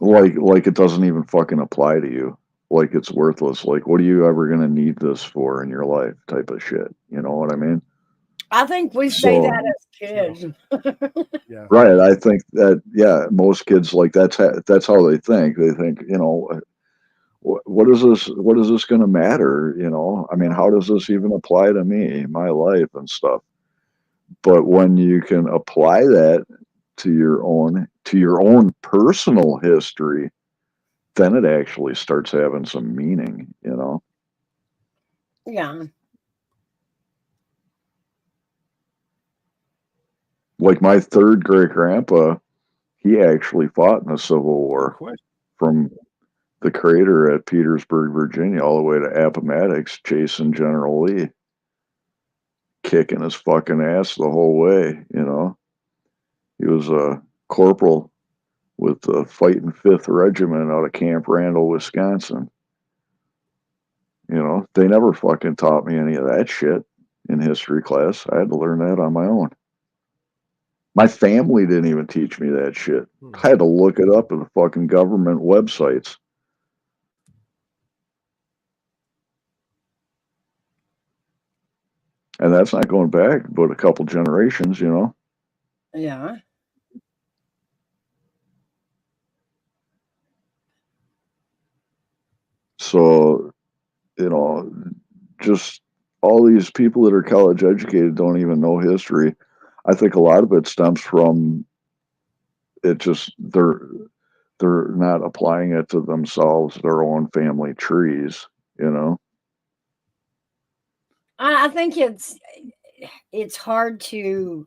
like it doesn't even fucking apply to you. Like it's worthless. Like, what are you ever going to need this for in your life type of shit? You know what I mean? I think we say So- that as kids. Yeah. Right. I think that, yeah, most kids like that's how they think. They think, you know, what is this going to matter? You know, I mean, how does this even apply to me, my life and stuff? But when you can apply that to your own personal history, then it actually starts having some meaning, you know? Yeah. Like my third great grandpa, he actually fought in the Civil War Question. from the crater at Petersburg, Virginia, all the way to Appomattox, chasing General Lee, kicking his fucking ass the whole way, you know? He was a corporal with the Fighting 5th Regiment out of Camp Randall, Wisconsin. You know, they never fucking taught me any of that shit in history class. I had to learn that on my own. My family didn't even teach me that shit. I had to look it up in the fucking government websites. And that's not going back but a couple generations, you know. Yeah. So, you know, just all these people that are college educated don't even know history. I think a lot of it stems from it just they're not applying it to themselves, their own family trees, you know. I think it's hard to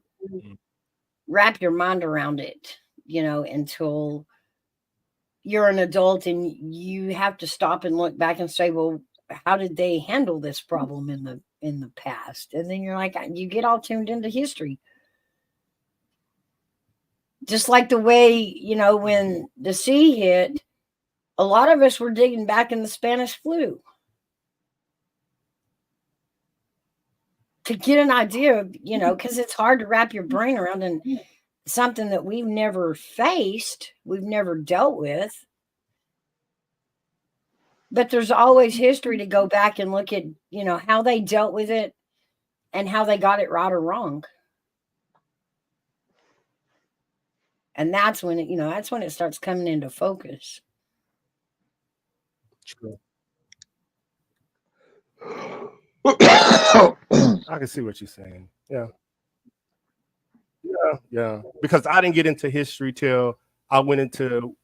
wrap your mind around it, you know, until you're an adult and you have to stop and look back and say, well, how did they handle this problem in the past? And then you're like, you get all tuned into history. Just like the way, you know, when the sea hit, a lot of us were digging back in the Spanish flu to get an idea of, you know, because it's hard to wrap your brain around and something that we've never faced, we've never dealt with. But there's always history to go back and look at, you know, how they dealt with it and how they got it right or wrong. And that's when it starts coming into focus. True. I can see what you're saying. Yeah. Yeah. Because I didn't get into history till I went into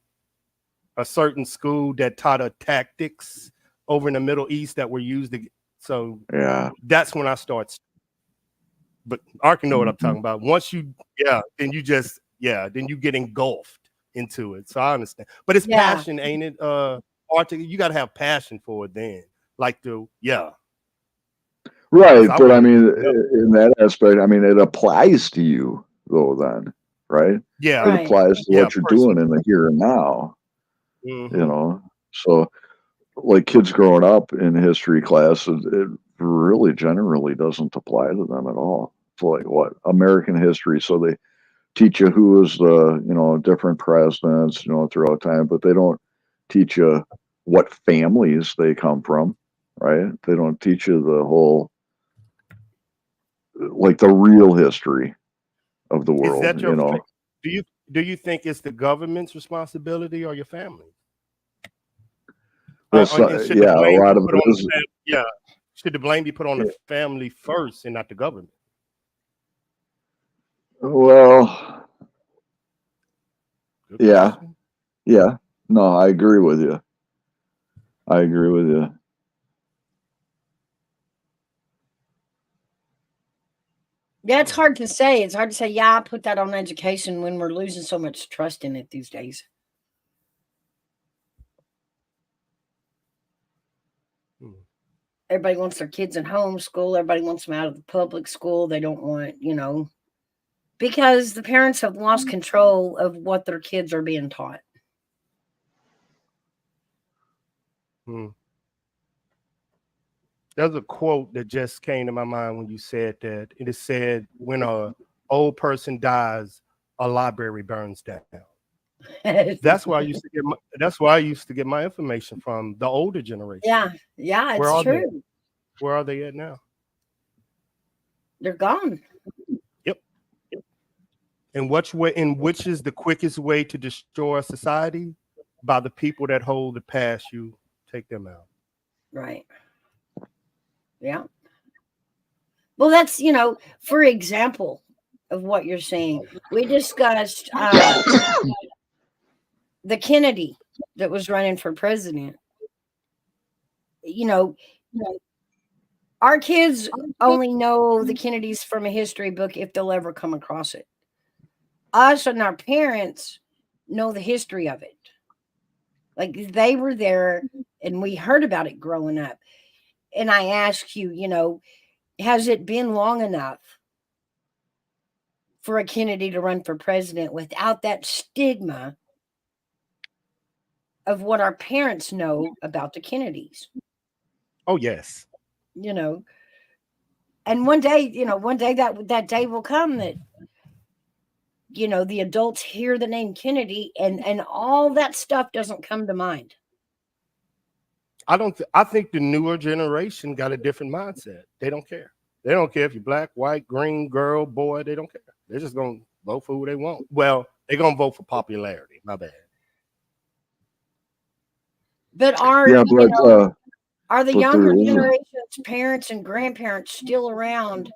a certain school that taught us tactics over in the Middle East that were used to, so yeah, that's when I started. But I can know what I'm talking about. Once you, then you just, then you get engulfed into it. So I understand. But it's passion, ain't it? Arctic, you got to have passion for it then. Like right. But I mean, in that aspect, I mean, it applies to you though, then, right? Yeah. It applies to what you're doing in the here and now, you know? So, like kids growing up in history classes, it really generally doesn't apply to them at all. It's like what? American history. So they teach you who is the, you know, different presidents, you know, throughout time, but they don't teach you what families they come from, right? They don't teach you the whole, like the real history of the world, Is that you know? Do you think it's the government's responsibility or your family? Well, a lot of it is. Should the blame be put on the family first and not the government? Well, yeah. No, I agree with you. Yeah, it's hard to say. It's hard to say, I put that on education when we're losing so much trust in it these days. Everybody wants their kids in homeschool. Everybody wants them out of the public school. They don't want, you know, because the parents have lost control of what their kids are being taught. There's a quote that just came to my mind when you said that. It is said, when a old person dies, a library burns down. That's where I used to get my information from, the older generation. Yeah, it's true. Where are they at now? They're gone. Yep. And which is the quickest way to destroy a society? By the people that hold the past, you take them out. Right. Yeah. Well, that's, for example of what you're saying, we discussed the Kennedy that was running for president. Our kids only know the Kennedys from a history book if they'll ever come across it. Us and our parents know the history of it. Like they were there and we heard about it growing up. And I ask you, has it been long enough for a Kennedy to run for president without that stigma of what our parents know about the Kennedys? Oh, yes. And one day that day will come that, the adults hear the name Kennedy and all that stuff doesn't come to mind. I think the newer generation got a different mindset. They don't care. They don't care if you're black, white, green, girl, boy. They don't care. They're just going to vote for who they want. Well, they're going to vote for popularity. My bad. But are the younger generation's parents and grandparents still around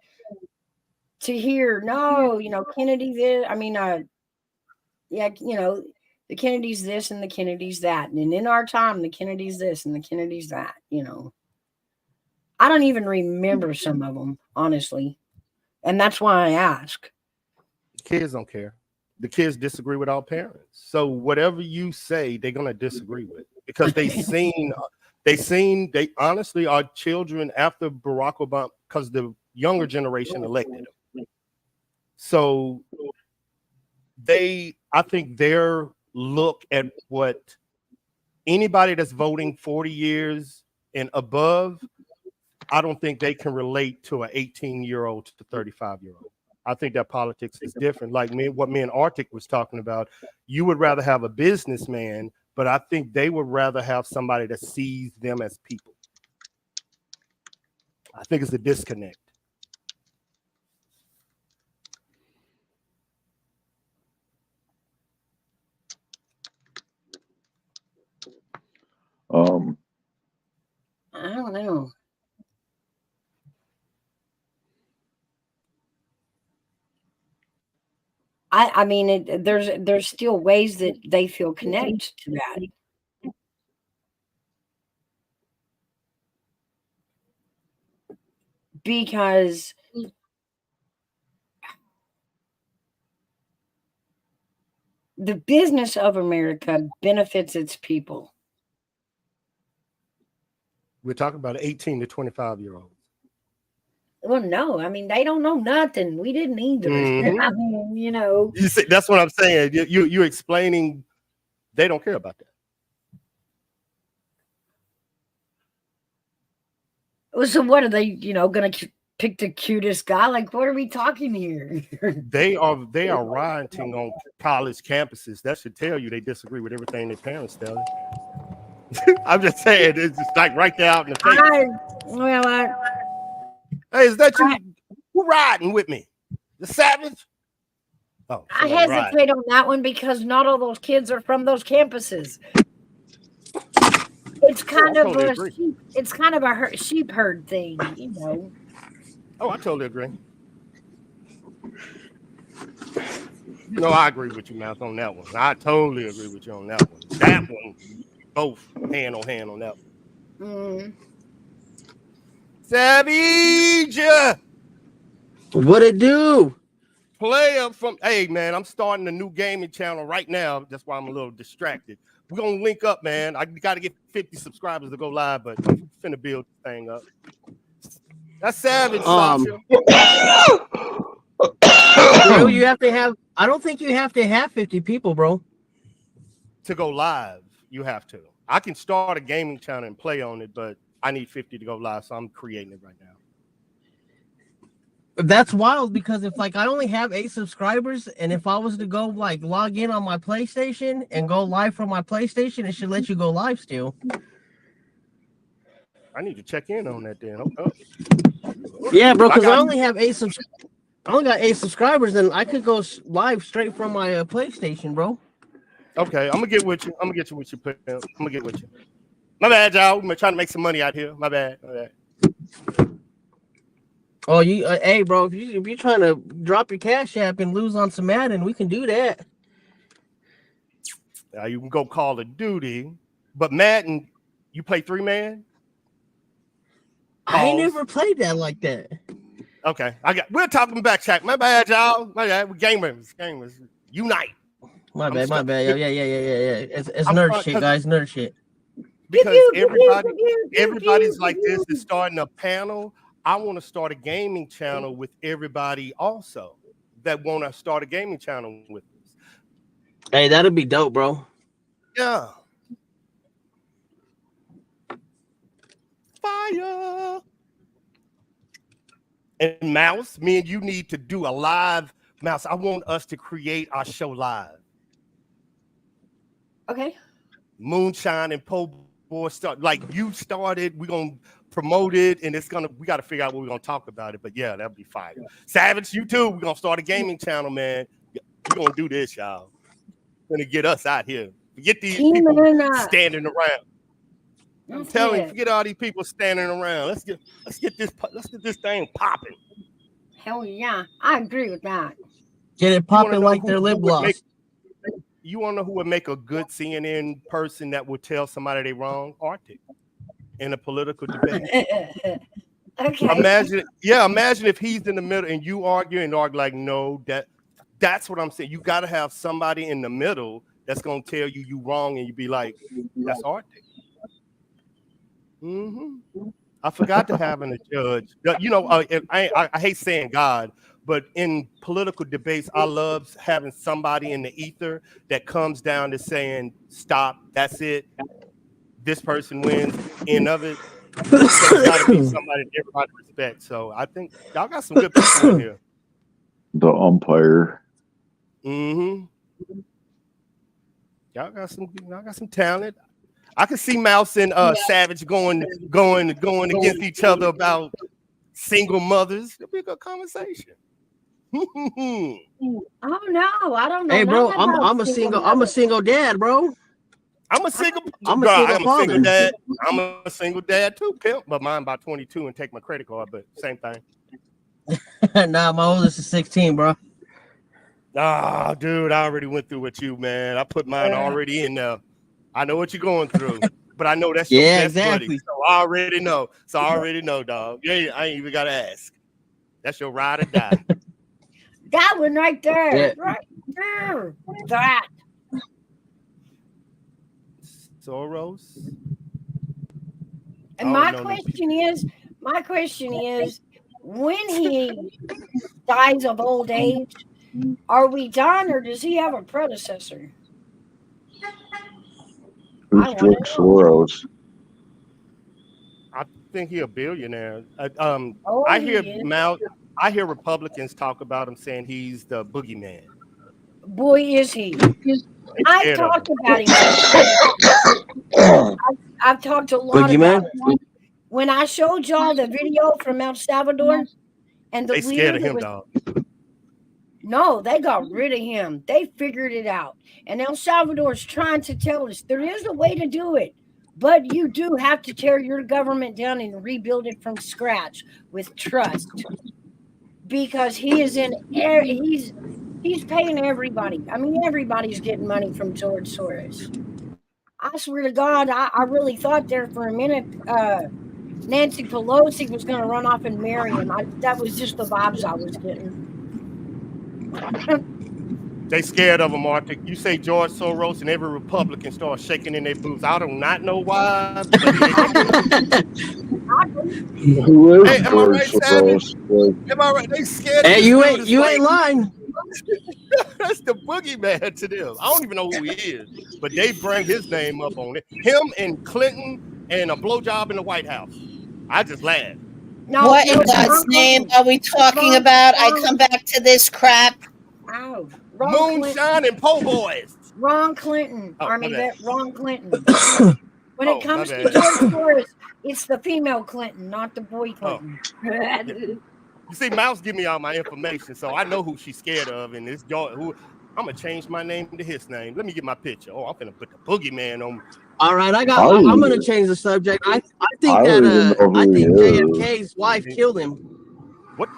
to hear, no, Kennedy this, the Kennedy's this and the Kennedy's that. And in our time, the Kennedy's this and the Kennedy's that, I don't even remember some of them, honestly. And that's why I ask. Kids don't care. The kids disagree with our parents. So whatever you say, they're going to disagree with because they honestly are children after Barack Obama because the younger generation elected him. So I think their look at what anybody that's voting 40 years and above, I don't think they can relate to an 18-year-old to 35-year-old. I think that politics is different. Like what me and Arctic was talking about, you would rather have a businessman, but I think they would rather have somebody that sees them as people. I think it's a disconnect. I don't know. There's still ways that they feel connected to that. Because the business of America benefits its people. We're talking about 18 to 25-year-olds. Well, no, they don't know nothing. We didn't either. Mm-hmm. You see, that's what I'm saying. You're explaining they don't care about that. So what are they, going to pick the cutest guy? Like, what are we talking here? They are rioting on college campuses. That should tell you they disagree with everything their parents tell them. I'm just saying, it's just like right there out in the face. Hey, is that you? Who riding with me? The Savage? Oh, I hesitate on that one because not all those kids are from those campuses. It's kind of a sheep herd thing, Oh, I totally agree. I agree with you, Mouth, on that one. I totally agree with you on that one. That one, both hand on hand on that one. Savage! What it do? Player from, hey, man, I'm starting a new gaming channel right now. That's why I'm a little distracted. We're going to link up, man. I got to get 50 subscribers to go live, but I'm finna build this thing up. That's Savage, Sasha. Bro, you have to have, I don't think you have to have 50 people, bro. To go live, you have to. I can start a gaming channel and play on it, but I need 50 to go live, so I'm creating it right now. That's wild because if I only have 8 subscribers, and if I was to go log in on my PlayStation and go live from my PlayStation, it should let you go live still. I I need to check in on that then. Oh. Yeah, bro, because I got- only have I only got 8 subscribers, and I could go live straight from my PlayStation, bro. Okay, I'm gonna get with you. I'm gonna get you with you. I'm gonna get with you. My bad, y'all. We're trying to make some money out here. My bad. Oh, you, hey, bro, if you're trying to drop your Cash App and lose on some Madden, we can do that. You can go Call of Duty, but Madden, you play 3-man? I ain't Pause. never played that like that. Okay, we're talking back chat. My bad, y'all. My bad. We're gamers. Unite. My bad. Yeah. It's I'm nerd trying- shit, guys. Nerd shit. Because everybody's like this is starting a panel. I want to start a gaming channel with everybody also that want to start a gaming channel with us. Hey, that'd be dope, bro. Yeah. Fire. And Mouse, me and you need to do a live. Mouse, I want us to create our show live. Okay. Moonshine and Po Boy start like you started. We're gonna promote it, and we gotta figure out what we're gonna talk about it. But yeah, that'll be fire. Savage, you too. We're gonna start a gaming channel, man. We're gonna do this, y'all. Gonna get us out here. Forget these people standing around. I'm telling you, forget all these people standing around. Let's get this thing popping. Hell yeah, I agree with that. Get it popping like their lip gloss. You want to know who would make a good CNN person that would tell somebody they wrong? Arctic in a political debate. Okay. Imagine if he's in the middle and you argue and argue like, no, that's what I'm saying. You got to have somebody in the middle that's going to tell you wrong, and you be like, that's Arctic. I forgot to having a judge. You know, I hate saying God, but in political debates, I love having somebody in the ether that comes down to saying, stop, that's it. This person wins. End of it. So it's got to be somebody that everybody respects. So I think y'all got some good people in here. The umpire. Y'all got some talent. I can see Mouse and Savage going against each other about single mothers. It'll be a good conversation. Oh no, I don't know. Hey, bro, I'm a single dad, bro. I'm a single father. dad. I'm a single dad too, pimp. But mine about 22 and take my credit card, but same thing. Nah, my oldest is 16, bro. Ah, dude, I already went through with you, man. I put mine already in there. I know what you're going through, but I know that's your best buddy. So I already know, dog. Yeah, I ain't even gotta ask. That's your ride or die. That one right there. Yeah. Right there. That. Soros. And my question is, when he dies of old age, are we done, or does he have a predecessor? Who's George Soros? I think he's a billionaire. I hear Republicans talk about him saying he's the boogeyman. Boy, is he. I talked about him. I've talked a lot about him. When I showed y'all the video from El Salvador and the they scared of him, dog. No, they got rid of him. They figured it out. And El Salvador's trying to tell us there is a way to do it. But you do have to tear your government down and rebuild it from scratch with trust. Because he's paying everybody. I mean, everybody's getting money from George Soros. I swear to God, I really thought there for a minute Nancy Pelosi was going to run off and marry him. That was just the vibes I was getting. They scared of him, Arctic. You say George Soros and every Republican starts shaking in their boots. I do not know why. Who is Hey, am I right, George Savage? Soros? Am I right? They scared. Hey, of you this dude. ain't It's like- lying. That's the boogeyman to them. I don't even know who he is, but they bring his name up on it. Him and Clinton and a blowjob in the White House. I just laugh. What in God's name are we talking about? I come back to this crap. Ow. Moonshine and Po' Boys. Ron Clinton. Oh, Army my bad. vet Ron Clinton. When Oh, it comes my to bad. George Soros, it's the female Clinton, not the boy Oh. Clinton. You see, Mouse give me all my information, so I know who she's scared of, and it's who I'm gonna change my name to his name. Let me get my picture. Oh, I'm gonna put the boogeyman on. All right, I'm don't gonna even- change the subject. I I think don't that even know who he is. JFK's wife killed him. What?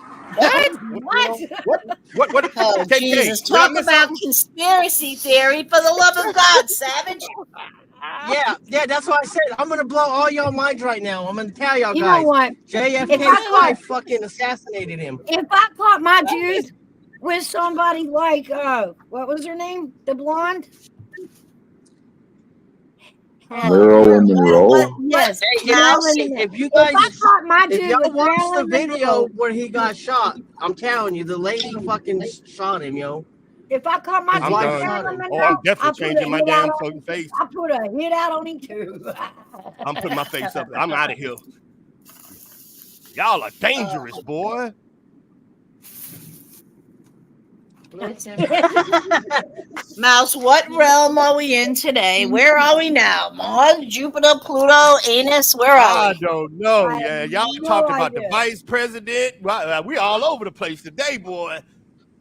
What? What? Oh, KK, Jesus. did I Talk miss about something? conspiracy theory for the love of God, Savage. Yeah, that's what I said. I'm gonna blow all y'all minds right now. I'm gonna tell y'all You know guys. what? If I JFK's caught- wife fucking assassinated him. If I caught my dude with somebody like what was her name? The blonde? Marilyn Monroe. Yes. Hey, you know, Marilyn Monroe. if you If guys, I caught my if dude y'all with watch the Marilyn video Monroe, where he got shot, I'm telling you, the lady fucking shot him, yo. if I caught my His dude wife with shot Marilyn him. Oh, Monroe, I'm definitely I'll put a changing my hit damn out on fucking him. face. I'll put a hit out on him too. I'm putting my face up. I'm out of here. Y'all are dangerous, boy. Mouse, what realm are we in today? Where are we now? Mars, Jupiter, Pluto, Anus? Where are I we? don't know. I Yeah, have y'all no talked about the idea. vice president. We all over the place today, boy.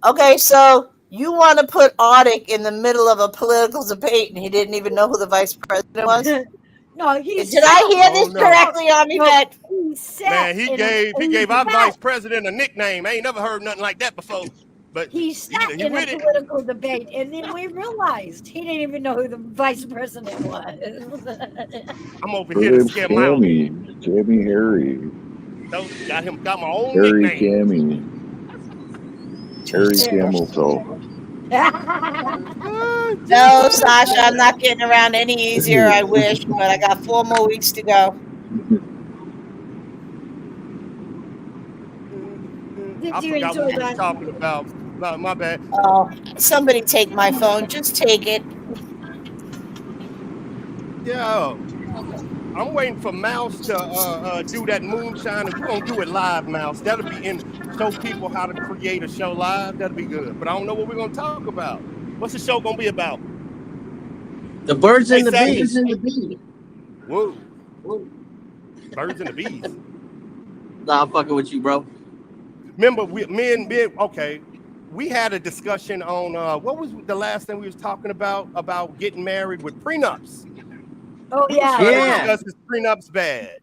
Okay, so you want to put Arctic in the middle of a political debate, and he didn't even know who the vice president was? No, he's Did I hear Oh, this no. correctly, Army vet? He sat Man, he in gave a our vice president a nickname. I ain't never heard nothing like that before. But he sat he in a with it. political debate, and then we realized he didn't even know who the vice president was. I'm over Her here to name's scare Mouse. Tammy Harry. Got my own Harry nickname. Tammy. Harry Camel Toe. No, Sasha, I'm not getting around any easier. I wish, but I got 4 more weeks to go. Did I you forgot enjoy what we were that? talking about. My bad. Oh, somebody take my phone. Just take it. Yeah. I'm waiting for Mouse to do that moonshine, and we're gonna do it live, Mouse. That'll be show people how to create a show live. That'll be good. But I don't know what we're gonna talk about. What's the show gonna be about? The birds and the Savage. bees. Whoa. Birds and the bees. Nah, I'm fucking with you, bro. Remember, me and okay. We had a discussion on what was the last thing we was talking about getting married with prenups. Oh We was yeah, trying Yeah. to discuss this prenups bad,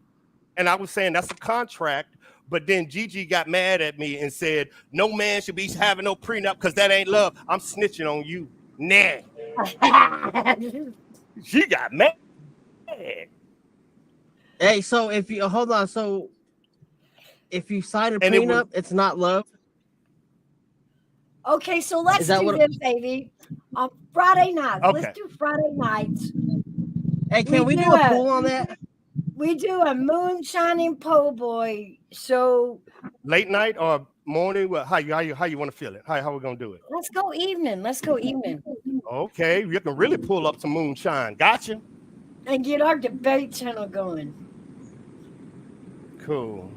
and I was saying that's a contract. But then Gigi got mad at me and said, "No man should be having no prenup because that ain't love." I'm snitching on you. Nah, she got mad. Hey, so if you hold on, so if you sign a And it prenup, it's not love. Okay, so let's Is that do what- this, baby. On Friday nights, Okay. let's do Friday nights. Hey, can we We do do a it. poll on that? We do a moonshining po' boy. So Late night or morning? Well, how you want to feel it? How we gonna do it? let's go evening. Let's go evening Okay, you can really pull up some moonshine. Gotcha. and get our debate channel going. Cool.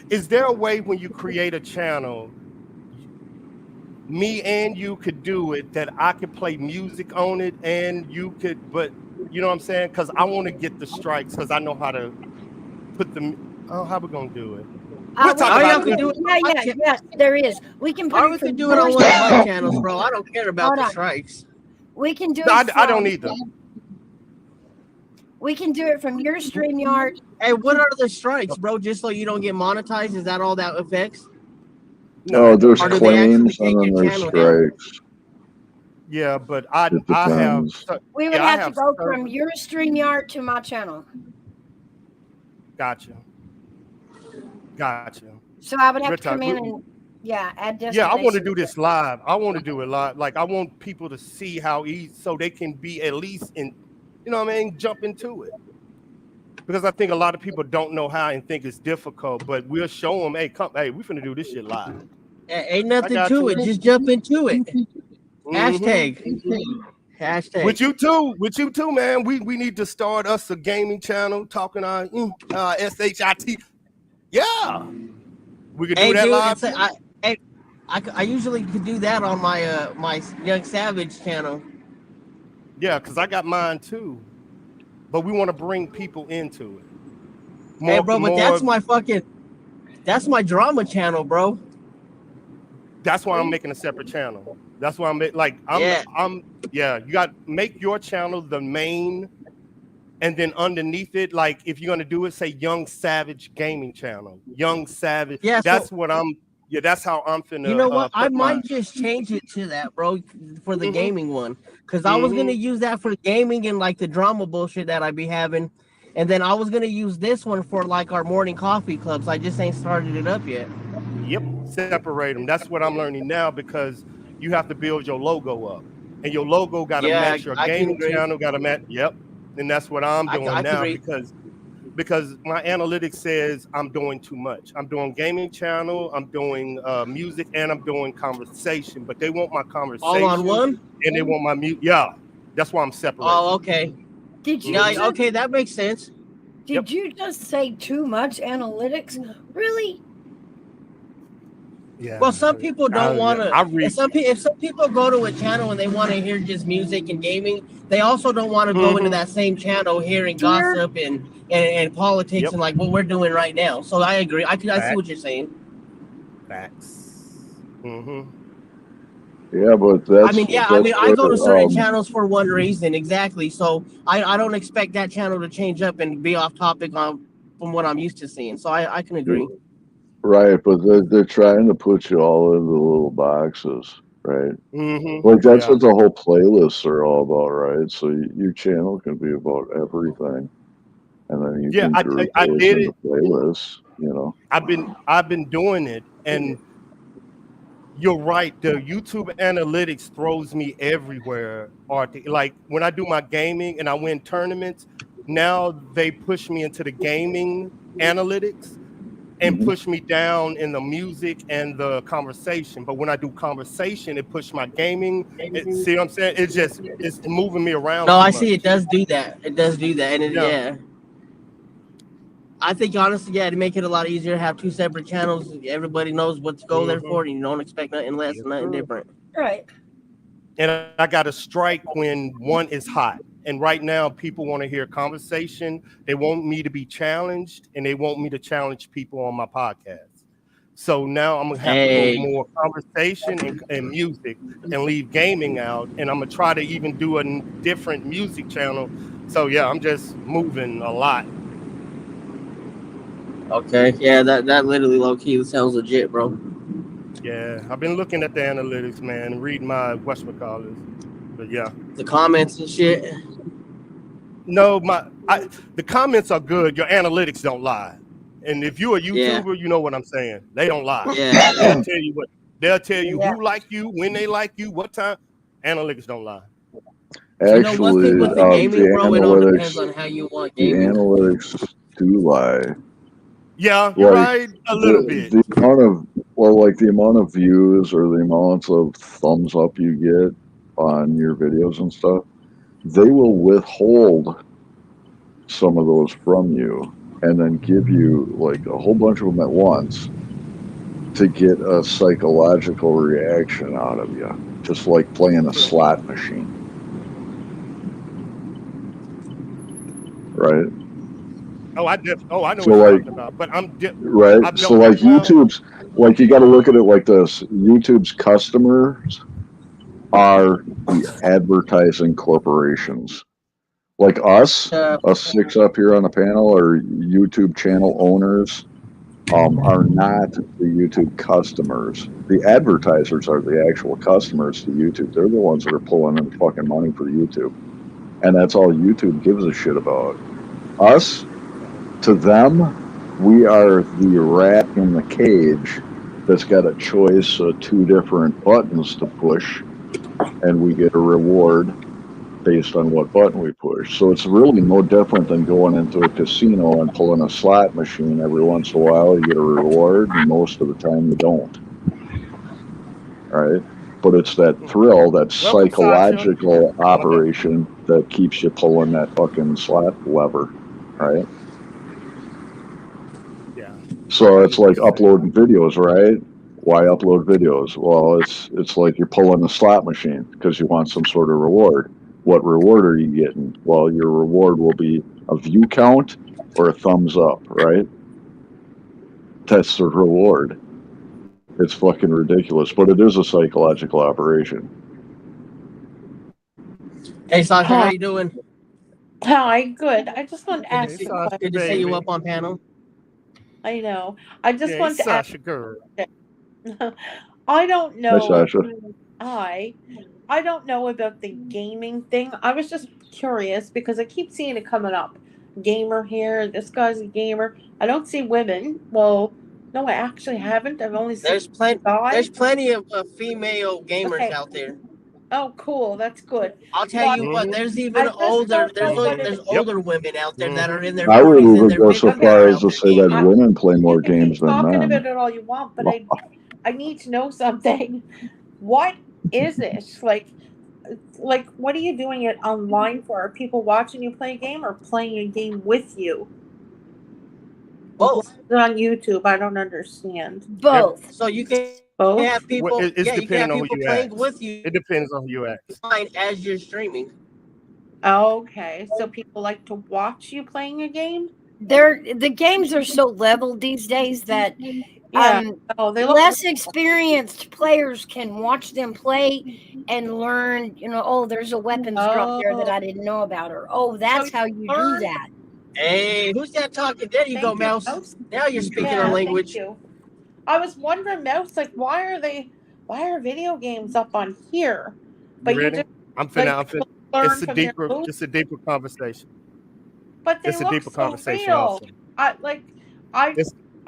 Is there a way when you create a channel, me and you could do it, that I could play music on it and you could, but you know what I'm saying? Because I want to get the strikes because I know how to put them. Oh, how we gonna do it? We'll talk All about y'all it. can do it. Yes, there is. We can put Or it we from could do it on one of my channels, bro. I don't care about Hold the on. strikes. We can do it. No, I don't from- either. We can do it from your StreamYard. Hey, what are the strikes, bro? Just so you don't get monetized? Is that all that affects? No, there's Or do they actually claims take and then your there's channel down? strikes. Yeah, but I It have. depends. We would Yeah, I have to have go servers. from your StreamYard to my channel. Gotcha. So I would have Real to come talk. in and add destination. Yeah, I want to do this live. I want to do it live. Like I want people to see how easy, so they can be at least in, you know what I mean, jump into it. Because I think a lot of people don't know how and think it's difficult, but we'll show them, hey, we finna do this shit live. Ain't nothing got to you. it. Just jump into it. Mhm. Hashtag. With you too, man. We need to start us a gaming channel talking on SHIT. Yeah, we could do Hey, that dude, live. I usually could do that on my my Young Savage channel. Yeah, because I got mine too. But we want to bring people into it. Hey, bro, but that's my drama channel, bro. That's why I'm making a separate channel. That's why you got make your channel the main, and then underneath it, like if you're gonna do it, say Young Savage Gaming Channel. Young Savage. Yeah, that's how I'm finna. You know what? I might just change it to that, bro, for the gaming one, because I was gonna use that for gaming and like the drama bullshit that I be having, and then I was gonna use this one for like our morning coffee clubs. I just ain't started it up yet. Yep, separate them. That's what I'm learning now, because you have to build your logo up, and your logo got to match your gaming channel. Got to match. Yep, and that's what I'm doing now because my analytics says I'm doing too much. I'm doing gaming channel, I'm doing music, and I'm doing conversation. But they want my conversation all on one, and they want my music. Yeah, that's why I'm separating. Oh, okay. Did you? Yeah, okay, that makes sense. Did you just say too much analytics? Really? Yeah. Well, some people don't want to. If some people go to a channel and they want to hear just music and gaming, they also don't want to go into that same channel hearing gossip and politics and like what we're doing right now. So I agree. I see what you're saying. Facts. Yeah, but that's. I go to certain channels for one reason exactly. So I don't expect that channel to change up and be off topic from what I'm used to seeing. So I can agree. Right, but they're trying to put you all into little boxes, right? Like that's what the whole playlists are all about, right? So your channel can be about everything, and then you can group those into playlists. You know, I've been doing it, and you're right. The YouTube analytics throws me everywhere. Like when I do my gaming and I win tournaments, now they push me into the gaming analytics and push me down in the music and the conversation. But when I do conversation, it pushes my gaming. See what I'm saying? It's moving me around. No, I see. It does do that. And I think honestly, to make it a lot easier to have two separate channels. Everybody knows what to go there for, and you don't expect nothing less, nothing different. Right. And I got to strike when one is hot. And right now, people want to hear conversation. They want me to be challenged, and they want me to challenge people on my podcast. So now I'm going to have to go more conversation and music and leave gaming out. And I'm going to try to even do a different music channel. So, yeah, I'm just moving a lot. Okay. Yeah, that literally low-key sounds legit, bro. Yeah, I've been looking at the analytics, man, and reading my whatchamacallits. But, yeah. The comments and shit. No, the comments are good. Your analytics don't lie. And if you're a YouTuber, you know what I'm saying. They don't lie. Yeah. They'll tell you who like you, when they like you, what time. Analytics don't lie. Actually, with the gaming, bro, it all depends on how you want gaming. The analytics do lie. Yeah, you're right. A little bit. The amount of views or the amount of thumbs up you get on your videos and stuff, they will withhold some of those from you and then give you like a whole bunch of them at once to get a psychological reaction out of you, just like playing a slot machine. Right? I know what you're talking about, but right. So like YouTube's, like you got to look at it like this: YouTube's customers are the advertising corporations. Like us six up here on the panel, are YouTube channel owners, are not the YouTube customers. The advertisers are the actual customers to YouTube. They're the ones that are pulling in fucking money for YouTube, and that's all YouTube gives a shit about. Us, to them, we are the rat in the cage that's got a choice of two different buttons to push, and we get a reward based on what button we push. So it's really no different than going into a casino and pulling a slot machine. Every once in a while you get a reward, and most of the time you don't. Right? But it's that thrill, that psychological operation that keeps you pulling that fucking slot lever. Right? Yeah. So it's like uploading videos, right? Why upload videos? Well, it's like you're pulling a slot machine because you want some sort of reward. What reward are you getting? Well, your reward will be a view count or a thumbs up, right? That's the reward. It's fucking ridiculous, but it is a psychological operation. Hey, Sasha, how you doing? Hi, good. I just wanted to Good to ask see, a question. good to see you up on panel. I know. I just Yeah, wanted to ask. Sasha girl. I don't Hi, know. Sasha. I don't know about the gaming thing. I was just curious because I keep seeing it coming up. Gamer here. This guy's a gamer. I don't see women. Well, no, I actually haven't. I've only seen There's plenty. guys. There's plenty of female gamers Okay. out there. Oh, cool. That's good. I'll tell But you what. There's even I just older. don't know what There's it- older women out there that are in their I would 40s and even their go 50s so that far are as out to there say that gaming. women play more You can keep games than talking men. about it all you want, but I need to know something. What is this? Like what are you doing it online for? Are people watching you play a game or playing a game with you? Both. On YouTube, I don't understand. Both. So you can Both? have people. It's Yeah, you can have depending on who people you playing ask. with you It depends on who you ask. as you're streaming. Okay, so people like to watch you playing a game? The games are so leveled these days that Yeah. They look less experienced players can watch them play and learn, oh, there's a weapons drop there that I didn't know about, or that's how you do that. Hey, who's that talking? There you go, Mouse. Now you're speaking Yeah, our language. thank you. I was wondering, Mouse, like why are video games up on here? You ready? just I'm finna. learn It's a from their deeper. moves? It's a deeper conversation. But they It's a look deeper so conversation real. also.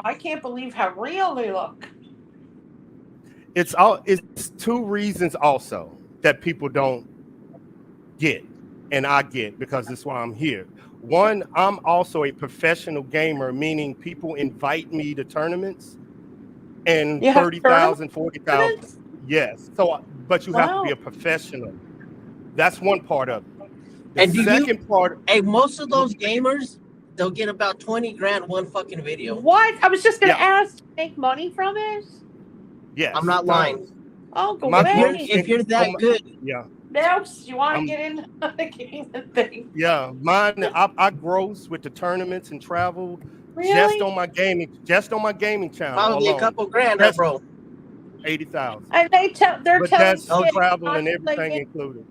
I can't believe how real they look. It's two reasons also that people don't get, and I get because that's why I'm here. One, I'm also a professional gamer, meaning people invite me to tournaments and You have 30,000, 40,000. tournaments? Yes. So, but you have to be Wow. a professional. That's one part of it. The And second part. Hey, most of those gamers, they'll get about 20 grand one fucking video. What? I was just gonna ask, make money from it? Yes. I'm not lying. Oh, go My away. If you're that good. Yeah. Mouse, you want to get into the gaming thing? Yeah, mine. I gross with the tournaments and travel Really? just on my gaming channel. Probably alone. a couple grand, huh, bro? 80,000. And they're But telling that's kids travel not and to play everything games. included.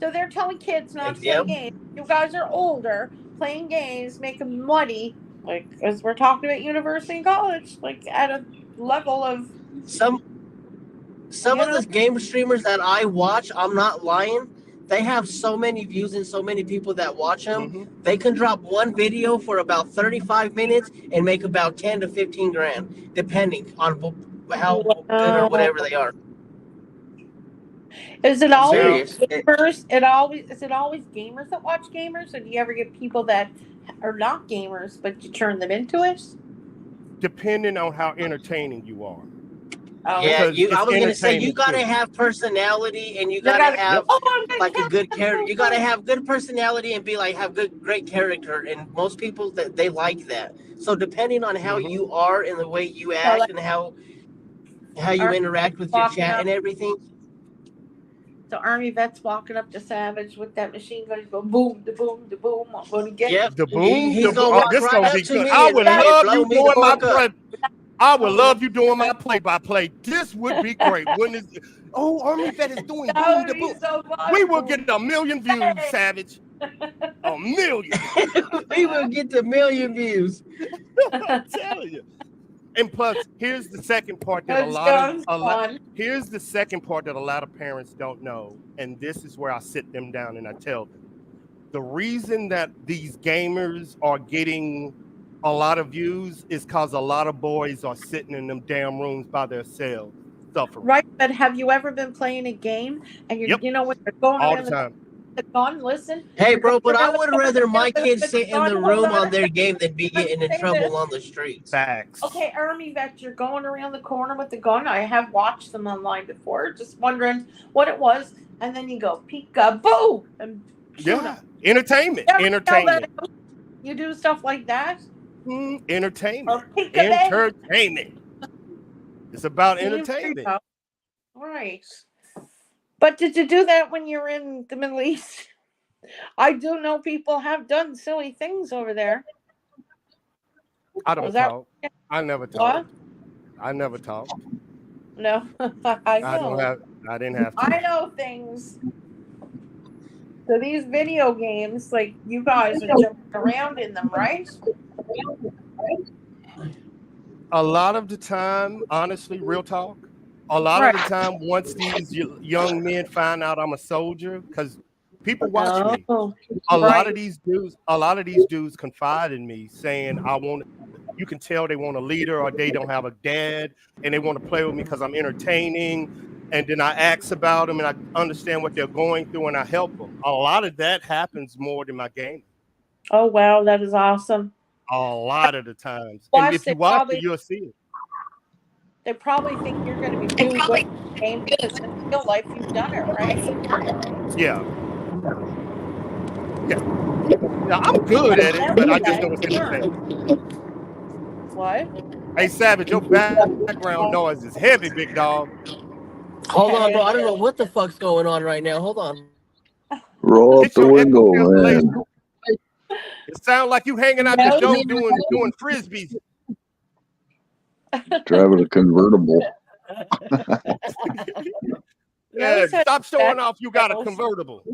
So they're telling kids not to play Yep. games. You guys are older, playing games, making money, like as we're talking about university and college, like at a level of Some of the game streamers that I watch, I'm not lying, they have so many views and so many people that watch them. Mm-hmm. They can drop one video for about 35 minutes and make about 10 to 15 grand, depending on how good or whatever they are. Is it always Serious. gamers? Is it always gamers that watch gamers, or do you ever get people that are not gamers but you turn them into it? Depending on how entertaining you are. Oh. Yeah, Because I was gonna say you entertainment gotta too. have personality and you They gotta have I'm like a good character. You gotta have good personality and be like have great character. And most people that they like that. So depending on how you are and the way you act and how you interact with your chat and everything. So Army Vet's walking up to Savage with that machine gun. He's going boom, da boom, da boom. I'm going to get Yep. The boom, He's the gonna boom. walk This right gonna up be to good. me I and would say, love blow you me the doing my fuck up. play. I would love you doing my play-by-play. This would be great. Wouldn't it? Oh, Army Vet is doing That boom, would the be boom. so fun. We will get 1 million views, Savage. 1 million. We will get the 1 million views. I'm telling you. And plus, here's the second part that here's the second part that a lot of parents don't know, and this is where I sit them down and I tell them. The reason that these gamers are getting a lot of views is because a lot of boys are sitting in them damn rooms by themselves, suffering. Right, but have you ever been playing a game and you know when they're going all around the time. the gun? Listen. Hey, bro, but I You're would going rather my around kids with sit in gun. the Hold room on. on their game than be getting in Say trouble this. on the streets. Facts. Okay, Army Vet, you're going around the corner with the gun. I have watched them online before, just wondering what it was, and then you go peekaboo and shoot them. Entertainment. You ever yell Entertainment. that out? You do stuff like that? Entertainment. Or peekaboo? Entertainment. It's about See, there you entertainment. go. Right. But did you do that when you're in the Middle East? I do know people have done silly things over there. I don't talk. I never talk. I never talk. No, I know. I didn't have to. I know things. So these video games, like you guys are jumping around in them, right? A lot of the time, honestly, real talk. A lot of the time, once these young men find out I'm a soldier, because people watch me. A lot of these dudes confide in me, saying you can tell they want a leader or they don't have a dad, and they want to play with me because I'm entertaining. And then I ask about them and I understand what they're going through and I help them. A lot of that happens more than my game. Oh, wow. That is awesome. A lot of the times. And if you watch it, you'll see it. They probably think you're going to be really good at the game because in real life you've done it, right? Yeah. Yeah, I'm good at it, but I just know what's in the thing. What? Hey, Savage, your background noise is heavy, big dog. Hold on, bro. I don't know what the fuck's going on right now. Hold on. Roll up the window, man. It sounds like you hanging out the door doing frisbees. Driving a convertible. Yeah, stop showing off you got a convertible.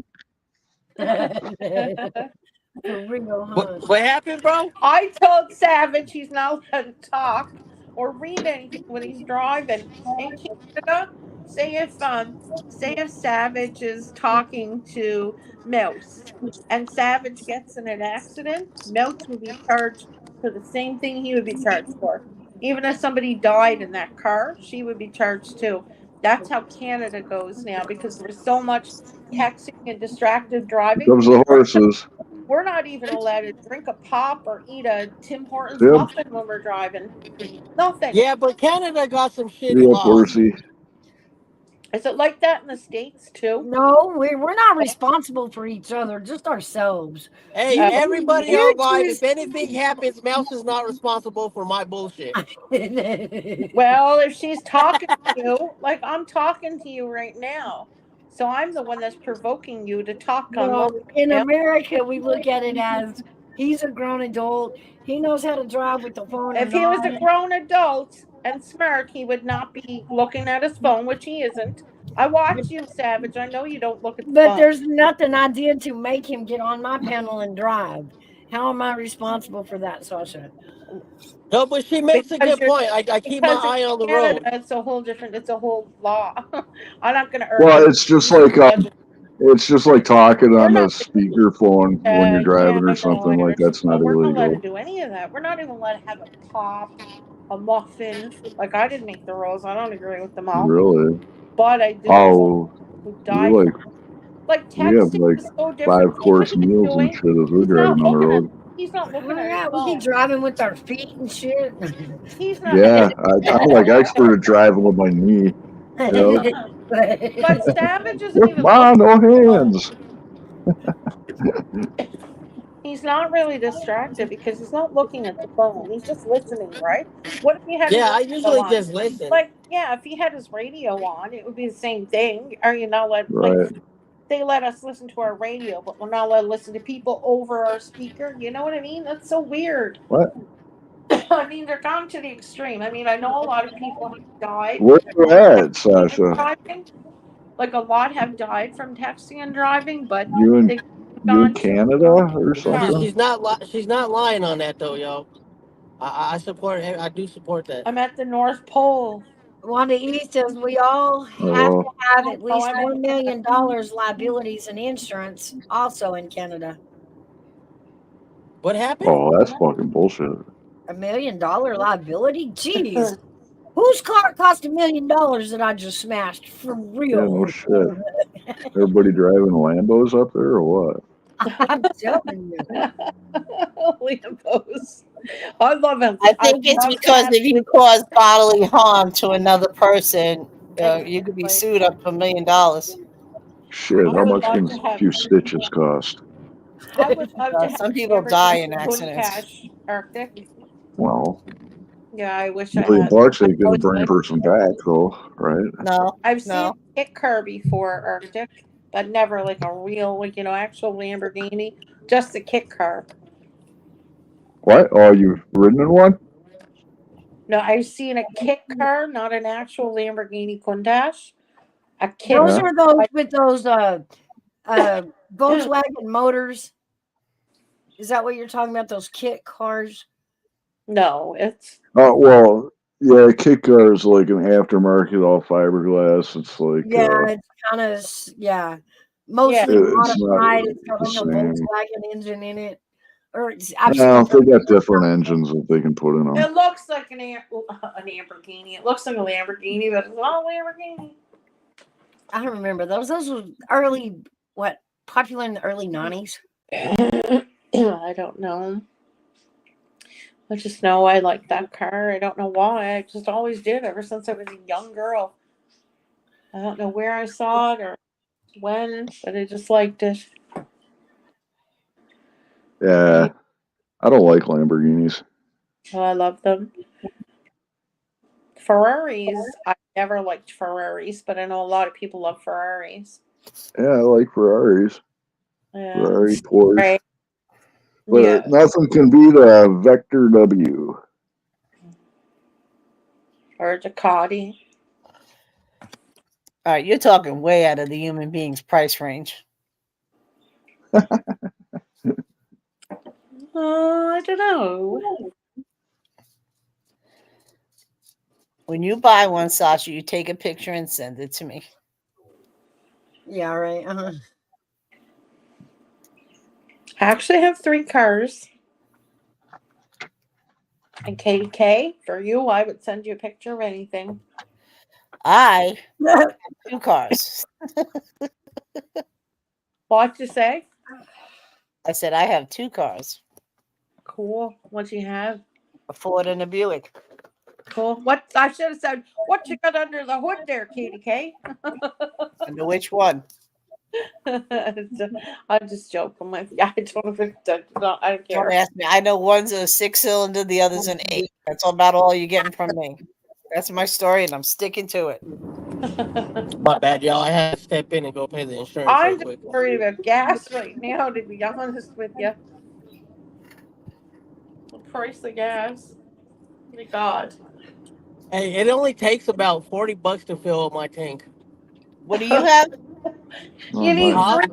What happened, bro? I told Savage he's not allowed to talk or read anything when he's driving. In Canada, say if Savage is talking to Mouse and Savage gets in an accident, Mouse would be charged for the same thing he would be charged for. Even if somebody died in that car, she would be charged too. That's how Canada goes now because there's so much texting and distracted driving. Comes the horses. We're not even allowed to drink a pop or eat a Tim Hortons muffin when we're driving. Nothing. Yeah, but Canada got some shit. Horsey. Is it like that in the States too? No, we're not responsible for each other, just ourselves. Hey, everybody online, if anything happens, Mouse is not responsible for my bullshit. Well, if she's talking to you, like I'm talking to you right now, so I'm the one that's provoking you to talk on. Well, in America, we look at it as he's a grown adult. He knows how to drive with the phone. If he was a grown adult and smart, he would not be looking at his phone, which he isn't. I watch you, Savage. I know you don't look at the phone. But there's nothing I did to make him get on my panel and drive. How am I responsible for that, Sasha? No, but she makes a good point. I keep my eye on the road. It's a whole different. It's a whole law. I'm not going to. Well, it's just like talking on a speakerphone when you're driving or something. Like that's not We're illegal. not allowed to do any of that. We're not even allowed to have a pop, a muffin. Like I didn't make the rules. I don't agree with them all. Really? But I do. Oh, like we have like so 5-course meals and shit as we're driving on the road. He's not looking at we keep driving with our feet and shit. He's not. Yeah, I'm like expert at driving with my knee. You know? But Savage isn't even. No hands. He's not really distracted because he's not looking at the phone. He's just listening, right? What if he had? Yeah, I usually just listen. Like, yeah, if he had his radio on, it would be the same thing. Or you know what? Right. Like, they let us listen to our radio, but we're not allowed to listen to people over our speaker. You know what I mean? That's so weird. What? I mean, they're gone to the extreme. I mean, I know a lot of people have died. Where you at, Sasha? Driving. Like a lot have died from texting and driving, but You in Canada or something? She's not lying on that though, yo. I support. I do support that. I'm at the North Pole. Wanda East says we all have to have at least $1 million liabilities and insurance also in Canada. What happened? Oh, that's fucking bullshit. $1 million liability? Jeez. Whose car cost $1 million that I just smashed? For real. Yeah, no shit. Everybody driving Lambos up there or what? I'm telling you. Lambos. I love him. I think it's because if you cause bodily harm to another person, you could be sued up to $1 million. Shit, how much can a few stitches cost? I would love to have Some people die in accidents. Cash, Arctic. Well, Yeah, I wish I $1 million had. ain't gonna bring a person back, though, right? No, I've seen no. a kit car before, Arctic, but never like a real, like, actual Lamborghini. Just a kit car. What? Oh, you've ridden in one? No, I've seen a kit car, not an actual Lamborghini Countach. A kit. Those Yeah. are those with those Volkswagen motors. Is that what you're talking about? Those kit cars? No, it's Well, yeah, kit car is like an aftermarket, all fiberglass. It's like it's kind of mostly it's not modified. It's got the like a same. Volkswagen engine in it. Or No, they got different engines that they can put in them. It looks like an Lamborghini. It looks like a Lamborghini, but it's not a Lamborghini. I don't remember those. Those were popular in the early 90s. I don't know. I just know I like that car. I don't know why. I just always did ever since I was a young girl. I don't know where I saw it or when, but I just liked it. Yeah, I don't like Lamborghinis. Oh, I love them. Ferraris, I never liked Ferraris, but I know a lot of people love Ferraris. Yeah, I like Ferraris. Yeah. Ferrari, Porsche. Right. But Yeah. nothing can beat a Vector W. Or a Ducati. All right, you're talking way out of the human being's price range. I don't know. When you buy one, Sasha, you take a picture and send it to me. Yeah, right. Uh-huh. I actually have 3 cars. And Katie K, for you, I would send you a picture of anything. I have 2 cars. What'd you say? I said I have 2 cars. Cool. What do you have? A Ford and a Buick. Cool. What I should have said, what you got under the hood there, Katie K? Under which one? I'm just joking with you. I don't care. Don't ask me. I know one's a 6-cylinder, the other's an 8. That's about all you're getting from me. That's my story, and I'm sticking to it. My bad, y'all. I had to step in and go pay the insurance. I'm real just quick. worried about gas right now, to be honest with you. The price of gas. My God. Hey, it only takes about $40 to fill up my tank. What do you have? You need nice.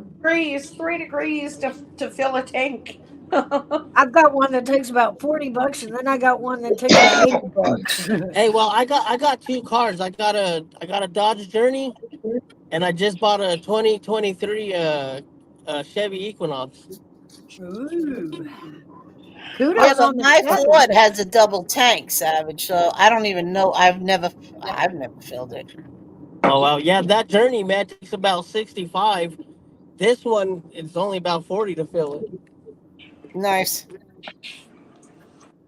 3 degrees to fill a tank. I've got one that takes about $40, and then I got one that takes $80. Hey, well, I got 2 cars. I got a Dodge Journey, and I just bought a 2023 Chevy Equinox. Ooh. Yeah, Kudos but on the my Chevy. Ford has a double tank, Savage. So I don't even know. I've never filled it. Oh well, yeah, that Journey, man, takes about 65. This one, it's only about 40 to fill it. Nice.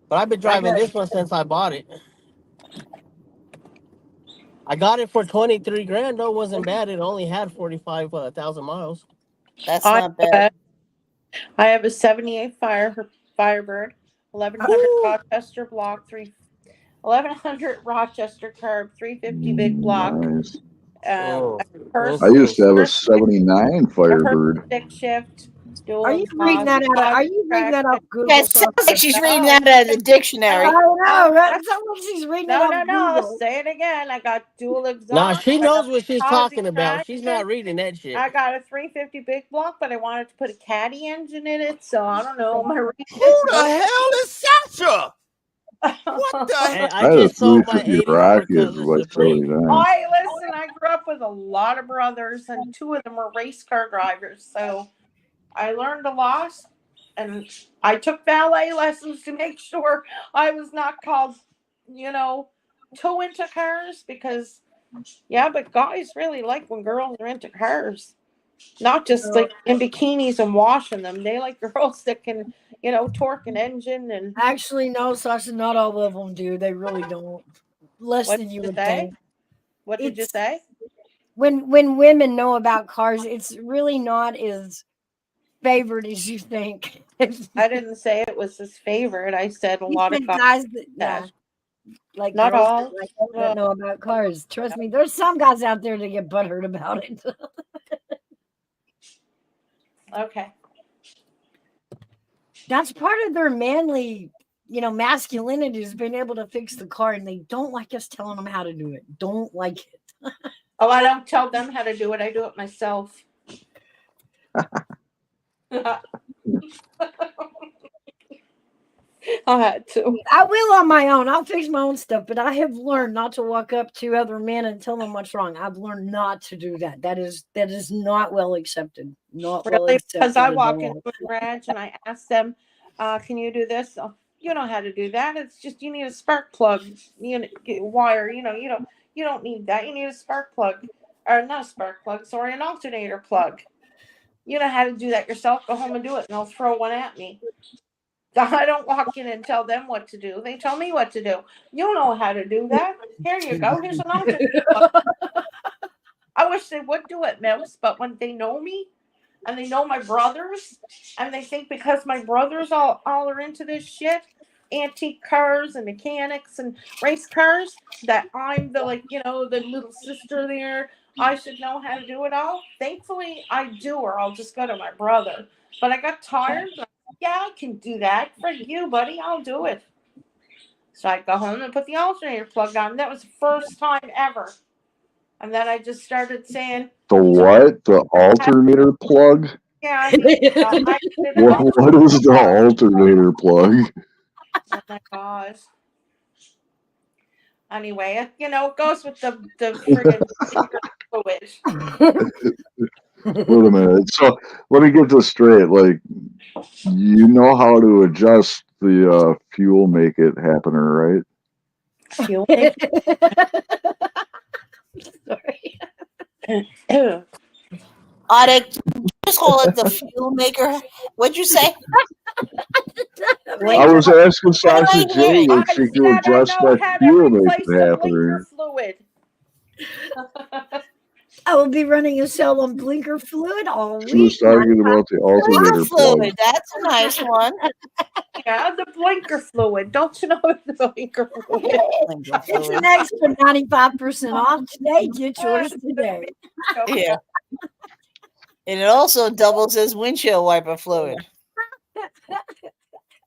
But I've been driving this one since I bought it. I got it for 23 grand. Though, wasn't bad. It only had 45,000 miles. That's not bad. I have a 78 Firebird, 1100 Rochester block, 1100 Rochester curb, 350 big block. Nice. I used to have a 79 Firebird. Stick shift. Are you reading that out? Are you reading that off Google? Yeah, it sounds like she's reading that out of the dictionary. I know, right? It sounds like she's reading it off No. Google. Say it again. I got dual exhaust. Nah, she I knows got what she's Aussie talking about. She's not traction. reading that shit. I got a 350 big block, but I wanted to put a caddy engine in it, so I don't know. Who the hell is Sasha? What the hell? I had a 350 Rocket for like 79. Listen, I grew up with a lot of brothers, and 2 of them were race car drivers, so I learned a lot, and I took valet lessons to make sure I was not called, too into cars, because, but guys really like when girls are into cars. Not just like in bikinis and washing them. They like girls that can, torque an engine and. Actually, no, Sasha. Not all of them do. They really don't. Less than you would think. What did you say? When women know about cars, it's really not as favored as you think. I didn't say it was his favorite. I said a lot of guys. like Not girls all. that know about cars. Trust me, there's some guys out there that get butthurt about it. Okay. That's part of their manly, masculinity is being able to fix the car, and they don't like us telling them how to do it. Don't like it. Oh, I don't tell them how to do it. I do it myself. I had to. I will on my own. I'll fix my own stuff, but I have learned not to walk up to other men and tell them what's wrong. I've learned not to do that. That is not well accepted. Not well Really, accepted. because I at walk all. into a garage and I ask them, "Can you do this?" Oh, you know how to do that. It's just you need a spark plug, wire. You don't need that. You need a spark plug, or not a spark plug. Sorry, an alternator plug. You know how to do that yourself. Go home and do it, and they'll throw one at me. I don't walk in and tell them what to do. They tell me what to do. You know how to do that. Here you go. Here's an alternator plug. I wish they would do it, Mouse, but when they know me and they know my brothers and they think because my brothers all are into this shit, antique cars and mechanics and race cars, that I'm the the little sister there. I should know how to do it all. Thankfully, I do, or I'll just go to my brother. But I got tired. Yeah, I can do that. For you, buddy, I'll do it. So I go home and put the alternator plug on. That was the first time ever. And then I just started saying, The what? The alternator plug? yeah, I mean, What is the alternator plug? Oh my gosh. Anyway, it goes with the friggin' fluid. Wait a minute. So let me get this straight. Like, you know how to adjust the fuel make it happener, right? Fuel. Sorry. Audit, just call it the fuel maker. What'd you say? I was asking Sasha J if I she said could I adjust know that how to fuel make replace it the happener. blinker fluid. I will be running a cell on blinker fluid all She was week. talking about the alternator plug. Fluid, that's a nice one. Yeah, the blinker fluid. Don't you know the blinker fluid? It's an extra 95% off today. Get yours today. Yeah. And it also doubles as windshield wiper fluid.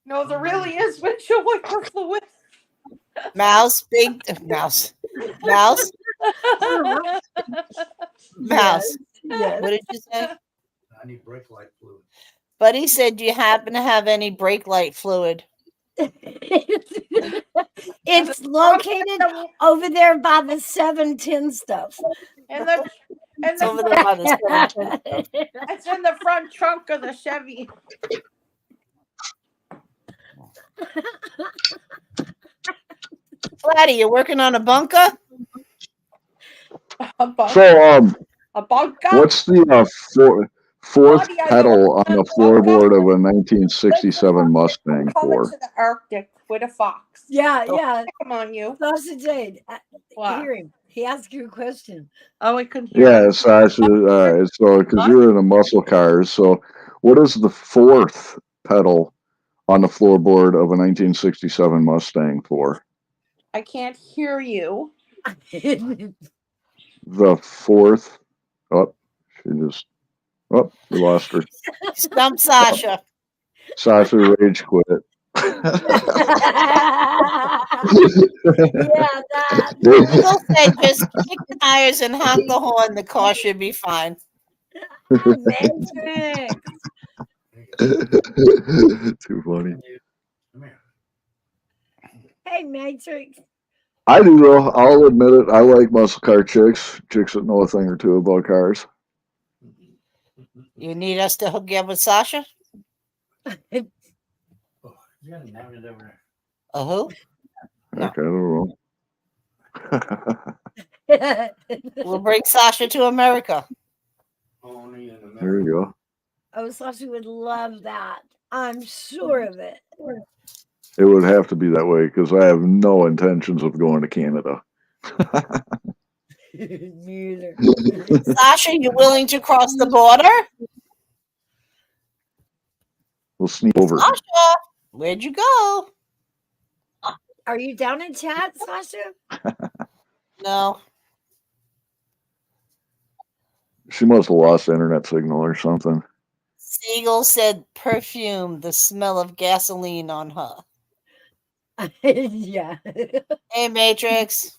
No, there really is windshield wiper fluid. Mouse. Mouse. Yes. What did you say? I need brake light fluid. But he said, do you happen to have any brake light fluid? It's located over there by the 710 stuff. It's over there by the 710 stuff. It's in the front trunk of the Chevy. Flatty, you working on a bunker? A bunker. So, A bunker. what's the fourth pedal on the floorboard of a 1967 Mustang Coming for? to the Arctic with a fox. Yeah. Come on, you. Sausage Jade. What? Hear him. He asked you a question. Oh, I couldn't hear. Yeah, Sasha. So, because you're into muscle cars, so what is the fourth pedal on the floorboard of a 1967 Mustang for? I can't hear you. The fourth. Oh, she just. Oh, we lost her. Stump Sasha. Sasha rage quit. Yeah, that. People say just kick the tires and honk the horn. The car should be fine. Matrix. Too funny. Hey, Matrix. I do though. I'll admit it. I like muscle car chicks. Chicks that know a thing or two about cars. You need us to hook you up with Sasha? You got an over there. A who? Okay, I don't know. We'll bring Sasha to America. Only in America. There you go. Oh, Sasha would love that. I'm sure of it. It would have to be that way because I have no intentions of going to Canada. Neither. Sasha, you willing to cross the border? We'll sneak over. Sasha, where'd you go? Are you down in chat, Sasha? No. She must have lost internet signal or something. Siegel said perfume, the smell of gasoline on her. Yeah. Hey, Matrix.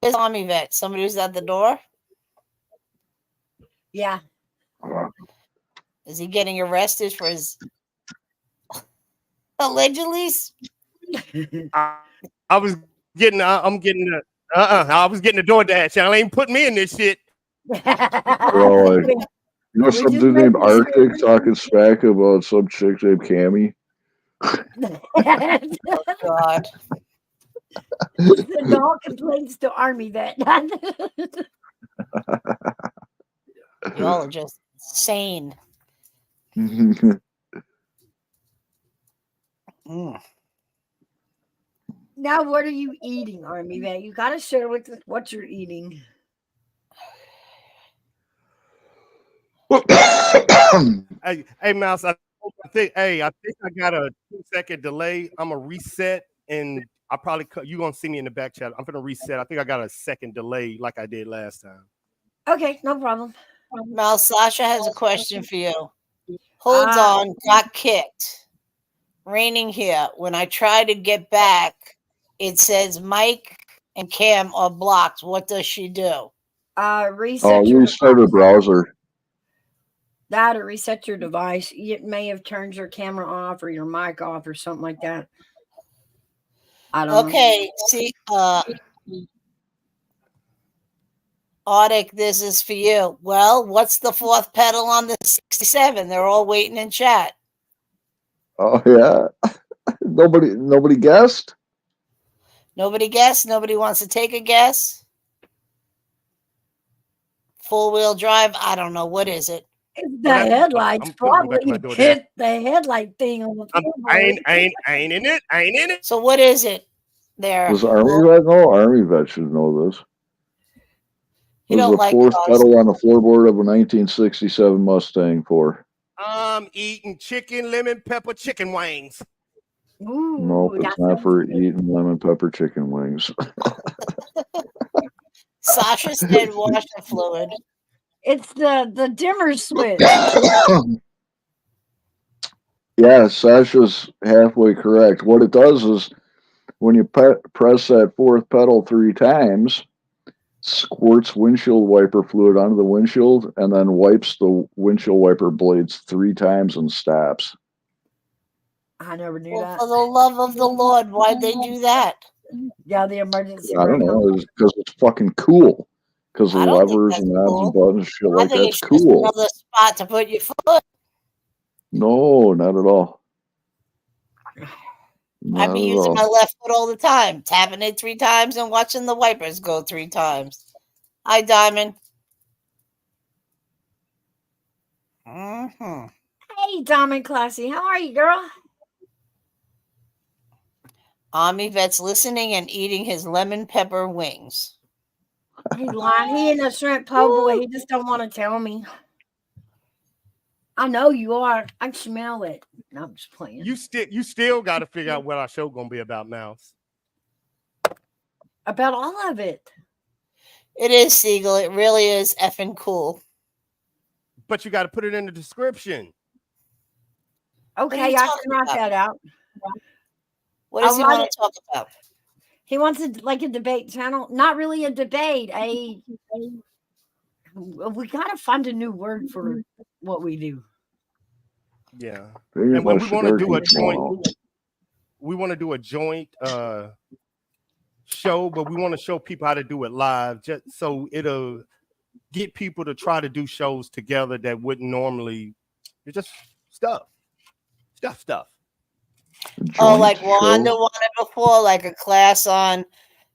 Where's Army vet? Somebody was at the door? Yeah. Is he getting arrested for his allegedly? I was getting. I'm getting the. I was getting the DoorDash. Y'all ain't putting me in this shit. Bro, you know some dude named Arctic talking smack about some chick named Cammy? Oh, God. The dog complains to Army vet. Y'all are just insane. Now, what are you eating, Army vet? You got to share with us what you're eating. Hey, Mouse. I think I got a 2-second delay. I'm gonna reset, and I probably you gonna see me in the back chat. I'm gonna reset. I think I got a second delay, like I did last time. Okay, no problem. Now, Sasha has a question for you. Hold on, got kicked. Raining here. When I try to get back, it says Mike and Cam are blocked. What does she do? Reset you restart the browser. That or reset your device. It may have turned your camera off or your mic off or something like that. I don't know. Okay, see, Arctic, this is for you. Well, what's the fourth pedal on the 67? They're all waiting in chat. Oh yeah. Nobody guessed? Nobody guessed? Nobody wants to take a guess? Full-wheel drive? I don't know. What is it? The headlights probably hit the headlight thing on the I ain't in it. I ain't in it. So what is it? There. Does Army vet know? Army vet should know this. You Who's don't the like fourth cars. pedal on the floorboard of a 1967 Mustang for? I'm eating chicken, lemon pepper, chicken wings. Ooh, Nope, it's not for eating lemon pepper chicken wings. Sasha said washer fluid. It's the dimmer switch. Yeah, Sasha's halfway correct. What it does is when you press that fourth pedal 3 times, squirts windshield wiper fluid onto the windshield and then wipes the windshield wiper blades 3 times and stops. I never knew that. For the love of the Lord, why'd they do that? Yeah, the emergency. I don't know. It's because it's fucking cool. Because the I don't think levers that's and knobs cool. and buttons, shit I like think that's it's just cool. another spot to put your foot. No, not at all. I be using my left foot all the time, tapping it 3 times and watching the wipers go 3 times. Hi, Diamond. Hey, Diamond Classy, how are you, girl? Army vet's listening and eating his lemon pepper wings. He's lying. He ain't a shrimp po' boy. He just don't want to tell me. I know you are. I can smell it. No, I'm just playing. You still got to figure out what our show gonna be about, Mouse. About all of it. It is, Siegel. It really is effing cool. But you got to put it in the description. Okay, I can knock that out. What does he want to talk about? He wants like a debate channel. Not really a debate. We gotta find a new word for what we do. Yeah, and we want to do a joint. We want to do a joint show, but we want to show people how to do it live, just so it'll get people to try to do shows together that wouldn't normally. It's just stuff. Oh, like Wanda wanted before, like a class on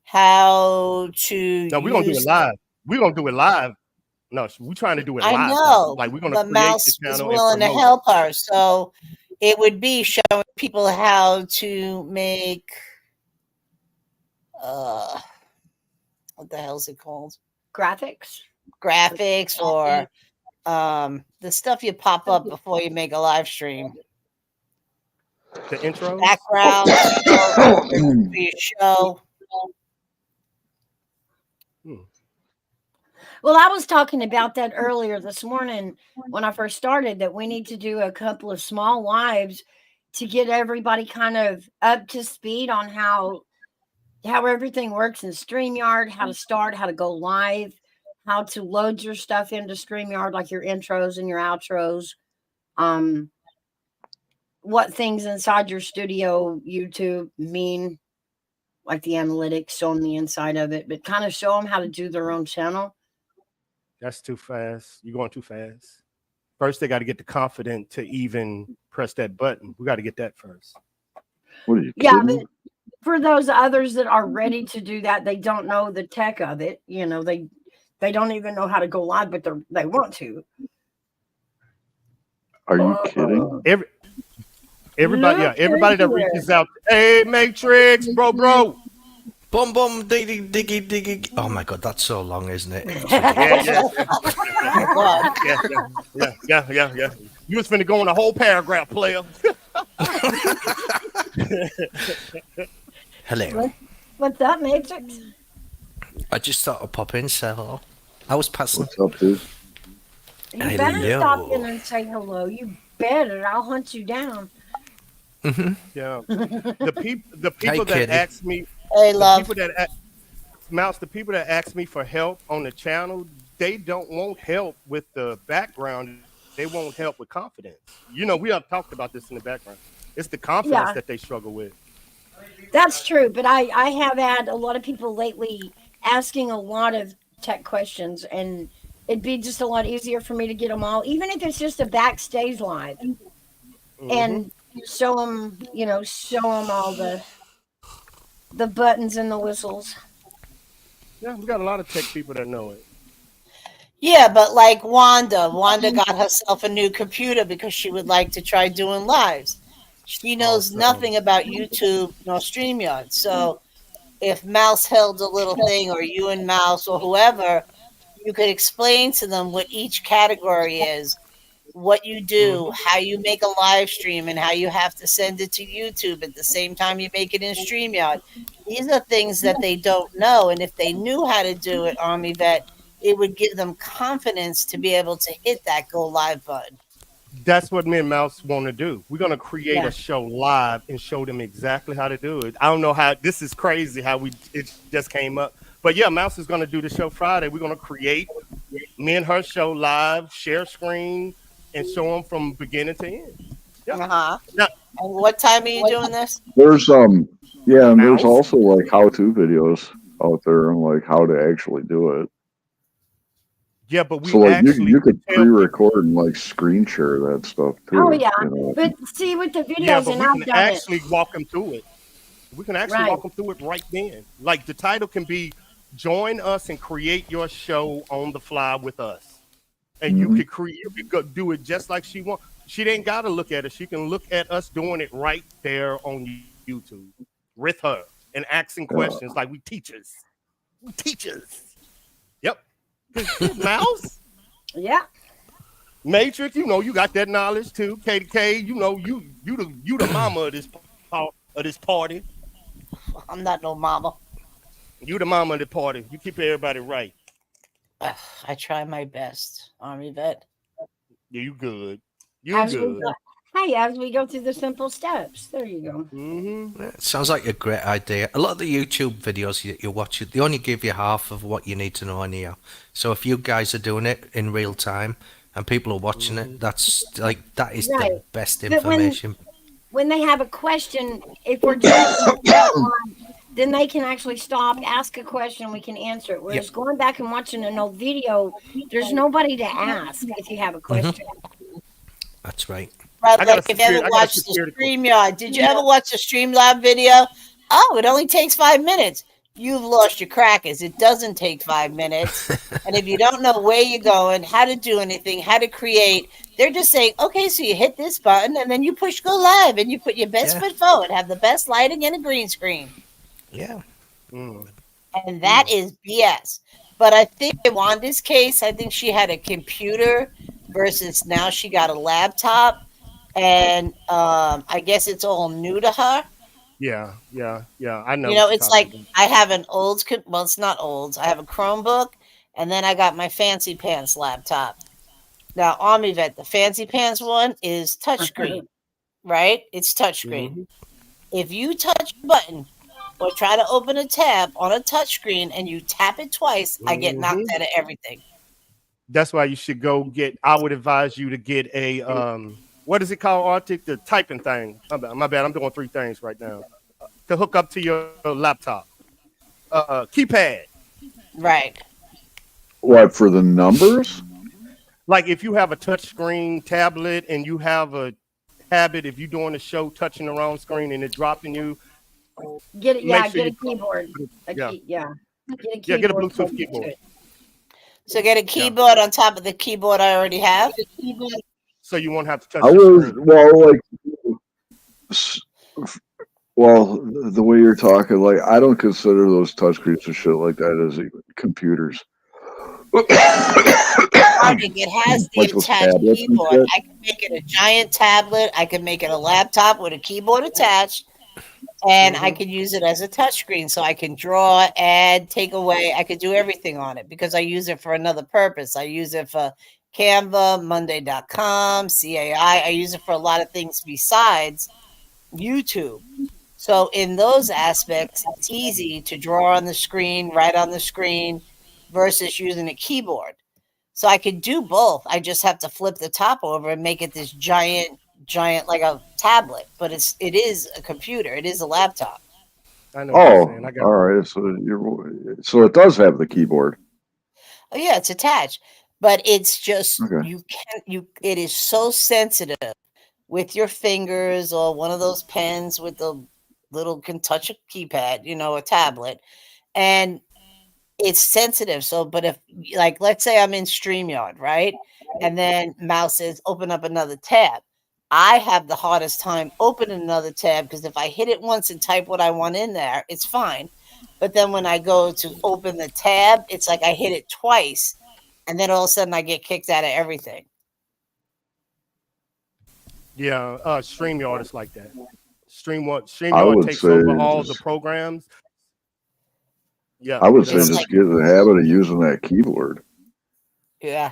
how to. No, we're gonna do it live. We're gonna do it live. No, we're trying to do it live. I know. Like we're gonna the create Mouse the channel is willing to help her, so it would be showing people how to make. What the hell is it called? Graphics or the stuff you pop up before you make a live stream. The intro. Background for your show. Well, I was talking about that earlier this morning when I first started, that we need to do a couple of small lives to get everybody kind of up to speed on how everything works in StreamYard, how to start, how to go live, how to load your stuff into StreamYard, like your intros and your outros, what things inside your studio YouTube mean, like the analytics, show them the inside of it, but kind of show them how to do their own channel. That's too fast. You're going too fast. First, they got to get the confidence to even press that button. We got to get that first. What are you Yeah, kidding? but for those others that are ready to do that, they don't know the tech of it. You know, they don't even know how to go live, but they want to. Are you kidding? Everybody, yeah, everybody that reaches out. Hey, Matrix, bro. Bum diggy. Oh my god, that's so long, isn't it? Yeah. You was finna go on a whole paragraph, player. Hello. What's up, Matrix? I just thought I'd pop in, say hello. I was passing. What's up, dude? You better stop in and say hello. You better. I'll hunt you down. Mm-hmm. Yeah. The people that ask me. Hey, love. The people that ask me for help on the channel, they don't want help with the background. They won't help with confidence. You know, we have talked about this in the background. It's the confidence that they struggle with. That's true, but I have had a lot of people lately asking a lot of tech questions, and it'd be just a lot easier for me to get them all, even if it's just a backstage live, and show them all the buttons and the whistles. Yeah, we got a lot of tech people that know it. Yeah, but like Wanda got herself a new computer because she would like to try doing lives. She knows nothing about YouTube nor StreamYard. So if Mouse held a little thing, or you and Mouse or whoever, you could explain to them what each category is, what you do, how you make a live stream, and how you have to send it to YouTube at the same time you make it in StreamYard. These are things that they don't know. And if they knew how to do it, Army Vet, it would give them confidence to be able to hit that go live button. That's what me and Mouse want to do. We're going to create a show live and show them exactly how to do it. I don't know how, this is crazy how it just came up. But yeah, Mouse is going to do the show Friday. We're going to create me and her show live, share screen, and show them from beginning to end. Yeah. Now, and what time are you doing this? There's and there's also like how-to videos out there on like how to actually do it. Yeah, but we you could pre-record and like screen share that stuff too. Oh yeah, you know? but see with the videos, but and we can actually walk them through it. We can actually walk them through it right then. Like the title can be "Join us and create your show on the fly with us," and you could go do it just like she wants. She ain't got to look at it. She can look at us doing it right there on YouTube with her and asking questions like we teachers. We teachers. Yep. Mouse? Yeah. Matrix, you know you got that knowledge too. KDK, you know you the mama of this party. I'm not no mama. You the mama of the party. You keep everybody right. I try my best, Army Vet. Yeah, you good. As we go through the simple steps. There you go. It sounds like a great idea. A lot of the YouTube videos you watch, they only give you half of what you need to know anyhow. So if you guys are doing it in real time and people are watching it, that is the best information. When they have a question, if we're doing then they can actually stop, ask a question, and we can answer it. Whereas going back and watching an old video, there's nobody to ask if you have a question. That's right. Right, like if you ever watched the StreamYard, did you ever watch the Streamlab video? Oh, it only takes 5 minutes. You've lost your crackers. It doesn't take 5 minutes. And if you don't know where you're going, how to do anything, how to create, they're just saying, okay, so you hit this button and then you push go live and you put your best foot forward, have the best lighting and a green screen. Yeah. And that is BS. But I think in Wanda's case, I think she had a computer versus now she got a laptop. and I guess it's all new to her. Yeah. I know. You know, what you're it's like talking about. I have an old, well, it's not old. I have a Chromebook, and then I got my fancy pants laptop. Now, Army Vet, the fancy pants one is touchscreen, right? It's touchscreen. Mhm. If you touch a button or try to open a tab on a touchscreen and you tap it twice, I get knocked out of everything. That's why you should go get. I would advise you to get a what is it called, Arctic? The typing thing. My bad. I'm doing 3 things right now to hook up to your laptop. Keypad. Right. What, for the numbers? Like if you have a touchscreen tablet and you have a habit, if you're doing a show touching the wrong screen and it dropping you, Get it, make yeah, sure get a you- keyboard. Yeah. Get a Bluetooth plugged into keyboard. it. So get a keyboard on top of the keyboard I already have. So you won't have to touch I the was, screen. well, like, s- well, the way you're talking, like, I don't consider those touchscreens and shit like that as even computers. Arctic, it has the Like those attached tablets and keyboard. shit? I can make it a giant tablet. I can make it a laptop with a keyboard attached, and I can use it as a touchscreen. So I can draw, add, take away. I could do everything on it because I use it for another purpose. I use it for Canva, Monday.com, CAI. I use it for a lot of things besides YouTube. So in those aspects, it's easy to draw on the screen, write on the screen, versus using a keyboard. So I could do both. I just have to flip the top over and make it this giant like a tablet. But it is a computer. It is a laptop. I know what you're saying. I got all right. So it does have the keyboard. Oh yeah, it's attached. But it's just Okay. it is so sensitive with your fingers or one of those pens with the little can touch a keypad, a tablet. And it's sensitive. So, but if like, let's say I'm in StreamYard, right? And then mouse says, open up another tab. I have the hardest time opening another tab because if I hit it once and type what I want in there, it's fine. But then when I go to open the tab, it's like I hit it twice. And then all of a sudden I get kicked out of everything. Yeah, StreamYard is like that. I StreamYard would takes say over all the just- programs. Yeah, I would say It's just like- get in the habit of using that keyboard. Yeah.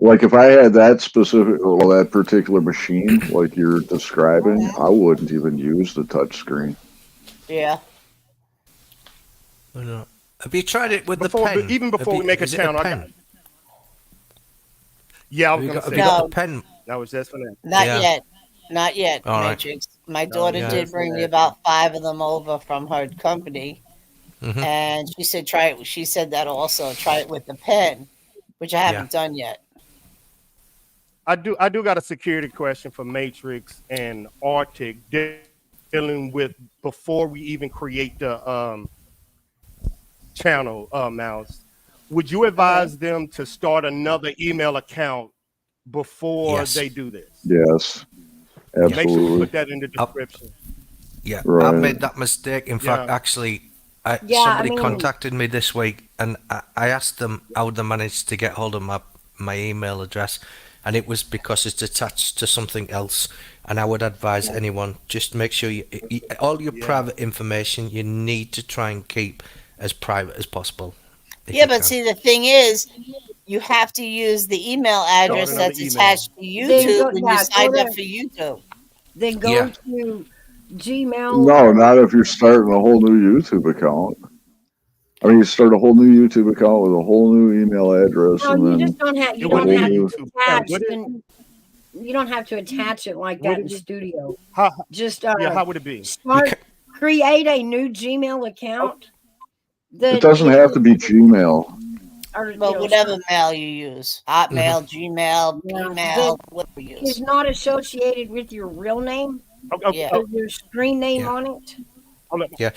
Like if I had that particular machine, like you're describing, I wouldn't even use the touch screen. Yeah. I know. Have you tried it with Before- the pen? even before we make a is it channel, I got- pen? Yeah, I Have was you gonna got, say have you got No. a pen? that was just for that. Not Yeah. yet. Not yet, All right. Matrix. My daughter yeah. did bring me about 5 of them over from her company. Mhm. And she said, try it. She said that also, try it with the pen, which I haven't done yet. I do got a security question for Matrix and Arctic dealing with before we even create the channel, Mouse. Would you advise them to start another email account before Yes. they do this? Yes, Make sure you absolutely. put that in the description. Yeah, Right. I've made that mistake. In fact, Yeah. actually, Yeah, I somebody mean- contacted me this week, and I asked them how they managed to get hold of my email address, and it was because it's attached to something else. And I would advise anyone, just make sure all your Yeah. private information you need to try and keep as private as possible. if Yeah, you but can. see, the thing is, you have to use the email address another that's email. attached to Then YouTube go- when you yeah, signed go up to- for YouTube. Then go Yeah. to Gmail. No, not if you're starting a whole new YouTube account. I mean, you start a whole new YouTube account with a whole new email address, No, and you then just don't have. You It don't wouldn't have be to YouTube. attach. Would it? You don't have to attach it like Would that in it be? Studio. How, Just yeah, how would it be? start. Create a new Gmail account. it doesn't have to be Gmail. Or, you Well, know, whatever mail you use, Hotmail, Gmail, Yeah. email, whatever you is use. not associated with your real name Yeah. or your screen name Yeah. on it. Yeah,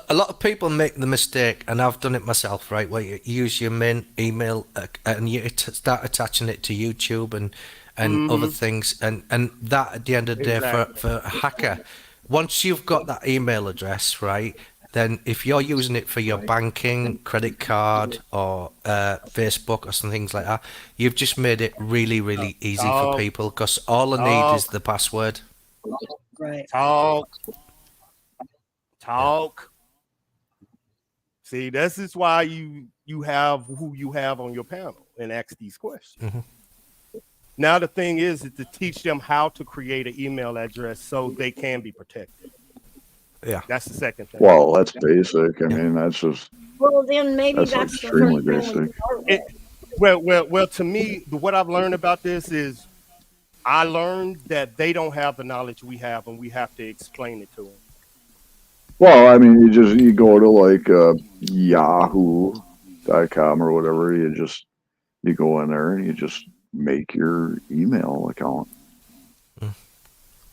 a lot of people make the mistake, and I've done it myself, right? Where you use your main email and you start attaching it to YouTube and other things, and that at the end of the day Exactly. for a hacker, once you've got that email address, right, then if you're using it for your banking, credit card, or Facebook or some things like that, you've just made it really, really easy for people because all I need is the password. Right. Talk. See, this is why you have who you have on your panel and ask these questions. Mm-hmm. Now the thing is to teach them how to create an email address so they can be protected. Yeah, that's the second thing. Well, that's basic. I mean, that's just. Well, then maybe that's extremely the first thing basic. Well, to me, what I've learned about this is I learned that they don't have the knowledge we have, and we have to explain it to them. Well, I mean, you go to like Yahoo.com or whatever. You go in there and you just make your email account.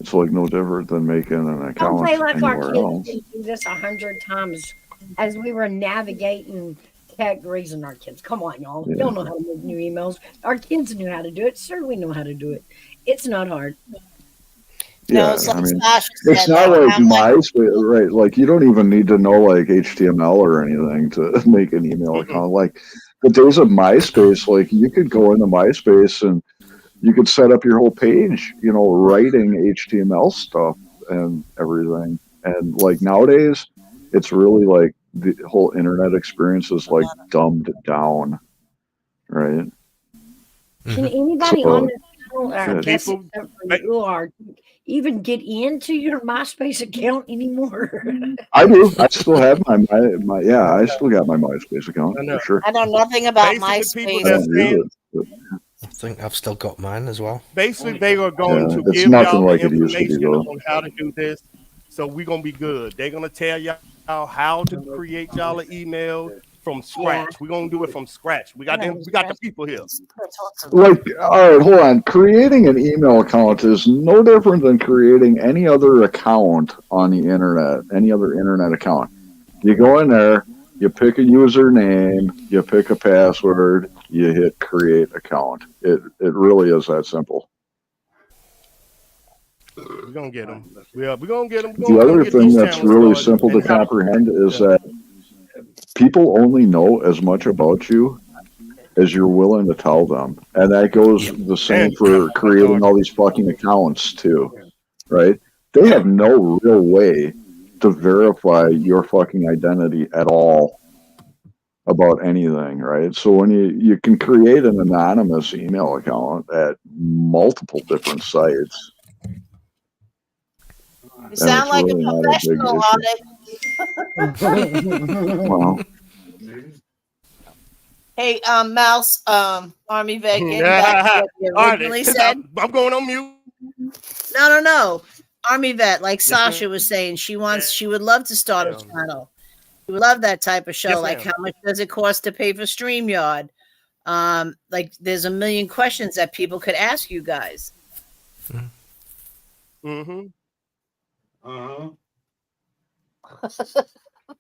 It's like no different than making an account Don't play like our anywhere kids else. did do this 100 times as we were navigating tech, raising our kids. Come on, y'all. Yeah. We don't know how to make new emails. Our kids knew how to do it. Sure, we know how to do it. It's not hard. Yeah, it's like I mean, Sasha it's said, not like, like I'm like- MySpace, right? Like you don't even need to know like HTML or anything to make an email account. Like the days of MySpace, like you could go into MySpace and you could set up your whole page, writing HTML stuff and everything. And like nowadays, it's really like the whole internet experience is like dumbed down, right? Can anybody So, on this panel, I yeah. guess except for you are, even get into your MySpace account anymore? I do. I still have my yeah. I still got my MySpace account for sure. I know nothing about Basically, people MySpace. that's saying, I think I've still got mine as well. basically they are going Yeah, to it's give nothing y'all like the it used to be, information though. on how to do this. So we're gonna be good. They're gonna tell y'all how to create y'all an email from scratch. We're gonna do it from scratch. We got the people here. Like, all right, hold on. Creating an email account is no different than creating any other account on the internet, any other internet account. You go in there, you pick a username, you pick a password, you hit create account. It really is that simple. We're gonna get them. We're gonna get them. The other thing that's really simple to comprehend is that people only know as much about you as you're willing to tell them. And that goes the same for creating all these fucking accounts too, right? They have no real way to verify your fucking identity at all about anything, right? So when you can create an anonymous email account at multiple different sites. You sound like really a not a big professional on it. Well, Hey, Mouse, Army vet, getting back to what you All right, originally said. I'm going on mute. No. Army vet, like Sasha was saying, she would love to start a channel. She would love that type of show. Yes, like, ma'am. how much does it cost to pay for StreamYard? Like, there's a million questions that people could ask you guys. Mm-hmm.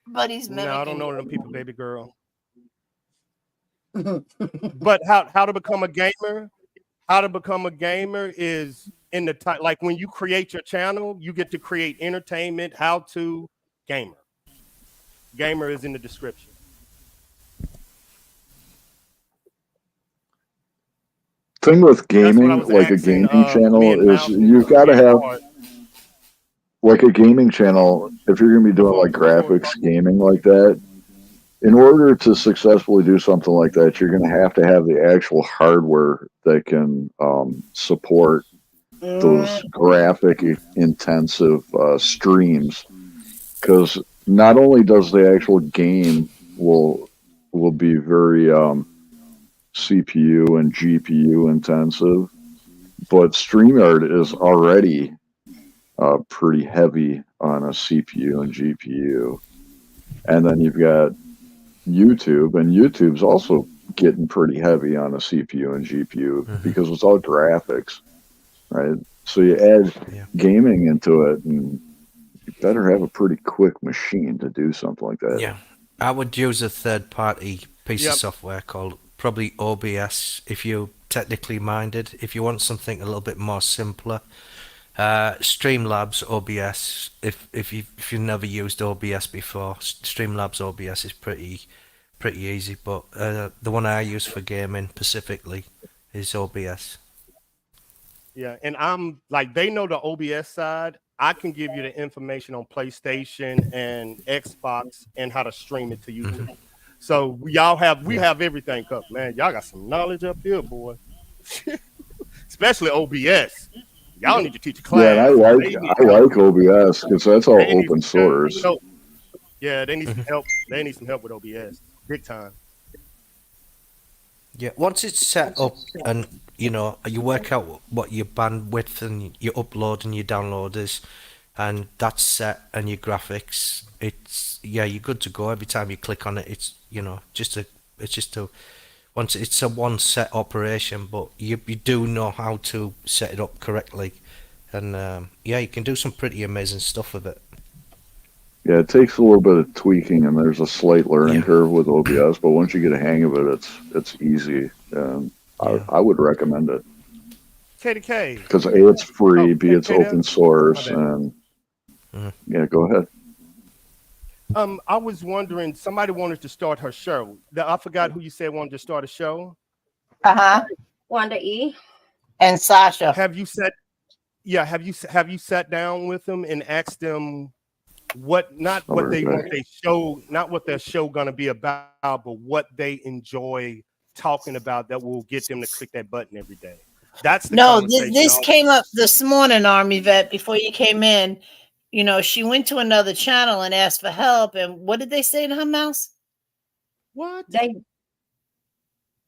But he's mimicking. No, I don't know them people, baby girl. But how to become a gamer? How to become a gamer is in the time. Like when you create your channel, you get to create entertainment. How to gamer. Gamer is in the description. thing with That's what I gaming, was like a asking, gaming me channel, and is Mouse you've got to have like a gaming channel. If you're going to be doing like graphics gaming like that, in order to successfully do something like that, you're going to have the actual hardware that can support those graphic intensive streams. Because not only does the actual game will be very CPU and GPU intensive, but StreamYard is already pretty heavy on a CPU and GPU. And then you've got YouTube, and YouTube's also getting pretty heavy on a CPU and GPU because it's all graphics, right? So you add gaming into it, and you better have a pretty quick machine to do something like that. Yeah, I would use a third-party piece Yep. of software called probably OBS if you're technically minded. If you want something a little bit more simpler, Streamlabs OBS. If you've never used OBS before, Streamlabs OBS is pretty easy. But the one I use for gaming specifically is OBS. Yeah, and I'm like, they know the OBS side. I can give you the information on PlayStation and Xbox and how to stream it to YouTube. So we have everything covered, man. Y'all got some knowledge up here, boy. Especially OBS. Y'all need to teach a class. Yeah, and I like OBS because that's all open source. Yeah, they need some help. They need some help with OBS, big time. Yeah, once it's set up and you work out what your bandwidth and your upload and your download is, and that's set, and your graphics, you're good to go. Every time you click on it, it's once it's a one set operation, but you do know how to set it up correctly, and you can do some pretty amazing stuff with it. Yeah, it takes a little bit of tweaking, and there's a slight learning curve with OBS, but once you get a hang of it, it's easy. I would recommend it. KDK. Because A, it's free, B, it's open source, and yeah, go ahead. I was wondering, somebody wanted to start her show. I forgot who you said wanted to start a show. Wanda E. And Sasha. Have you sat down with them and asked them what their show gonna be about, but what they enjoy talking about that will get them to click that button every day? That's the this came up this morning, Army Vet, before you came in. She went to another channel and asked for help, and what did they say to her, Mouse? What? They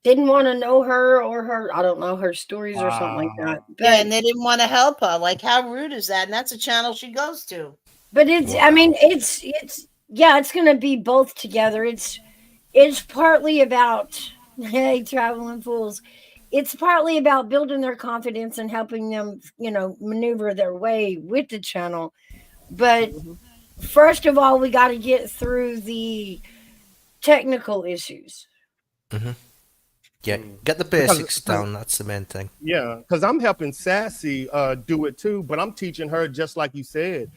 didn't want to know her or her stories or something like that. But, yeah, and they didn't want to help her. Like, how rude is that? And that's a channel she goes to. But it's going to be both together. It's partly about, hey, traveling fools. It's partly about building their confidence and helping them, maneuver their way with the channel. But first of all, we got to get through the technical issues. Yeah, get the basics down. That's the main thing. Yeah, because I'm helping Sassy do it too, but I'm teaching her just like you said,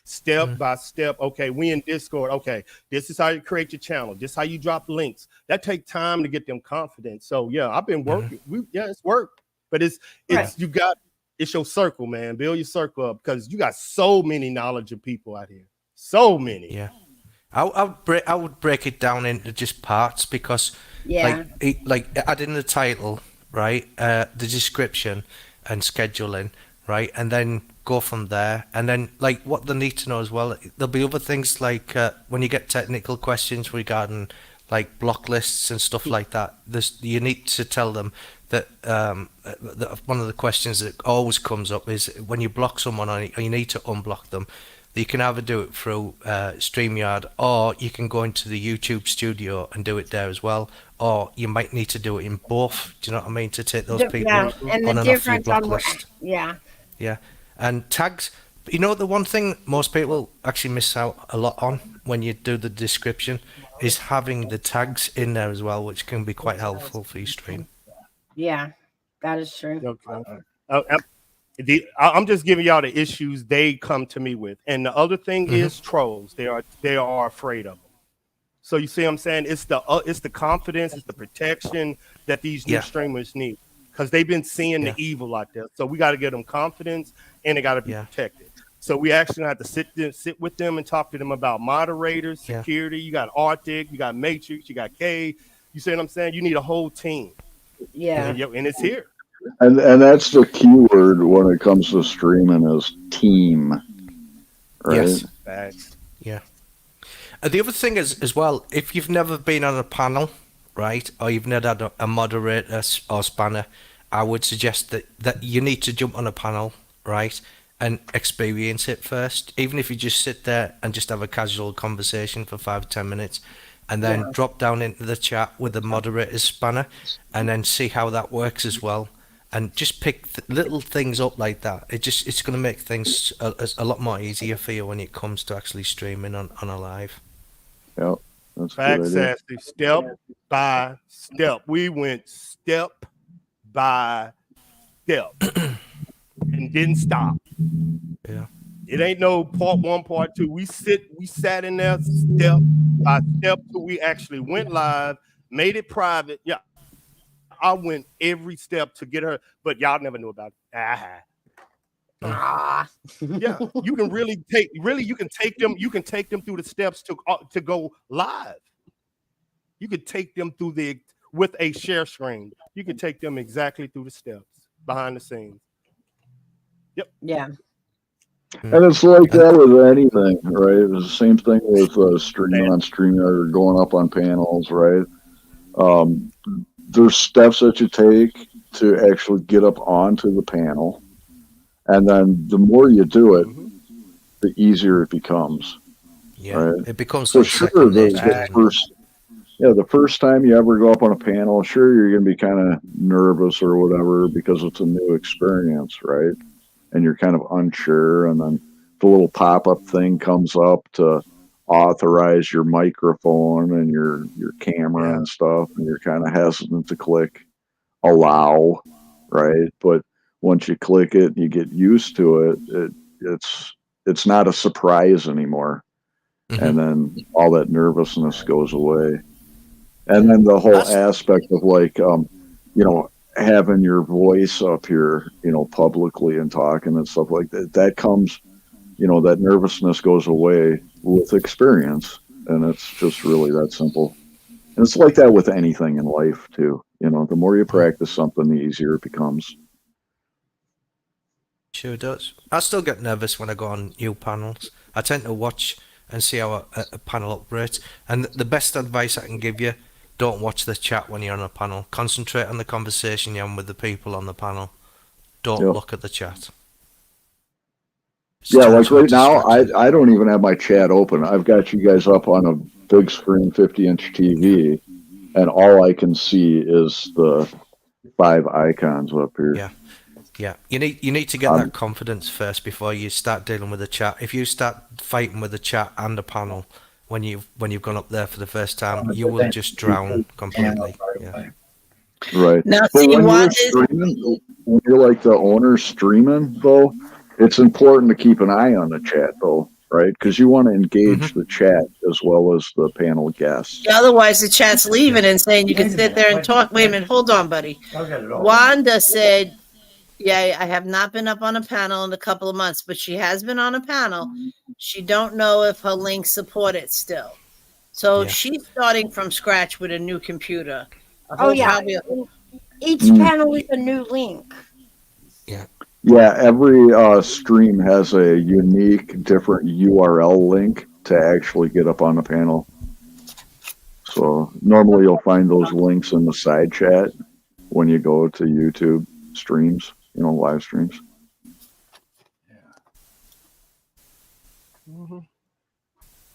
step by step. Okay, we in Discord. Okay, this is how you create your channel. This is how you drop links. That take time to get them confident. So yeah, I've been working. It's work, but it's your circle, man. Build your circle up because you got so many knowledgeable people out here. So many. Yeah, I would break it down into just parts because like adding the title, right, the description and scheduling, right, and then go from there. And then like what they need to know as well, there'll be other things like when you get technical questions regarding like block lists and stuff like that, you need to tell them that one of the questions that always comes up is when you block someone and you need to unblock them, you can either do it through StreamYard, or you can go into the YouTube studio and do it there as well, or you might need to do it in both. Do you know what I mean? To take those people on and off your block list. Yeah. And tags, the one thing most people actually miss out a lot on when you do the description is having the tags in there as well, which can be quite helpful for your stream. Yeah, that is true. I'm just giving y'all the issues they come to me with, and the other thing is trolls. They are afraid of them. So you see what I'm saying? It's the confidence, it's the protection that these new streamers need, because they've been seeing the evil out there. So we got to give them confidence, and they got to be protected. So we actually have to sit with them and talk to them about moderators, security. You got Arctic, you got Matrix, you got K. You see what I'm saying? You need a whole team. Yeah, and it's here. And that's the key word when it comes to streaming is team, right? Yes. Thanks. Yeah. The other thing is as well, if you've never been on a panel, right, or you've never had a moderator or spanner, I would suggest that you need to jump on a panel, right, and experience it first. Even if you just sit there and just have a casual conversation for 5 or 10 minutes, and then drop down into the chat with the moderator's spanner, and then see how that works as well. And just pick little things up like that. It's going to make things a lot more easier for you when it comes to actually streaming on a live. Yep, that's Facts, Sassy. Step by step. We went step by step and didn't stop. Yeah. It ain't no part 1, part 2. We sat in there step by step till we actually went live, made it private. Yeah, I went every step to get her, but y'all never knew about it. Yeah, you can take them through the steps to go live. You could take them through with a share screen. You can take them exactly through the steps behind the scenes. Yep. Yeah. And it's like that with anything, right? It was the same thing with streaming on StreamYard or going up on panels, right? There's steps that you take to actually get up onto the panel. And then the more you do it, the easier it becomes. Yeah. Right? It becomes so like sure, second the nature. first time you ever go up on a panel, sure, you're going to be kind of nervous or whatever because it's a new experience, right? And you're kind of unsure, and then the little pop-up thing comes up to authorize your microphone and your camera and stuff, and you're kind of hesitant to click allow, right? But once you click it and you get used to it, it's not a surprise anymore. And then all that nervousness goes away. And then the whole aspect of like, having your voice up here, publicly and talking and stuff like that, that comes, that nervousness goes away with experience. And it's just really that simple. And it's like that with anything in life too. The more you practice something, the easier it becomes. Sure does. I still get nervous when I go on new panels. I tend to watch and see how a panel operates. And the best advice I can give you, don't watch the chat when you're on a panel. Concentrate on the conversation you're on with the people on the panel. Don't look at the chat. Yeah, like right now, I don't even have my chat open. I've got you guys up on a big screen 50-inch TV, and all I can see is the 5 icons up here. Yeah. Yeah, you need to get that confidence first before you start dealing with the chat. If you start fighting with the chat and the panel when you've gone up there for the first time, you will just drown completely. Yeah. Right. Now, but see, when you're like the owner streaming, though, it's important to keep an eye on the chat, though, right? Because you want to engage the chat as well as the panel guests. Otherwise, the chat's leaving and saying you can sit there and talk. Wait a minute, hold on, buddy. Wanda said, yeah, I have not been up on a panel in a couple of months, but she has been on a panel. She don't know if her links support it still. So she's starting from scratch with a new computer. Each panel is a new link. Yeah. Yeah, every stream has a unique, different URL link to actually get up on the panel. So normally you'll find those links in the side chat when you go to YouTube streams, live streams.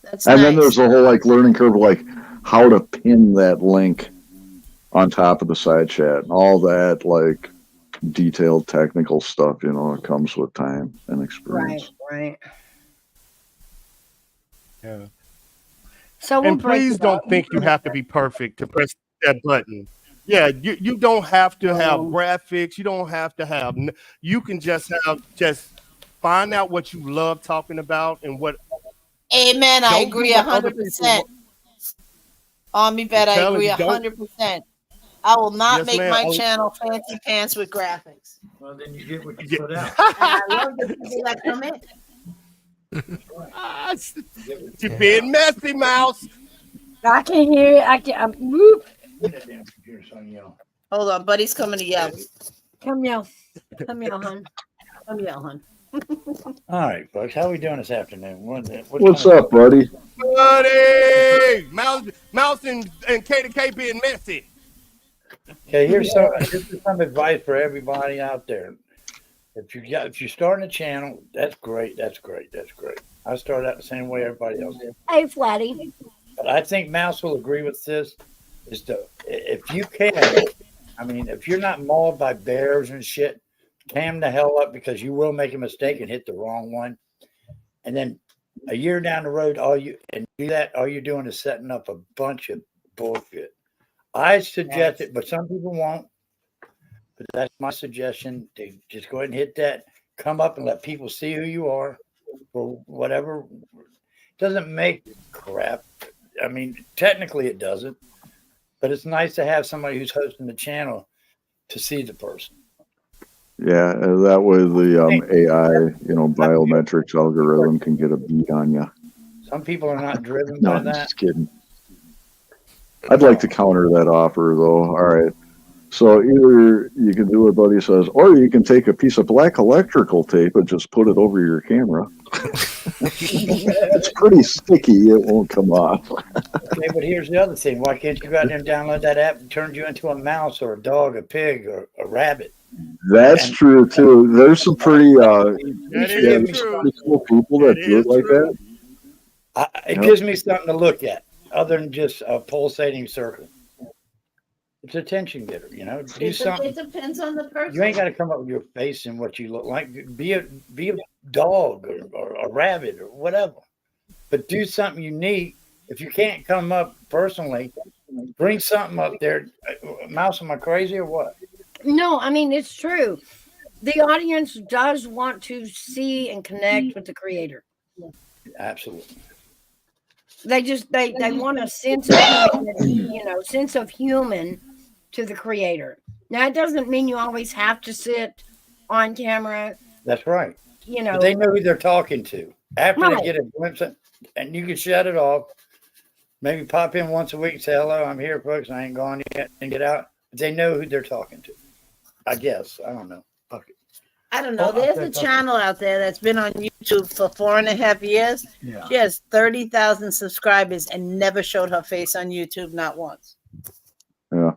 That's and nice. Then there's a whole learning curve, like how to pin that link on top of the side chat and all that detailed technical stuff, it comes with time and experience. Right. Yeah. So and please don't think you have to be perfect to press that button. Yeah, you don't have to have graphics. You don't have to have. You can just find out what you love talking about and what. Amen. I agree 100%. Army vet, I agree 100%. I will not make my channel fancy pants with graphics. Well, then you get what you put out. I love the people that come in. You're being messy, Mouse. I can hear it. Whoop. Hold on, buddy's coming to yell. Come yell, hon. Come yell, hon. All right, folks. How are we doing this afternoon? What's up, buddy? Buddy! Mouse and K2K being messy. Okay, here's some advice for everybody out there. If you're starting a channel, that's great. I started out the same way everybody else did. Hey, Flatty. But I think Mouse will agree with this. If you can, if you're not mauled by bears and shit, cam the hell up, because you will make a mistake and hit the wrong one. And then a year down the road, all you're doing is setting up a bunch of bullshit. I suggest it, but some people won't. But that's my suggestion. To just go ahead and hit that come up and let people see who you are for whatever. Doesn't make crap. I mean, technically it doesn't, but it's nice to have somebody who's hosting the channel to see the person. Yeah, and that way the AI, biometrics algorithm can get a beat on you. Some people are not driven No, by I'm that. just kidding. I'd like to counter that offer, though. All right. So either you can do what Buddy says, or you can take a piece of black electrical tape and just put it over your camera. It's pretty sticky. It won't come off. Okay, but here's the other thing. Why can't you go out there and download that app and turn you into a mouse or a dog, a pig, or a rabbit? That's true, too. There's some pretty, That is true. pretty cool people that do it like that. It gives me something to look at other than just a pulsating circle. It's a attention getter, do something. It depends on the person. You ain't got to come up with your face and what you look like. Be a dog or a rabbit or whatever, but do something unique. If you can't come up personally, bring something up there. Mouse, am I crazy or what? No, I mean, it's true. The audience does want to see and connect with the creator. Absolutely. They just they want a sense of sense of human to the creator. Now, it doesn't mean you always have to sit on camera. That's right. But they know who they're talking to. After Right. they get a glimpse of, and you can shut it off. Maybe pop in once a week and say, hello, I'm here, folks. I ain't gone yet, and get out. But they know who they're talking to. I guess. I don't know. Fuck it. I don't know. Oh, There's okay, a okay. channel out there that's been on YouTube for 4.5 years. Yeah. She has 30,000 subscribers and never showed her face on YouTube, not once. Yeah.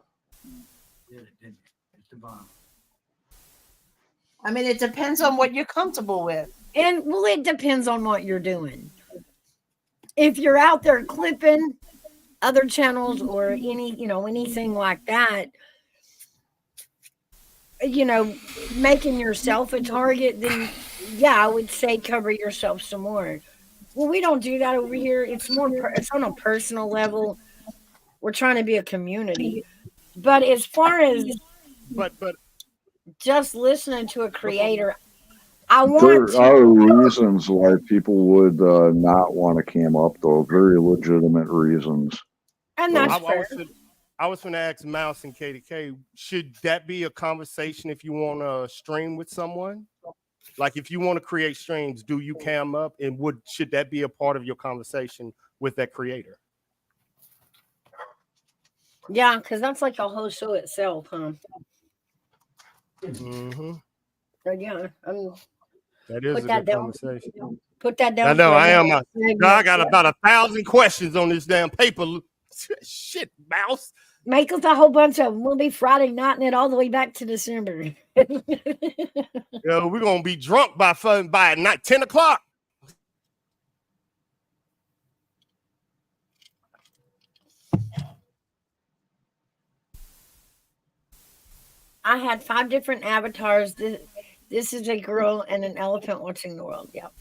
I mean, it depends on what you're comfortable with. And well, it depends on what you're doing. If you're out there clipping other channels or anything like that, making yourself a target, then yeah, I would say cover yourself some more. Well, we don't do that over here. It's it's on a personal level. We're trying to be a community. But as far as but just listening to a creator, I want There are reasons why people would not want to cam up, though. Very legitimate reasons. and that's fair. I was going to ask Mouse and KDK, should that be a conversation if you want to stream with someone? Like if you want to create streams, do you cam up, and should that be a part of your conversation with that creator? Yeah, because that's like a whole show itself, huh? Mm-hmm. So yeah, That is Put a that good down. conversation. Put that down. I know. for I am. another segment. I got about 1,000 questions on this damn paper. Shit, Mouse. Make us a whole bunch of them. We'll be Friday nighting it all the way back to December. We're gonna be drunk by 10 o'clock. I had 5 different avatars. This is a girl and an elephant watching the world. Yep.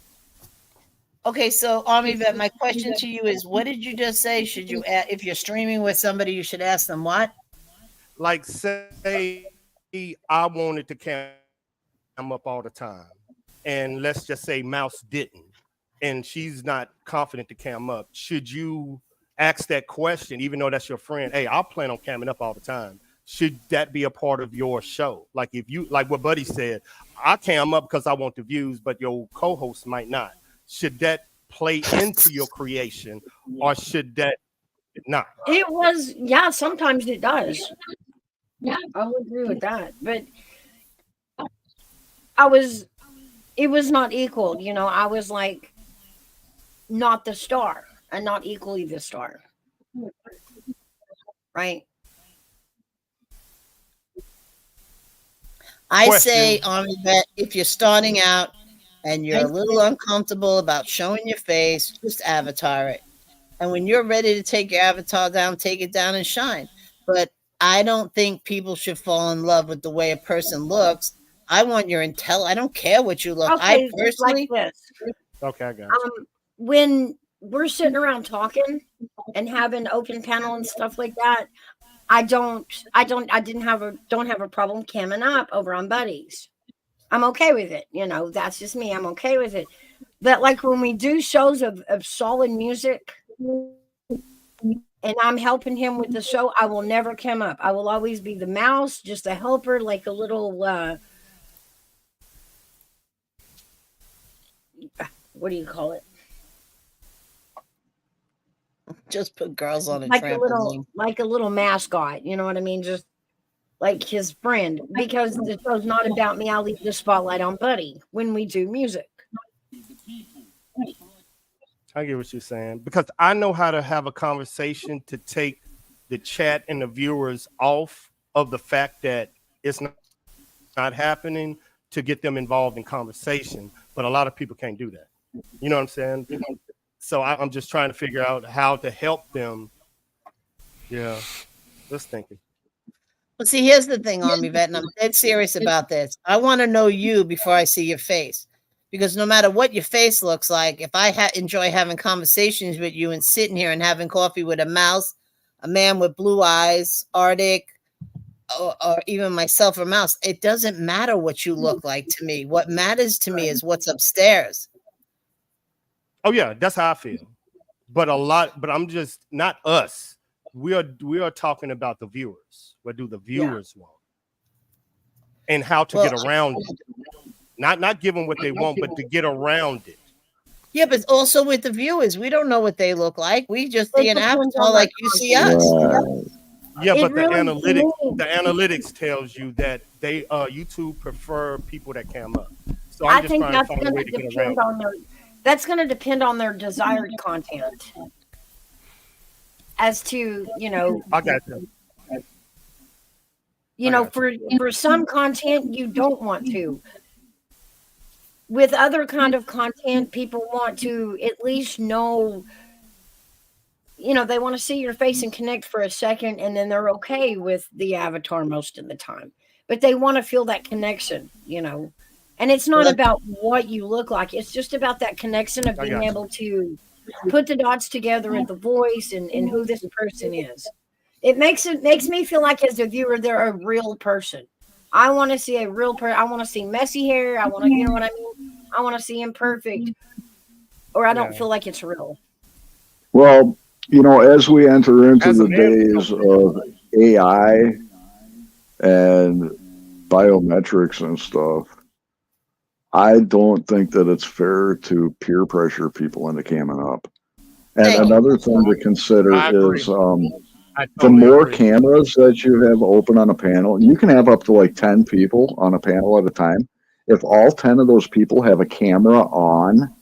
Okay, so Army Vet, my question to you is, what did you just say? Should you, if you're streaming with somebody, you should ask them what? Like, say I wanted to cam up all the time, and let's just say Mouse didn't, and she's not confident to cam up. Should you ask that question, even though that's your friend? Hey, I'll plan on camming up all the time. Should that be a part of your show? Like if you, like what Buddy said, I cam up because I want the views, but your co-host might not. Should that play into your creation, or should that not? It was, yeah, sometimes it does. Yeah, I would agree with that. But it was not equal. I was like not the star and not equally the star. Right? I Question. say, Army Vet, if you're starting out and you're a little uncomfortable about showing your face, just avatar it. And when you're ready to take your avatar down, take it down and shine. But I don't think people should fall in love with the way a person looks. I want your intel. I don't care what you look. Okay, I it's personally, like this. Okay, I got you. When we're sitting around talking and having open panel and stuff like that, don't have a problem camming up over on Buddies. I'm okay with it. You know, that's just me. I'm okay with it. But like when we do shows of solid music and I'm helping him with the show, I will never come up. I will always be the mouse, just a helper, like a little what do you call it? Just put girls on a Like trampoline. a little mascot, you know what I mean? Just like his friend. Because the show's not about me, I'll leave the spotlight on Buddy when we do music. I get what you're saying, because I know how to have a conversation to take the chat and the viewers off of the fact that it's not happening, to get them involved in conversation. But a lot of people can't do that. You know what I'm saying? So I'm just trying to figure out how to help them. Yeah, just thinking. Well, see, here's the thing, Army Vet, and I'm dead serious about this. I want to know you before I see your face. Because no matter what your face looks like, if I enjoy having conversations with you and sitting here and having coffee with a mouse, a man with blue eyes, Arctic, or even myself, a mouse, it doesn't matter what you look like to me. What matters to me is what's upstairs. Oh yeah, that's how I feel. But I'm just not us. We are talking about the viewers. What do the viewers want? And how to get around it. Not give them what they want, but to get around it. Yeah, but also with the viewers, we don't know what they look like. We just see an avatar like you see us. Yeah, but the analytics tells you that they YouTube prefer people that cam up. So I'm just trying to find a way to get around. That's going to depend on their desired content. As to, you know, I got you. You know, for some content you don't want to. With other kind of content, people want to at least know, you know, they want to see your face and connect for a second, and then they're okay with the avatar most of the time. But they want to feel that connection, you know. And it's not about what you look like. It's just about that connection of being able to put the dots together at the voice and who this person is. It makes me feel like as a viewer, they're a real person. I want to see a real person. I want to see messy hair. I want to, you know what I mean? I want to see imperfect, or I don't feel like it's real. Well, you know, as we enter into the days of AI and biometrics and stuff, I don't think that it's fair to peer pressure people into camming up. And another thing to consider is the more cameras that you have open on a panel, you can have up to like 10 people on a panel at a time. If all 10 of those people have a camera on,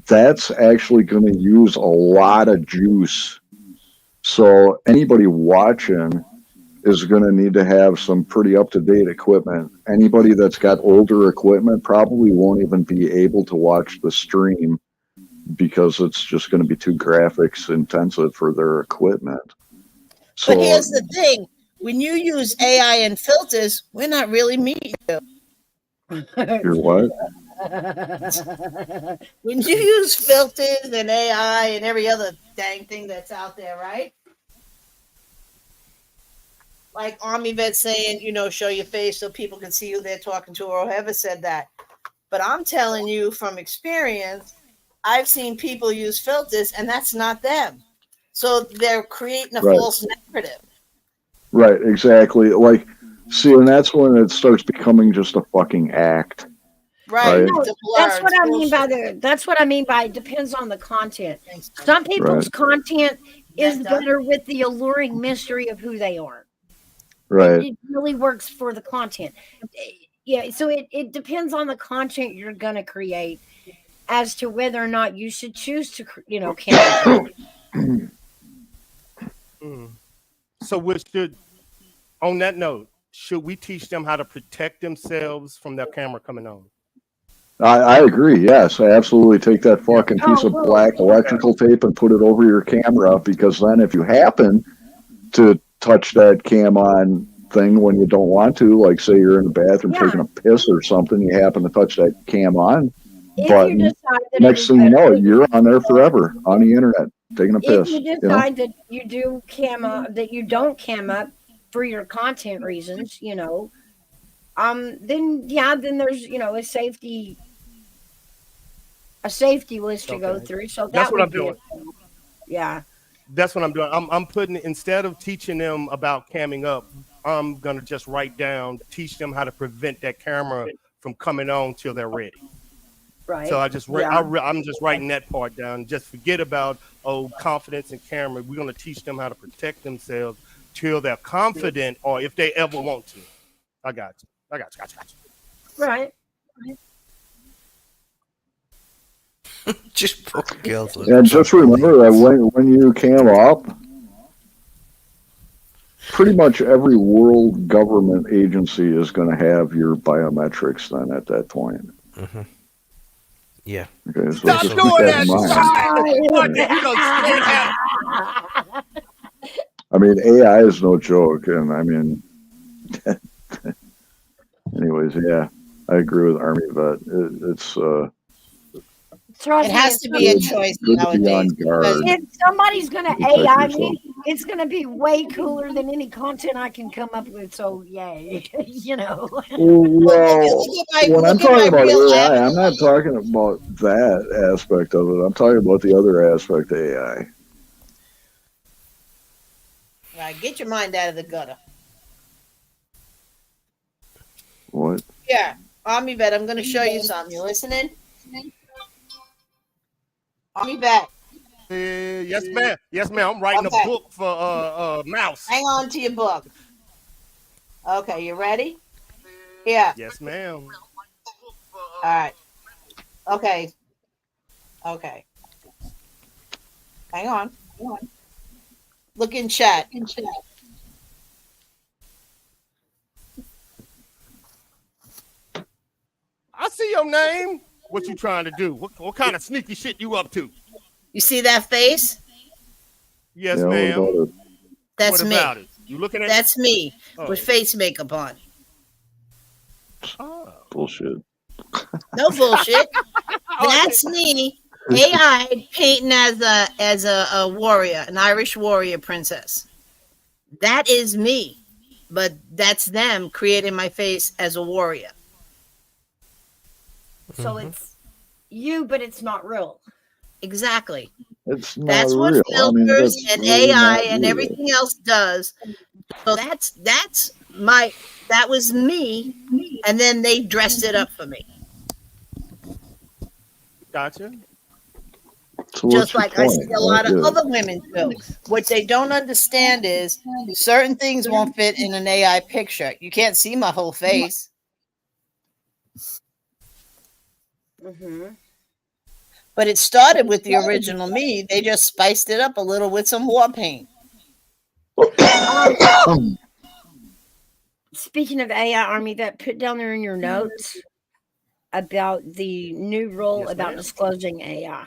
that's actually going to use a lot of juice. So anybody watching is going to need to have some pretty up-to-date equipment. Anybody that's got older equipment probably won't even be able to watch the stream because it's just going to be too graphics intensive for their equipment. So, but here's the thing. When you use AI and filters, we're not really meeting you. You're what? When you use filters and AI and every other dang thing that's out there, right? Like Army Vet saying, you know, show your face so people can see who they're talking to, or whoever said that. But I'm telling you from experience, I've seen people use filters and that's not them. So they're creating a false narrative. Right, exactly. Like, see, and that's when it starts becoming just a fucking act. Right. No, that's what I mean by that's what I mean by it depends on the content. Some people's content is better with the alluring mystery of who they are. Right. It really works for the content. Yeah, so it depends on the content you're going to create as to whether or not you should choose to, you know, camera. So we should, on that note, should we teach them how to protect themselves from their camera coming on? I agree. Yes, I absolutely take that fucking piece of black electrical tape and put it over your camera, because then if you happen to touch that cam on thing when you don't want to, like say you're in the bathroom taking a piss or something, you happen to touch that cam on button, next thing you know, you're on there forever on the internet taking a piss. If you decide that you do that you don't cam up for your content reasons, you know, Then there's a safety list to go Okay. through. So That's that what would I'm be doing. yeah. That's what I'm doing. I'm putting, instead of teaching them about camming up, I'm gonna just teach them how to prevent that camera from coming on till they're ready. Right. So Yeah. I'm just writing that part down. Just forget about confidence in camera. We're gonna teach them how to protect themselves till they're confident, or if they ever want to. I got you. Right. Just put girls. And just remember that when you cam up, pretty much every world government agency is going to have your biometrics then at that point. Mm-hmm. Yeah. Okay, so Stop just doing keep that! in mind. I mean, AI is no joke, and I mean, anyways, yeah, I agree with Army Vet. It's Trust It me, has to be a choice good to be nowadays. on guard. if somebody's gonna Protect AI yourself. me, it's gonna be way cooler than any content I can come up with. So yay, Well, Look at when I'm my talking about real AI, avatar. I'm not talking about that aspect of it. I'm talking about the other aspect of AI. Right, get your mind out of the gutter. What? Yeah, Army Vet, I'm going to show you something. You listening? Army Vet. Yes, ma'am. Yes, ma'am. I'm writing Okay. a book for Mouse. Hang on to your book. Okay, you ready? Yeah. Yes, ma'am. All right. Okay. Okay. Hang on. Look in chat. I see your name. What you trying to do? What kind of sneaky shit you up to? You see that face? Yes, Yeah, what ma'am. about it? That's What me. about it? You looking at? That's me Oh. with face makeup on. Oh. Bullshit. No bullshit. That's me. AI painting as a warrior, an Irish warrior princess. That is me, but that's them creating my face as a warrior. so it's you, but it's not real. Exactly. It's not That's what real. I mean, filters that's and really AI not and real. everything else does. So that was me, and then they dressed it up for me. Gotcha. So what's Just your like I see point? a lot of Yeah. other women do. What they don't understand is certain things won't fit in an AI picture. You can't see my whole face. Mm-hmm. But it started with the original me. They just spiced it up a little with some war paint. Speaking of AI, Army, that put down there in your notes about the new rule Yes, about ma'am. disclosing AI.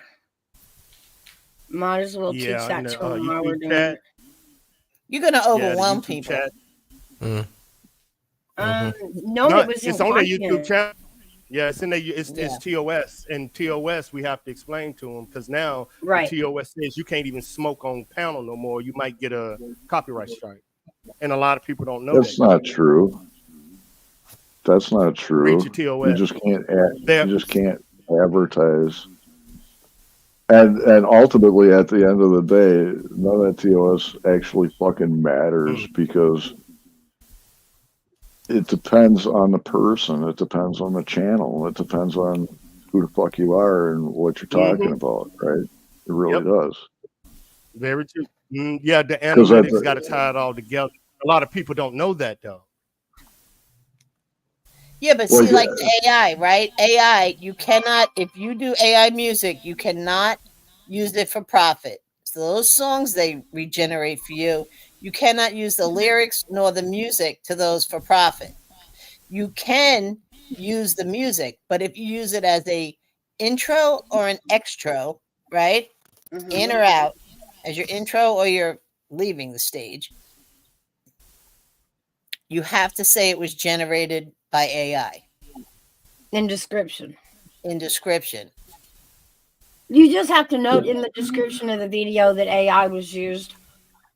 Might as well teach Yeah, that in the to them while we're YouTube doing chat. it. You're gonna Yeah, the overwhelm YouTube people. chat. No, No, it was in it's on their YouTube content. channel. Yeah, it's in there. It's Yeah. TOS, and TOS we have to explain to them because now Right. the TOS says you can't even smoke on panel no more. You might get a copyright strike, and a lot of people don't know That's that. not true. That's not true. Read your You TOS. just can't. There- You just can't advertise. And ultimately, at the end of the day, none of that TOS actually fucking matters because it depends on the person. It depends on the channel. It depends on who the fuck you are and what you're talking about, right? It really does. Very true. Yeah, the 'Cause that's analytics got to tie it all together. A lot of people don't know that though. Yeah, but Well, see, like the AI, right? AI, you cannot, if you do AI music, you cannot use it for profit. So those songs they regenerate for you, you cannot use the lyrics nor the music to those for profit. You can use the music, but if you use it as a intro or an extro, right? In or out, as your intro or you're leaving the stage, you have to say it was generated by AI. In description. In description. You just have to note in the description of the video that AI was used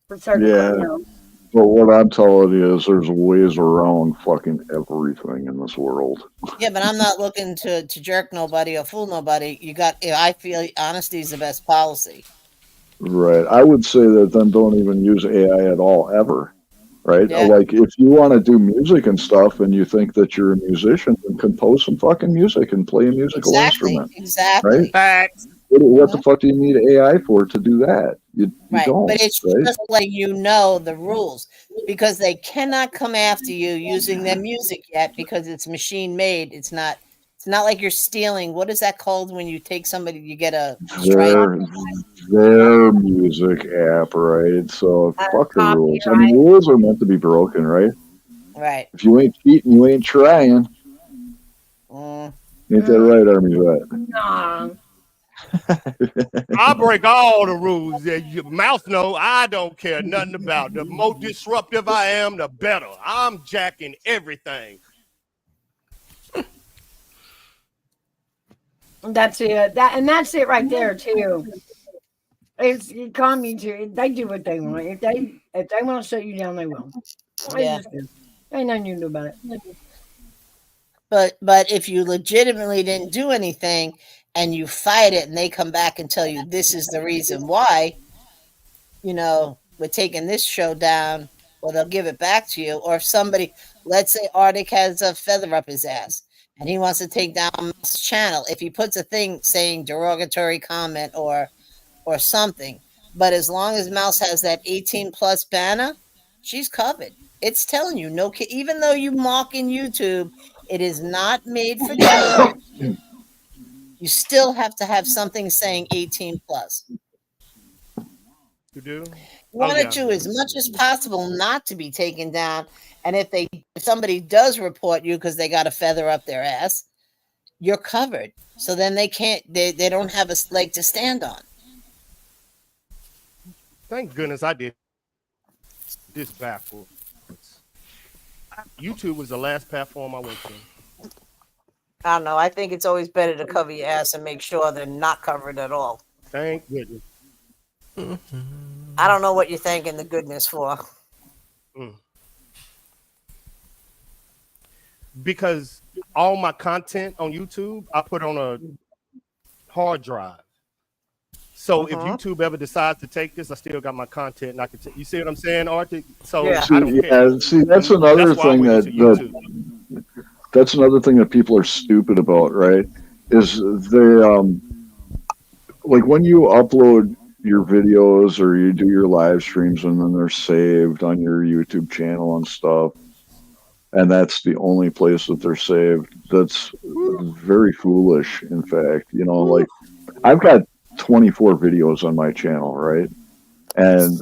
for certain Yeah. pronouns. But what I'm telling you is there's ways around fucking everything in this world. Yeah, but I'm not looking to jerk nobody or fool nobody. I feel honesty is the best policy. Right. I would say that then don't even use AI at all, ever. Right. Yeah. Like if you want to do music and stuff and you think that you're a musician, then compose some fucking music and play a musical instrument. Exactly. Right? What the fuck do you need AI for to do that? You Right. don't. But it's right? just letting you know the rules, because they cannot come after you using their music yet because it's machine made. It's not like you're stealing. What is that called when you take somebody, you get a strike? Their music app, right? So fuck the rules. I mean, rules are meant to be broken, right? Right. If you ain't cheating, you ain't trying. Ain't that right, Army Vet? No. I break all the rules. Your mouth know I don't care nothing about. The more disruptive I am, the better. I'm jacking everything. That's it. That's it right there too. It's comedy. They do what they want. If they want to shut you down, they will. Yeah. Ain't nothing you can do about it. But if you legitimately didn't do anything and you fight it and they come back and tell you this is the reason why, we're taking this show down, well, they'll give it back to you. Or if somebody, let's say Arctic has a feather up his ass and he wants to take down Mouse's channel, if he puts a thing saying derogatory comment or something, but as long as Mouse has that 18 plus banner, she's covered. It's telling you, no kid, even though you mock in YouTube, it is not made for children. You still have to have something saying 18 plus. You do? You want to as much as possible not to be taken down. And if somebody does report you because they got a feather up their ass, you're covered. So then they don't have a leg to stand on. Thank goodness I did this backwards. YouTube was the last platform I went to. I don't know. I think it's always better to cover your ass and make sure they're not covered at all. Thank goodness. I don't know what you're thanking the goodness for. Because all my content on YouTube, I put on a hard drive. So if YouTube ever decides to take this, I still got my content, and I can. You see what I'm saying, Arctic? So I don't care. See, that's another thing that's another thing that people are stupid about, right? Is they like when you upload your videos or you do your live streams and then they're saved on your YouTube channel and stuff, and that's the only place that they're saved. That's very foolish. In fact, like I've got 24 videos on my channel, right? And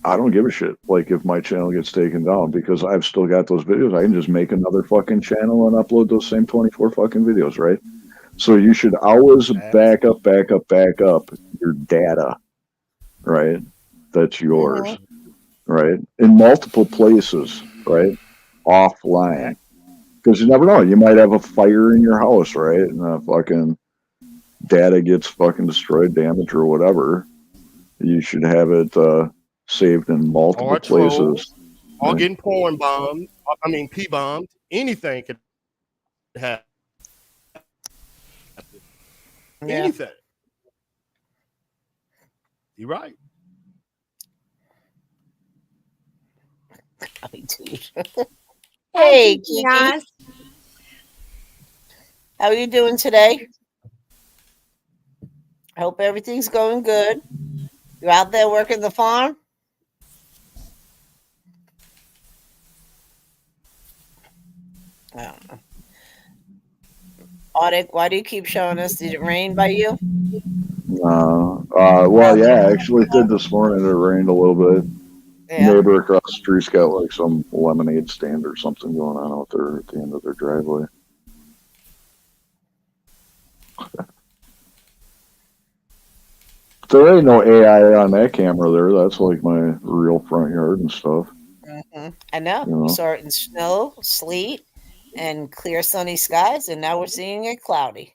I don't give a shit like if my channel gets taken down, because I've still got those videos. I can just make another fucking channel and upload those same 24 fucking videos, right? So you should always back up your data, right? That's yours, right? In multiple places, right? Offline. Because you never know. You might have a fire in your house, right? And fucking data gets fucking destroyed, damaged, or whatever. You should have it saved in multiple places. Or getting porn bombed. I mean, P-bombed. Anything could happen. Anything. You're right. Hey, Kiki. How are you doing today? I hope everything's going good. You're out there working the farm? I don't know. Arctic, why do you keep showing us? Did it rain by you? Well, yeah, actually it did this morning. It rained a little bit. Yeah. Neighbor across the street's got like some lemonade stand or something going on out there at the end of their driveway. There ain't no AI on that camera there. That's like my real front yard and stuff. I know. We saw it in snow, sleet, and clear sunny skies, and now we're seeing it cloudy.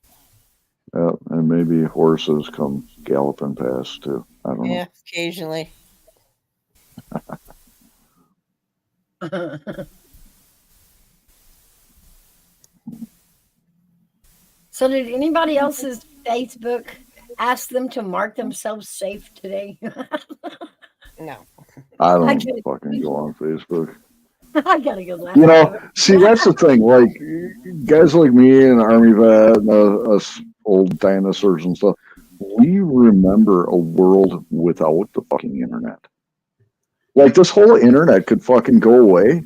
Yeah, and maybe horses come galloping past too. I don't know. Yeah, occasionally. So did anybody else's Facebook ask them to mark themselves safe today? No. I I don't get- fucking go on Facebook. I gotta go laugh. You know, see, that's the thing. Like, guys like me and Army vet and us old dinosaurs and stuff, we remember a world without the fucking internet. Like, this whole internet could fucking go away,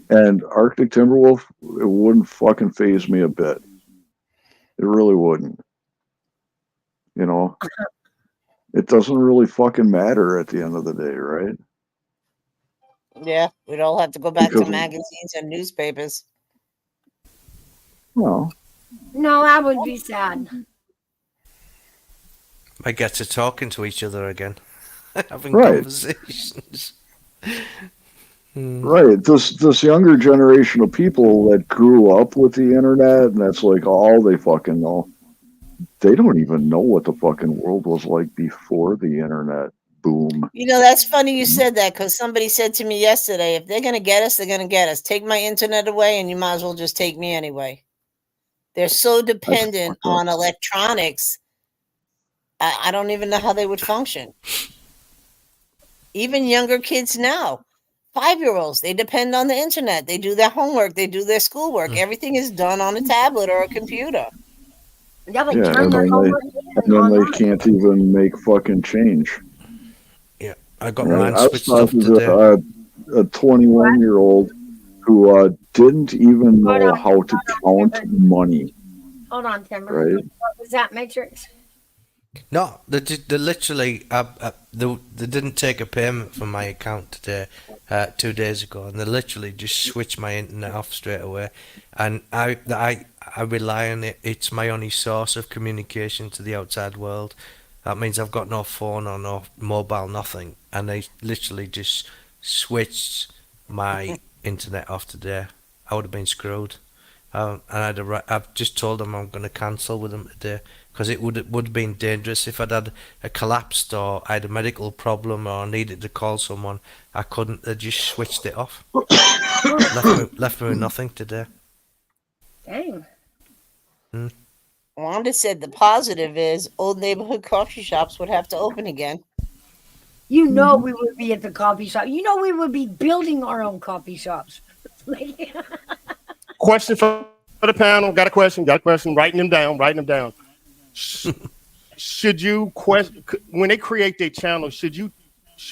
and Arctic Timberwolf, it wouldn't fucking phase me a bit. It really wouldn't. You know? It doesn't really fucking matter at the end of the day, right? Yeah, we'd all have to go back to Because- magazines and newspapers. Well, No, I would be sad. I get to talking to each other again, having Right. conversations. right. This younger generation of people that grew up with the internet, and that's like all they fucking know. They don't even know what the fucking world was like before the internet boom. You know, that's funny you said that because somebody said to me yesterday, if they're going to get us, they're going to get us. Take my internet away and you might as well just take me anyway. They're so dependent on electronics. I don't even know how they would function. Even younger kids now, 5-year-olds, they depend on the internet. They do their homework. They do their schoolwork. Everything is done on a tablet or a computer. Yeah, they Yeah, turn and their then homework and then they can't even make fucking change. Yeah, I got Right? mine I was switched off talking today. to a 21-year-old who didn't even know how to count money. Hold on, Timber. Right. What was that, Matrix? No, they literally they didn't take a payment from my account today, 2 days ago, and they literally just switched my internet off straight away. And I rely on it. It's my only source of communication to the outside world. That means I've got no phone or no mobile, nothing. And they literally just switched my internet off today. I would have been screwed. And I've just told them I'm going to cancel with them today because it would have been dangerous if I'd had a collapsed or I had a medical problem or I needed to call someone. I couldn't. They just switched it off. left me with nothing today. Dang. Wanda said the positive is old neighborhood coffee shops would have to open again. You know we would be at the coffee shop. You know we would be building our own coffee shops. Question for the panel. Got a question. Writing them down. Should you question when they create their channel? Should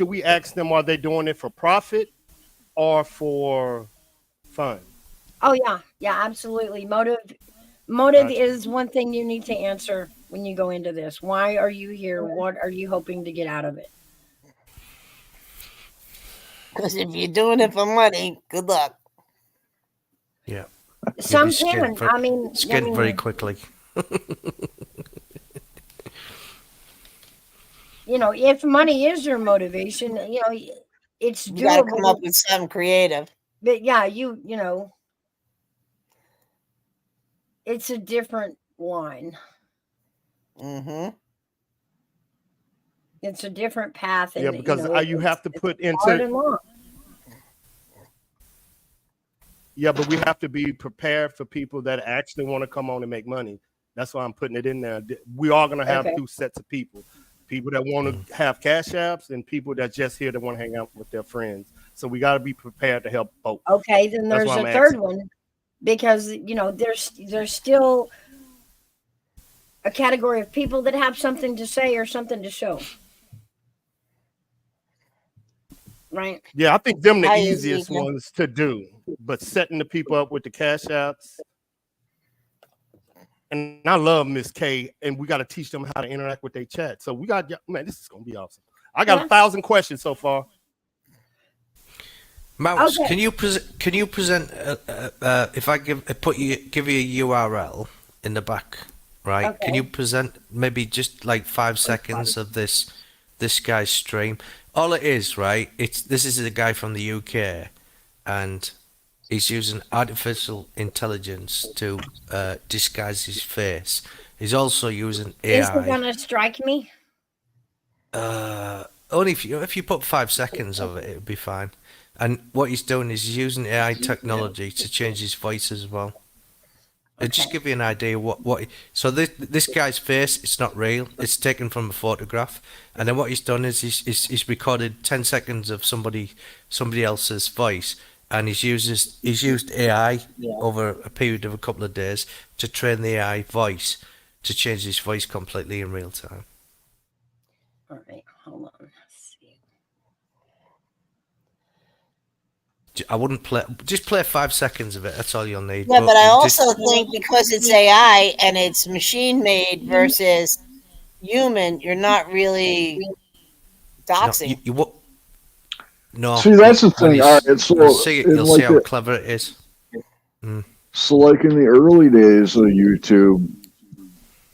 we ask them, are they doing it for profit or for fun? Oh yeah, absolutely. Motive is one thing you need to answer when you go into this. Why are you here? What are you hoping to get out of it? Because if you're doing it for money, good luck. Yeah. Some You'll be can. skinned very quickly. You know, if money is your motivation, you know, it's You got to come up doable. with something creative. But yeah, you know, it's a different line. Mm-hmm. It's a different path. And, Yeah, because you have to put hard and into. long. Yeah, but we have to be prepared for people that actually want to come on and make money. That's why I'm putting it in there. We are going to have Okay. two sets of people that want to have cash apps and people that just here that want to hang out with their friends. So we got to be prepared to help both. Okay, then That's there's why a I'm third asking. one because you know there's still a category of people that have something to say or something to show. Right? Yeah, I think them the Hi, easiest Ezekiel. ones to do, but setting the people up with the cash apps. And I love Miss K, and we got to teach them how to interact with their chat. So we got, man, this is gonna be awesome. I got 1,000 questions so far. Mouse, Okay. can you present if I give you a URL in the back, right? Okay. Can you present maybe just like 5 seconds of this guy's stream? All it is, right? This is a guy from the UK, and he's using artificial intelligence to disguise his face. He's also using Is it AI. gonna strike me? Only if you put 5 seconds of it, it'd be fine. And what he's doing is he's using AI technology to change his voice as well. It just give you an idea so this guy's face, it's not real, it's taken from a photograph, and then what he's done is he's recorded 10 seconds of somebody else's voice, and he's used AI over a period of a couple of days to train the AI voice to change his voice completely in real time. All right, hold on. I wouldn't just play 5 seconds of it. That's all you'll need. Yeah, but I also think because it's AI and it's machine made versus human, you're not really doxing. No. See, that's the thing. All right, so you'll see how clever it is. So, like in the early days of YouTube,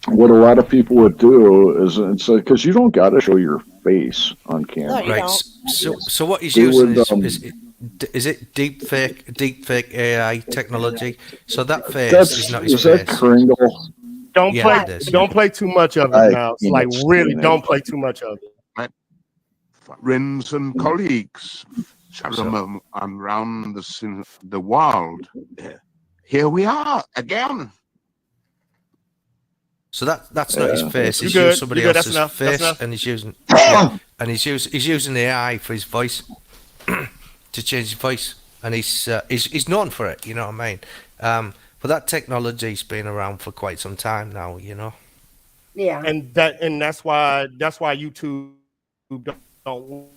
what a lot of people would do is it's like, because you don't got to show your face on camera. No, right. So what he's using is it deep fake AI technology? So that face is not his face. Is that Kringle? Don't play too much of it now. It's like really don't play too much of it. Friends and colleagues from around the world. Here we are again. So that's not his face. He's using somebody else's face, and he's using he's using the AI for his voice to change his voice, and he's known for it. You know what I mean? But that technology's been around for quite some time now. You know. Yeah. And that's why YouTube don't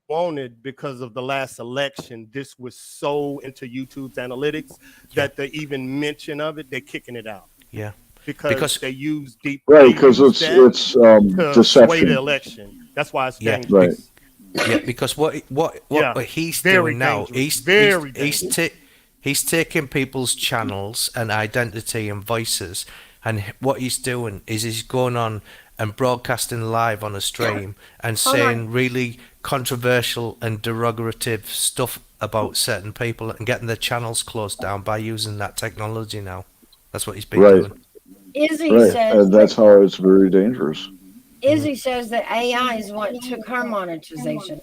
want it, because of the last election. This was so into YouTube's analytics that the even mention of it, they're kicking it out. Yeah. Because they use deep. Right, because it's deception. Sway the election. That's why it's dangerous. Right. Yeah, because what he's doing now, he's taking people's channels and identity and voices, and what he's doing is he's going on and broadcasting live on a stream and saying really controversial and derogative stuff about certain people and getting their channels closed down by using that technology now. That's what he's been doing. Izzy says, and that's how it's very dangerous. Izzy says that AI is what took her monetization.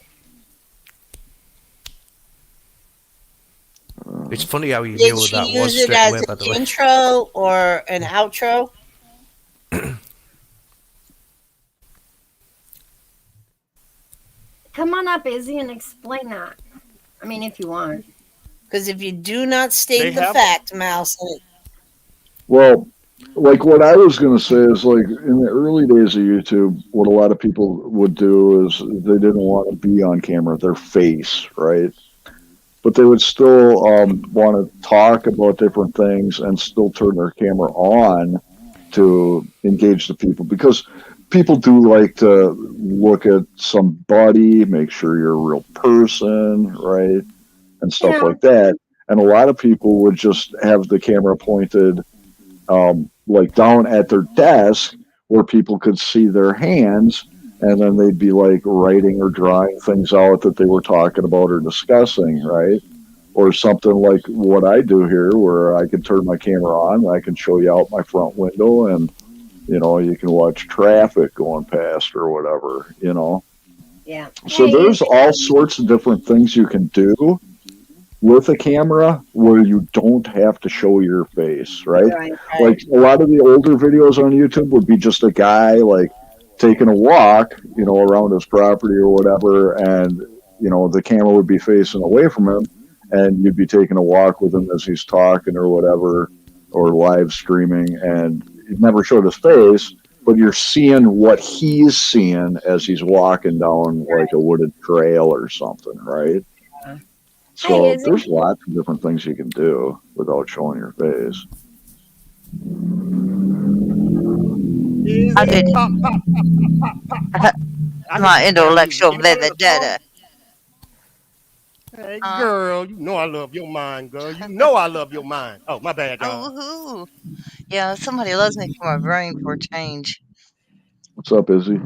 It's funny how you Did knew she that use was it straight as away, by the an way. intro or an outro? Come on up, Izzy, and explain that. I mean, if you want. Because if you do not state the fact, Mouse. Well, like what I was going to say is, like in the early days of YouTube, what a lot of people would do is they didn't want to be on camera, their face, right? But they would still want to talk about different things and still turn their camera on to engage the people, because people do like to look at somebody, make sure you're a real person, right? And stuff like that. And a lot of people would just have the camera pointed like down at their desk where people could see their hands, and then they'd be like writing or drawing things out that they were talking about or discussing, right? Or something like what I do here, where I can turn my camera on, I can show you out my front window, and you know, you can watch traffic going past or whatever, you know. Yeah. So there's all sorts of different things you can do with a camera where you don't have to show your face, right? Like a lot of the older videos on YouTube would be just a guy like taking a walk, you know, around his property or whatever, and you know, the camera would be facing away from him, and you'd be taking a walk with him as he's talking or whatever, or live streaming, and he never showed his face, but you're seeing what he's seeing as he's walking down like a wooded trail or something, right? So there's lots of different things you can do without showing your face. I did. My intellectual vendetta. Hey, girl, you know I love your mind, girl. You know I love your mind. Oh, my bad, y'all. Oh, yeah, somebody loves me for my brain for a change. What's up, Izzy?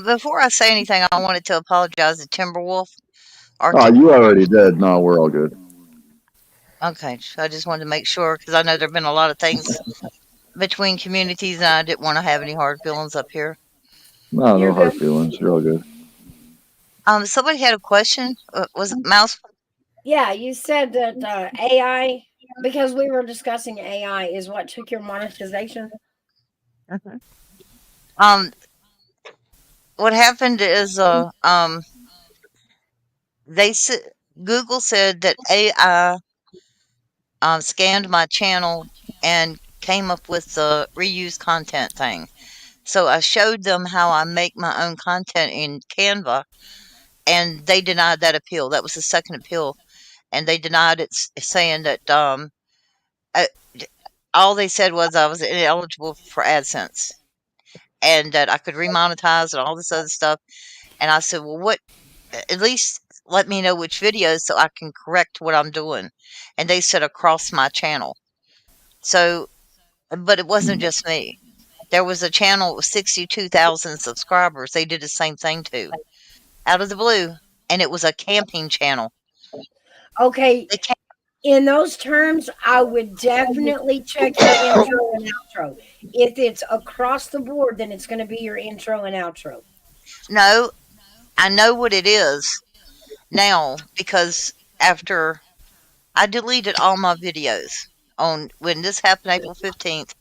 Before I say anything, I wanted to apologize to Timberwolf. You already did. No, we're all good. Okay, so I just wanted to make sure, because I know there have been a lot of things between communities, and I didn't want to have any hard feelings up here. No hard feelings. You're all good. Somebody had a question. Was it Mouse? Yeah, you said that AI, because we were discussing AI, is what took your monetization. What happened is they said Google said that AI scanned my channel and came up with the reuse content thing. So I showed them how I make my own content in Canva, and they denied that appeal. That was the second appeal, and they denied it, saying that all they said was I was ineligible for AdSense and that I could remonetize and all this other stuff. And I said, well, what? At least let me know which videos so I can correct what I'm doing. And they said across my channel. So, but it wasn't just me. There was a channel with 62,000 subscribers. They did the same thing too, out of the blue, and it was a camping channel. Okay. In those terms, I would definitely check your intro and outro. If it's across the board, then it's going to be your intro and outro. No, I know what it is now because after I deleted all my videos on when this happened April 15th,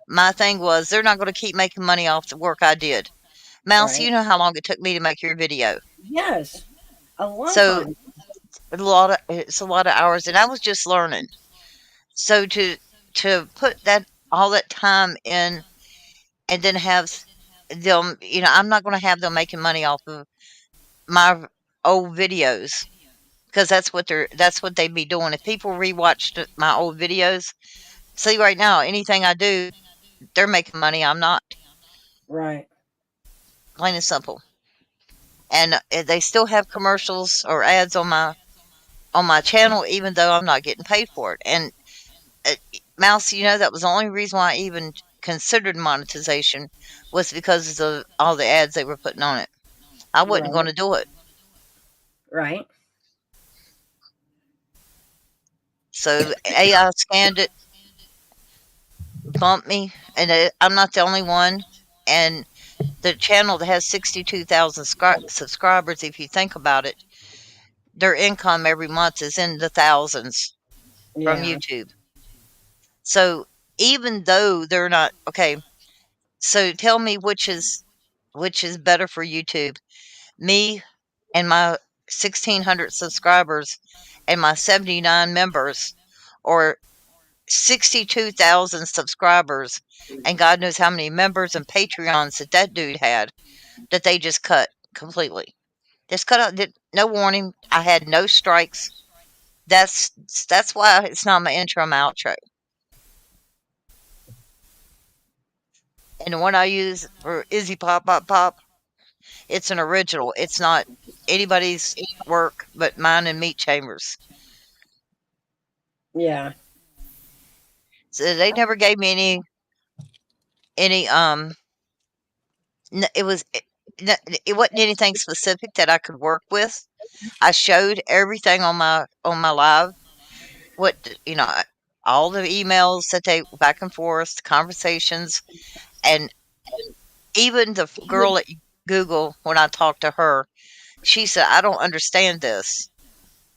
my thing was they're not going to keep making money off the work I did. Mouse, Right. you know how long it took me to make your video. Yes, a long So time. it's a lot of hours, and I was just learning. So to put that all that time in, and then have them, I'm not going to have them making money off of my old videos because that's what they'd be doing if people rewatched my old videos. See, right now, anything I do, they're making money. I'm not. Right. Plain and simple. And they still have commercials or ads on my channel, even though I'm not getting paid for it. And Mouse, that was the only reason why I even considered monetization was because of all the ads they were putting on it. I wasn't going to do it. Right. So AI scanned it, bumped me, and I'm not the only one. And the channel that has 62,000 subscribers, if you think about it, their income every month is in the thousands from YouTube. So even though they're not okay, so tell me which is better for YouTube, me and my 1,600 subscribers and my 79 members, or 62,000 subscribers and God knows how many members and Patreons that dude had that they just cut completely. Just cut out, no warning. I had no strikes. That's why it's not my intro and my outro. And the one I use for Izzy Pop Pop Pop, it's an original. It's not anybody's work but mine and Meat Chambers. Yeah. So they never gave me any it wasn't anything specific that I could work with. I showed everything on my live, what all the emails that they back and forth, conversations, and even the girl at Google, when I talked to her, she said, I don't understand this.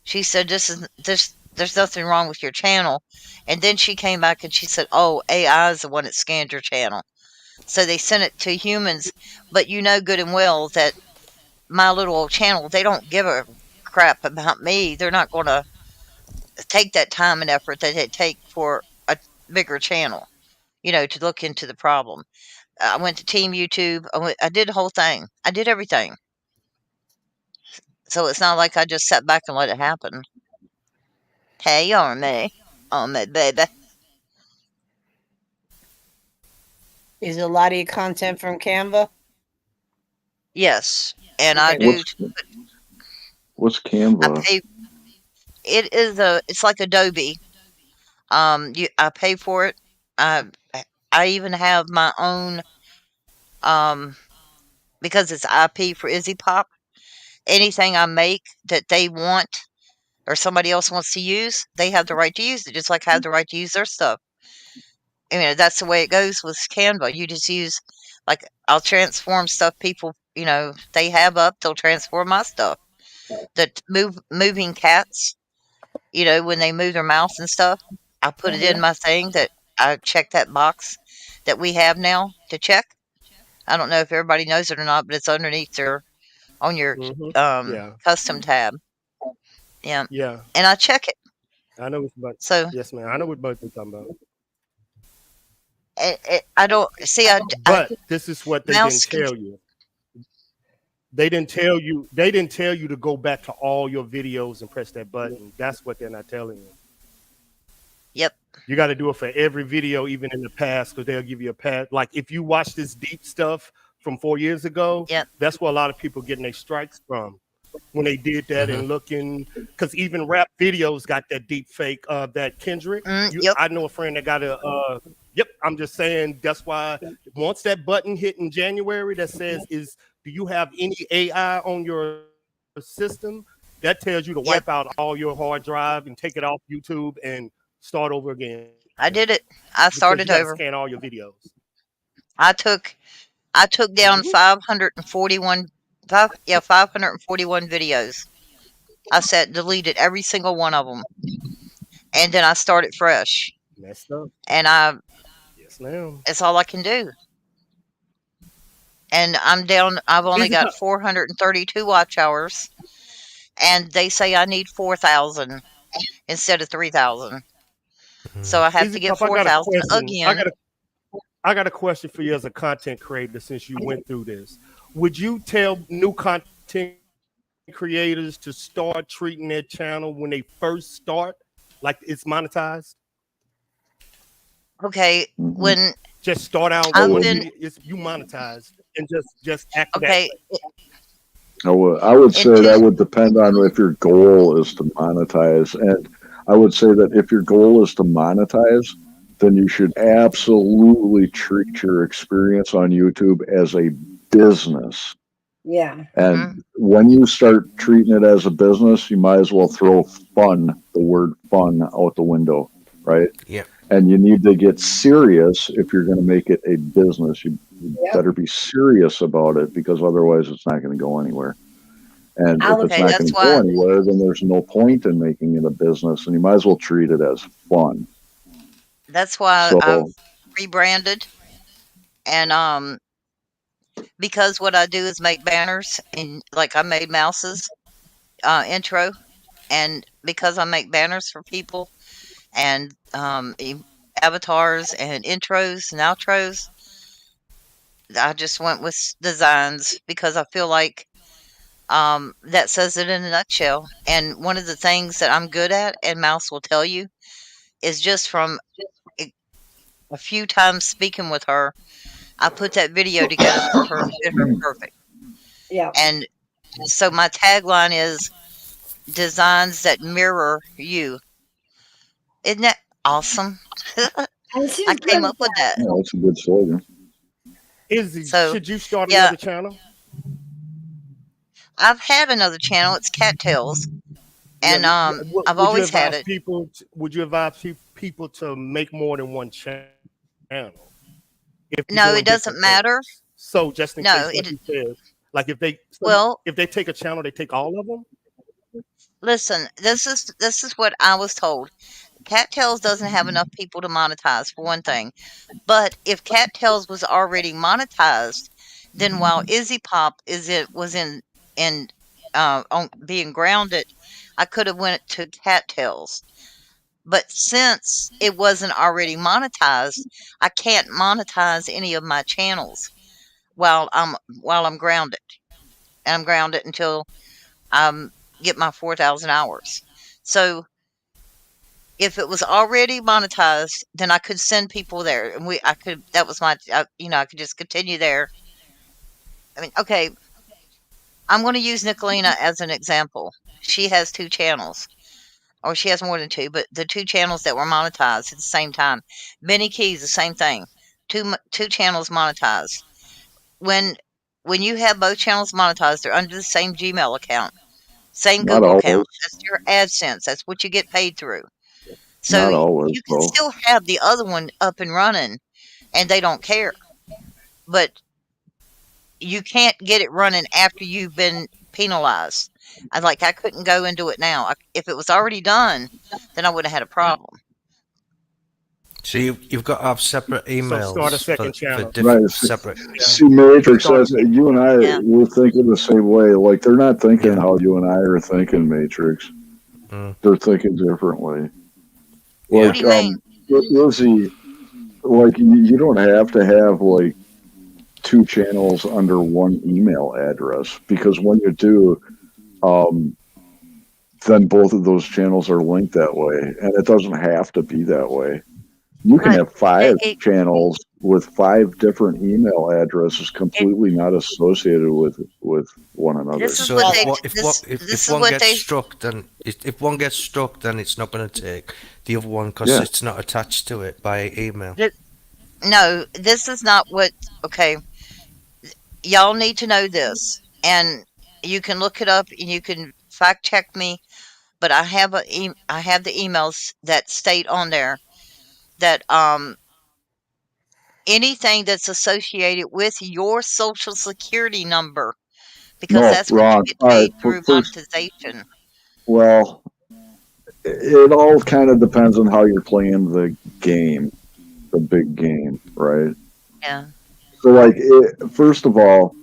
She said, there's nothing wrong with your channel. And then she came back and she said, oh, AI is the one that scanned your channel. So they sent it to humans, but you know good and well that my little old channel, they don't give a crap about me. They're not going to take that time and effort that they take for a bigger channel, to look into the problem. I went to Team YouTube. I did the whole thing. I did everything. So it's not like I just sat back and let it happen. Hey, Army, baby. Is a lot of your content from Canva? Yes, and I do. What's Canva? It's like Adobe. I pay for it. I even have my own, because it's IP for Izzy Pop. Anything I make that they want or somebody else wants to use, they have the right to use it, just like I have the right to use their stuff. That's the way it goes with Canva. You just use, like, I'll transform stuff people, they have up, they'll transform my stuff. The moving cats, when they move their mouths and stuff, I put it in my thing that I check that box that we have now to check. I don't know if everybody knows it or not, but it's underneath on your Yeah. custom tab. Yeah. Yeah. And I check it. I know what about. So Yes, man. I know what both you're talking about. I don't see. But this is what they mouse didn't tell you. They didn't tell you. They didn't tell you to go back to all your videos and press that button. That's what they're not telling you. Yep. You got to do it for every video, even in the past, because they'll give you a pass. Like if you watch this deep stuff from 4 years ago, that's where a lot of people getting their strikes from when they did that and looking. Because even rap videos got that deep fake that Kendrick. I know a friend that got a. I'm just saying that's why once that button hit in January that says do you have any AI on your system? That tells you to wipe out all your hard drive and take it off YouTube and start over again. I did it. I started over. Scan all your videos. I took down 541 videos. I deleted every single one of them, and then I started fresh. Messed up. And yes, ma'am. That's all I can do. And I'm down. I've only got 432 watch hours, and they say I need 4,000 instead of 3,000. So I have to get 4,000 again. I got a question for you as a content creator since you went through this. Would you tell new content creators to start treating their channel when they first start like it's monetized? Okay, when just start out it's you monetized and just act okay. I would say that would depend on if your goal is to monetize. And I would say that if your goal is to monetize, then you should absolutely treat your experience on YouTube as a business. Yeah. And when you start treating it as a business, you might as well throw the word fun out the window, right? Yeah. And you need to get serious if you're going to make it a business. You better be serious about it, because otherwise it's not going to go anywhere. And if it's not going to go anywhere, then there's no point in making it a business, and you might as well treat it as fun. That's why I've rebranded, and because what I do is make banners, and like I made Mouse's intro, and because I make banners for people and avatars and intros and outros, I just went with designs because I feel like that says it in a nutshell. And one of the things that I'm good at, and Mouse will tell you, is just from a few times speaking with her, I put that video together for her and fit her perfect. Yeah. And so my tagline is designs that mirror you. Isn't that awesome? I came up with that. Yeah, that's a good slogan. Should you start another channel? I've had another channel. It's Cattails, and I've always had it. Would you advise people to make more than one channel? No, it doesn't matter. So just in case, like you said, like if they take a channel, they take all of them. Listen, this is what I was told. Cattails doesn't have enough people to monetize, for one thing. But if Cattails was already monetized, then while Izzy Pop was on being grounded, I could have went to Cattails. But since it wasn't already monetized, I can't monetize any of my channels while I'm grounded. And I'm grounded until I get my 4,000 hours. So if it was already monetized, then I could send people there, and I could just continue there. I mean, okay, I'm going to use Nicolina as an example. She has 2 channels, or she has more than 2, but the 2 channels that were monetized at the same time. Benny Keys, the same thing. 2 channels monetized. When you have both channels monetized, they're under the same Gmail account, same Google account. That's your AdSense. That's what you get paid through. So you can still have the other one up and running, and they don't care. But you can't get it running after you've been penalized. I couldn't go and do it now. If it was already done, then I would have had a problem. So you've got to have separate emails So start a second channel. Right. separate. See, Matrix says that you and I, we're thinking the same way. Like, they're not thinking how you and I are thinking, Matrix. They're thinking differently. What do you mean? Lizzie, like, you don't have to have, like, 2 channels under one email address, because when you do, then both of those channels are linked that way, and it doesn't have to be that way. You can have 5 channels with 5 different email addresses completely not associated with one another. So if one gets struck, then if one gets struck, then it's not going to take the other one because it's not attached to it by email. No, this is not what. Okay, y'all need to know this, and you can look it up and you can fact check me. But I have the emails that state on there that anything that's associated with your social security number, because that's what you get paid through monetization. Well, it all kind of depends on how you're playing the game, the big game, right? Yeah. So, like, first of all,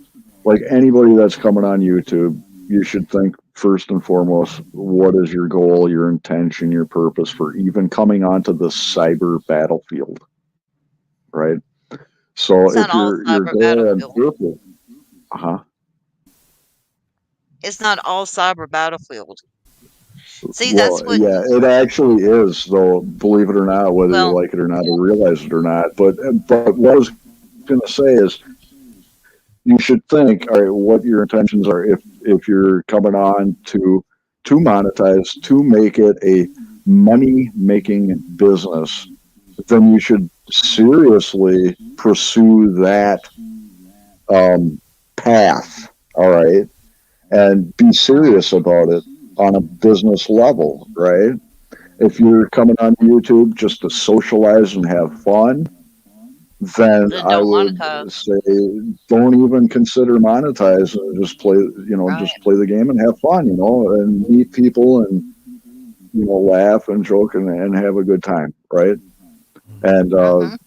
like anybody that's coming on YouTube, you should think first and foremost, what is your goal, your intention, your purpose for even coming onto the cyber battlefield, right? So It's if not all your cyber goal and battlefield. purpose, It's not all cyber battlefield. See, that's what. yeah, it actually is, though, believe it or not, whether you like it or not, or realize it or not. But what I was going to say is, you should think, all right, what your intentions are if you're coming on to monetize, to make it a money-making business, then you should seriously pursue that path, all right, and be serious about it on a business level, right? If you're coming on YouTube just to socialize and have fun, then I would say don't even consider monetizing. Just play, just play the game and have fun, and meet people and, laugh and joke and have a good time, right? And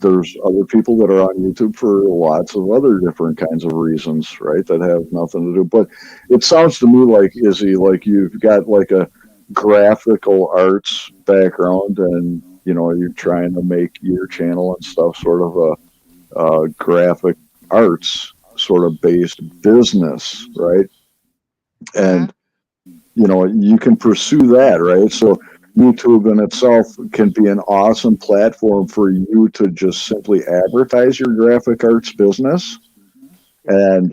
there's other people that are on YouTube for lots of other different kinds of reasons, right, that have nothing to do. But it sounds to me like, Izzy, like you've got like a graphical arts background and, you're trying to make your channel and stuff sort of a graphic arts sort of based business, right? And, you can pursue that, right? So YouTube in itself can be an awesome platform for you to just simply advertise your graphic arts business. And,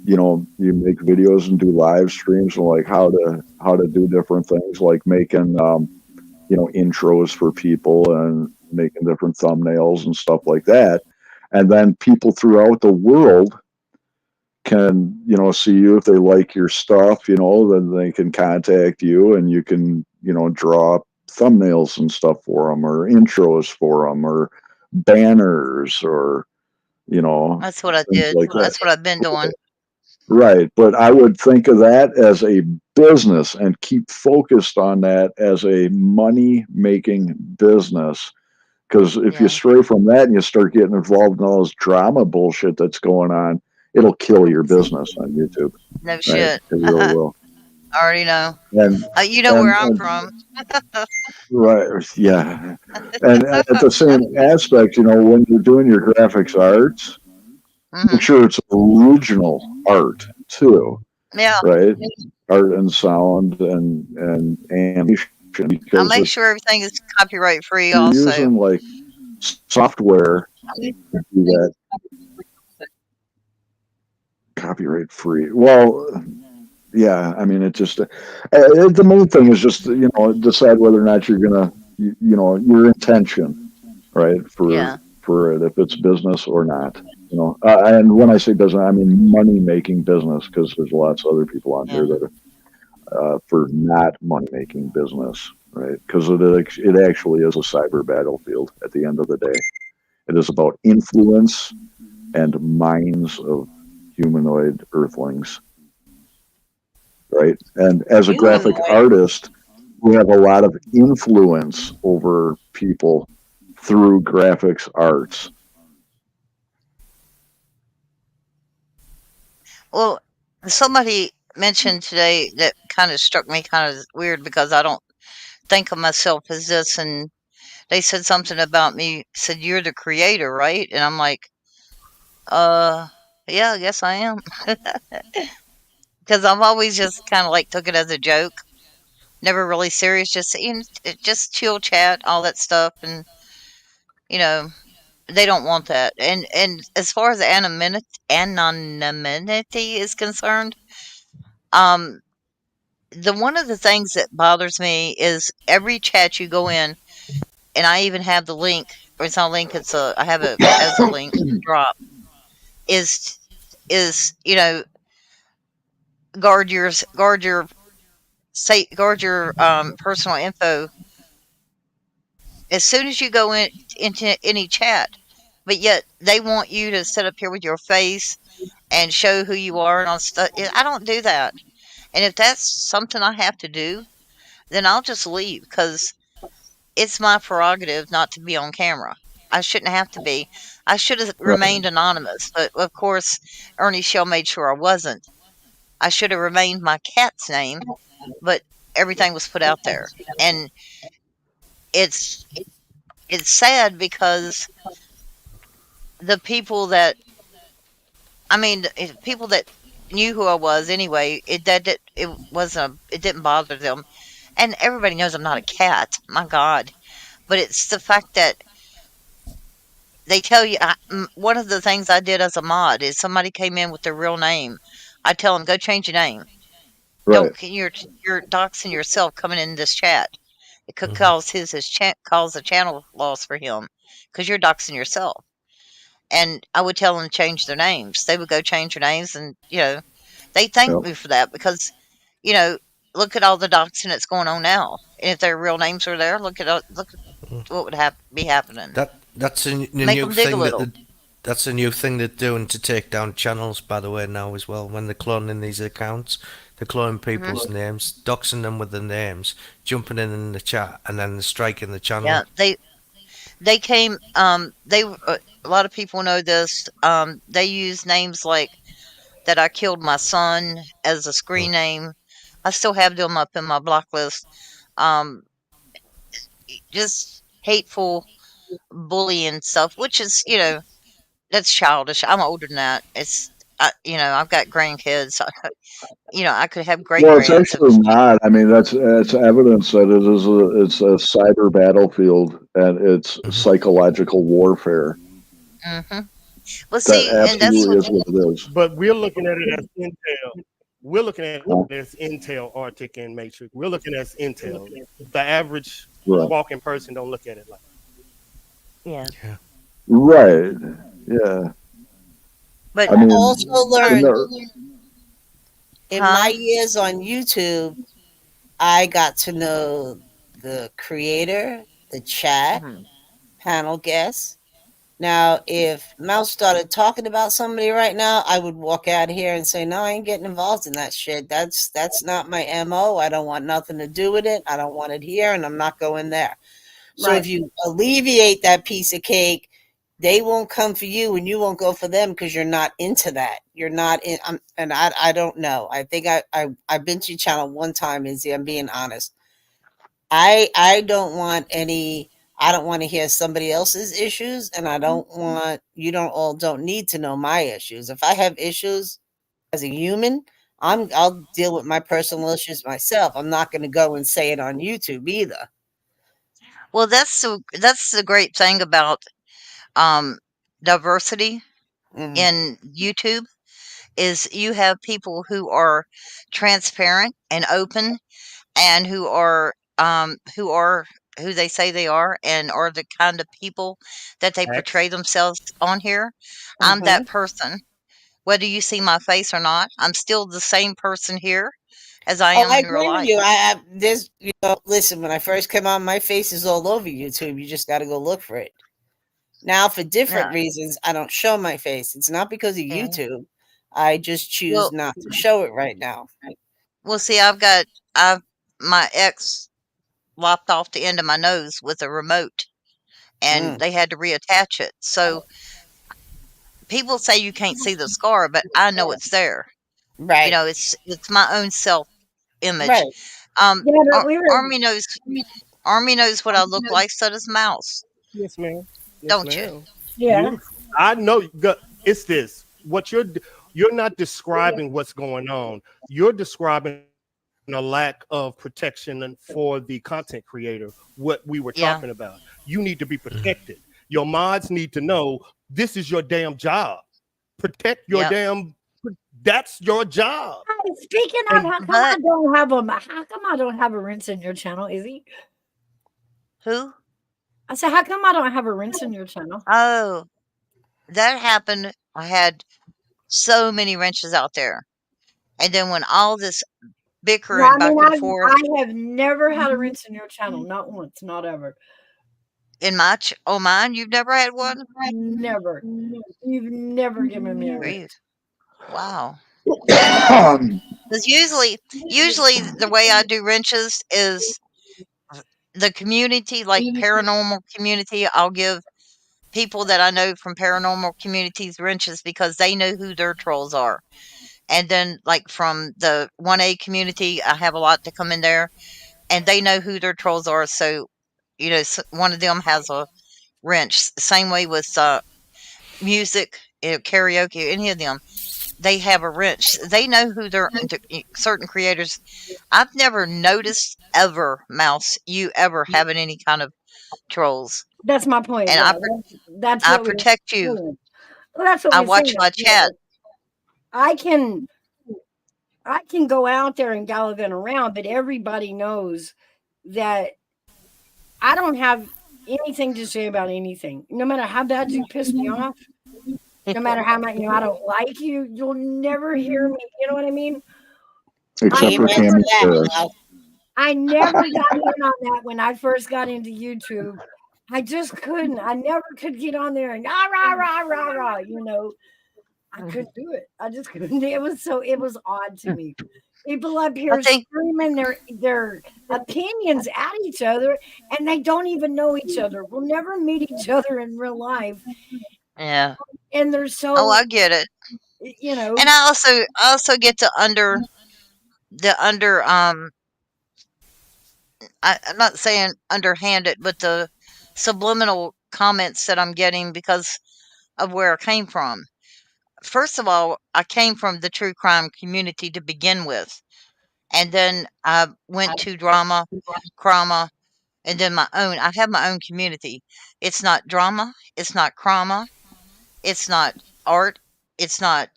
you make videos and do live streams and like how to do different things, like making, intros for people and making different thumbnails and stuff like that. And then people throughout the world can, see you. If they like your stuff, then they can contact you and you can, draw thumbnails and stuff for them, or intros for them, or banners, or, That's what I did. like That's what I've been doing. Right. But I would think of that as a business and keep focused on that as a money-making business. Because if you stray from that and you start getting involved in all this drama bullshit that's going on, it'll kill your business on YouTube. No shit. It really will. I already know. And, you know where I'm from. Right. Yeah. And at the same aspect, when you're doing your graphics arts, make sure it's original art too. Yeah. Right. Art and sound and animation. I'll make sure everything is copyright free. You're Also, using like software to do that copyright free. Well, yeah. I mean, it just the main thing is just decide whether or not you're gonna your intention, right, for it, if it's business or not. And when I say business, I mean money-making business, because there's lots of other people on here that are for not money-making business, right? Because it actually is a cyber battlefield at the end of the day. It is about influence and minds of humanoid earthlings, right? And as a graphic Humanoid. artist, we have a lot of influence over people through graphics arts. Well, somebody mentioned today that kind of struck me kind of weird because I don't think of myself as this, and they said something about me, said, "You're the creator, right?" And I'm like, yeah, I guess I am. Because I've always just kind of like took it as a joke, never really serious, just just chill chat, all that stuff, and you know, they don't want that. And as far as anonymity is concerned, um, the one of the things that bothers me is every chat you go in, and I even have the link, or it's not a link, it's I have it as a link drop, is guard your personal info as soon as you go into any chat, but yet they want you to sit up here with your face and show who you are and all stuff. I don't do that, and if that's something I have to do, then I'll just leave because it's my prerogative not to be on camera. I shouldn't have to be. I should have remained anonymous, but of course, Ernie Shell made sure I wasn't. I should have remained my cat's name, but everything was put out there, and it's sad because the people that people that knew who I was anyway, it didn't bother them, and everybody knows I'm not a cat. My God, but it's the fact that they tell you. One of the things I did as a mod is somebody came in with their real name. I tell them, go change your name. Right. You're doxing yourself coming in this chat. It could cause cause a channel loss for him because you're doxing yourself. And I would tell them to change their names. They would go change their names, and they thank me for that because look at all the doxing that's going on now. And if their real names are there, look at what would be happening. That's a Make new them dig a thing little. that's a new thing they're doing to take down channels, by the way, now as well. When they're cloning these accounts, they're cloning people's names, doxing them with their names, jumping in the chat, and then they're striking the channel. Yeah, they came. A lot of people know this. They use names like that. I killed my son as a screen name. I still have them up in my block list. Just hateful bullying stuff, which is that's childish. I'm older than that. I've got grandkids. I could have great Well, it's grands. actually not. I mean, that's evidence that it's a cyber battlefield and it's psychological warfare. Mm-hmm. Well, That see, and that's absolutely is what it is. But we're looking at it as intel. We're looking at it as intel, Arctic and Matrix. We're looking at intel. The average walking person don't look at it like that. Yeah. Right. Yeah. But I mean, also learned in Huh? my years on YouTube, I got to know the creator, the chat, panel guests. Now, if Mouse started talking about somebody right now, I would walk out of here and say, no, I ain't getting involved in that shit. That's not my MO. I don't want nothing to do with it. I don't want it here, and I'm not going there. So Right. if you alleviate that piece of cake, they won't come for you and you won't go for them because you're not into that. You're not in, and I don't know. I think I've been to your channel one time, Izzy. I'm being honest. I don't want to hear somebody else's issues, and don't need to know my issues. If I have issues as a human, I'll deal with my personal issues myself. I'm not going to go and say it on YouTube either. Well, that's the great thing about diversity in YouTube is you have people who are transparent and open and who are who they say they are and are the kind of people that they portray themselves on here. I'm that person. Whether you see my face or not, I'm still the same person here as I am I in real agree with life. you. Listen, when I first came on, my face is all over YouTube. You just got to go look for it. Now, for different reasons, I don't show my face. It's not because of YouTube. I just choose Well, not to show it right now. well, see, my ex lopped off the end of my nose with a remote, and they had to reattach it. So people say you can't see the scar, but I know it's there. You Right. know, it's my own self image. Right. Yeah, but we were. Army knows what I look like. So does Mouse. Yes, ma'am. Yes, Don't you? ma'am. Yeah. Beautiful. I know. It's this. What you're not describing what's going on. You're describing a lack of protection for the content creator. What we were Yeah. talking about. You need to be protected. Your mods need to know this is your damn job. Protect your Yep. damn. That's your job. Hey, speaking of, how come I don't have a? How come I don't have a rinse in your channel, Izzy? Who? I said, how come I don't have a rinse in your channel? Oh, that happened. I had so many wrenches out there, and then when all this bickering No, I back mean, and forth I have never had a rinse in your channel, not once, not ever. in mine, you've never had one? Never. You've never given me a rinse. Wow. Because usually the way I do wrenches is the community, like paranormal community. I'll give people that I know from paranormal communities wrenches because they know who their trolls are. And then, like from the 1A community, I have a lot to come in there, and they know who their trolls are. So, you know, one of them has a wrench. Same way with music, karaoke, any of them. They have a wrench. They know who they're certain creators. I've never noticed ever, Mouse, you ever having any kind of trolls. That's my point. And Yeah, that's I what we were protect you. saying. Well, that's what I we're watch saying. my chat. I can go out there and gallivant around, but everybody knows that I don't have anything to say about anything. No matter how bad you piss me off, no matter how much I don't like you, you'll never hear me. You know what I mean? Except for Tammy Sarah. I never got in on that when I first got into YouTube. I just couldn't. I never could get on there and rah rah rah rah. I couldn't do it. I just couldn't. It was odd to me. People up here screaming their opinions at each other, and they don't even know each other. We'll never meet each other in real life. Yeah. And they're so. Oh, I get it. And I also get to I'm not saying underhanded, but the subliminal comments that I'm getting because of where I came from. First of all, I came from the true crime community to begin with. And then I went to drama, crama, and then my own. I have my own community. It's not drama. It's not crama. It's not art. It's not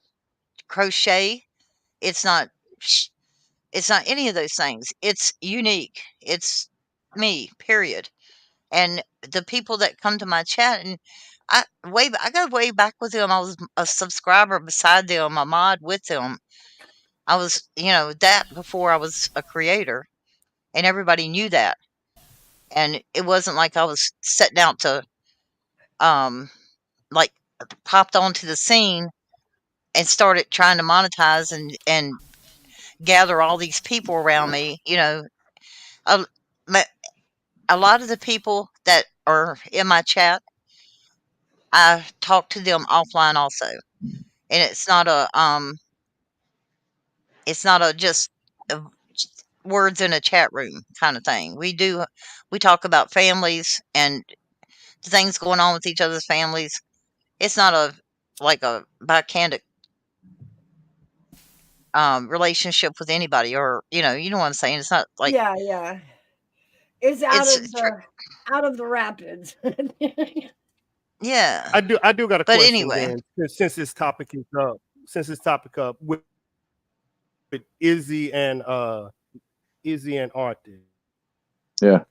crochet. It's not any of those things. It's unique. It's me, period. And the people that come to my chat, and I go way back with them. I was a subscriber beside them, a mod with them. I was, that before I was a creator, and everybody knew that. And it wasn't like I was setting out to, like, popped onto the scene and started trying to monetize and gather all these people around me. A lot of the people that are in my chat, I talk to them offline also, and it's not a just words in a chat room kind of thing. We talk about families and things going on with each other's families. It's not a backhanded relationship with anybody, or you know what I'm saying. It's not like yeah. It's out of the rapids. Yeah. I do got a But question anyway. then, since this topic is up with Izzy and Arthur. Yeah.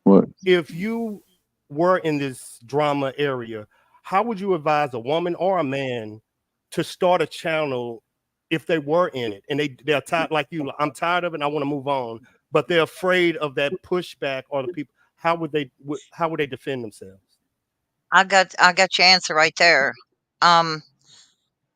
What? If you were in this drama area, how would you advise a woman or a man to start a channel if they were in it and they're tired like you? I'm tired of it and I want to move on, but they're afraid of that pushback or the people. How would they defend themselves? I got your answer right there.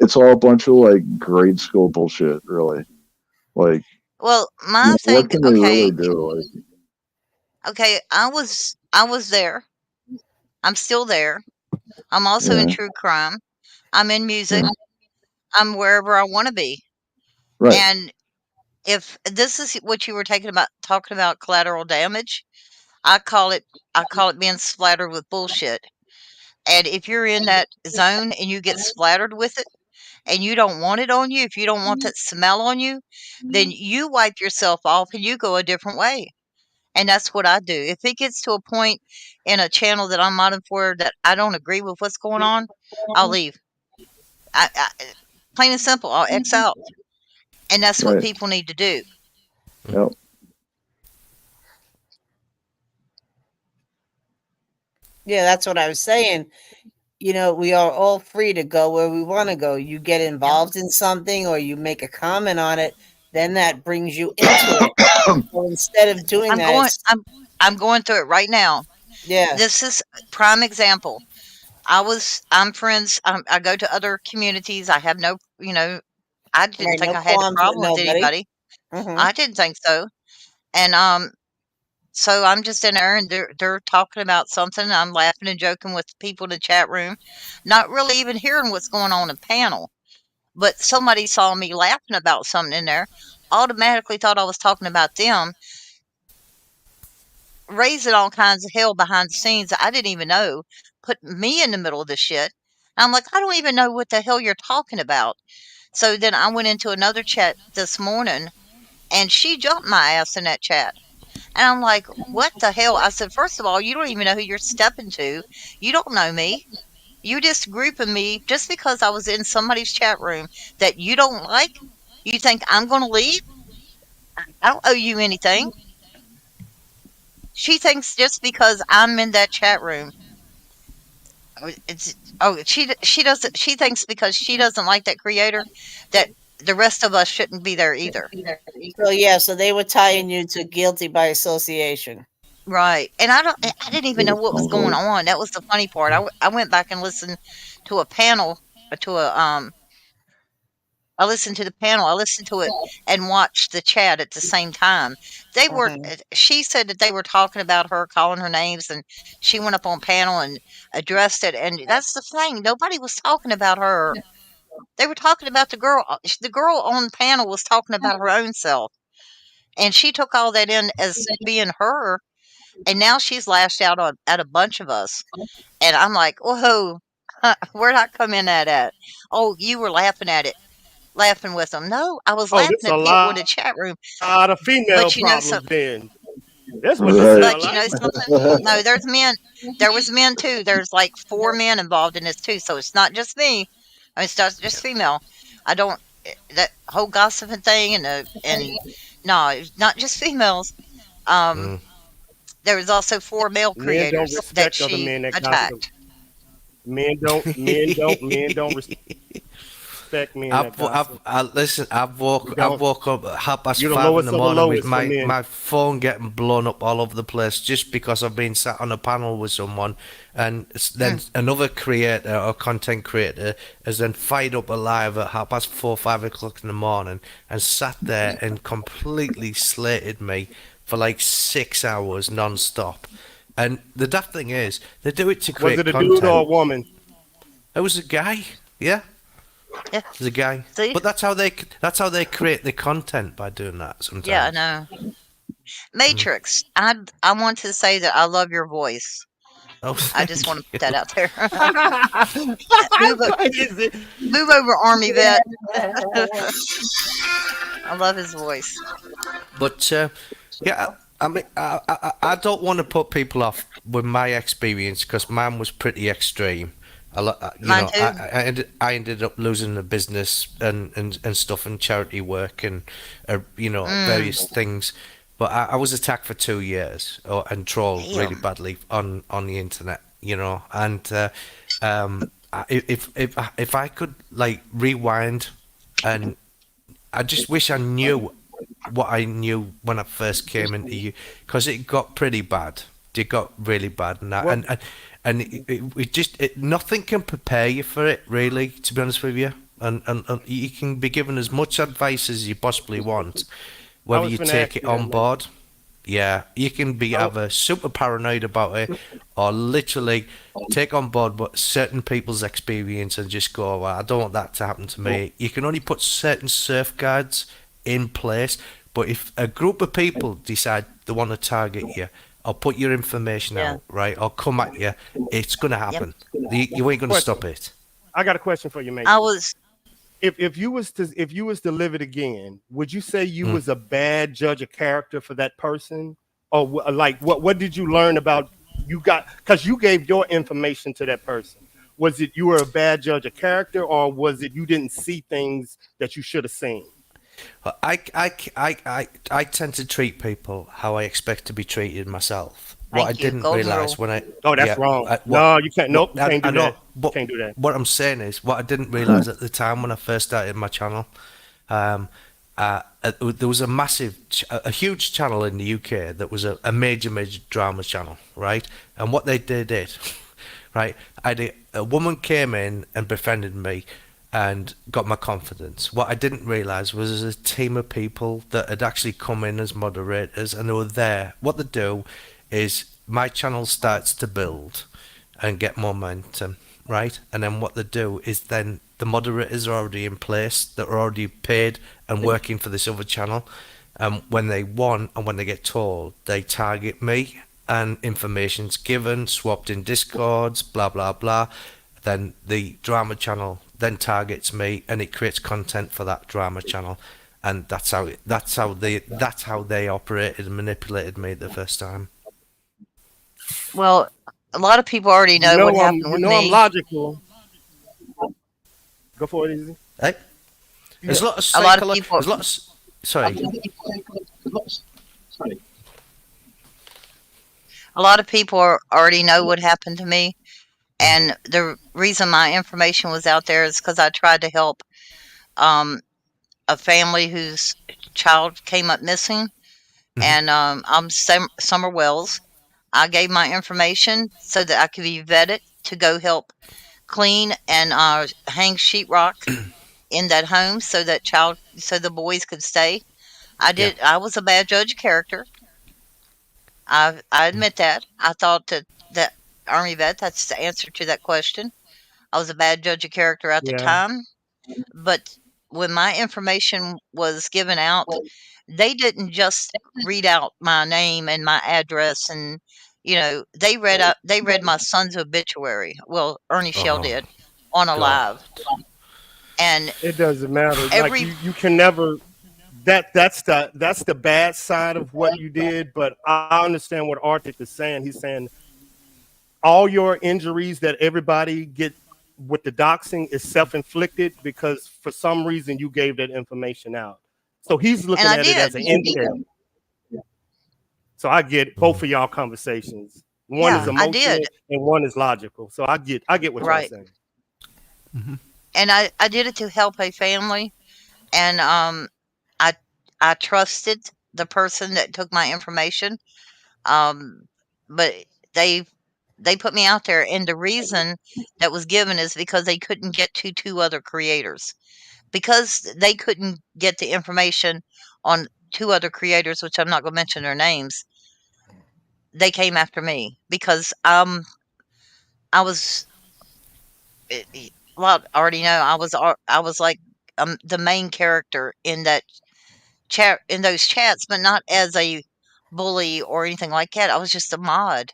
it's all a bunch of like grade school bullshit, really. Like, Well, my what thing, can they really do? Like, okay, I was there. I'm still there. I'm also in yeah, true crime. I'm in music. yeah, I'm wherever I want to be. right, And if this is what you were talking about collateral damage, I call it being splattered with bullshit. And if you're in that zone and you get splattered with it and you don't want it on you, if you don't want that smell on you, then you wipe yourself off and you go a different way. And that's what I do. If it gets to a point in a channel that I'm modding for that I don't agree with what's going on, I'll leave. Plain and simple, I'll X out. And that's what right. people need to do. Yep. Yeah, that's what I was saying. You know, we are all free to go where we want to go. You get involved in something or you make a comment on it, then that brings you into it. So instead of doing I'm going through it right now. Yeah. This is prime example. I'm friends. I go to other communities. I have no, I didn't Right, think no I had a qualms with problem with nobody. anybody. Mhm. I didn't think so. And so I'm just in there and they're talking about something. I'm laughing and joking with the people in the chat room, not really even hearing what's going on in panel. But somebody saw me laughing about something in there, automatically thought I was talking about them, raising all kinds of hell behind the scenes that I didn't even know, put me in the middle of the shit. And I'm like, I don't even know what the hell you're talking about. So then I went into another chat this morning and she jumped my ass in that chat. And I'm like, what the hell? I said, first of all, you don't even know who you're stepping to. You don't know me. You just grouping me just because I was in somebody's chat room that you don't like. You think I'm going to leave? I don't owe you anything. She thinks just because I'm in that chat room, she doesn't. She thinks because she doesn't like that creator that the rest of us shouldn't be there either. So yeah, so they were tying you to guilty by association. Right. And I didn't even know what was going on. That was the funny part. I went back and listened to a panel, I listened to the panel. I listened to it and watched the chat at the same time. They were. She said that they were talking about her, calling her names, and she went up on panel and addressed it. And that's the thing. Nobody was talking about her. They were talking about the girl. The girl on panel was talking about her own self, and she took all that in as being her. And now she's lashed out at a bunch of us. And I'm like, whoa, where'd I come in at? Oh, you were laughing at it. Laughing with them. No, I was laughing This at a people in the chat room. A lot of female But you know problems something. then. That's what this But sound you know like. something? No, there's men. There was men too. There's like 4 men involved in this too. So it's not just me. I mean, it's not just female. I don't that whole gossiping thing and no, it's not just females. There was also 4 male Men don't creators that respect other she men that gossip. attacked. Men don't respect men that gossip. Listen, I've woke up at 5:30 You're the in lowest the of the morning with lowest for men. my phone getting blown up all over the place just because I've been sat on a panel with someone, and then another creator or content creator has then fired up a live at 4:30, 5 o'clock in the morning and sat there and completely slated me for like 6 hours non-stop. And the daft thing is, they do it to create Was it a content. dude or a woman? It was a guy, yeah. Yeah, it's a guy. See? But that's how they create the content, by doing that sometimes. Yeah, I know. Matrix. I want to say that I love your voice. Oh, I just want to put that out there. Move Move over, Army Vet. I love his voice. But yeah, I mean, I don't want to put people off with my experience because mine was pretty extreme. Mine too. I ended up losing the business and stuff and charity work and various things. But I was attacked for 2 years and trolled really badly on the internet, And if I could like rewind, and I just wish I knew what I knew when I first came into you, because it got pretty bad. It got really bad, and that, and nothing can prepare you for it, really. To be honest with you, and you can be given as much advice as you possibly want, I whether was you gonna take ask it you that, on man. board. Yeah, you can be Oh, either super paranoid about it or literally take on board what certain people's experience and just go, well, I don't want that to happen to me. You can only put certain safeguards in place, but if a group of people decide they want to target you or put your information Yeah. out, right, or come at you, it's going to Yep. happen. You ain't going to question. stop it. I got a question for you, mate. I was If you was to live it again, would you say you Mm. was a bad judge of character for that person, or like what did you learn about you got because you gave your information to that person? Was it you were a bad judge of character, or was it you didn't see things that you should have seen? I tend to treat people how I expect to be treated myself. What I thank you. didn't Golden realize rule. when I Oh, that's yeah wrong. what No, you can't. Nope, you I can't do know, that. but Can't do that. what I'm saying is what I didn't realize at the time when I first started my channel. Um, there was a huge channel in the UK that was a major drama channel, right? And what they did, right? A woman came in and befriended me and got my confidence. What I didn't realize was there's a team of people that had actually come in as moderators and they were there. What they do is my channel starts to build and get momentum, right? And then what they do is then the moderators are already in place that are already paid and working for this other channel. When they want and when they get told, they target me and information's given, swapped in discords, blah blah blah. Then the drama channel then targets me and it creates content for that drama channel, and that's how they operated and manipulated me the first time. Well, a lot of people already know what happened with I'm me. logical. Go for it, Easy. Hey, there's a lot of A lot of people. There's lots. Sorry. A lot of people already know what happened to me, and the reason my information was out there is because I tried to help a family whose child came up missing, and I'm Summer Wells. I gave my information so that I could be vetted to go help clean and hang sheetrock in that home so the boys could stay. I was a bad judge of character. I admit that. I thought that Army vet, that's the answer to that question. I was a bad judge of character at the Yeah. time, but when my information was given out, they didn't just read out my name and my address, and they read my son's obituary. Well, Ernie Shell did on a live, and It doesn't matter. every Like you can never. That's the bad side of what you did. But I understand what Arctic is saying. He's saying all your injuries that everybody get with the doxing is self-inflicted because for some reason you gave that information out. So he's looking and I at it as did. an intel. So I get both of y'all conversations. One is Yeah, I emotional did. and one is logical. So I get what y'all Right. saying. And I did it to help a family, and I trusted the person that took my information, but they put me out there, and the reason that was given is because they couldn't get to two other creators. Because they couldn't get the information on two other creators, which I'm not going to mention their names, they came after me because I was well, I already know I was like the main character in that chat, in those chats, but not as a bully or anything like that. I was just a mod.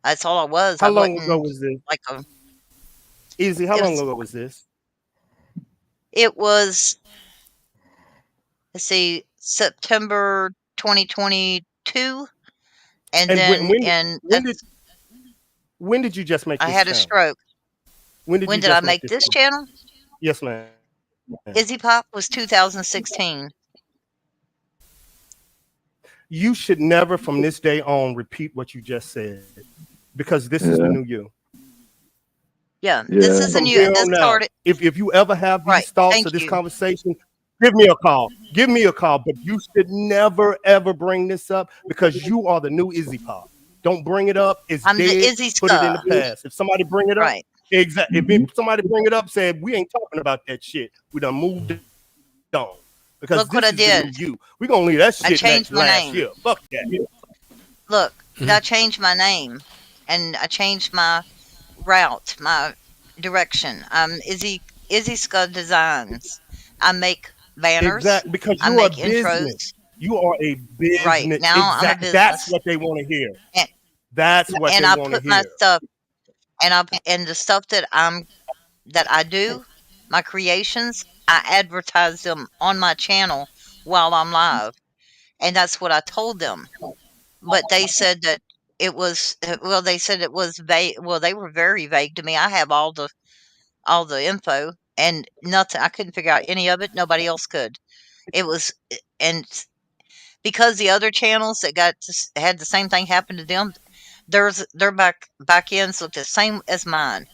That's all I was. How I long ago wasn't was this? like a. Easy. How It long was. ago was this? It was. Let's see, September 2022, and And then when did you just make I this had a channel? stroke. When did When you did I just make make this channel? Yes, ma'am. Izzy Pop was 2016. You should never from this day on repeat what you just said because this is the new you. Yeah, this is a From new. here This on out, started. if you ever have these Right. thoughts Thank or this you. conversation, give me a call. Give me a call. But you should never ever bring this up because you are the new Izzy Pop. Don't bring it up. It's I'm the dead. Izzy Put it in the Scar. past. If somebody bring it up, Right. Exactly. If somebody bring it up, said we ain't talking about that shit, we done moved on because Look what this I is the did. new you. We gonna leave that I shit changed my last name. year. Fuck that. Look, I changed my name, and I changed my route, my direction. Izzy Scud Designs. I make banners. Exactly, because I you are make a business. intros. You are a Right business. now, I'm a Exactly. That's business, what they want to hear. and That's what and they I want to put my hear. stuff, and the stuff that I do, my creations. I advertise them on my channel while I'm live, and that's what I told them. But they said that it was well. They said it was vague. Well, they were very vague to me. I have all the info and nothing. I couldn't figure out any of it. Nobody else could. It was and because the other channels that had the same thing happen to them, their back ends looked the same as mine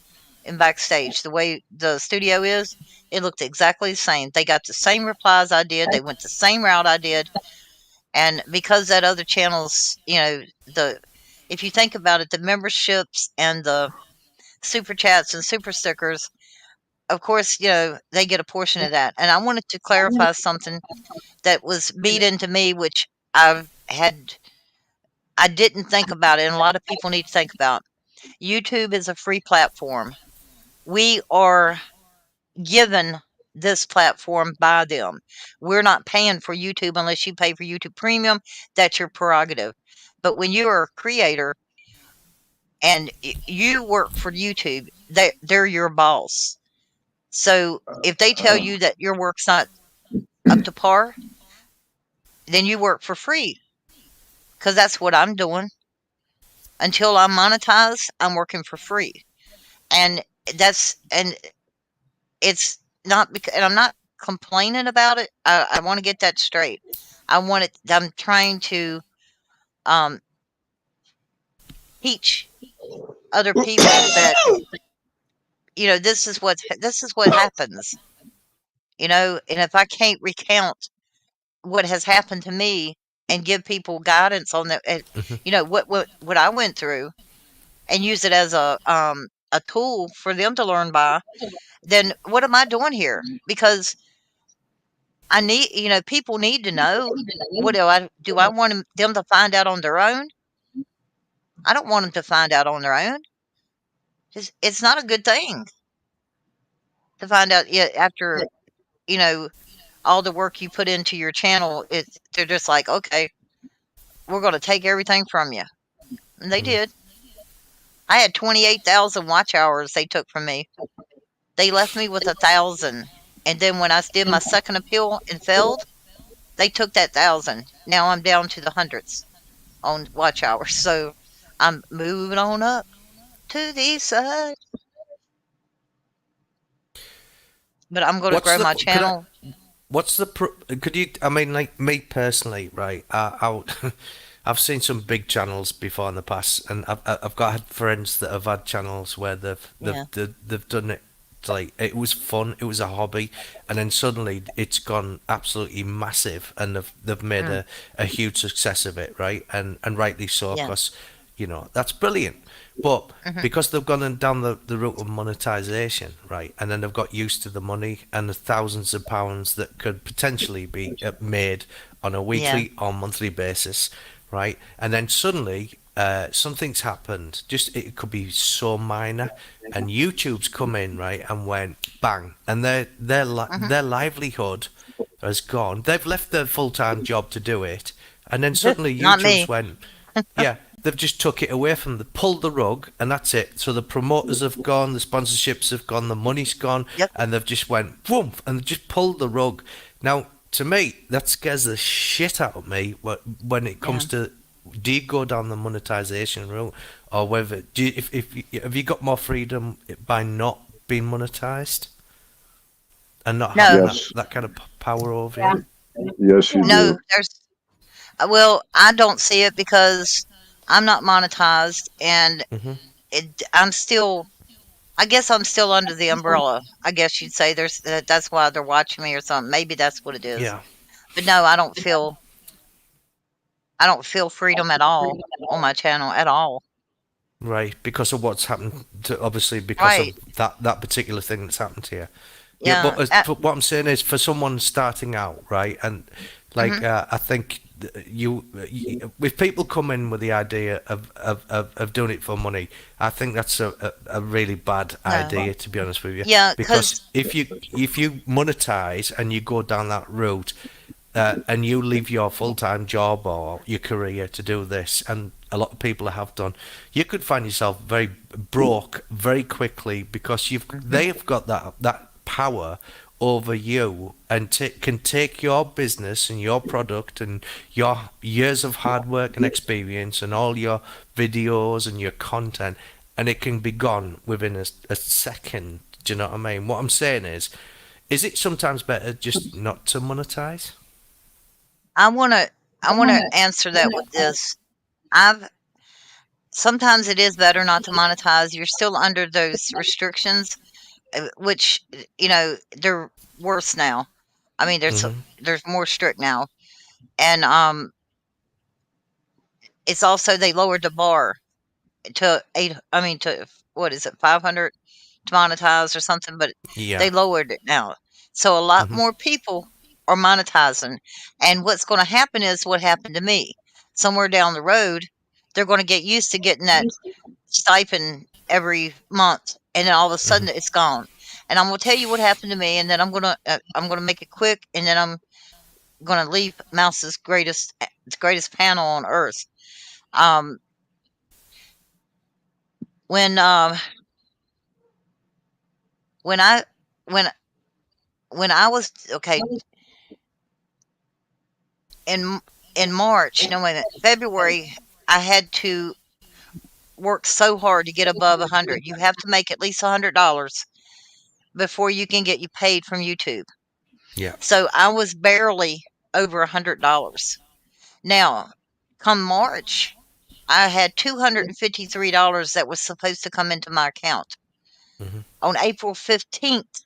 in backstage. The way the studio is, it looked exactly the same. They got the same replies I did. They went the same route I did. And because that other channel's, if you think about it, the memberships and the super chats and super stickers, of course, they get a portion of that. And I wanted to clarify something that was beat into me, which I didn't think about it, and a lot of people need to think about. YouTube is a free platform. We are given this platform by them. We're not paying for YouTube unless you pay for YouTube Premium. That's your prerogative. But when you're a creator and you work for YouTube, they're your boss. So if they tell you that your work's not up to par, then you work for free. Because that's what I'm doing. Until I'm monetized, I'm working for free. And it's not because, and I'm not complaining about it. I want to get that straight. I'm trying to teach other people that this is what happens. And if I can't recount what has happened to me and give people guidance on that, what I went through, and use it as a tool for them to learn by, then what am I doing here? Because I need, people need to know. What do? I want them to find out on their own? I don't want them to find out on their own. It's not a good thing to find out after, all the work you put into your channel. They're just like, okay, we're going to take everything from you. And they did. I had 28,000 watch hours they took from me. They left me with 1,000. And then when I did my second appeal and failed, they took that 1,000. Now I'm down to the hundreds on watch hours. So I'm moving on up to the east side. But I'm going to grow my channel. Could you? I mean, like me personally, right? I've seen some big channels before in the past, and I've had friends that have had channels where they've done it. Like it was fun, it was a hobby, and then suddenly it's gone absolutely massive, and they've made a huge success of it, right? And rightly so, because that's brilliant. But because they've gone down the route of monetization, right, and then they've got used to the money and the thousands of pounds that could potentially be made on a weekly or monthly basis, right, and then suddenly something's happened. Just it could be so minor, and YouTube's come in, right, and went bang, and their livelihood has gone. They've left their full-time job to do it, and then suddenly YouTube's went, they've just took it away from them, pulled the rug, and that's it. So the promoters have gone, the sponsorships have gone, the money's gone, and they've just went boom, and just pulled the rug. Now, to me, that scares the shit out of me when it comes to. Do you go down the monetization route, or whether have you got more freedom by not being monetized and not having that kind of power over you? Yes, you do. Well, I don't see it because I'm not monetized, and I guess I'm still under the umbrella. I guess you'd say that's why they're watching me or something. Maybe that's what it is. Yeah. But no, I don't feel freedom at all on my channel at all. Right, because of what's happened to, obviously because Right. of that particular thing that's happened to you. Yeah, Yeah. but what I'm saying is for someone starting out, right, and like I think if people come in with the idea of doing it for money, I think that's a really bad idea, to be honest with you. Yeah, Because if you monetize and you go down that route, and you leave your full-time job or your career to do this, and a lot of people have done, you could find yourself very broke very quickly because they've got that power over you and can take your business and your product and your years of hard work and experience and all your videos and your content, and it can be gone within a second. Do you know what I mean? What I'm saying is it sometimes better just not to monetize? I want to answer that with this. Sometimes it is better not to monetize. You're still under those restrictions, which they're worse now. I mean, there's more strict now, and it's also they lowered the bar to what is it, 500 to monetize or something, but Yeah. they lowered it now. So a lot Mhm. more people are monetizing. And what's going to happen is what happened to me. Somewhere down the road, they're going to get used to getting that stipend every month, and then all of a sudden it's gone. And I'm going to tell you what happened to me, and then I'm going to make it quick, and then I'm going to leave Mouse's greatest panel on earth. When when I when I was okay in March, no wait a minute, February, I had to work so hard to get above 100. You have to make at least $100 before you can get you paid from YouTube. Yeah. So I was barely over $100. Now, come March, I had $253 that was supposed to come into my account. On April 15th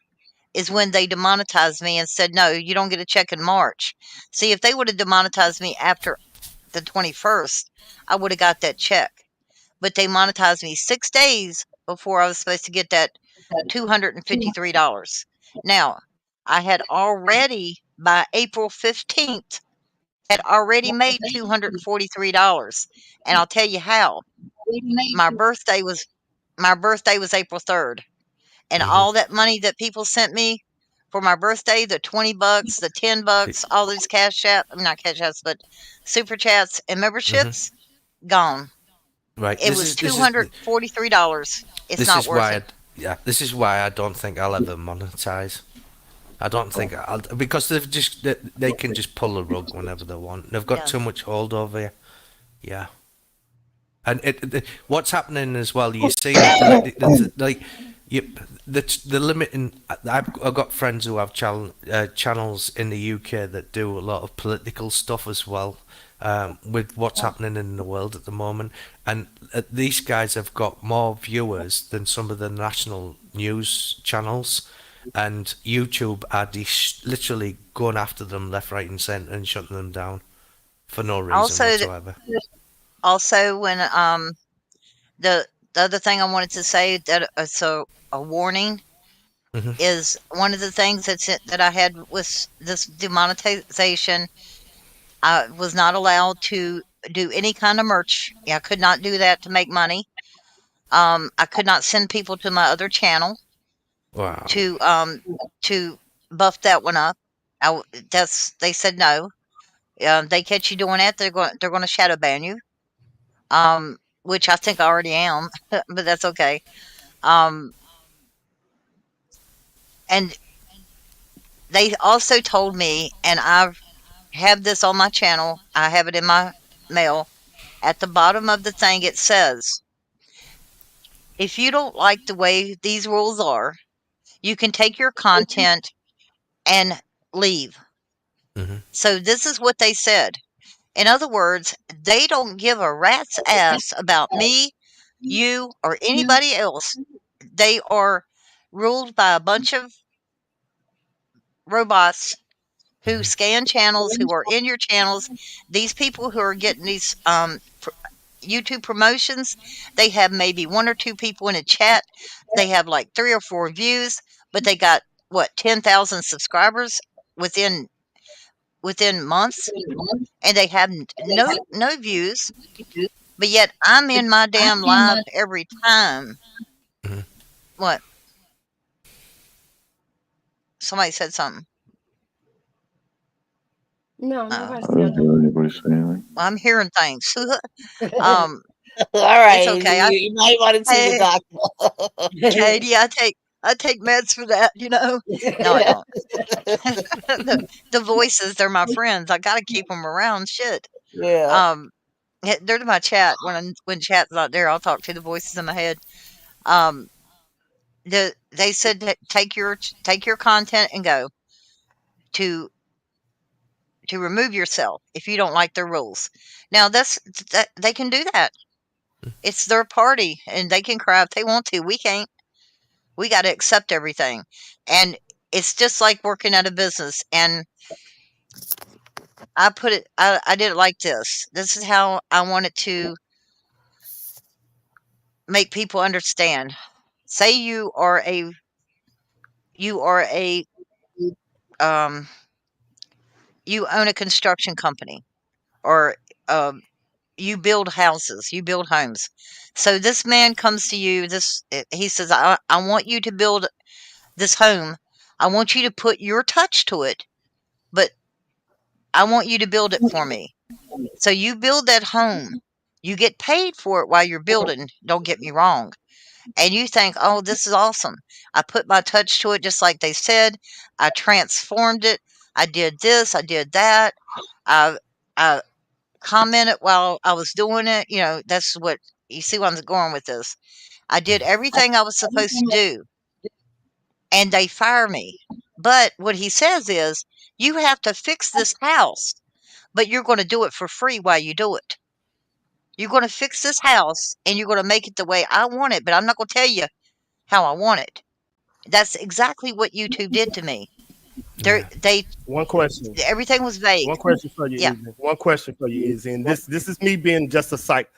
is when they demonetized me and said, no, you don't get a check in March. See, if they would have demonetized me after the 21st, I would have got that check. But they monetized me 6 days before I was supposed to get that $253. Now, I had already, by April 15th, had already made $243. And I'll tell you how. My birthday was April 3rd. And all that money that people sent me for my birthday, the $20, the $10, all these not cash apps, but super chats and memberships, gone. Right. It was $243. It's not worth it. This is why I don't think I'll ever monetize. I don't think because they can just pull the rug whenever they want. They've got too much hold over you. Yeah. And what's happening as well, you see, like the limiting. I've got friends who have channels in the UK that do a lot of political stuff as well, with what's happening in the world at the moment. And these guys have got more viewers than some of the national news channels. And YouTube are literally going after them left, right, and centre and shutting them down for no reason whatsoever. Also, when the other thing I wanted to say that so a warning is one of the things that I had with this demonetization. I was not allowed to do any kind of merch. I could not do that to make money. I could not send people to my other channel. Wow. To buff that one up. They said no. They catch you doing that, they're going to shadow ban you. Which I think I already am, but that's okay. And they also told me, and I have this on my channel, I have it in my mail. At the bottom of the thing, it says, if you don't like the way these rules are, you can take your content and leave. So this is what they said. In other words, they don't give a rat's ass about me, you, or anybody else. They are ruled by a bunch of robots who scan channels, who are in your channels. These people who are getting these YouTube promotions, they have maybe 1 or 2 people in a chat. They have like 3 or 4 views, but they got what 10,000 subscribers within months, and they have no views. But yet I'm in my damn live every time. Mhm. What? Somebody said something. No, Oh. nobody I said didn't hear nothing. anybody say anything. Well, I'm hearing things. All It's right, okay. you might want to see the Hey, doctor. Katie, I take meds for that, you know. No, I don't. The voices, they're my friends. I gotta keep them around. Shit. Yeah. They're to my chat. When chat's not there, I'll talk to the voices in my head. Um, they said that take your content and go to remove yourself if you don't like their rules. Now that they can do that. It's their party, and they can cry if they want to. We can't. We got to accept everything, and it's just like working at a business. And I put it. I did it like this. This is how I wanted to make people understand. Say you are a um you own a construction company, or you build houses, you build homes. So this man comes to you, he says, I want you to build this home. I want you to put your touch to it, but I want you to build it for me. So you build that home. You get paid for it while you're building, don't get me wrong. And you think, oh, this is awesome. I put my touch to it just like they said. I transformed it. I did this, I did that. I I commented while I was doing it. You know, that's what you see where I'm going with this. I did everything I was supposed to do, and they fire me. But what he says is, you have to fix this house, but you're going to do it for free while you do it. You're going to fix this house, and you're going to make it the way I want it, but I'm not going to tell you how I want it. That's exactly what YouTube did to me. They One question. everything was vague. One question for you, Yeah. Izzy. One question for you, Izzy. And this is me being just a psych.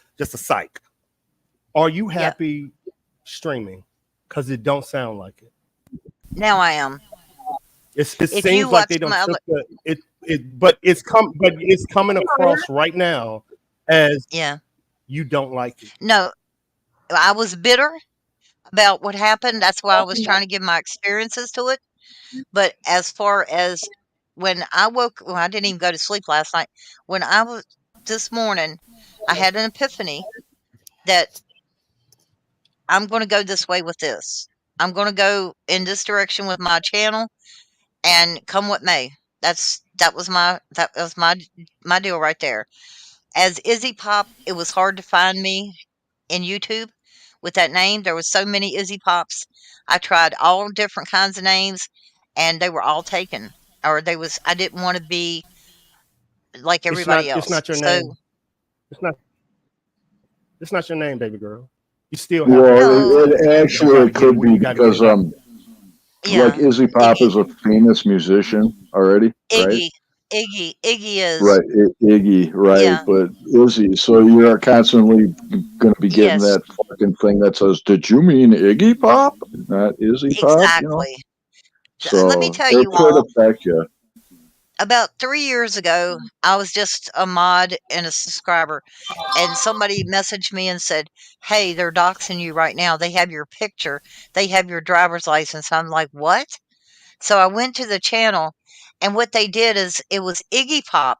Are you Yeah. happy streaming? Because it don't sound like it. Now I am. It If you seems like watch they don't my took other, but it's coming across right now as yeah. you don't like it. No, I was bitter about what happened. That's why I was trying to give my experiences to it. But as far as when I woke, well, I didn't even go to sleep last night. When I was this morning, I had an epiphany that I'm going to go this way with this. I'm going to go in this direction with my channel, and come what may. That was my deal right there. As Izzy Pop, it was hard to find me in YouTube with that name. There was so many Izzy Pops. I tried all different kinds of names, and they were all taken. Or I didn't want to be like everybody It's else. not your So name. It's not your name, baby girl. You still have Well, to it actually could be because like yeah, Izzy Pop is a famous musician already, right? Iggy is Right, Iggy, right? yeah, But Izzy, so you are constantly going to be getting yes, that fucking thing that says, "Did you mean Iggy Pop, not Izzy Pop?" You know, exactly. Let me so tell it you could all. affect you. About 3 years ago, I was just a mod and a subscriber, and somebody messaged me and said, "Hey, they're doxing you right now. They have your picture. They have your driver's license." I'm like, "What?" So I went to the channel, and what they did is it was Iggy Pop.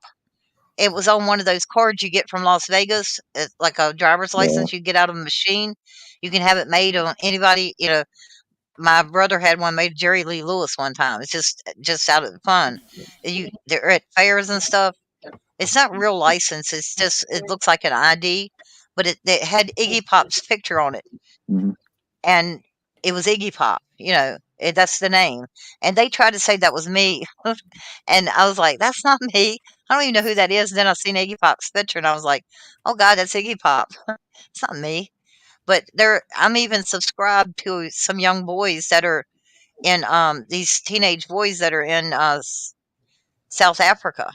It was on one of those cards you get from Las Vegas, like a driver's Yeah. license you get out of a machine. You can have it made on anybody. You know, my brother had one made of Jerry Lee Lewis one time. It's just out of fun. They're at fairs and stuff. It's not real license. It's just it looks like an ID, but it had Iggy Pop's picture on it, Mhm. and it was Iggy Pop. You know, that's the name. And they tried to say that was me, and I was like, "That's not me. I don't even know who that is." And then I seen Iggy Pop's picture, and I was like, "Oh God, that's Iggy Pop. It's not me." But I'm even subscribed to some young boys that are in these teenage boys that are in South Africa,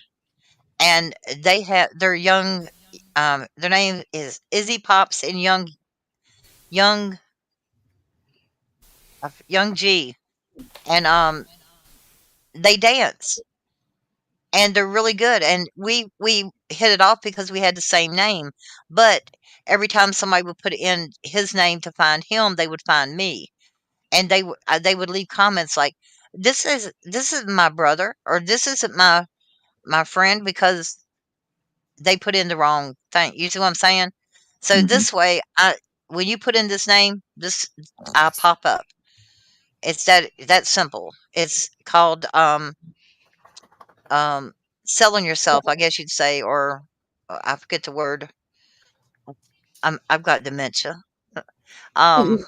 and they're young Their name is Izzy Pops and Young G, and they dance, and they're really good. And we hit it off because we had the same name. But every time somebody would put in his name to find him, they would find me, and they would leave comments like, this is my brother, or this isn't my friend, because they put in the wrong thing. You see what I'm saying? So this way, when you put in this name, I pop up. It's that simple. It's called selling yourself, I guess you'd say, or I forget the word. I've got dementia. Um,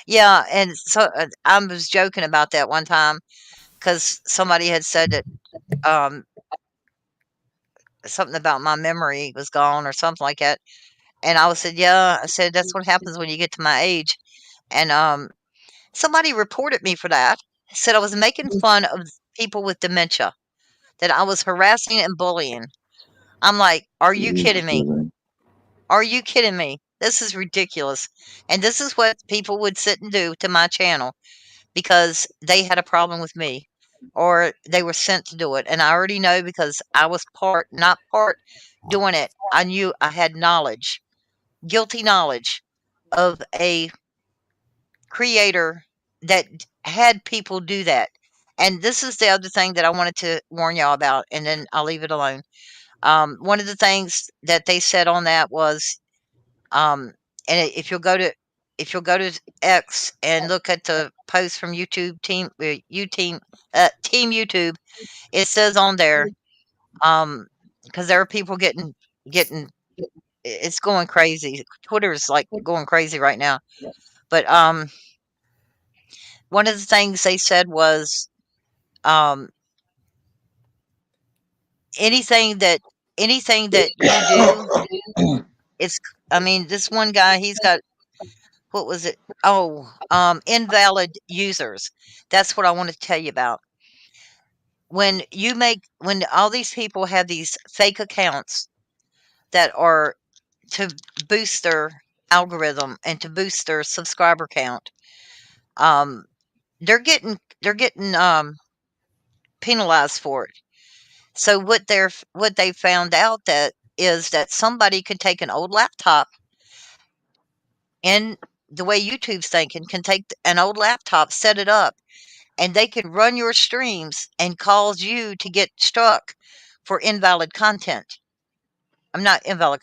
yeah, and so I was joking about that one time because somebody had said that um something about my memory was gone or something like that, and I said, yeah, I said that's what happens when you get to my age, and somebody reported me for that. Said I was making fun of people with dementia, that I was harassing and bullying. I'm like, are you kidding me? Are you kidding me? This is ridiculous. And this is what people would sit and do to my channel because they had a problem with me or they were sent to do it. And I already know because I was not part doing it. I knew I had knowledge, guilty knowledge of a creator that had people do that. And this is the other thing that I wanted to warn y'all about, and then I'll leave it alone. One of the things that they said on that was, and if you'll go to X and look at the post from YouTube team YouTube, it says on there, because there are people getting it's going crazy. Twitter's like going crazy right now. But one of the things they said was, anything that you do, it's, I mean, this one guy, he's got, what was it? Oh, invalid users. That's what I want to tell you about. When all these people have these fake accounts that are to boost their algorithm and to boost their subscriber count, they're getting penalized for it. So what they found out that is that somebody could take an old laptop, and the way YouTube's thinking, can take an old laptop, set it up, and they can run your streams and cause you to get struck for invalid content. I'm not invalid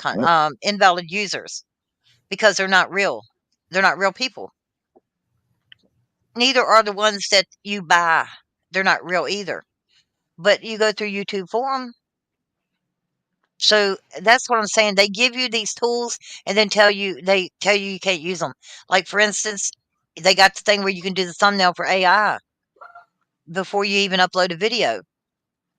invalid users, because they're not real. They're not real people. Neither are the ones that you buy. They're not real either. But you go through YouTube for them. So that's what I'm saying. They give you these tools and then they tell you can't use them. Like, for instance, they got the thing where you can do the thumbnail for AI before you even upload a video.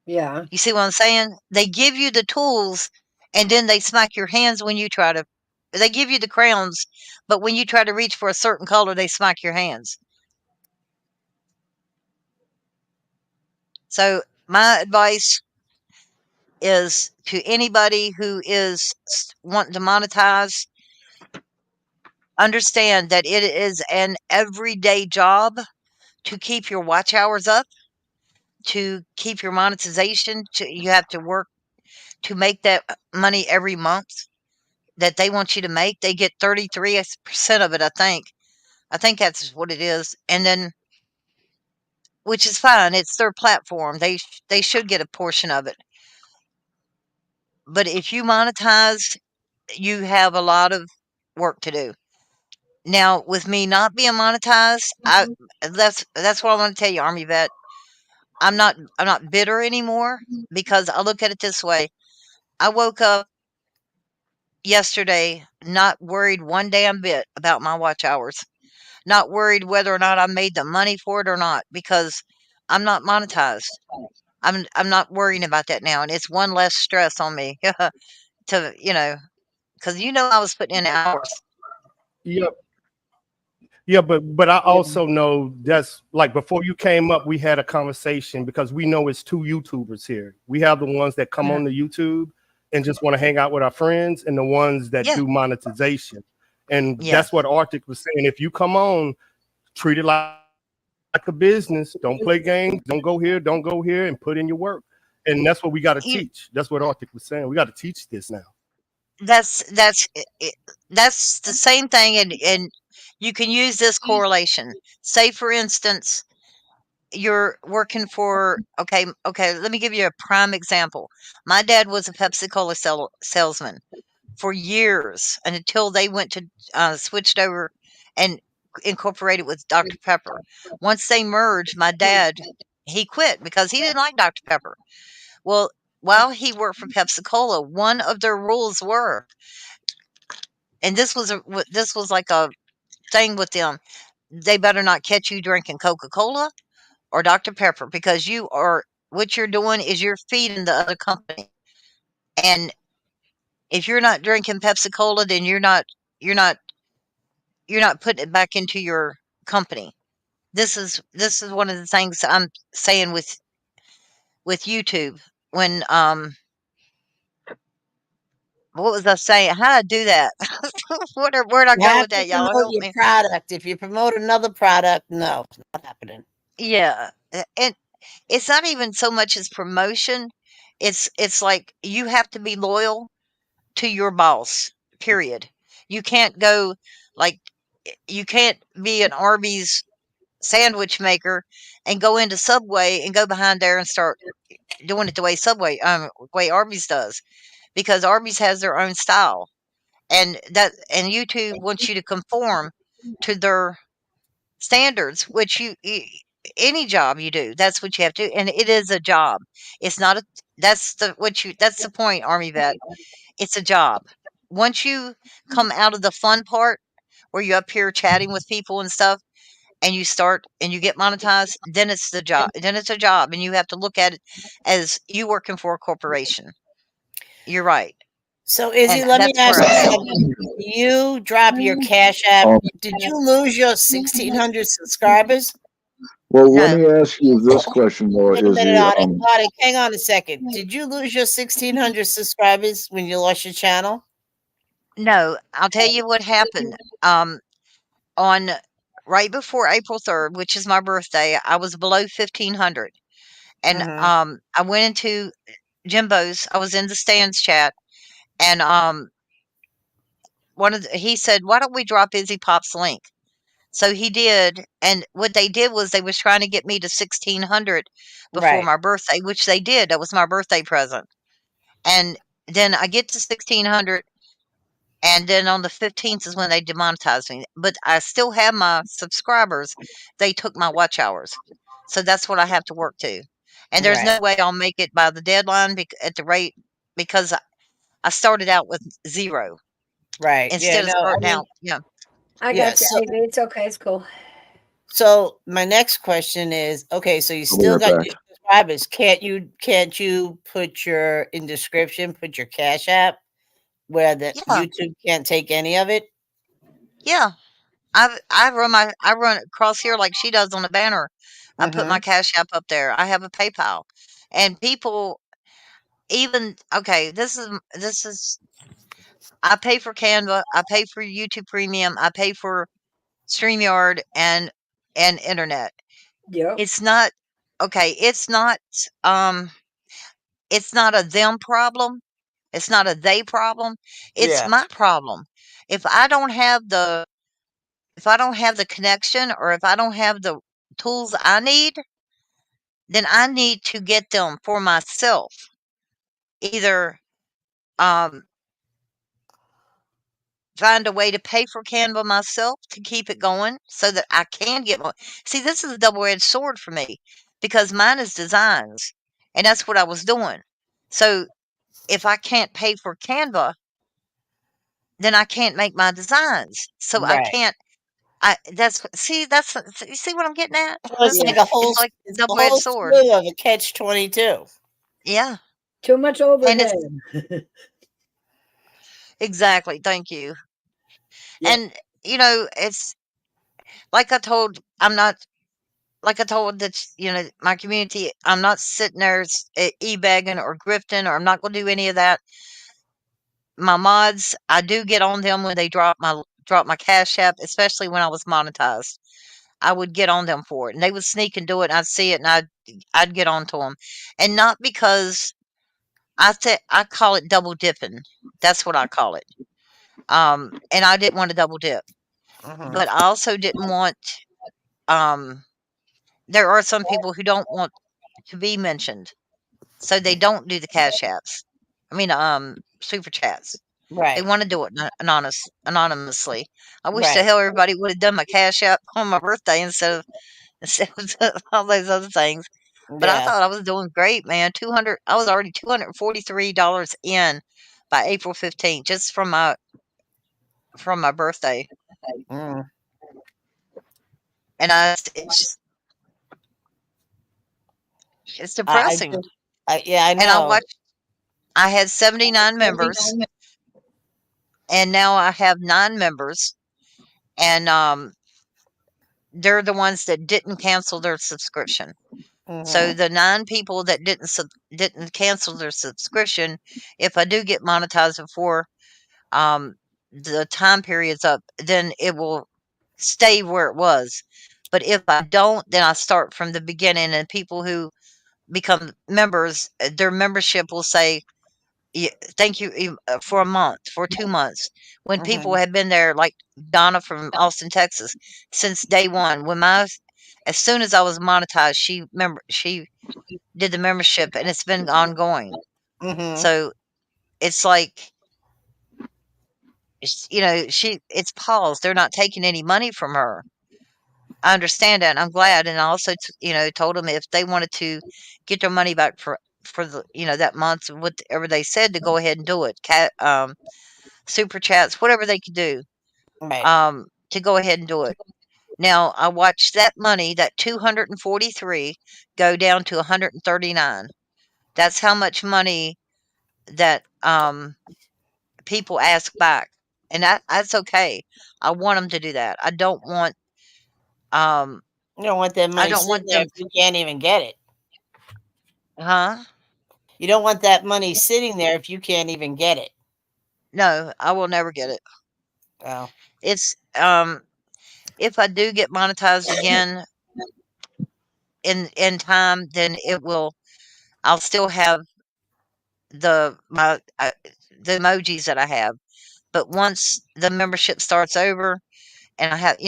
Yeah. You see what I'm saying? They give you the tools and then they smack your hands when you try to. They give you the crowns, but when you try to reach for a certain color, they smack your hands. So my advice is to anybody who is wanting to monetize, understand that it is an everyday job to keep your watch hours up, to keep your monetization. You have to work to make that money every month that they want you to make. They get 33% of it, I think. I think that's what it is. And then, which is fine. It's their platform. They should get a portion of it. But if you monetize, you have a lot of work to do. Now, with me not being monetized, that's what I want to tell you, Army Vet. I'm not bitter anymore, because I look at it this way. I woke up yesterday not worried one damn bit about my watch hours. Not worried whether or not I made the money for it or not, because I'm not monetized. I'm not worrying about that now, and it's one less stress on me to, because I was putting in hours. Yep. Yeah, but I also know that's like before you came up, we had a conversation because we know it's two YouTubers here. We have the ones that come on the YouTube, and just want to hang out with our friends, and the ones that Yeah. do monetization. And Yeah. that's what Arctic was saying. If you come on, treat it like a business. Don't play games. Don't go here, and put in your work. And that's what we got to You, teach. That's what Arctic was saying. We got to teach this now. that's the same thing, and you can use this correlation. Say, for instance, you're working for okay. Let me give you a prime example. My dad was a Pepsi Cola salesman for years, and until they went to switched over and incorporated with Dr. Pepper. Once they merged, my dad he quit because he didn't like Dr. Pepper. Well, while he worked for Pepsi Cola, one of their rules were, and this was like a thing with them, they better not catch you drinking Coca-Cola or Dr. Pepper, because what you're doing is you're feeding the other company. And if you're not drinking Pepsi Cola, then you're not putting it back into your company. This is one of the things I'm saying with YouTube. When what was I saying? How did I do that? Where'd I You go have with to that, y'all? promote Help your me. product. If you promote another product, no, it's not happening. Yeah, and it's not even so much as promotion. It's like you have to be loyal to your boss. Period. You can't go like you can't be an Arby's sandwich maker and go into Subway and go behind there and start doing it the way Arby's does, because Arby's has their own style, and YouTube wants you to conform to their standards, which any job you do, that's what you have to do, and it is a job. It's not a that's the point, Army vet. It's a job. Once you come out of the fun part where you're up here chatting with people and stuff, and you get monetized, then it's the job. Then it's a job, and you have to look at it as you working for a corporation. You're right. So, Izzy, And let me that's ask where you I'm at. something. You drop your Cash App. Did you lose your 1,600 subscribers? Well, let No. me ask you this question, though, Wait a minute, Izzy. Audie, hang on a second. Did you lose your 1,600 subscribers when you lost your channel? No, I'll tell you what happened. On right before April 3rd, which is my birthday, I was below 1,500, and Mhm. I went into Jimbo's. I was in the stands chat, and he said, "Why don't we drop Izzy Pop's link?" So he did, and what they did was they was trying to get me to 1,600 before Right. my birthday, which they did. That was my birthday present. And then I get to 1,600, and then on the 15th is when they demonetized me. But I still have my subscribers. They took my watch hours. So that's what I have to work to. And there's Right. no way I'll make it by the deadline at the rate, because I started out with 0 Right. Yeah, instead of no, I starting mean, out. Yeah. I yeah, got you, so Ivy. It's okay. It's cool. so my next question is, okay, so you I'll be still right got back. your subscribers. Can't you put your in description, put your Cash App where the Yeah. YouTube can't take any of it? Yeah. I run across here like she does on the banner. I put my Mhm. Cash App up there. I have a PayPal. And people even okay, this is I pay for Canva, I pay for YouTube Premium, I pay for StreamYard and internet. Yep. It's not okay, um it's not a them problem. It's not a they problem. It's Yeah. my problem. If I don't have the connection, or if I don't have the tools I need, then I need to get them for myself. Either um find a way to pay for Canva myself to keep it going so that I can get more. See, this is a double-edged sword for me, because mine is designs, and that's what I was doing. So if I can't pay for Canva, then I can't make my designs. So I Right. can't. You see what I'm getting at? So it's Yeah. like a whole It's like a it's a double-edged whole sword. slew of a catch-22. Yeah, Too much and overhead. it's exactly. Thank you. Yeah. And it's like I told my community, I'm not sitting there e-begging or grifting, or I'm not going to do any of that. my mods, I do get on them when they drop my Cash App, especially when I was monetized. I would get on them for it, and they would sneak and do it. And I'd see it, and I'd get on to them, and not because I call it double dipping. That's what I call it. And I didn't want to double dip, but I also didn't want. There are some people who don't want to be mentioned, so they don't do the Cash Apps. I mean, super chats. They Right. want to do it anonymously. I wish the Right. hell everybody would have done my Cash App on my birthday instead of all those other things. But I Yeah. thought I was doing great, man. 200. I was already $243 in by April 15th, just from my birthday, Mm. and it's I depressing. just, yeah, I And I know. watched. I had 79 members, and now I have 9 members, and they're the ones that didn't cancel their subscription. So Mhm. the 9 people that didn't cancel their subscription, if I do get monetized before the time period's up, then it will stay where it was. But if I don't, then I start from the beginning, and people who become members, their membership will say, thank you for a month, for 2 months. When people Mhm. have been there, like Donna from Austin, Texas, since day one, as soon as I was monetized, she did the membership, and it's been ongoing. Mhm. So it's like, it's paused. They're not taking any money from her. I understand that, and I'm glad. And I also, told them if they wanted to get their money back for the, that month, whatever they said, to go ahead and do it. Super chats, whatever they could do, Right. to go ahead and do it. Now I watched that money, that 243, go down to 139. That's how much money that people ask back, and that's okay. I want them to do that. I don't want You don't want that I money don't sitting want there them. if you can't even get it. Huh? You don't want that money sitting there if you can't even get it. No, I will never get it. Oh. It's if I do get monetized again in time, then I'll still have the emojis that I have. But once the membership starts over, and I have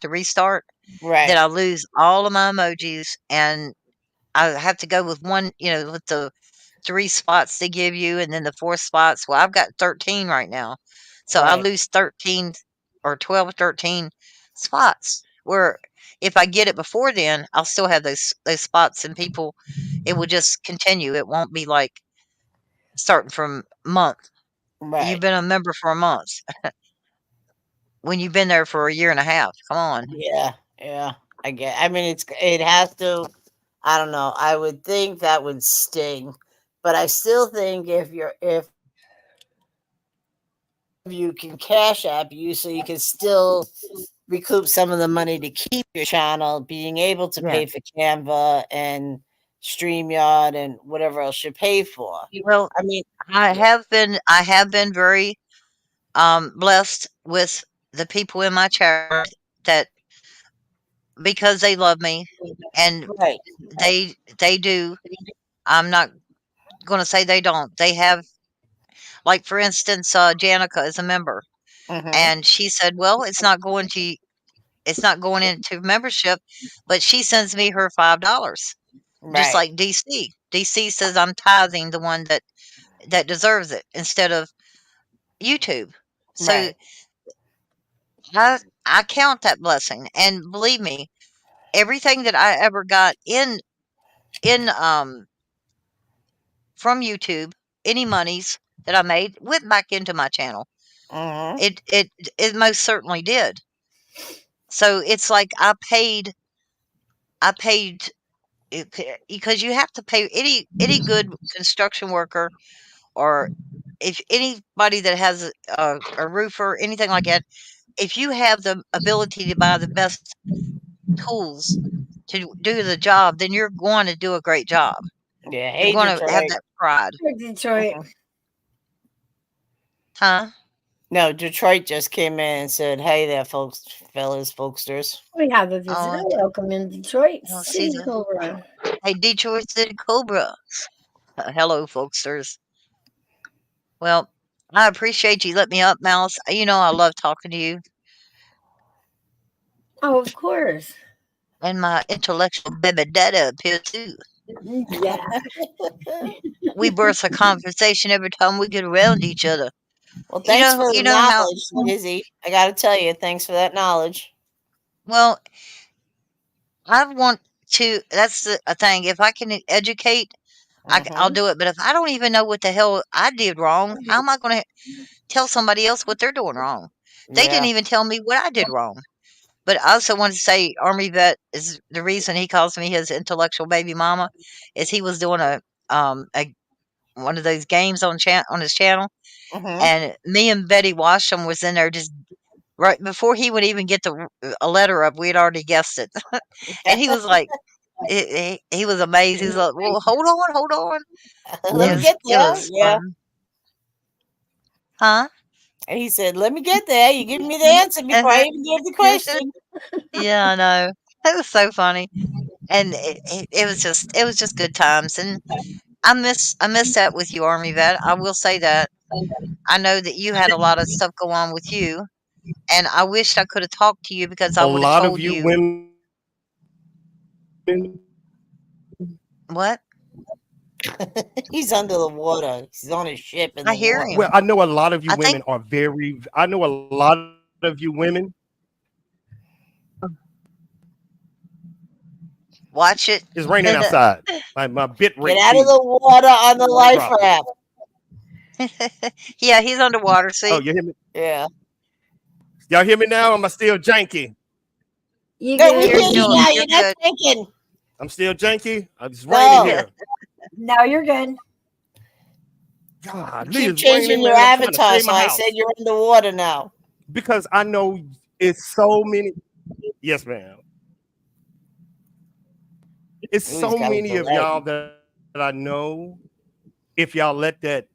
to restart, then Right. I lose all of my emojis, and I have to go with one, with the 3 spots they give you, and then the 4 spots. Well, I've got 13 right now. So I Right. lose 13 or 12 or 13 spots. Where if I get it before then, I'll still have those spots, and people, it will just continue. It won't be like starting from month. You've Right. been a member for a month when you've been there for a year and a half. Come on. Yeah. Yeah. I mean, it has to. I don't know. I would think that would sting, but I still think if you can Cash App you, so you can still recoup some of the money to keep your channel, being able to Yeah. pay for Canva and StreamYard and whatever else you pay for. Well, I mean, I have been very blessed with the people in my chat that, because they love me, and right. they do. I'm not going to say they don't. They have, like, for instance, Janica is a member, Mhm. and she said, "Well, it's not going into membership, but she sends me her $5, just Right. like DC. DC says I'm tithing the one that deserves it instead of YouTube. So Right. I count that blessing, and believe me, everything that I ever got in from YouTube, any monies that I made went back into my channel. Mhm. It most certainly did. So it's like I paid because you have to pay any good construction worker, or if anybody that has a roofer, anything like that, if you have the ability to buy the best tools to do the job, then you're going to do a great job. Yeah. You're Hey, going to have Detroit. that pride. Detroit. Mhm. Huh? No, Detroit just came in and said, "Hey there, folks, fellas, folksters." We have a visitor. Oh, Welcome in Detroit. oh, City Caesar. Cobra. Hey, Detroit City Cobra. Hello, folksters. Well, I appreciate you letting me up, Mouse. You know I love talking to you. Oh, of course. And my intellectual baby daddy up here, too. Yeah. We burst a conversation every time we get around each other. Well, thanks for the You know how. knowledge, Izzy. I got to tell you, thanks for that knowledge. Well, I want to. That's a thing. If I can educate, I'll do it. But if I don't even know what the hell I did wrong, how am I going to tell somebody else what they're doing wrong? They didn't Yeah. even tell me what I did wrong. But I also want to say Army Vet is the reason he calls me his intellectual baby mama. Is he was doing a one of those games on his channel, and me and Betty Washam was in there just right before he would even get a letter up. We had already guessed it, and he was like, he was amazed. He was like, "Well, hold on." Let me get It there. was Yeah. fun. Huh? And he said, "Let me get there. You give me the answer before I even give the question." Yeah, I know. It was so funny, and it was just good times. And I miss that with you, Army Vet. I will say that. I know that you had a lot of stuff go on with you, and I wished I could have talked to you because I A would have lot of told you you women. what. He's under the water. He's on a ship in I the hear water. him. Well, I know a lot of you I think women are very. I know a lot of you women. watch it. It's raining outside. My bit rate. Get out of the water on the life dropping. raft. Yeah, he's underwater. See? Oh, you hear me? Yeah. Y'all hear me now? Or am I still janky? You No, we good? hear you now. You're You're not good. thinking. I'm still janky. It's No. raining here. No, you're good. God, Keep it's changing raining, your man. I'm trying to avatar, stay so in my I house. said you're underwater now. Because I know it's so many. Yes, ma'am. It's Ooh, he's so got a many of delay. y'all that I know. If y'all let that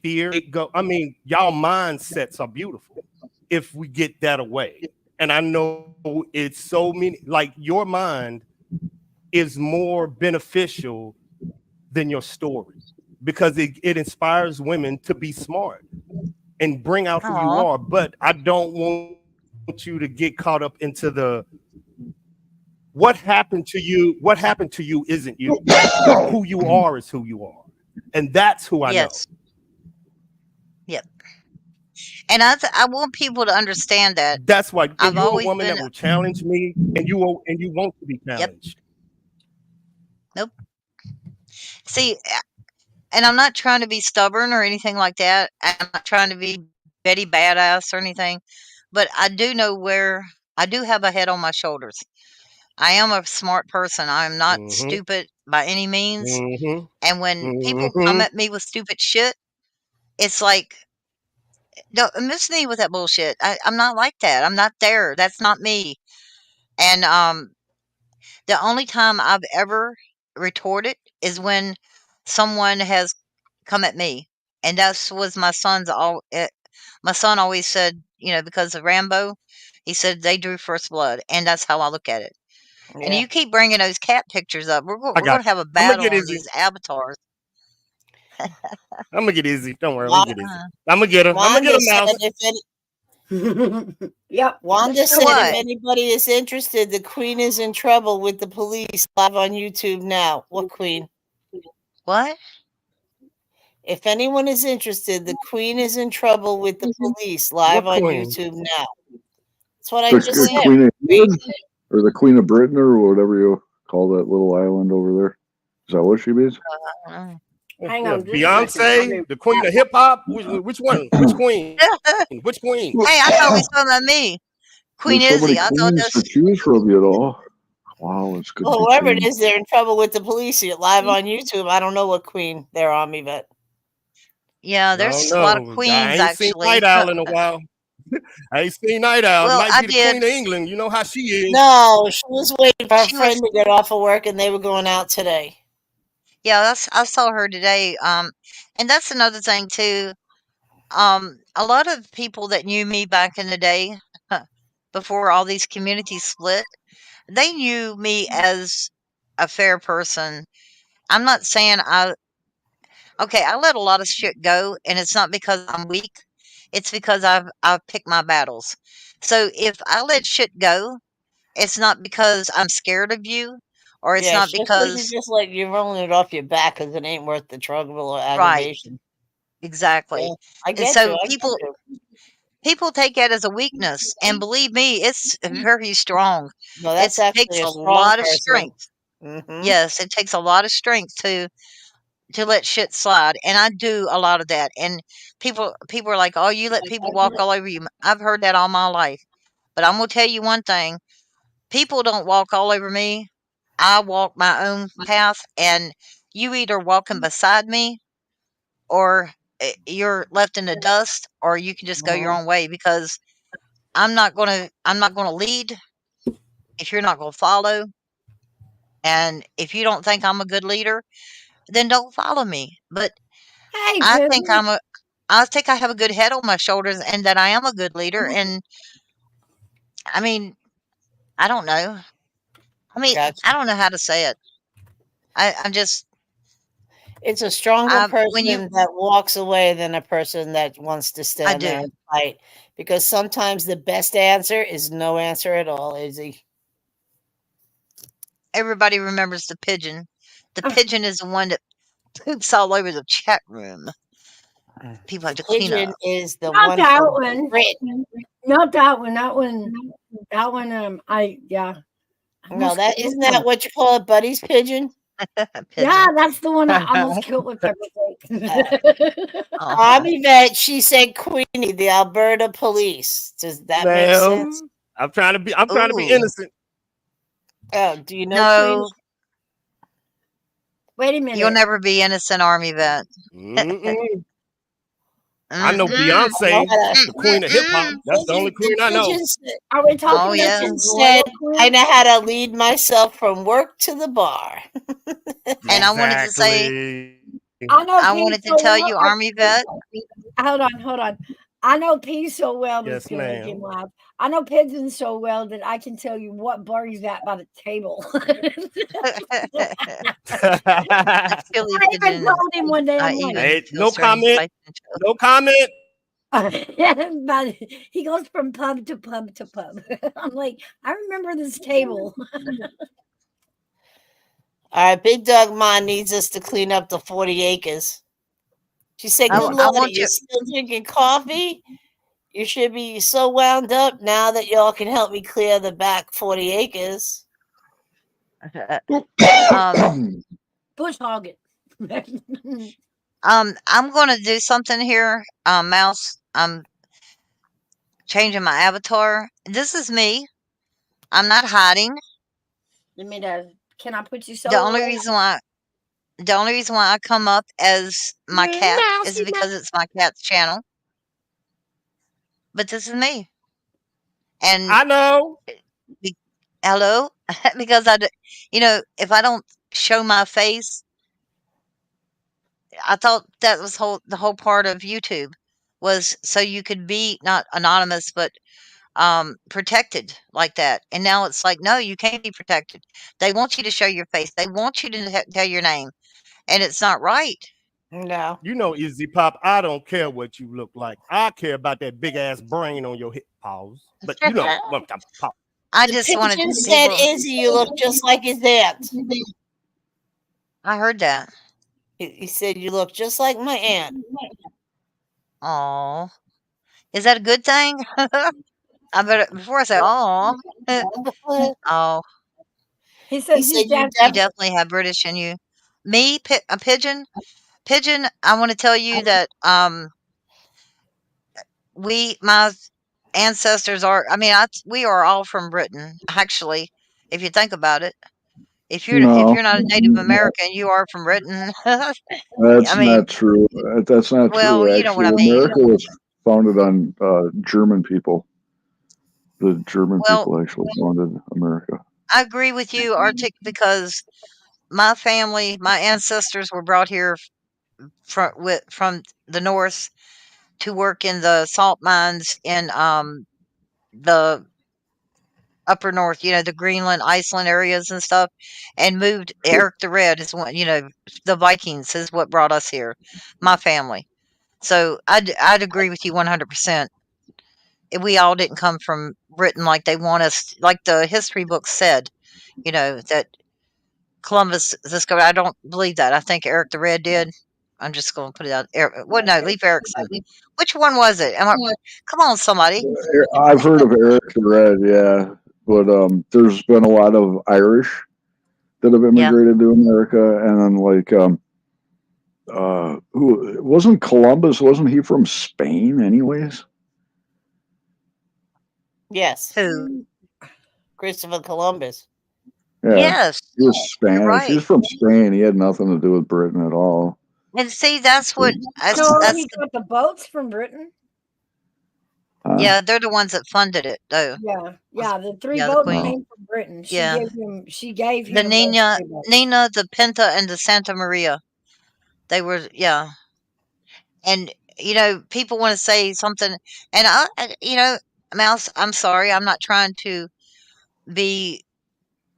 fear go, I mean, y'all mindsets are beautiful. If we get that away, and I know it's so many. Like your mind is more beneficial than your story because it inspires women to be smart and bring out who you Aw. are. But I don't want you to get caught up into the what happened to you. What happened to you isn't you. Who you are is who you are, and that's who I know. Yes. Yep. And I want people to understand that. That's why. And I've you're a always woman been. that will challenge me, and you want to be challenged. Nope. See, and I'm not trying to be stubborn or anything like that. I'm not trying to be Betty Badass or anything, but I do know where I do have a head on my shoulders. I am a smart person. I am not stupid by any means. And when people come at me with stupid shit, it's like, don't miss me with that bullshit. I'm not like that. I'm not there. That's not me. And the only time I've ever retorted is when someone has come at me, and that was my son's. My son always said, because of Rambo, he said they drew first blood, and that's how I look at it. And Yeah. you keep bringing those cat pictures up. We're I going got to have a you. I'm gonna battle get on Izzy. these avatars. I'm gonna get Izzy. Don't worry, I'm gonna get Izzy. I'm gonna get her. I'm gonna Wanda get her, said Mouse. if any, Yep. Wanda said What? if anybody is interested, the Queen is in trouble with the police. Live on YouTube now. What Queen? What? If anyone is interested, the Queen is in trouble with the police. Live What on queen? YouTube now. That's what I The just the said. Queen of England or the Queen of Britain or whatever you call that little island over there. Is that what she means? Hang Yeah, on. Just a second. Beyonce, the queen of hip hop. Which one? Which queen? Which queen? Hey, I thought we was talking about me. Queen There's so many Izzy. I thought queens that's. to choose from, you know. Wow, it's good Well, to be whoever it queen. is, they're in trouble with the police. You're live on YouTube. I don't know what Queen they're on me, but Yeah, I there's don't a lot of know. I queens ain't seen actually. Night Owl in a while. I ain't seen Night Owl. Well, Might I be the did. Queen of England. You know how she is. no, she was waiting for her She friend was. to get off of work, and they were going out today. Yeah, I saw her today. And that's another thing too. a lot of people that knew me back in the day, before all these communities split, they knew me as a fair person. I'm not saying I let a lot of shit go, and it's not because I'm weak. It's because I've picked my battles. So if I let shit go, it's not because I'm scared of you, or it's Yeah, not it's just 'cause because you just like you're rolling it off your back because it ain't worth the trouble or right, aggravation. exactly. Yeah, I And get you. so I get you. people take that as a weakness, and believe me, it's very strong. No, It that's actually takes a a strong lot of person. strength. Mm-hmm. Yes, it takes a lot of strength to let shit slide, and I do a lot of that. And people are like, "Oh, you let people walk all over you." I've heard that all my life, but I'm gonna tell you one thing: people don't walk all over me. I walk my own path, and you either walking beside me, or you're left in the dust, or you can just go your Mm-hmm. own way, because I'm not gonna lead if you're not gonna follow. And if you don't think I'm a good leader, then don't follow me. But Hey, I think Pippin. I think I have a good head on my shoulders, and that I am a good leader. And I mean, I don't know. Gotcha. I don't know how to say it. I'm just It's a stronger when you person that walks away than a person that wants to I stand there do. and fight. Because sometimes the best answer is no answer at all, Izzy. Everybody remembers the pigeon. The pigeon is the one that poops all over the chat room. People have to clean Pigeon up. is the Not one that from one. Britain. Not that one. That one. That one. Yeah. I No, almost that killed isn't that one. what you call it, Buddy's pigeon? Yeah, that's the one I almost killed with pepper steak. Army vet, she said Queenie, the Alberta police. Does that make sense? Ma'am, I'm trying to be Ooh. innocent. Oh, do you know Queenie? No, Wait a you'll minute. never be innocent, Army vet. Mm-mm. I know Mm-mm. I know Beyonce, how to. the queen of hip hop. That's the only queen I know. Are we The talking about pigeon the said, royal I queen? know how to lead myself from work to the bar. And I wanted to say, Exactly. I know I Pete wanted to so tell well. you, Army vet. Hold on. I know Pete so well that's Yes, gonna make him ma'am. laugh. I know Pigeon so well that I can tell you what bar he's at by the table. The chili I even pigeon. told him one day. I'm like, Even Hey, feel no strange comment. spice and chill. No comment. but he goes from pub to pub to pub. I'm like, I remember this table. All right, Big Dog Ma needs us to clean up the 40 acres. She said, I good want Lord, you. you're still drinking coffee? You should be so wound up now that y'all can help me clear the back 40 acres. Bush hog it. I'm gonna do something here, Mouse. I'm changing my avatar. This is me. I'm not hiding. Can I put you The solo? only reason why I come up as my cat is Mousy, because it's my cat's channel. But this is me. And I know. hello, because if I don't show my face, I thought that was the whole part of YouTube was so you could be not anonymous, but protected like that. And now it's like, no, you can't be protected. They want you to show your face. They want you to tell your name, and it's not right. No. You know, Izzy Pop, I don't care what you look like. I care about that big ass brain on your hip paws. But you know what I'm talking. I The just wanted pigeon said, people. Izzy, you look just like his aunt. I heard that. He said, you look just like my aunt. Oh, is that a good thing? I better before I say oh. Oh, He said He said, you you definitely have British in you. Me, a pigeon. Pigeon, I want to tell you that my ancestors are. I mean, we are all from Britain. Actually, if you think about it, if you're No, not a Native American, you are from Britain. I that's mean, not true. That's not well, true. you know what Actually, I mean. America was founded on German people. The German Well, people actually founded America. I agree with you, Arctic, because my family, my ancestors were brought here from the north to work in the salt mines in the upper north, the Greenland, Iceland areas and stuff, and moved. Eric the Red is one, the Vikings is what brought us here, my family. So I'd agree with you 100%. We all didn't come from Britain like they want us, like the history books said, that Columbus discovered. I don't believe that. I think Eric the Red did. I'm just going to put it out. Well, no, Leif Erikson. Which one was it? Come on, somebody. I've heard of Eric the Red, yeah, but there's been a lot of Irish that have immigrated to America, and then who wasn't Columbus? Wasn't he from Spain, anyways? Yes. Who? Christopher Columbus. Yeah, Yes. he was Spanish. right. He's from Spain. He had nothing to do with Britain at all. And see, that's what. So That's he got the boats from Britain. yeah, they're the ones that funded it, though. Yeah. The three Yeah, the boats Queen. came from Britain. Yeah. She gave him The those Nina, three boats. Nina, the Pinta, and the Santa Maria. They were, yeah. And people want to say something, and Mouse. I'm sorry, I'm not trying to be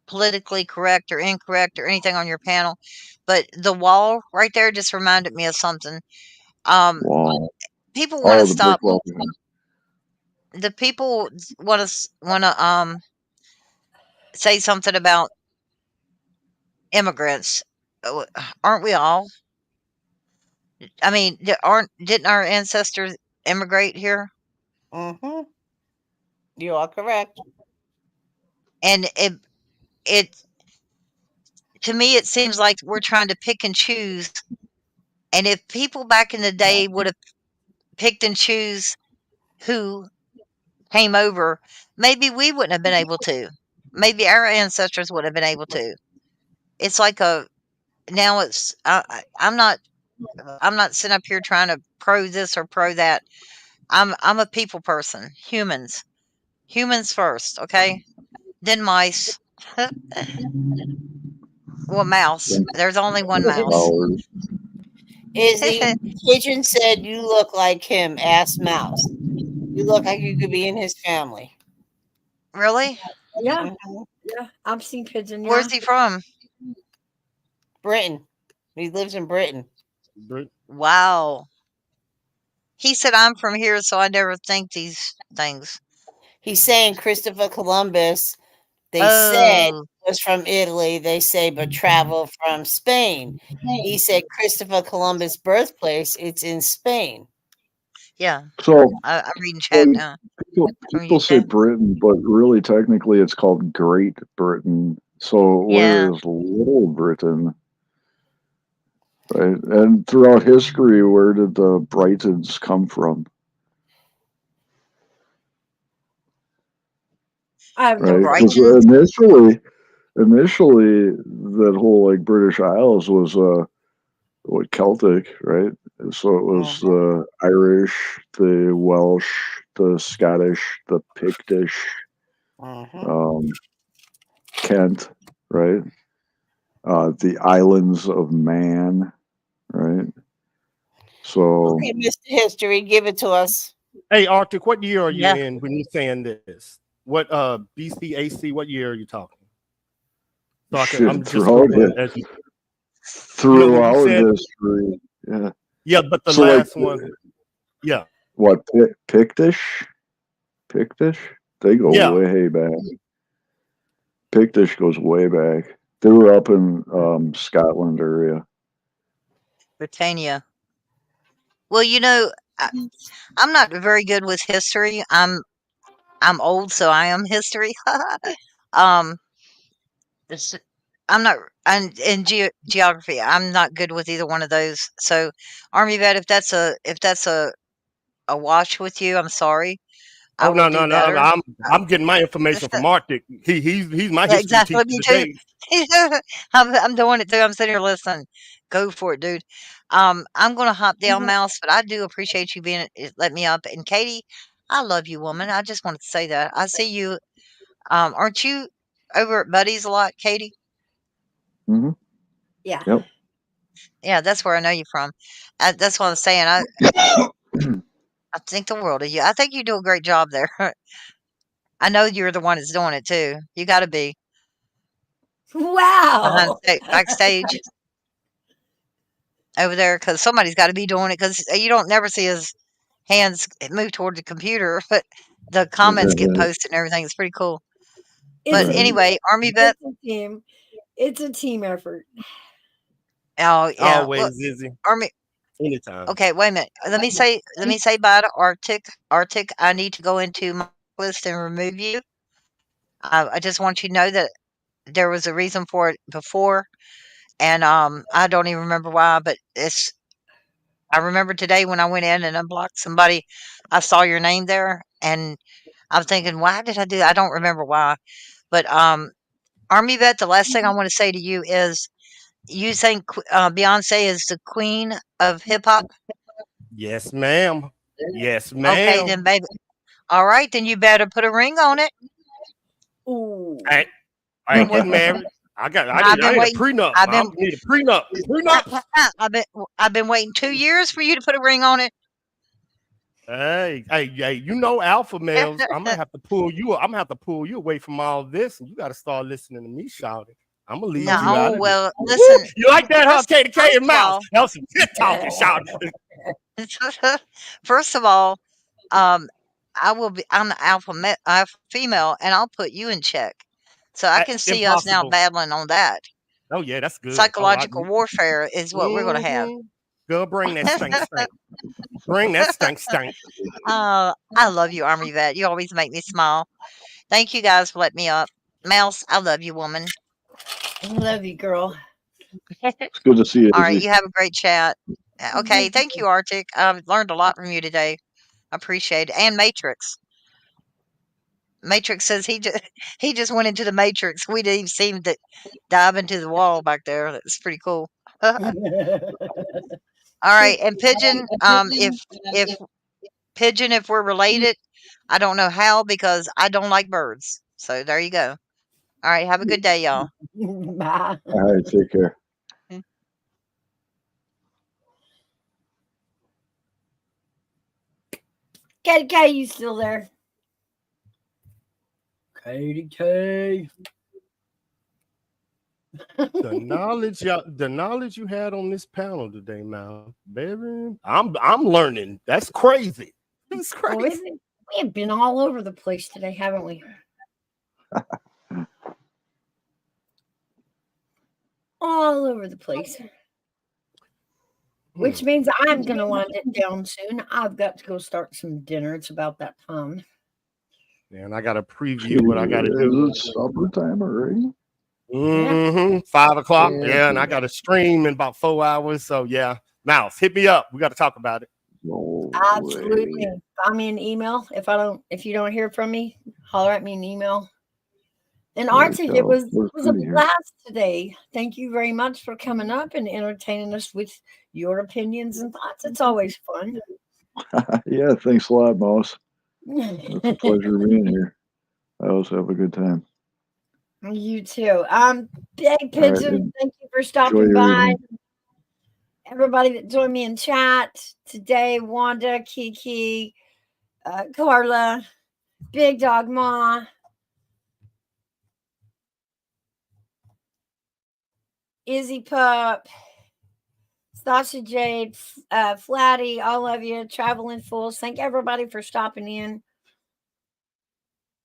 politically correct or incorrect or anything on your panel, but the wall right there just reminded me of something. Wow. People want to the stop. brick wall. The people want to say something about immigrants. Aren't we all? I mean, didn't our ancestors immigrate here? Mm-hmm. You are correct. And it to me it seems like we're trying to pick and choose. And if people back in the day would have picked and choose who came over, maybe we wouldn't have been able to. Maybe our ancestors would have been able to. It's like now it's I'm not sitting up here trying to pro this or pro that. I'm a people person. Humans first, okay? Then mice. Well, mouse. There's only one mouse. Izzy, Pigeon said you look like him. Ask Mouse. You look like you could be in his family. Really? Yeah. Yeah. I've seen Pigeon. Where's he from? Britain. He lives in Britain. Wow. He said, I'm from here, so I never think these things. He's saying Christopher Columbus, they said, was from Italy. They say, but traveled from Spain. He said Christopher Columbus' birthplace, it's in Spain. Yeah. So I'm reading chat now. people say Britain, but really technically it's called Great Britain. So where is Little Britain? Right. And throughout history, where did the Britons come from? Right. Because initially that whole British Isles was Celtic, right? So it was the Irish, the Welsh, the Scottish, the Pictish, Kent, right? The islands of Man, right? So okay, Mr. History, give it to us. Hey, Arctic, what year are you in when you're saying this? What BCAC? What year are you talking? So I'm just throughout history, yeah. Yeah, but the last one, yeah. What Pictish? They go way back. Pictish goes way back. They were up in Scotland area. Britannia. Well, I'm not very good with history. I'm old, so I am history. I'm not in geography. I'm not good with either one of those. So, Army Vet, if that's a wash with you, I'm sorry. Oh no! I'm getting my information from Arctic. He's my history teacher today. I'm doing it too. I'm sitting here listening. Go for it, dude. I'm gonna hop down, Mouse, but I do appreciate you let me up. And Katie, I love you, woman. I just wanted to say that. I see you. Aren't you over at Buddy's a lot, Katie? Mm-hmm. Yeah. Yeah, that's where I know you from. That's what I'm saying. I think the world of you. I think you do a great job there. I know you're the one that's doing it too. You got to be Wow. backstage over there because somebody's got to be doing it because you don't never see his hands move toward the computer, but the comments get posted and everything. It's pretty cool. But anyway, Army Vet. It's a team effort. Oh yeah, Always, Izzy. Army. Anytime. Okay, wait a minute. Let me say bye to Arctic. Arctic, I need to go into my list and remove you. I just want you to know that there was a reason for it before, and I don't even remember why, but I remember today when I went in and unblocked somebody, I saw your name there, and I was thinking, why did I do that? I don't remember why, but Army Vet, the last thing I want to say to you is, you think Beyonce is the queen of hip hop? Yes, ma'am. Yes, ma'am. Okay, then, baby. All right, then you better put a ring on it. Ooh. I ain't getting married. I need a prenup. I need a prenup. I've been waiting 2 years for you to put a ring on it. Hey, you know, alpha males. I'm gonna have to pull you. I'm gonna have to pull you away from all this, and you got to start listening to me, shouting. I'm gonna leave you out of well, it. listen. You like that, huh? KDK and Mouse. That was some shit talking, shouting. First of all, I'm the alpha female, and I'll put you in check, so I can see us now battling on that. Oh yeah, that's good. Psychological warfare is what we're gonna have. Girl, bring that stink. Bring that stink. I love you, Army Vet. You always make me smile. Thank you guys for letting me up. Mouse, I love you, woman. I love you, girl. It's good to see you. All right, you have a great chat. Okay, thank you, Arctic. I've learned a lot from you today. I appreciate it. And Matrix. Matrix says he just went into the Matrix. We didn't even seem to dive into the wall back there. That's pretty cool. All right, and Pigeon, if we're related, I don't know how because I don't like birds. So there you go. All right, have a good day, y'all. Bye. All right, take care. KDK, you still there? KDK. The knowledge you had on this panel today, Mal, baby. I'm learning. That's crazy. It's crazy. We have been all over the place today, haven't we? All over the place. Which means I'm going to wind it down soon. I've got to go start some dinner. It's about that time. Man, I got to preview what I got to do. It's supper time already. 5 o'clock. Yeah, and I got to stream in about 4 hours. So yeah, Mouse, hit me up. We got to talk about it. No Absolutely. Find me an email. If you don't hear from me, holler at me an email. And Arctic, it was a blast today. Thank you very much for coming up and entertaining us with your opinions and thoughts. It's always fun. Yeah, thanks a lot, Mouse. It's a pleasure being here. I always have a good time. You too. Big Pigeon, thank you for stopping by. Everybody that joined me in chat today, Wanda, Kiki, Carla, Big Dog Ma, Izzy Pup, Sasha Jade, Flatty, all of you, Traveling Fools. Thank everybody for stopping in.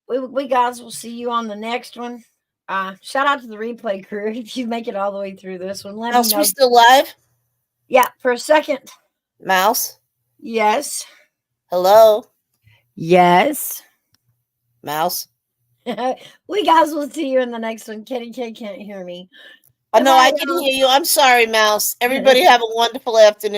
We guys will see you on the next one. Shout out to the replay crew if you make it all the way through this one. Let me know. We still live? Yeah, for a second. Mouse? Yes. Hello? Yes. Mouse? We guys will see you in the next one. KDK can't hear me. Oh, no, I can hear you. I'm sorry, Mouse. Everybody have a wonderful afternoon.